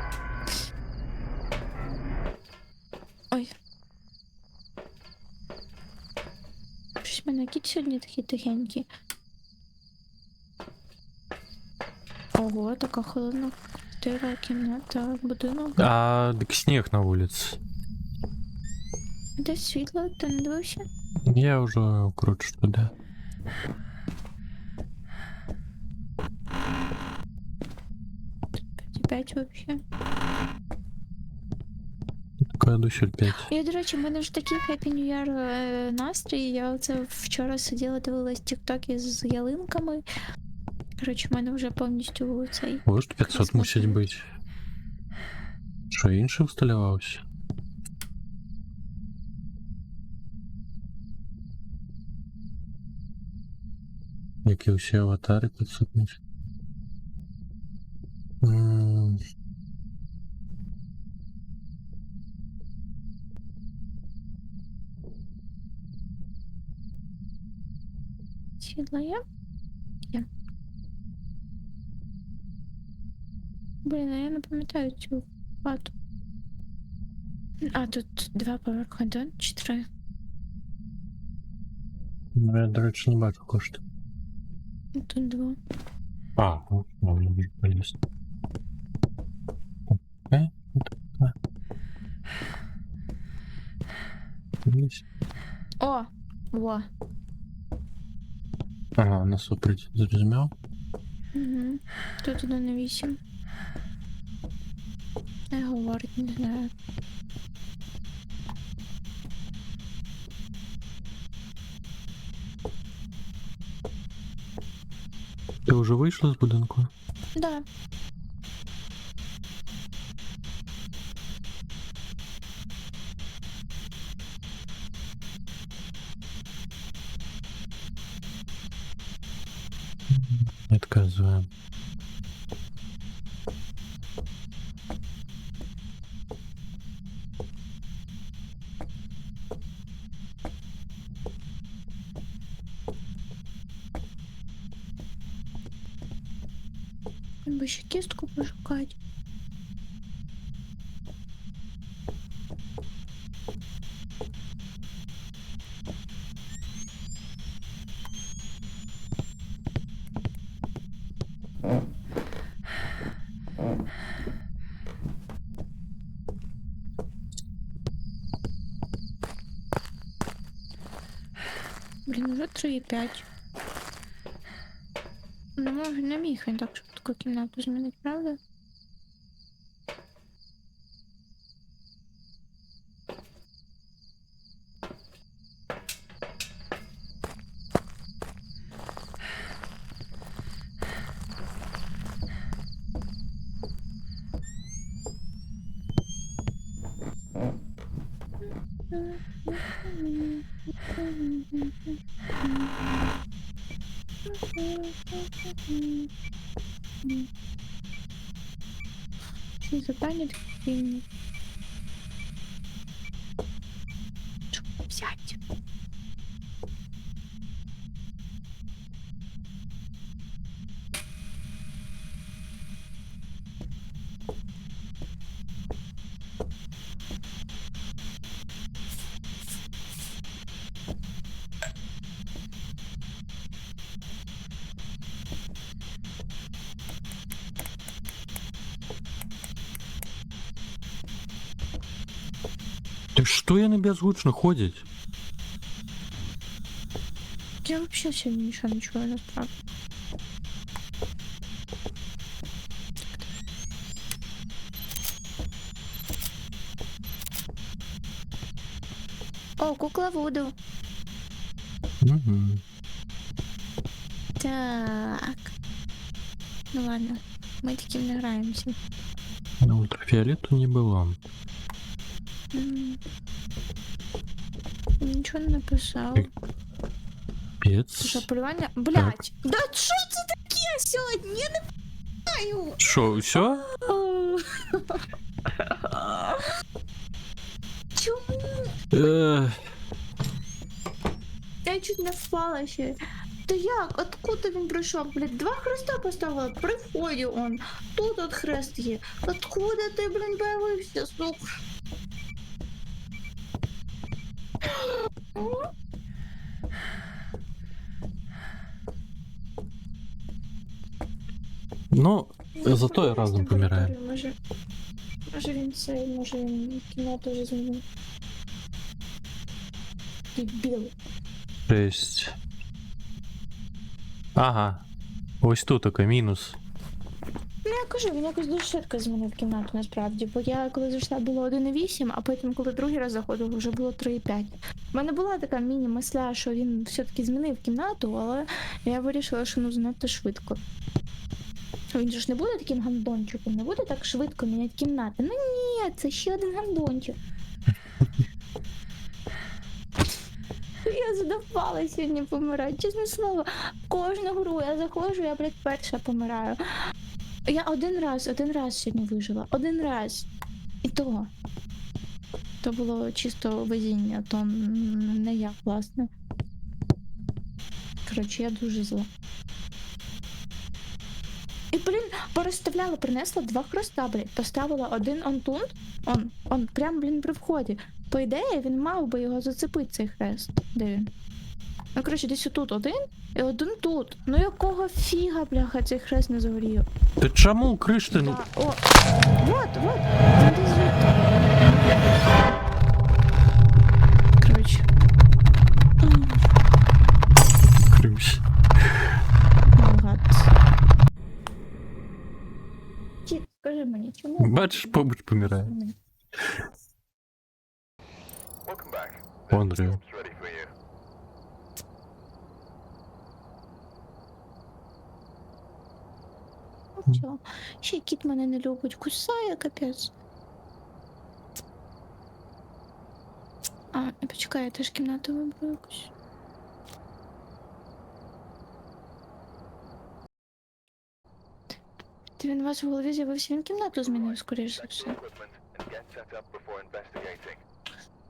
Ой. Щось в мене кіт сьогодні такий тихенький. Ого, така холодна квартира, кімната, будинок. А так сніг на вулиці. Де світло, ти не дивився? Я вже кручу туди. П'ять вообще. Така душель 5. Я, до речі, в мене ж такий Happy New Year настрій. Я оце вчора сиділа, дивилась тіктоки з ялинками. Коротше, в мене вже повністю цей. Ось 500 мусить бути. Що, інший усталювався? Які усі аватари 500 мусять. Світло є? Є. Блін, а я не пам'ятаю цю хату. А, тут 2 поверхи, да? Чи 3? Ну, я, до речі, не бачу кошти. Тут 2. А, ну, можна вже полізти. Окей, так. Полізь. О! Во! Ага, насуприть зрозумів. Угу. Тут 1,8. Не говорить, не знаю. Ти вже вийшла з будинку? Да. Відказуємо. Треба ще кістку пошукати. Блін, вже 3,5. Ну, може, не міг він так швидко кімнату змінити, правда? Що за пані такі? Сядь. Ти що я не беззвучно ходять? Я вообще сьогодні нічого не чую, насправді. О, кукла Вуду. Угу. Так. Ну ладно, ми таким не граємося. На ультрафиолету не было. М. Нічого не написав. Пец. Що, полювання? Блять! Да що це таке сьогодні? Я не знаю! Шо, все? Чому? Я чуть не впала ще. Та як? Откуда він прийшов? Блядь, 2 хреста поставила при вході он. Тут от хрест є. Откуда ти, блін, появився, сука? Ну, зато я разом помираю. Може він цей, може він кімнату вже змінив. Дебіл. 6. Ага. Ось тут таке мінус. Ну я кажу, він якось дуже швидко змінив кімнату насправді, бо я коли зайшла було 1,8, а потім коли другий раз заходила, вже було 3,5. У мене була така міні-мисля, що він все-таки змінив кімнату, але я вирішила, що ну занадто швидко. Він же ж не буде таким гандончиком, не буде так швидко міняти кімнати. Ну ні, це ще один гандончик. Я задовбала сьогодні помирати, чесне слово. Кожну гру я заходжу, я, блядь, перша помираю. Я один раз сьогодні вижила. Один раз. І то. То було чисто везіння, то не я, власне. Коротше, я дуже зла. І, блін, переставляла, принесла 2 хреста, блін. Поставила один он тут, он прям, блін, при вході. По ідеї, він мав би його зацепити, цей хрест. Де він? Ну, коротше, десь отут один і один тут. Ну якого фіга, бляха, цей хрест не загорів? Ти чому кришти? Ну, Да. О, вот, він десь звідти. Коротше. криш. Гад. Кіт, скажи мені, чому? Бачиш, побач помирає. Welcome back. Unreal. It's ready for you. Чого? Ще й кіт мене не любить, кусає, капець. А, почекай, я теж кімнату виберу якусь. Ти він у вас в голові з'явився, він кімнату змінив, скоріш за все. Equipment and get set up before investigating.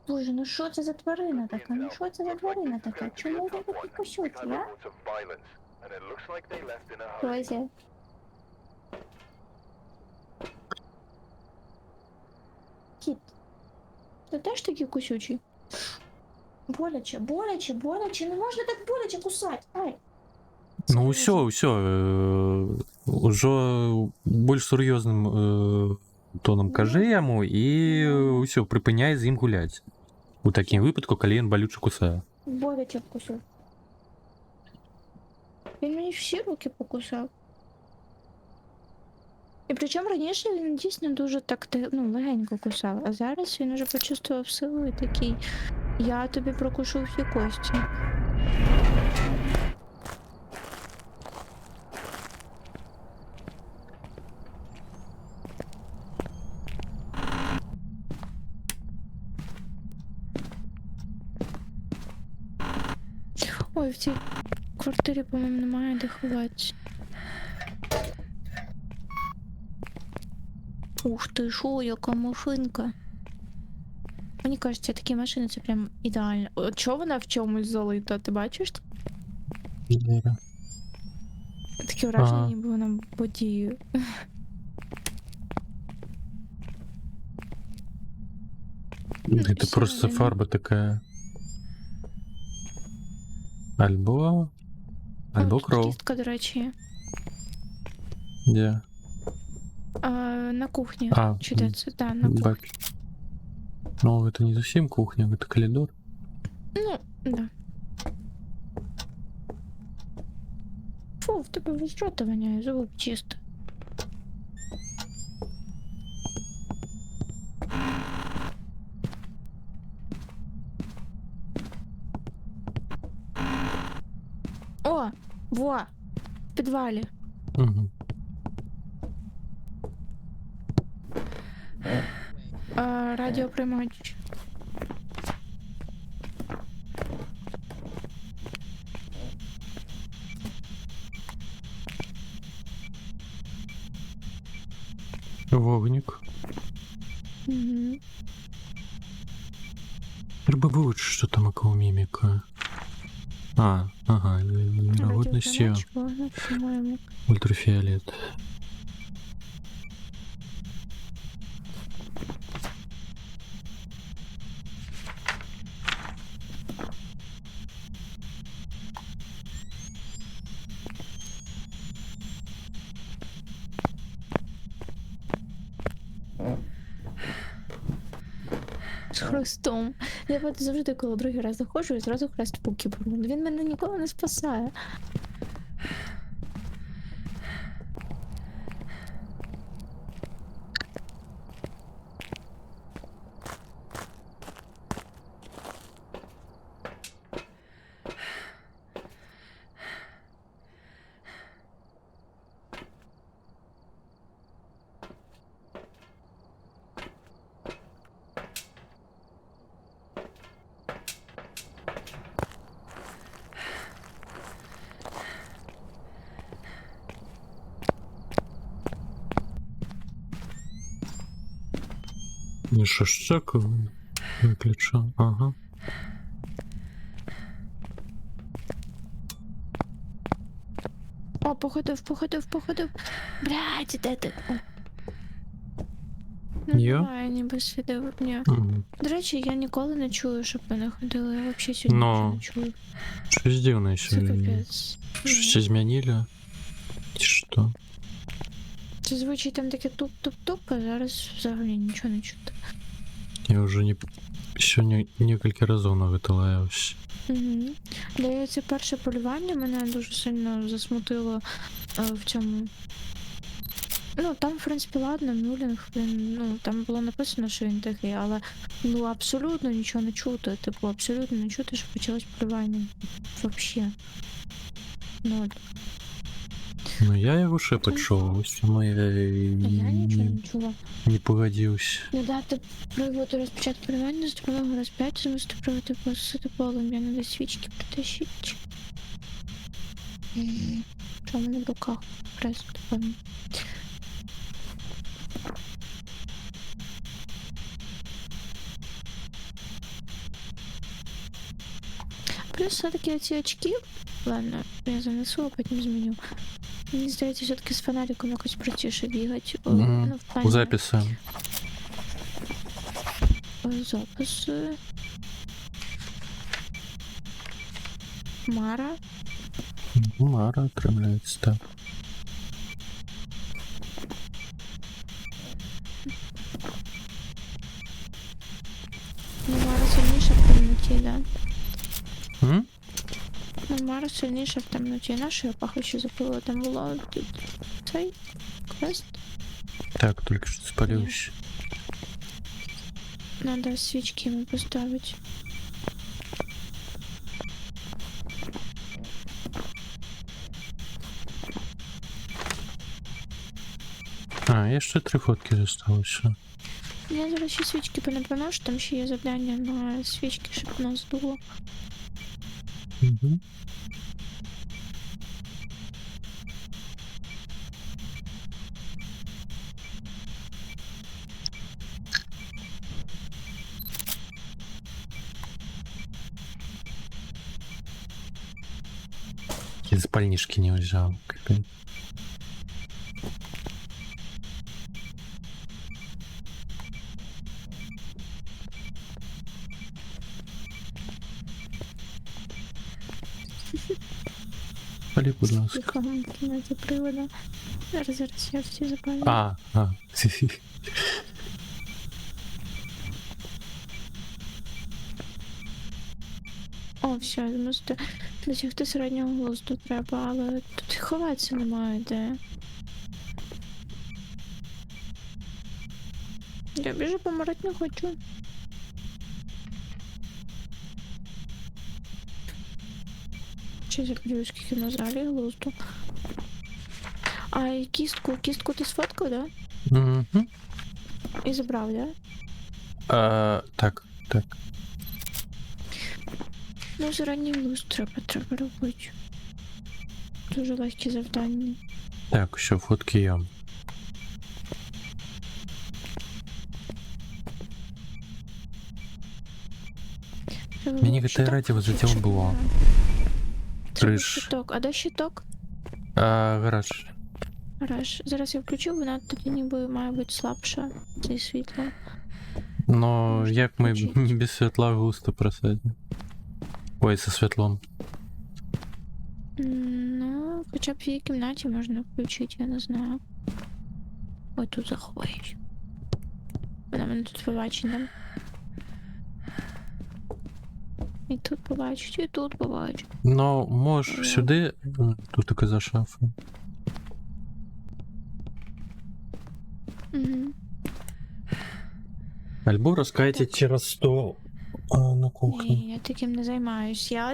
Боже, ну що це за тварина така? Ну що це за тварина така? Чому він такий кусючий, а? Reports of violence, and it looks like they left in a hurry. Розі. Кіт. Ти теж такий кусючий? Боляче, боляче, боляче. Не можна так боляче кусати. Ай. Ну, все. Уже більш серйозним тоном кажи йому і все, припиняй з ним гуляти. У такому випадку, коли він болюче кусає. Боляче вкусив. Він мені всі руки покусав. І причому раніше він дійсно дуже так легенько кусав, а зараз він уже почувствував силу і такий: я тобі прокушу всі кості. Ой, в цій квартирі, по-моєму, немає де ховатися. Ух ти, шо, яка машинка. Мені кажеться, такі машини це прям ідеально. От чого вона в чомусь залита, ти бачиш? Таке враження, ніби вона водіє. Це просто фарба така. Альбо кров. Кістка, до речі. Де? На кухні. А, Чи де це? Да, на кухні. бачу. Ну, это не совсем кухня, это коридор. Ну, да. Фу, в тебе весь рота воняє, зуб чисто. Во! Во! В підвалі. Угу. Радіоприймач. Вогник. Угу. Треба вивчити, що там якого міміка. Ага, годность є. По-моєму. Ультрафіолет. З хрестом. Я от завжди, коли другий раз заходжу, і зразу хрест пуки беру. Він мене ніколи не спасає. Ну що ж це виключав? Ага. О, походив. Блядь, де ти? О. Є? Немає, ніби слідів. Ні. Угу. До речі, я ніколи не чую, щоб вони ходили. Я взагалі сьогодні Но. нічого не чую. Щось дивне Це сьогодні. капець. Щось змінили? Чи що? Це звучить там таке туп-туп-туп, а зараз взагалі нічого не чути. Я вже сьогодні кілька разів на это лаявся. Угу. Здається, перше полювання мене дуже сильно засмутило в цьому. Ну, там, в принципі, ладно, Мюллінг, він, ну, там було написано, що він такий, але ну абсолютно нічого не чути. Типу, абсолютно не чути, що почалось полювання. Вообще. Ну, Ну я його шепот чув, ось тому я я нічого не чула. не погодився. Не дати приводу розпочати полювання, з допомогою розп'яття, замусити приводу посити полум'я, надо свічки притащити. Що в мене в руках? Хрест, певно. Плюс все-таки ці очки, ладно, я занесу, а потім зміню. Мені здається, все-таки з фонариком якось простіше бігати. Ну, в плані Записи. записи. Мара. Мара отримляється, так. Ну, Мара сильніша в темноті, да? М? Ну, Мара сильніша в темноті. Наша я пахощі запила, там було цей квест. Так, тільки що спалився. Надо свічки йому поставити. А, є ще 3 фотки залишилося. Я зараз ще свічки понаприношу, там ще є завдання на свічки, щоб нас дуло. Угу. Из спальнишки не уезжал. Капец. Пали, будь ласка. Бігом в кімнаті привода. Зараз я всі запалю. А. О, все, я думаю, що досягти середнього глузду треба, але тут ховатися немає де. Я більше помирати не хочу. Чи Ще запитую, скільки на залі глузду. А і кістку ти сфоткав, да? Угу. І забрав, да? Так. Ну, зарані глузд треба робити. Дуже легкі завдання. Так, що фотки я. Мені категорія вот затем було. Криш. Щиток. А де щиток? Гараж. Гараж. Зараз я включу, вона тоді ніби має бути слабша. Це світло. Но Можна як ми включити. без світла густо просадимо. Ой, со світлом. Ну, хоча б в її кімнаті можна включити, я не знаю. Ой, тут заховаюсь. Вона мене тут побачить, да? І тут побачить, і тут побачить. Ну, можеш сюди. Тут таке за шафою. Угу. Альбо розкайтіть через стол на кухні. Ні, я таким не займаюсь. Я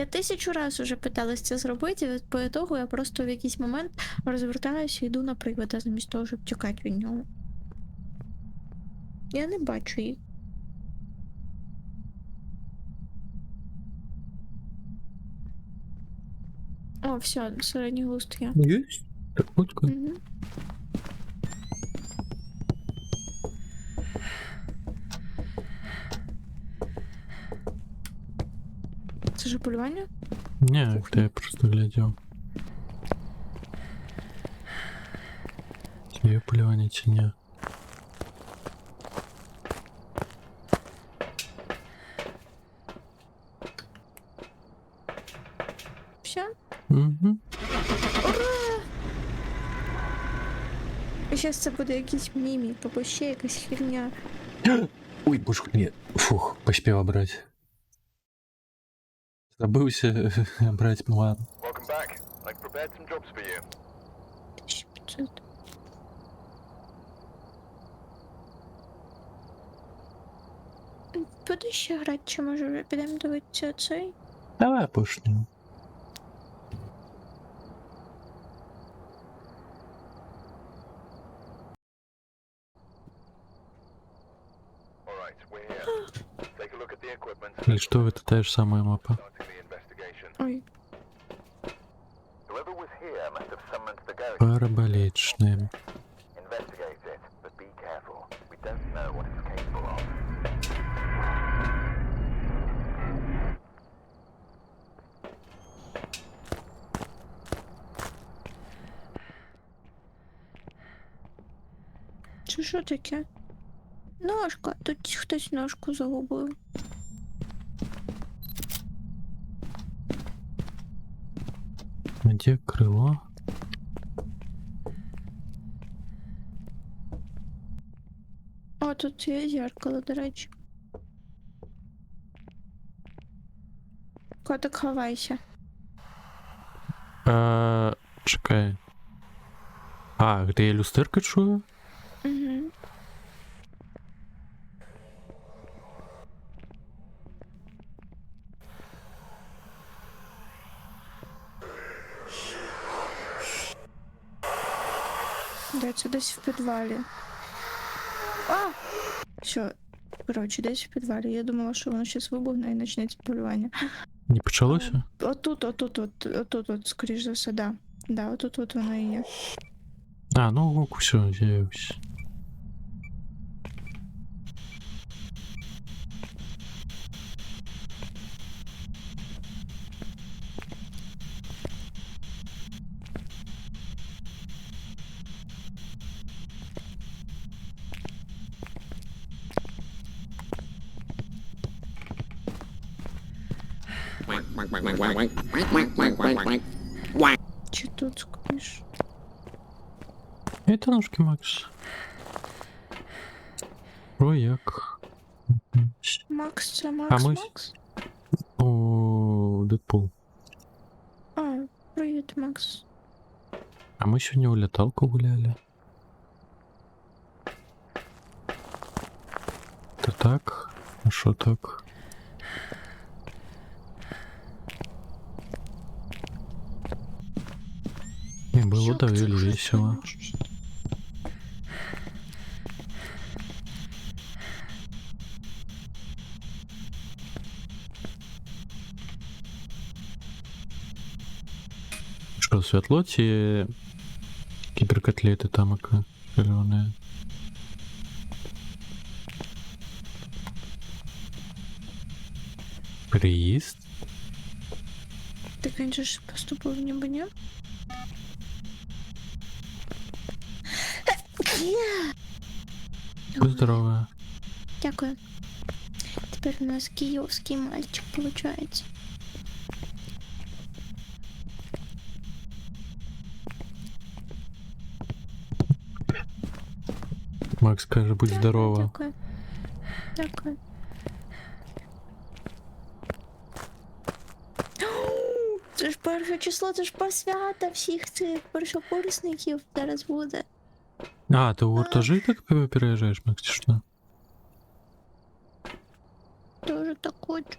1000 раз уже питалась це зробити, і по ітогу я просто в якийсь момент розвертаюся і йду на привода, замість того, щоб тікати від нього. Я не бачу їх. О, все, середній густ є. Єсть? Так, фотка. Угу. Це ж полювання? Ні, Кухня. я просто глядів. Є полювання чи ні? Все? Угу. І зараз це буде якийсь мімік, або ще якась херня. Ой, боже мій. Фух, поспів обрати. Забився брати млад. Welcome back. I've prepared some jobs for you. 1500. Буде ще грати, чи може вже підемо дивитися цей? Давай почнемо. Alright, we're here. Take a look at the equipment. Или что, это та же самая мапа? Starting the investigation. Ой, Whoever was here must have summoned the ghost. Параболичные. Investigate it, but be careful. We don't know what it's capable of. це що таке? Ножка, тут хтось ножку загубив. Где крыло? О, тут є зеркало, до речі. Котик, ховайся. Чекай. А, где я люстерка чую? Угу. Да, це десь в підвалі. А! Все, коротше, десь в підвалі. Я думала, що воно щас вибухне і почнеться полювання. Не почалося? Отут, скоріш за все, да. Да, отут воно і є. А, ну все, з'явився. Чи тут скоріш? Это ножки Макс. Ой, як. Макс, це А Макс, ми- Макс? О, Дэдпул. А, привіт, Макс. А мы сегодня у леталку гуляли. Это так? А что так? Было довольно весело. Что, светло ці киберкотлеты тамака зеленые? Приїзд? Так він же ж поступив ніби, ні? Здорово. Дякую. Тепер у нас київський мальчик, виходить. Макс каже, будь здорова. Дякую. Дякую. Це ж перше число, це ж посвята всіх цих першокурсників зараз буде. А, ты в гуртожиток переезжаешь, Макс, чи что? Тоже так хочу.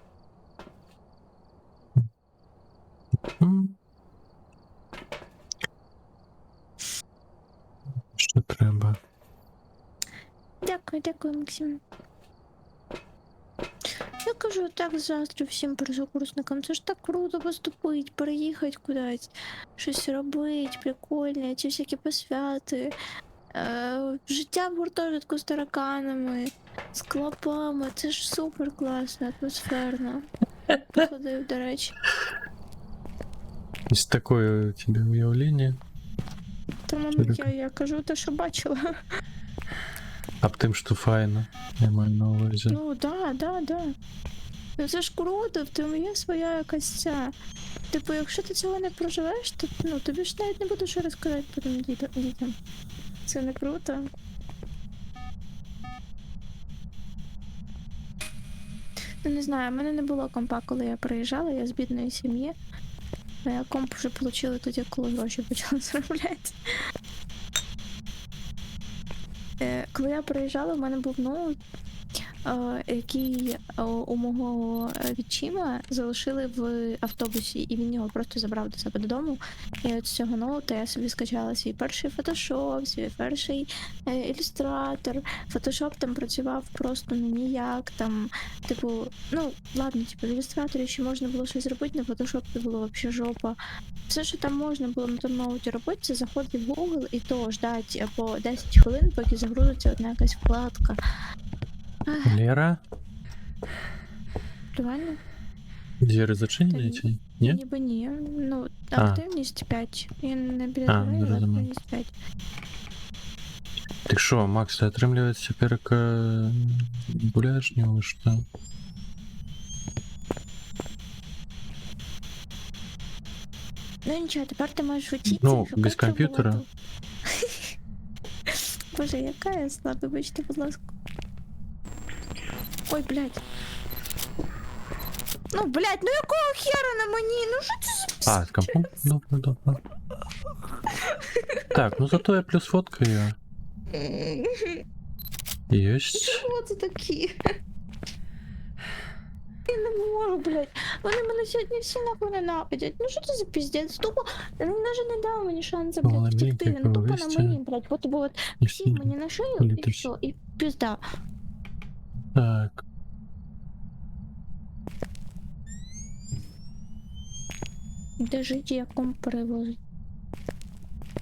Що треба? Дякую, дякую, Максим. Я кажу, так заздрю всім першокурсникам. Це ж так круто поступити, переїхати кудись, щось робити, прикольне, ці всякі посвяти. Життя в гуртожитку з тараканами, з клопами. Це ж супер класно, атмосферно. Походив, до речі. Есть такое у тебя уявление? Тому я кажу те, що бачила. Об тим, що файно. Я маю на увазі. Ну, да. Ну це ж круто, в тому є своя якась ця. Типу, якщо ти цього не проживеш, то ну, тобі ж навіть не буде що розказати потім дітям. Це не круто. Ну, не знаю, в мене не було компа, коли я приїжджала, я з бідної сім'ї. А я комп вже отримала тоді, коли гроші почали заробляти. Коли я приїжджала, в мене був ноут, який у мого відчима залишили в автобусі, і він його просто забрав до себе додому. І от з цього ноута я собі скачала свій перший фотошоп, свій перший ілюстратор. Фотошоп там працював просто ну ніяк, там, типу, ну, ладно, типу, в ілюстраторі ще можна було щось зробити, на фотошоп це було взагалі жопа. Все, що там можна було на тому ноуті робити, це заходити в Google і то ждати по 10 хвилин, поки загрузиться одна якась вкладка. Лера? Реально? Двери зачинені чи ні? Ні? Ніби ні. Ну, активність 5. Я не передаваю, але зрозумів. активність 5. Так що, Макс, ти отримлюється тепер гуляєш в нього, що? Ну нічого, тепер ти можеш вчитися. Ну, шукати без комп'ютера. роботу. Боже, яка я зла, вибачте, будь ласка. Ой, блядь. Ну, блядь, ну якого хера на мені? Ну що це за А, з компом? Добре. Так, ну зато я плюс фоткаю. Єсть. Що це такі? Я не можу, блядь. Вони мене сьогодні всі нахуй ненавидять. Ну що це за піздець? Тупо, він навіть не дав мені шансу, блядь, Маленький втекти. Він тупо на повісті. мені, блядь. От всі мені на шию і Політись. все, і пізда. Так. Де жить, як комп перевозить?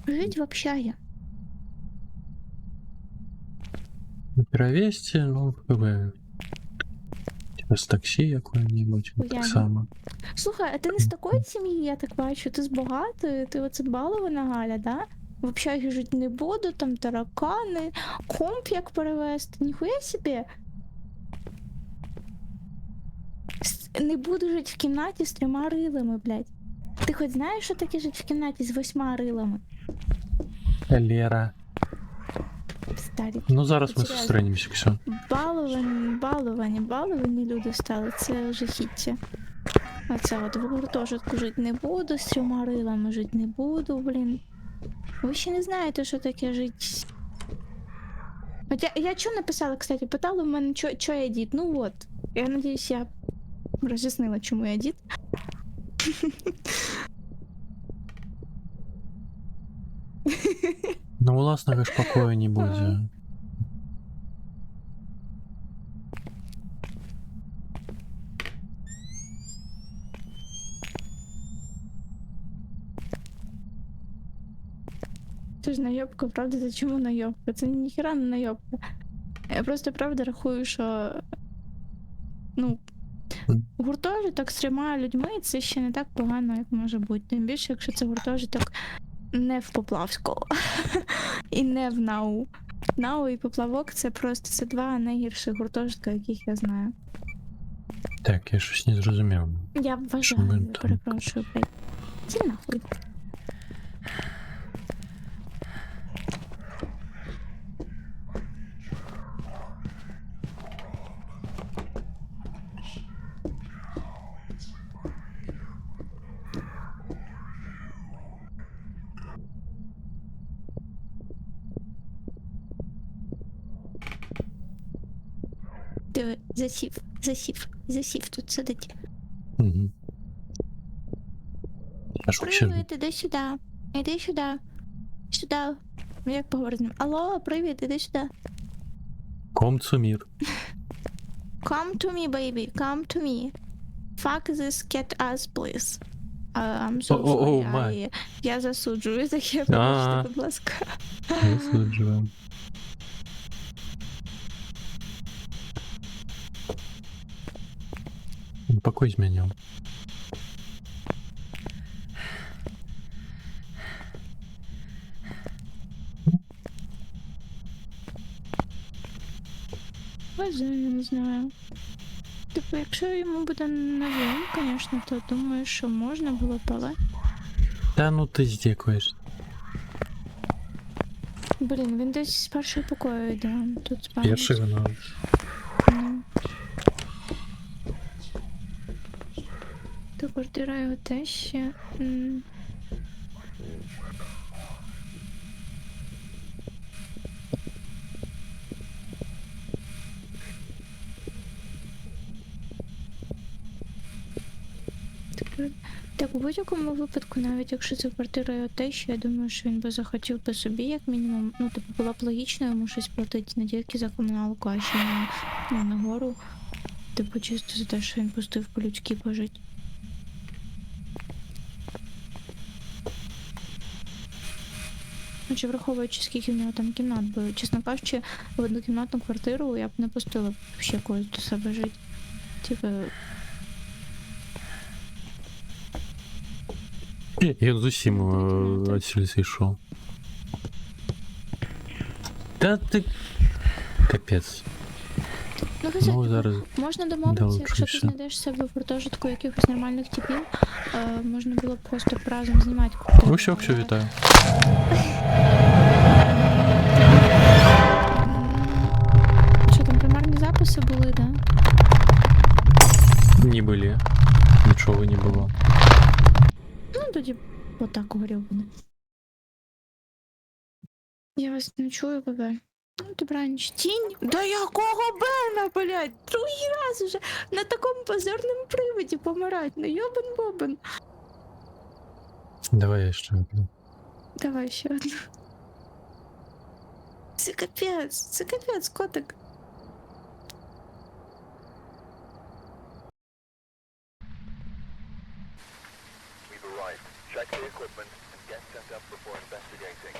Жить в общаге. На перевесті, ну, КВ. Типа з таксі якої-небудь, Ой, так я- само. Слухай, а ти не з такої сім'ї, я так бачу, ти з багатої, ти оце балована Галя, да? В общагі жити не буду, там таракани, комп як перевезти, ніхуя собі. Не буду жити в кімнаті з 3 рилами, блядь. Ти хоч знаєш, що таке жити в кімнаті з 8 рилами? Лера. Старі. Ну зараз ми Серйозно. зустрінемося, все. Баловані люди стали, це жахіття. Оце от в гуртожитку жити не буду, з 3 рилами жити не буду, блін. Ви ще не знаєте, що таке жити. От я чого написала, кстати, питали в мене, чо я дід. Ну от, я надіюсь, я роз'яснила, чому я дід. Ну, власного ж покою не буде. Це ж найобка, правда? Це чому найобка? Це ніхіра не найобка. Я просто правда рахую, що ну, гуртожиток з 3 людьми це ще не так погано, як може бути. Тим більше, якщо це гуртожиток не в Поплавського і не в НАУ. НАУ і Поплавок це просто це 2 найгірших гуртожитка, яких я знаю. Так, я щось не зрозумів. Я Що ми вважаю, там? перепрошую, блядь. Ті нахуй. Диви, засів тут сидить. Угу. А що ще? Привіт, іди сюди. Іди сюди. Сюди. Ну як поговорити з ним? Алло, привіт, іди сюди. Комцумір. Come to me, baby. Come to me. Fuck this cat ass, please. I'm so О, sorry. май. Я засуджую таке, А. вибачте, будь ласка. Засуджую. Покой змінив. Вважаю, не знаю. Типу, якщо йому буде навіом, звісно, то думаю, що можна було б, але... Та ну ти здекуєш. Блін, він десь з першого покою йде. Тут спав. Перший воно. Ну. То квартира його теж ще. Так, у будь-якому випадку, навіть якщо це квартира його тещі, я думаю, що він би захотів би собі, як мінімум, ну, типу, було б логічно йому щось платити не тільки за комуналку, а ще на гору. Типу, чисто за те, що він пустив по-людськи пожити. Чи враховуючи, скільки в нього там кімнат, бо, чесно кажучи, в однокімнатну квартиру я б не пустила ще когось до себе жити. Типу, Я з усім відсюди зійшов. Та ти... Капець. ну, Ну, зараз... можна домовитися, якщо ти долучуся. знайдеш себе в гуртожитку якихось нормальних типів, можна було б просто разом знімати квартиру. Ну що, вітаю. Що там, примарні записи були, да? Не були. Нічого не було. Ну, тоді отак говорив мене. Я вас не чую, ББ. Ну, добраніч. Тінь? Да якого Бена, блядь? Другий раз уже на такому позорному приводі помирать. Ну, йобан бобан. Давай я ще одну. Давай ще одну. Це капець, котик. We've arrived. Check the equipment and get set up before investigating.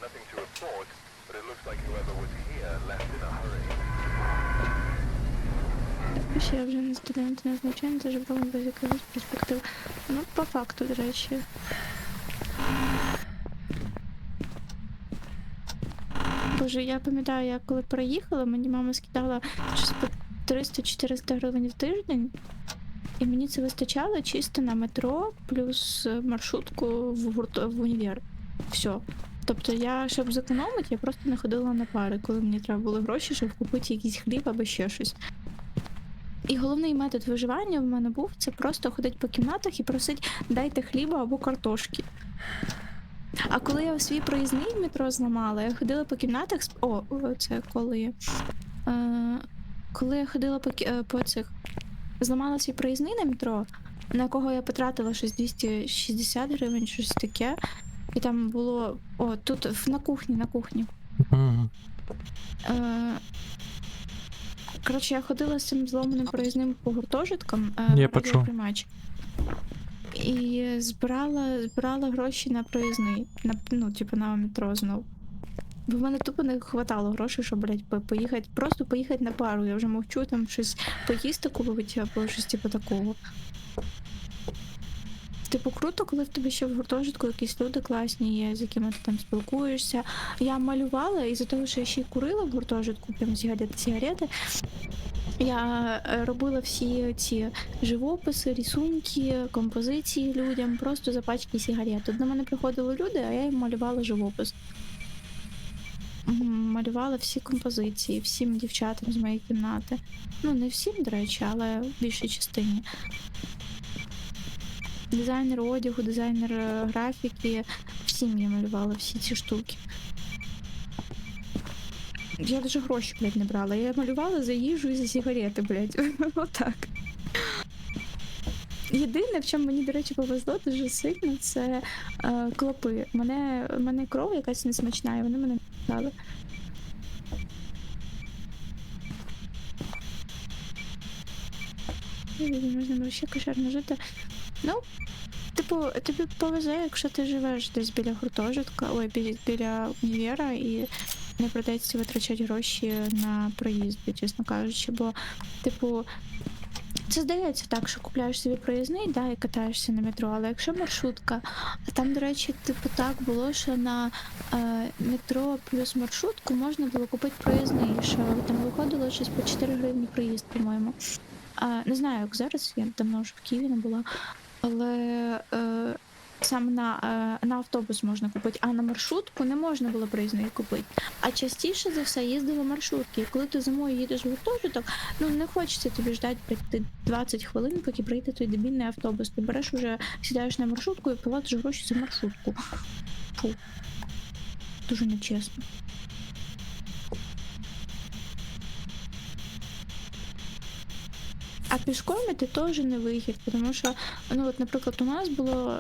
Nothing to report, but it looks like whoever was here left in a hurry. Ще я вже не студент, не означає, це ж було без якихось перспектив. Ну, по факту, до речі. Боже, я пам'ятаю, я коли переїхала, мені мама скидала щось по 300-400 гривень в тиждень. І мені це вистачало чисто на метро, плюс маршрутку в універ. Все. Тобто я, щоб зекономити, я просто не ходила на пари, коли мені треба було гроші, щоб купити якийсь хліб або ще щось. І головний метод виживання в мене був це просто ходити по кімнатах і просити дайте хліба або картошки. А коли я свій проїзний в метро зламала, я ходила по кімнатах це коли. Коли я ходила по цих. Зламала свій проїзний на метро, на якого я потратила щось 260 гривень, щось таке. І там було. О, тут на кухні. Мгм. Коротше, я ходила з цим зломаним проїзним по гуртожиткам. Я почув. радіоприймач. І збирала гроші на проїзний. Ну, типу, на метро знов. Бо в мене тупо не хватало грошей, щоб, блядь, поїхати. Просто поїхати на пару. Я вже мовчу там щось поїсти купити або щось типу такого. Типу, круто, коли в тебе ще в гуртожитку якісь люди класні є, з якими ти там спілкуєшся. Я малювала, із-за того, що я ще й курила в гуртожитку, прям сигарети. Я робила всі ці живописи, рисунки, композиції людям, просто за пачки сигарет. Тут до мене приходили люди, а я їм малювала живопис. Малювала всі композиції, всім дівчатам з моєї кімнати. Ну, не всім, до речі, але в більшій частині. Дизайнер одягу, дизайнер графіки, всім я малювала всі ці штуки. Я даже гроші, блядь, не брала. Я малювала за їжу і за сигарети, блядь. Отак. Єдине, в чому мені, до речі, повезло дуже сильно, це клопи. Мене кров якась несмачна, і вони мене не дали. Можна було ще кошерно жити. Ну, типу, тобі повезе, якщо ти живеш десь біля гуртожитка, біля універа, і не придеться витрачати гроші на проїзди, чесно кажучи, бо, типу, це здається так, що купляєш собі проїзний, да, і катаєшся на метро, але якщо маршрутка, а там, до речі, типу так було, що на метро плюс маршрутку можна було купити проїзний, що там виходило щось по 4 гривні проїзд, по-моєму. Не знаю, як зараз, я давно вже в Києві не була, але саме на автобус можна купити, а на маршрутку не можна було проїзний купити. А частіше за все їздили маршрутки. І коли ти зимою їдеш в гуртожиток, ну не хочеться тобі ждати прийти 20 хвилин, поки прийде той дебільний автобус. Ти береш уже, сідаєш на маршрутку і платиш гроші за маршрутку. Фу. Дуже нечесно. А пішком іти теж не вихід, тому що, ну от, наприклад, у нас було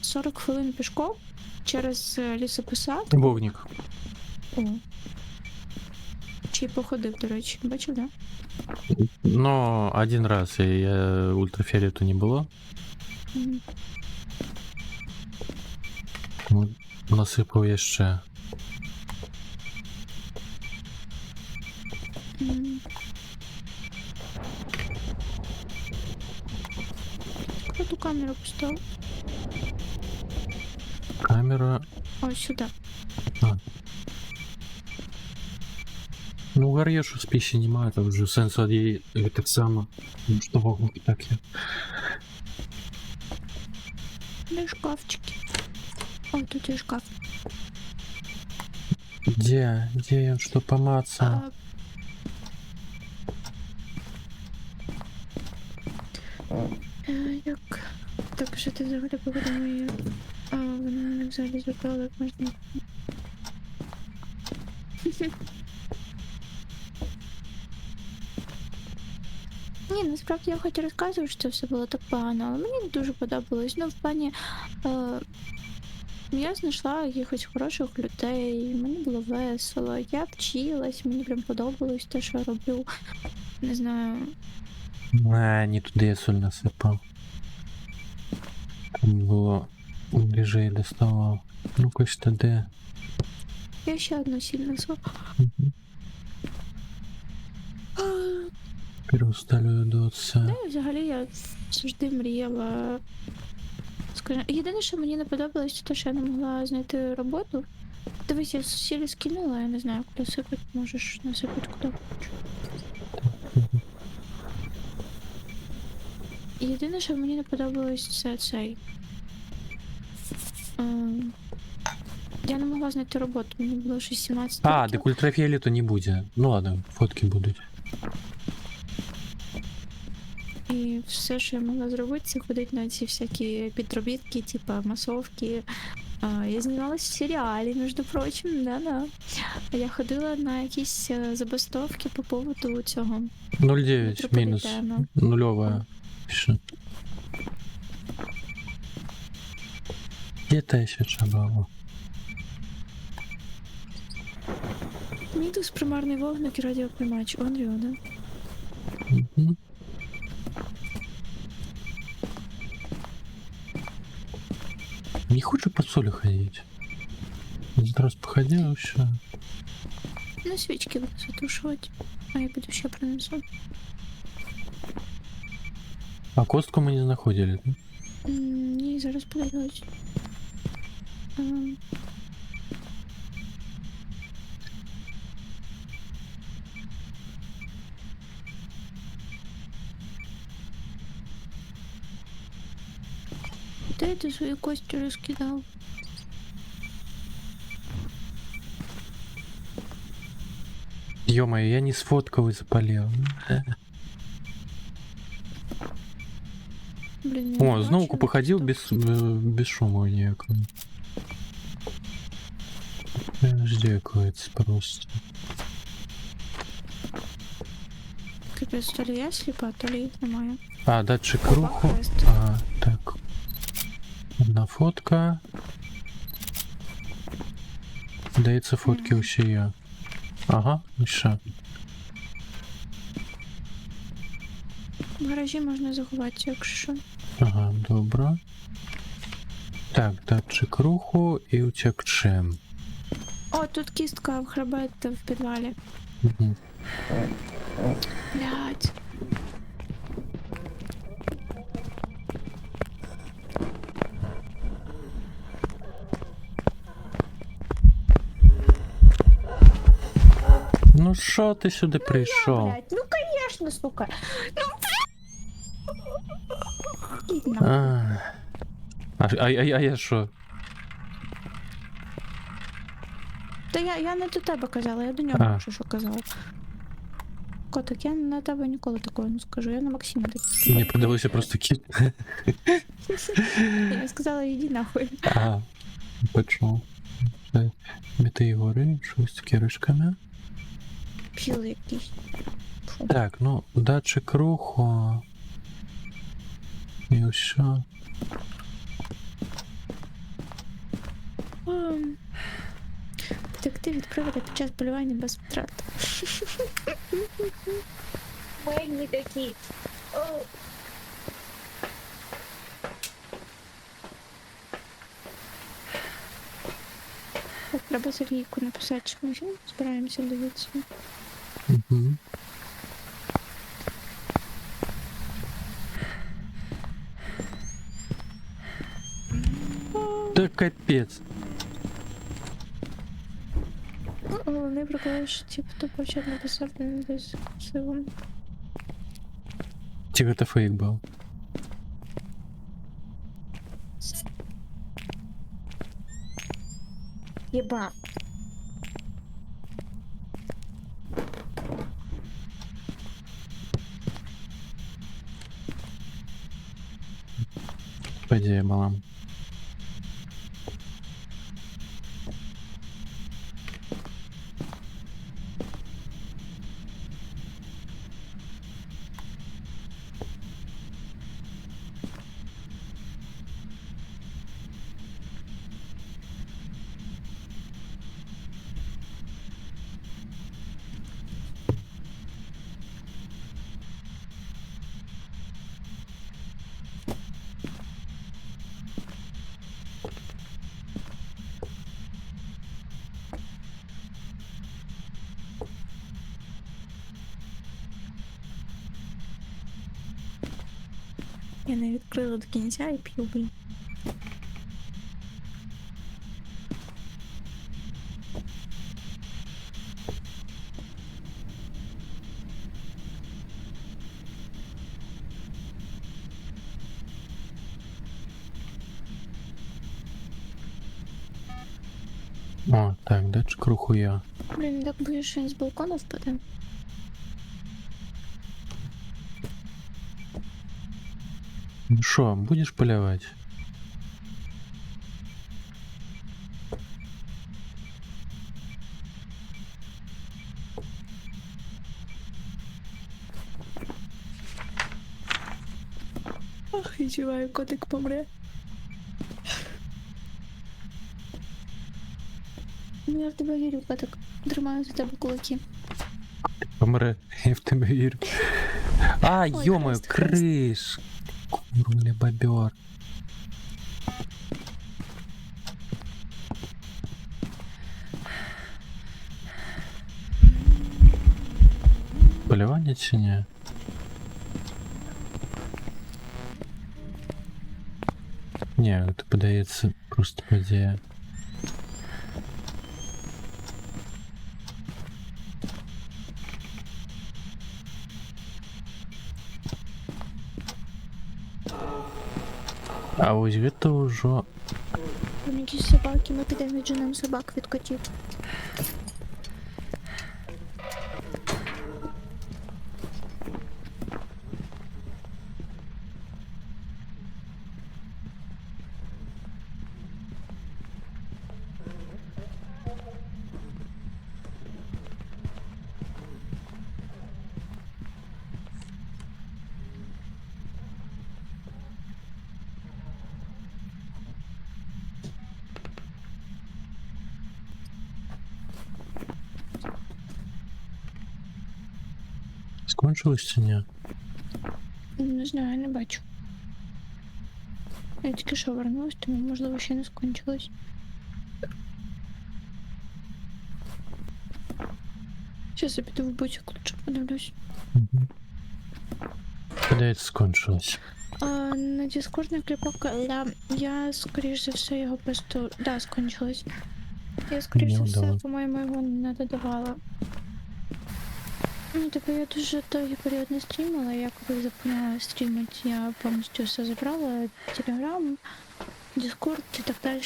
40 хвилин пішком через лісопосад. Вовник. О. Чи походив, до речі, бачив, да? Но один раз я ультрафіолету не було. Мгм. Ну, насипав я ще. Мгм. Хто ту камеру поставив? Камера. О, сюди. Ну, гар'єшу з піші немає, там вже сенсу її так само. Ну, що вогник так є. Де шкафчики? О, тут є шкаф. Где я что помацал? Як? Так, що ти взагалі повідомляє? Вони мене взагалі забрали, як можна. Ні, насправді я хоч і розказую, що це все було так погано, але мені дуже подобалось. Ну, в плані, я знайшла якихось хороших людей, мені було весело, я вчилась, мені прям подобалось те, що я роблю. Не знаю. Не туди я соль насипав. Там було ближе і доставав. Ну, хоч туди. Я ще одну сильно зла. Переусталюю до отца. Ну, і взагалі я завжди мріяла. Скажімо, єдине, що мені не подобалось, це те, що я не могла знайти роботу. Дивись, я сілі скинула, я не знаю, куди сипати, можеш насипати куди хочеш. Єдине, що мені не подобалось, це цей. Я не могла знайти роботу, мені було щось 17 А, років. так ультрафіолету не буде. Ну ладно, фотки будуть. І все, що я могла зробити, це ходити на ці всякі підробітки, типа масовки. Я знімалась в серіалі, між прочим, да-да. Я ходила на якісь забастовки по поводу цього 0,9 мінус. метрополітену. Нульова. Пише. Где-то еще чабало. Мінус, примарний вогник і радіоприймач. Unreal, да? Угу. Не хочу по соли ходить. Один раз походил еще. Ну, свічки буду затушувати. А я піду ще принесу. А костку мы не находили, да? Ні, зараз подивлюсь. Де ти свої кості розкидав? Ё-моё, я не сфоткал и запалил. Блін, я О, не знову бачила, походил що без шума ніякого. Жди якоїсь просто. Капець, то ли я сліпа, то ли їх немає. А, датчик руху. Квест. А, так. Одна фотка. Здається, фотки усі є. Ага, ну що. В гаражі можна заховатися, якщо що. Ага, добре. Так, датчик руху і утекчем. О, тут кістка в хребет в підвалі. Угу. Блядь. Ну що ти сюди прийшов? Блядь, ну конечно, сука. Ну, А я що? Та я не до тебе казала, я до нього, А. якщо що казала. Котик, я на тебе ніколи такого не скажу, я на Максима так скажу. Мені подалося просто кіт. Я сказала, іди нахуй. Ага, почув. Біти гори, щось з кірочками. Піл якийсь. Фу. Так, ну, датчик руху. І все. Детектив від привода під час полювання без втрат. мы не такие. О, Так, треба Сергійку написати, що ми збираємося дивитися. Угу. Да капець. Головне прикол, що типу, то почав написати не десь силом. Тихо, это фейк был. еба. По идее, малам. Я не відкрила до кінця і п'ю, блін. О, так, датчик руху я. Блін, так боюсь, що він з балкона впаде. Ну шо, будешь полировать? Ах, відчуваю, котик помре. Я в тебе вірю, котик. Тримаю за тебе кулаки. Помре, я в тебе вірю. А, Ой, ё-моё, Хрест, Хрест. криш. Курвали бобер. Полювання чи ні? Ні, це подається просто подія. А ось гэта ўжо Там якісь собаки, ми підемо відженемо собак від котів. скончилось чи ні? Не знаю, я не бачу. Я тільки що вернулась, тому можливо ще не скончилось. Щас я піду в бутик лучше подивлюсь. Угу. Подається скончилось. На Discord наклепок, я скоріш за все його просто... Да, скончилось. Я скоріш за все, Неудобно. по-моєму, його не додавала. Ну, типу, я дуже довгий період не стрімила, я коли зупиняла стрімити, я повністю все забрала, Telegram, Discord і так далі.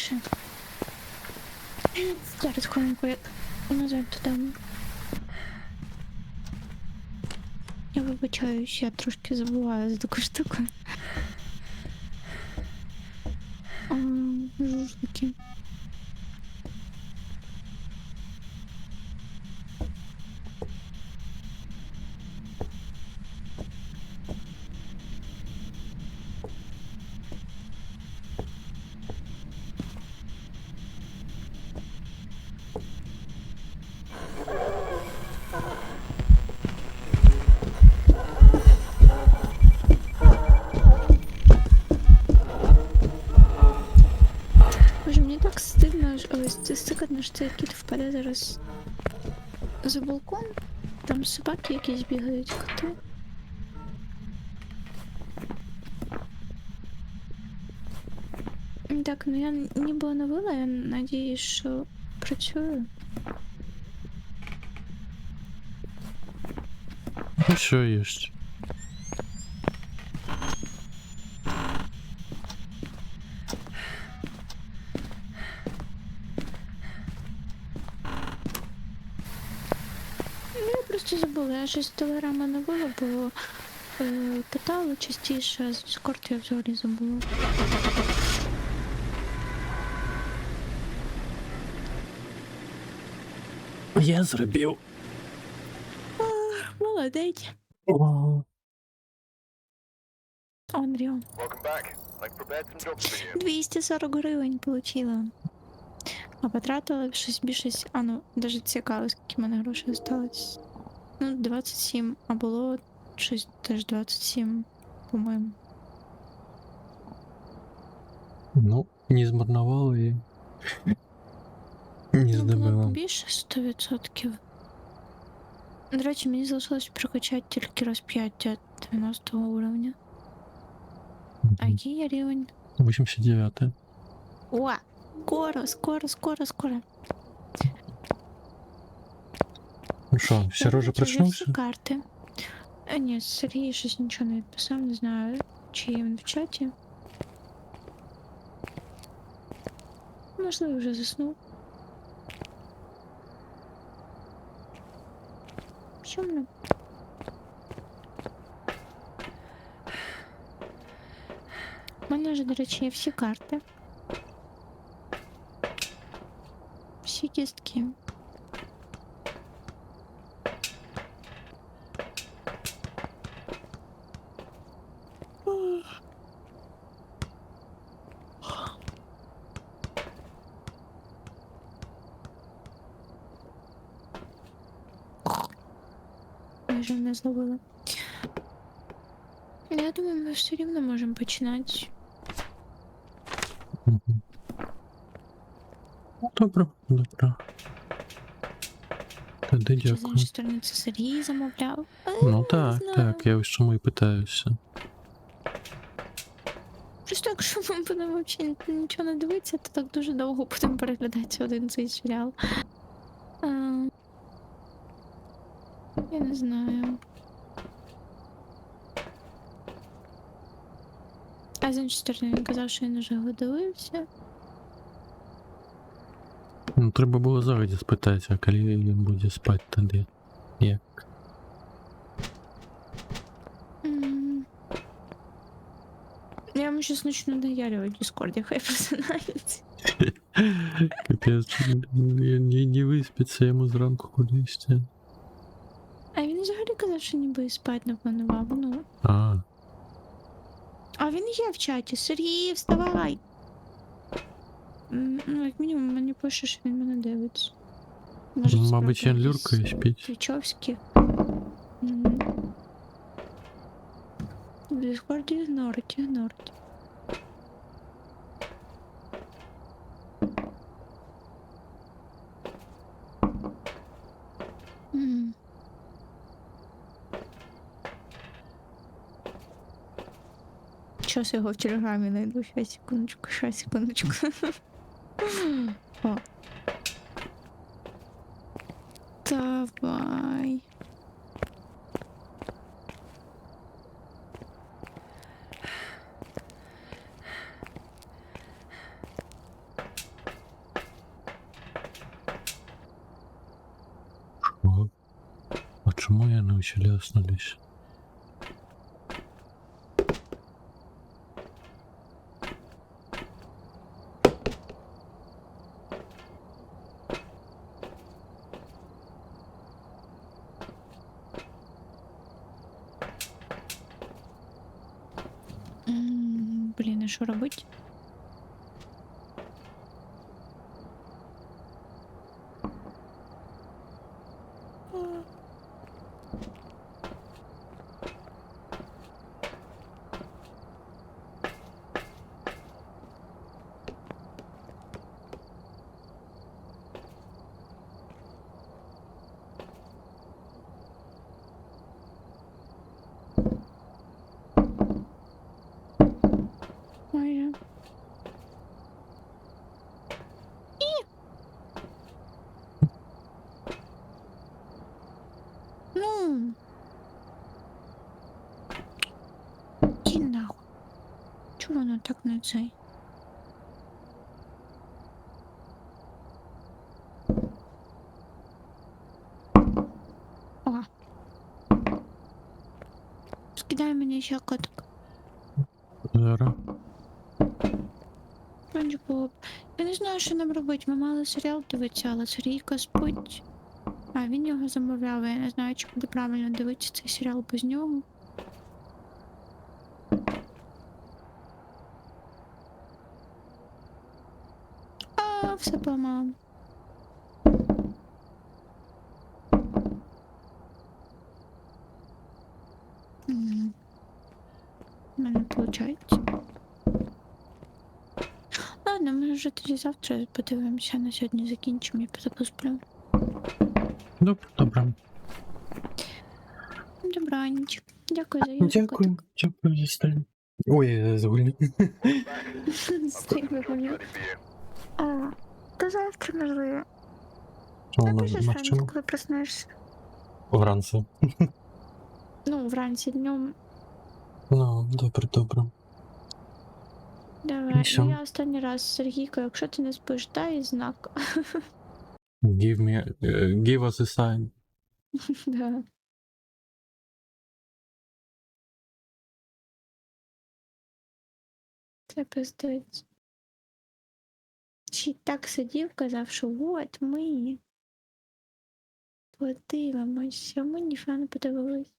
Зараз хвилинку, я назад додам. Я вибачаюсь, я трошки забуваю за таку штуку. Жужники. Боже, мені так стидно, ось це стикатно, що цей кіт впаде зараз за балкон. Там собаки якісь бігають, коти. Так, ну я ніби оновила, я надіюсь, що працює. Ну що есть? Я просто забула, я щось з телеграма не було, бо питала частіше, а з Discord я взагалі забула. Я зробив. Молодець. О, Unreal. Welcome back. I've prepared some jobs for you. 240 гривень получила. А потратила щось більше, а ну, даже цікаво, скільки в мене грошей осталось. Ну, 27, а було щось теж 27, по-моєму. ну, не змарнував і не Ну, було здобила. б більше 100%. До речі, мені залишилось прокачати тільки розп'яття 90 уровня. А який є рівень? 89. О! Скоро. Ну що, Сережа проснувся? Всі карти. Ні, Сергій щось нічого не відписав, не знаю, чи є він в чаті. Можливо, вже заснув. Сумно. У мене вже, до речі, є всі карти. Всі кістки. майже не зловили. Я думаю, ми все рівно можемо починати. Мгм. Добре, добре. Тоді Чи з дякую. іншої сторони це Сергій замовляв? Ну Не так, знаю. так, я ось чому і питаюся. Просто якщо ми будемо взагалі нічого не дивитися, то так дуже довго будемо переглядати один цей серіал. А, я не знаю. А з іншої сторони, він казав, що він вже його дивився. Ну, треба було завжди спитати, а коли він буде спати тоді. Як? М. Я йому щас начну наяривать в Дискорді, хай просинається. Капець, не виспиться йому зранку кудись. А він взагалі казав, що ніби спати не планував. Ну. А, А він є в чаті. Сергій, вставай! Ну, як мінімум, мені пише, що він мене дивиться. Може, це мабуть, правда він якісь люркає, спить. Твічовські. В Дискорді ігнорить. М. Щас його в телеграмі найду. Щас, секундочку. О. Давай. О, а чому я не училась? Блін, а що робить? Майже. Ну. Ті нахуй. Чому воно так на цей? О. Скидай мені ще котик. Зараз. Вроді було б. Я не знаю, що нам робити. Ми мали серіал дивитися, але Сергійка спить. А він його замовляв. Я не знаю, чи буде правильно дивитися цей серіал без нього. А, все поламала. У мене виходить. Ладно, ми вже тоді завтра подивимося. На сьогодні закінчимо, я піду посплю. Добре. Добраніч. Дякую за їжу, котик. Дякую за стрім. Ой, я загульник. Стрім вигулю. А, до завтра, можливо. Чому Напишеш на чому? ранку, коли проснешся. Вранці. Ну, вранці, днем. Ну, добре. Давай. Всё. Ну, я останній раз, Сергійко, якщо ти не спиш, дай знак. Give us a sign. Да. Це пиздець. Ще й так сидів, казав, що от ми подивимося, ми ніфіга не подивились.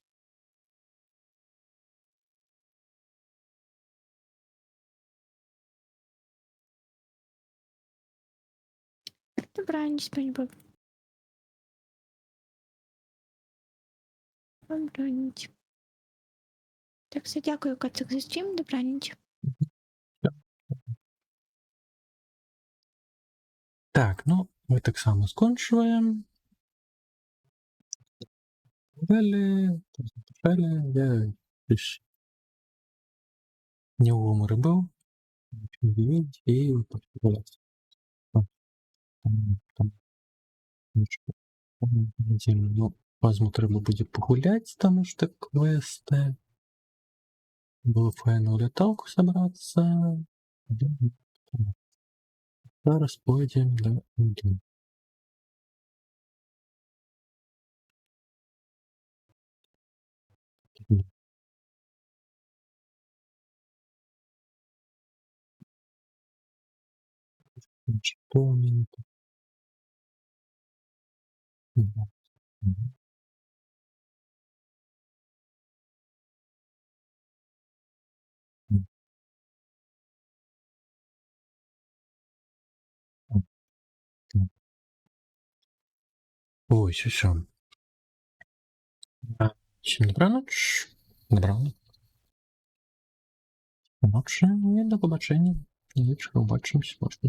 Добраніч, спаньбоб. Добраніч. Так, все, дякую, Кацик, за стрім. Добраніч. Так, ну, ми так само скончуємо. Далі, я більш не у гуморі був, і погуляти. Там, ну, возьму, треба буде погуляти, тому що квести. Було файно літалку собраться. Зараз пойдем до Индии. Что у меня тут? Ой, все. Всем добраніч. Добраніч. Ночі і до побачення. Вечора побачимось, можливо.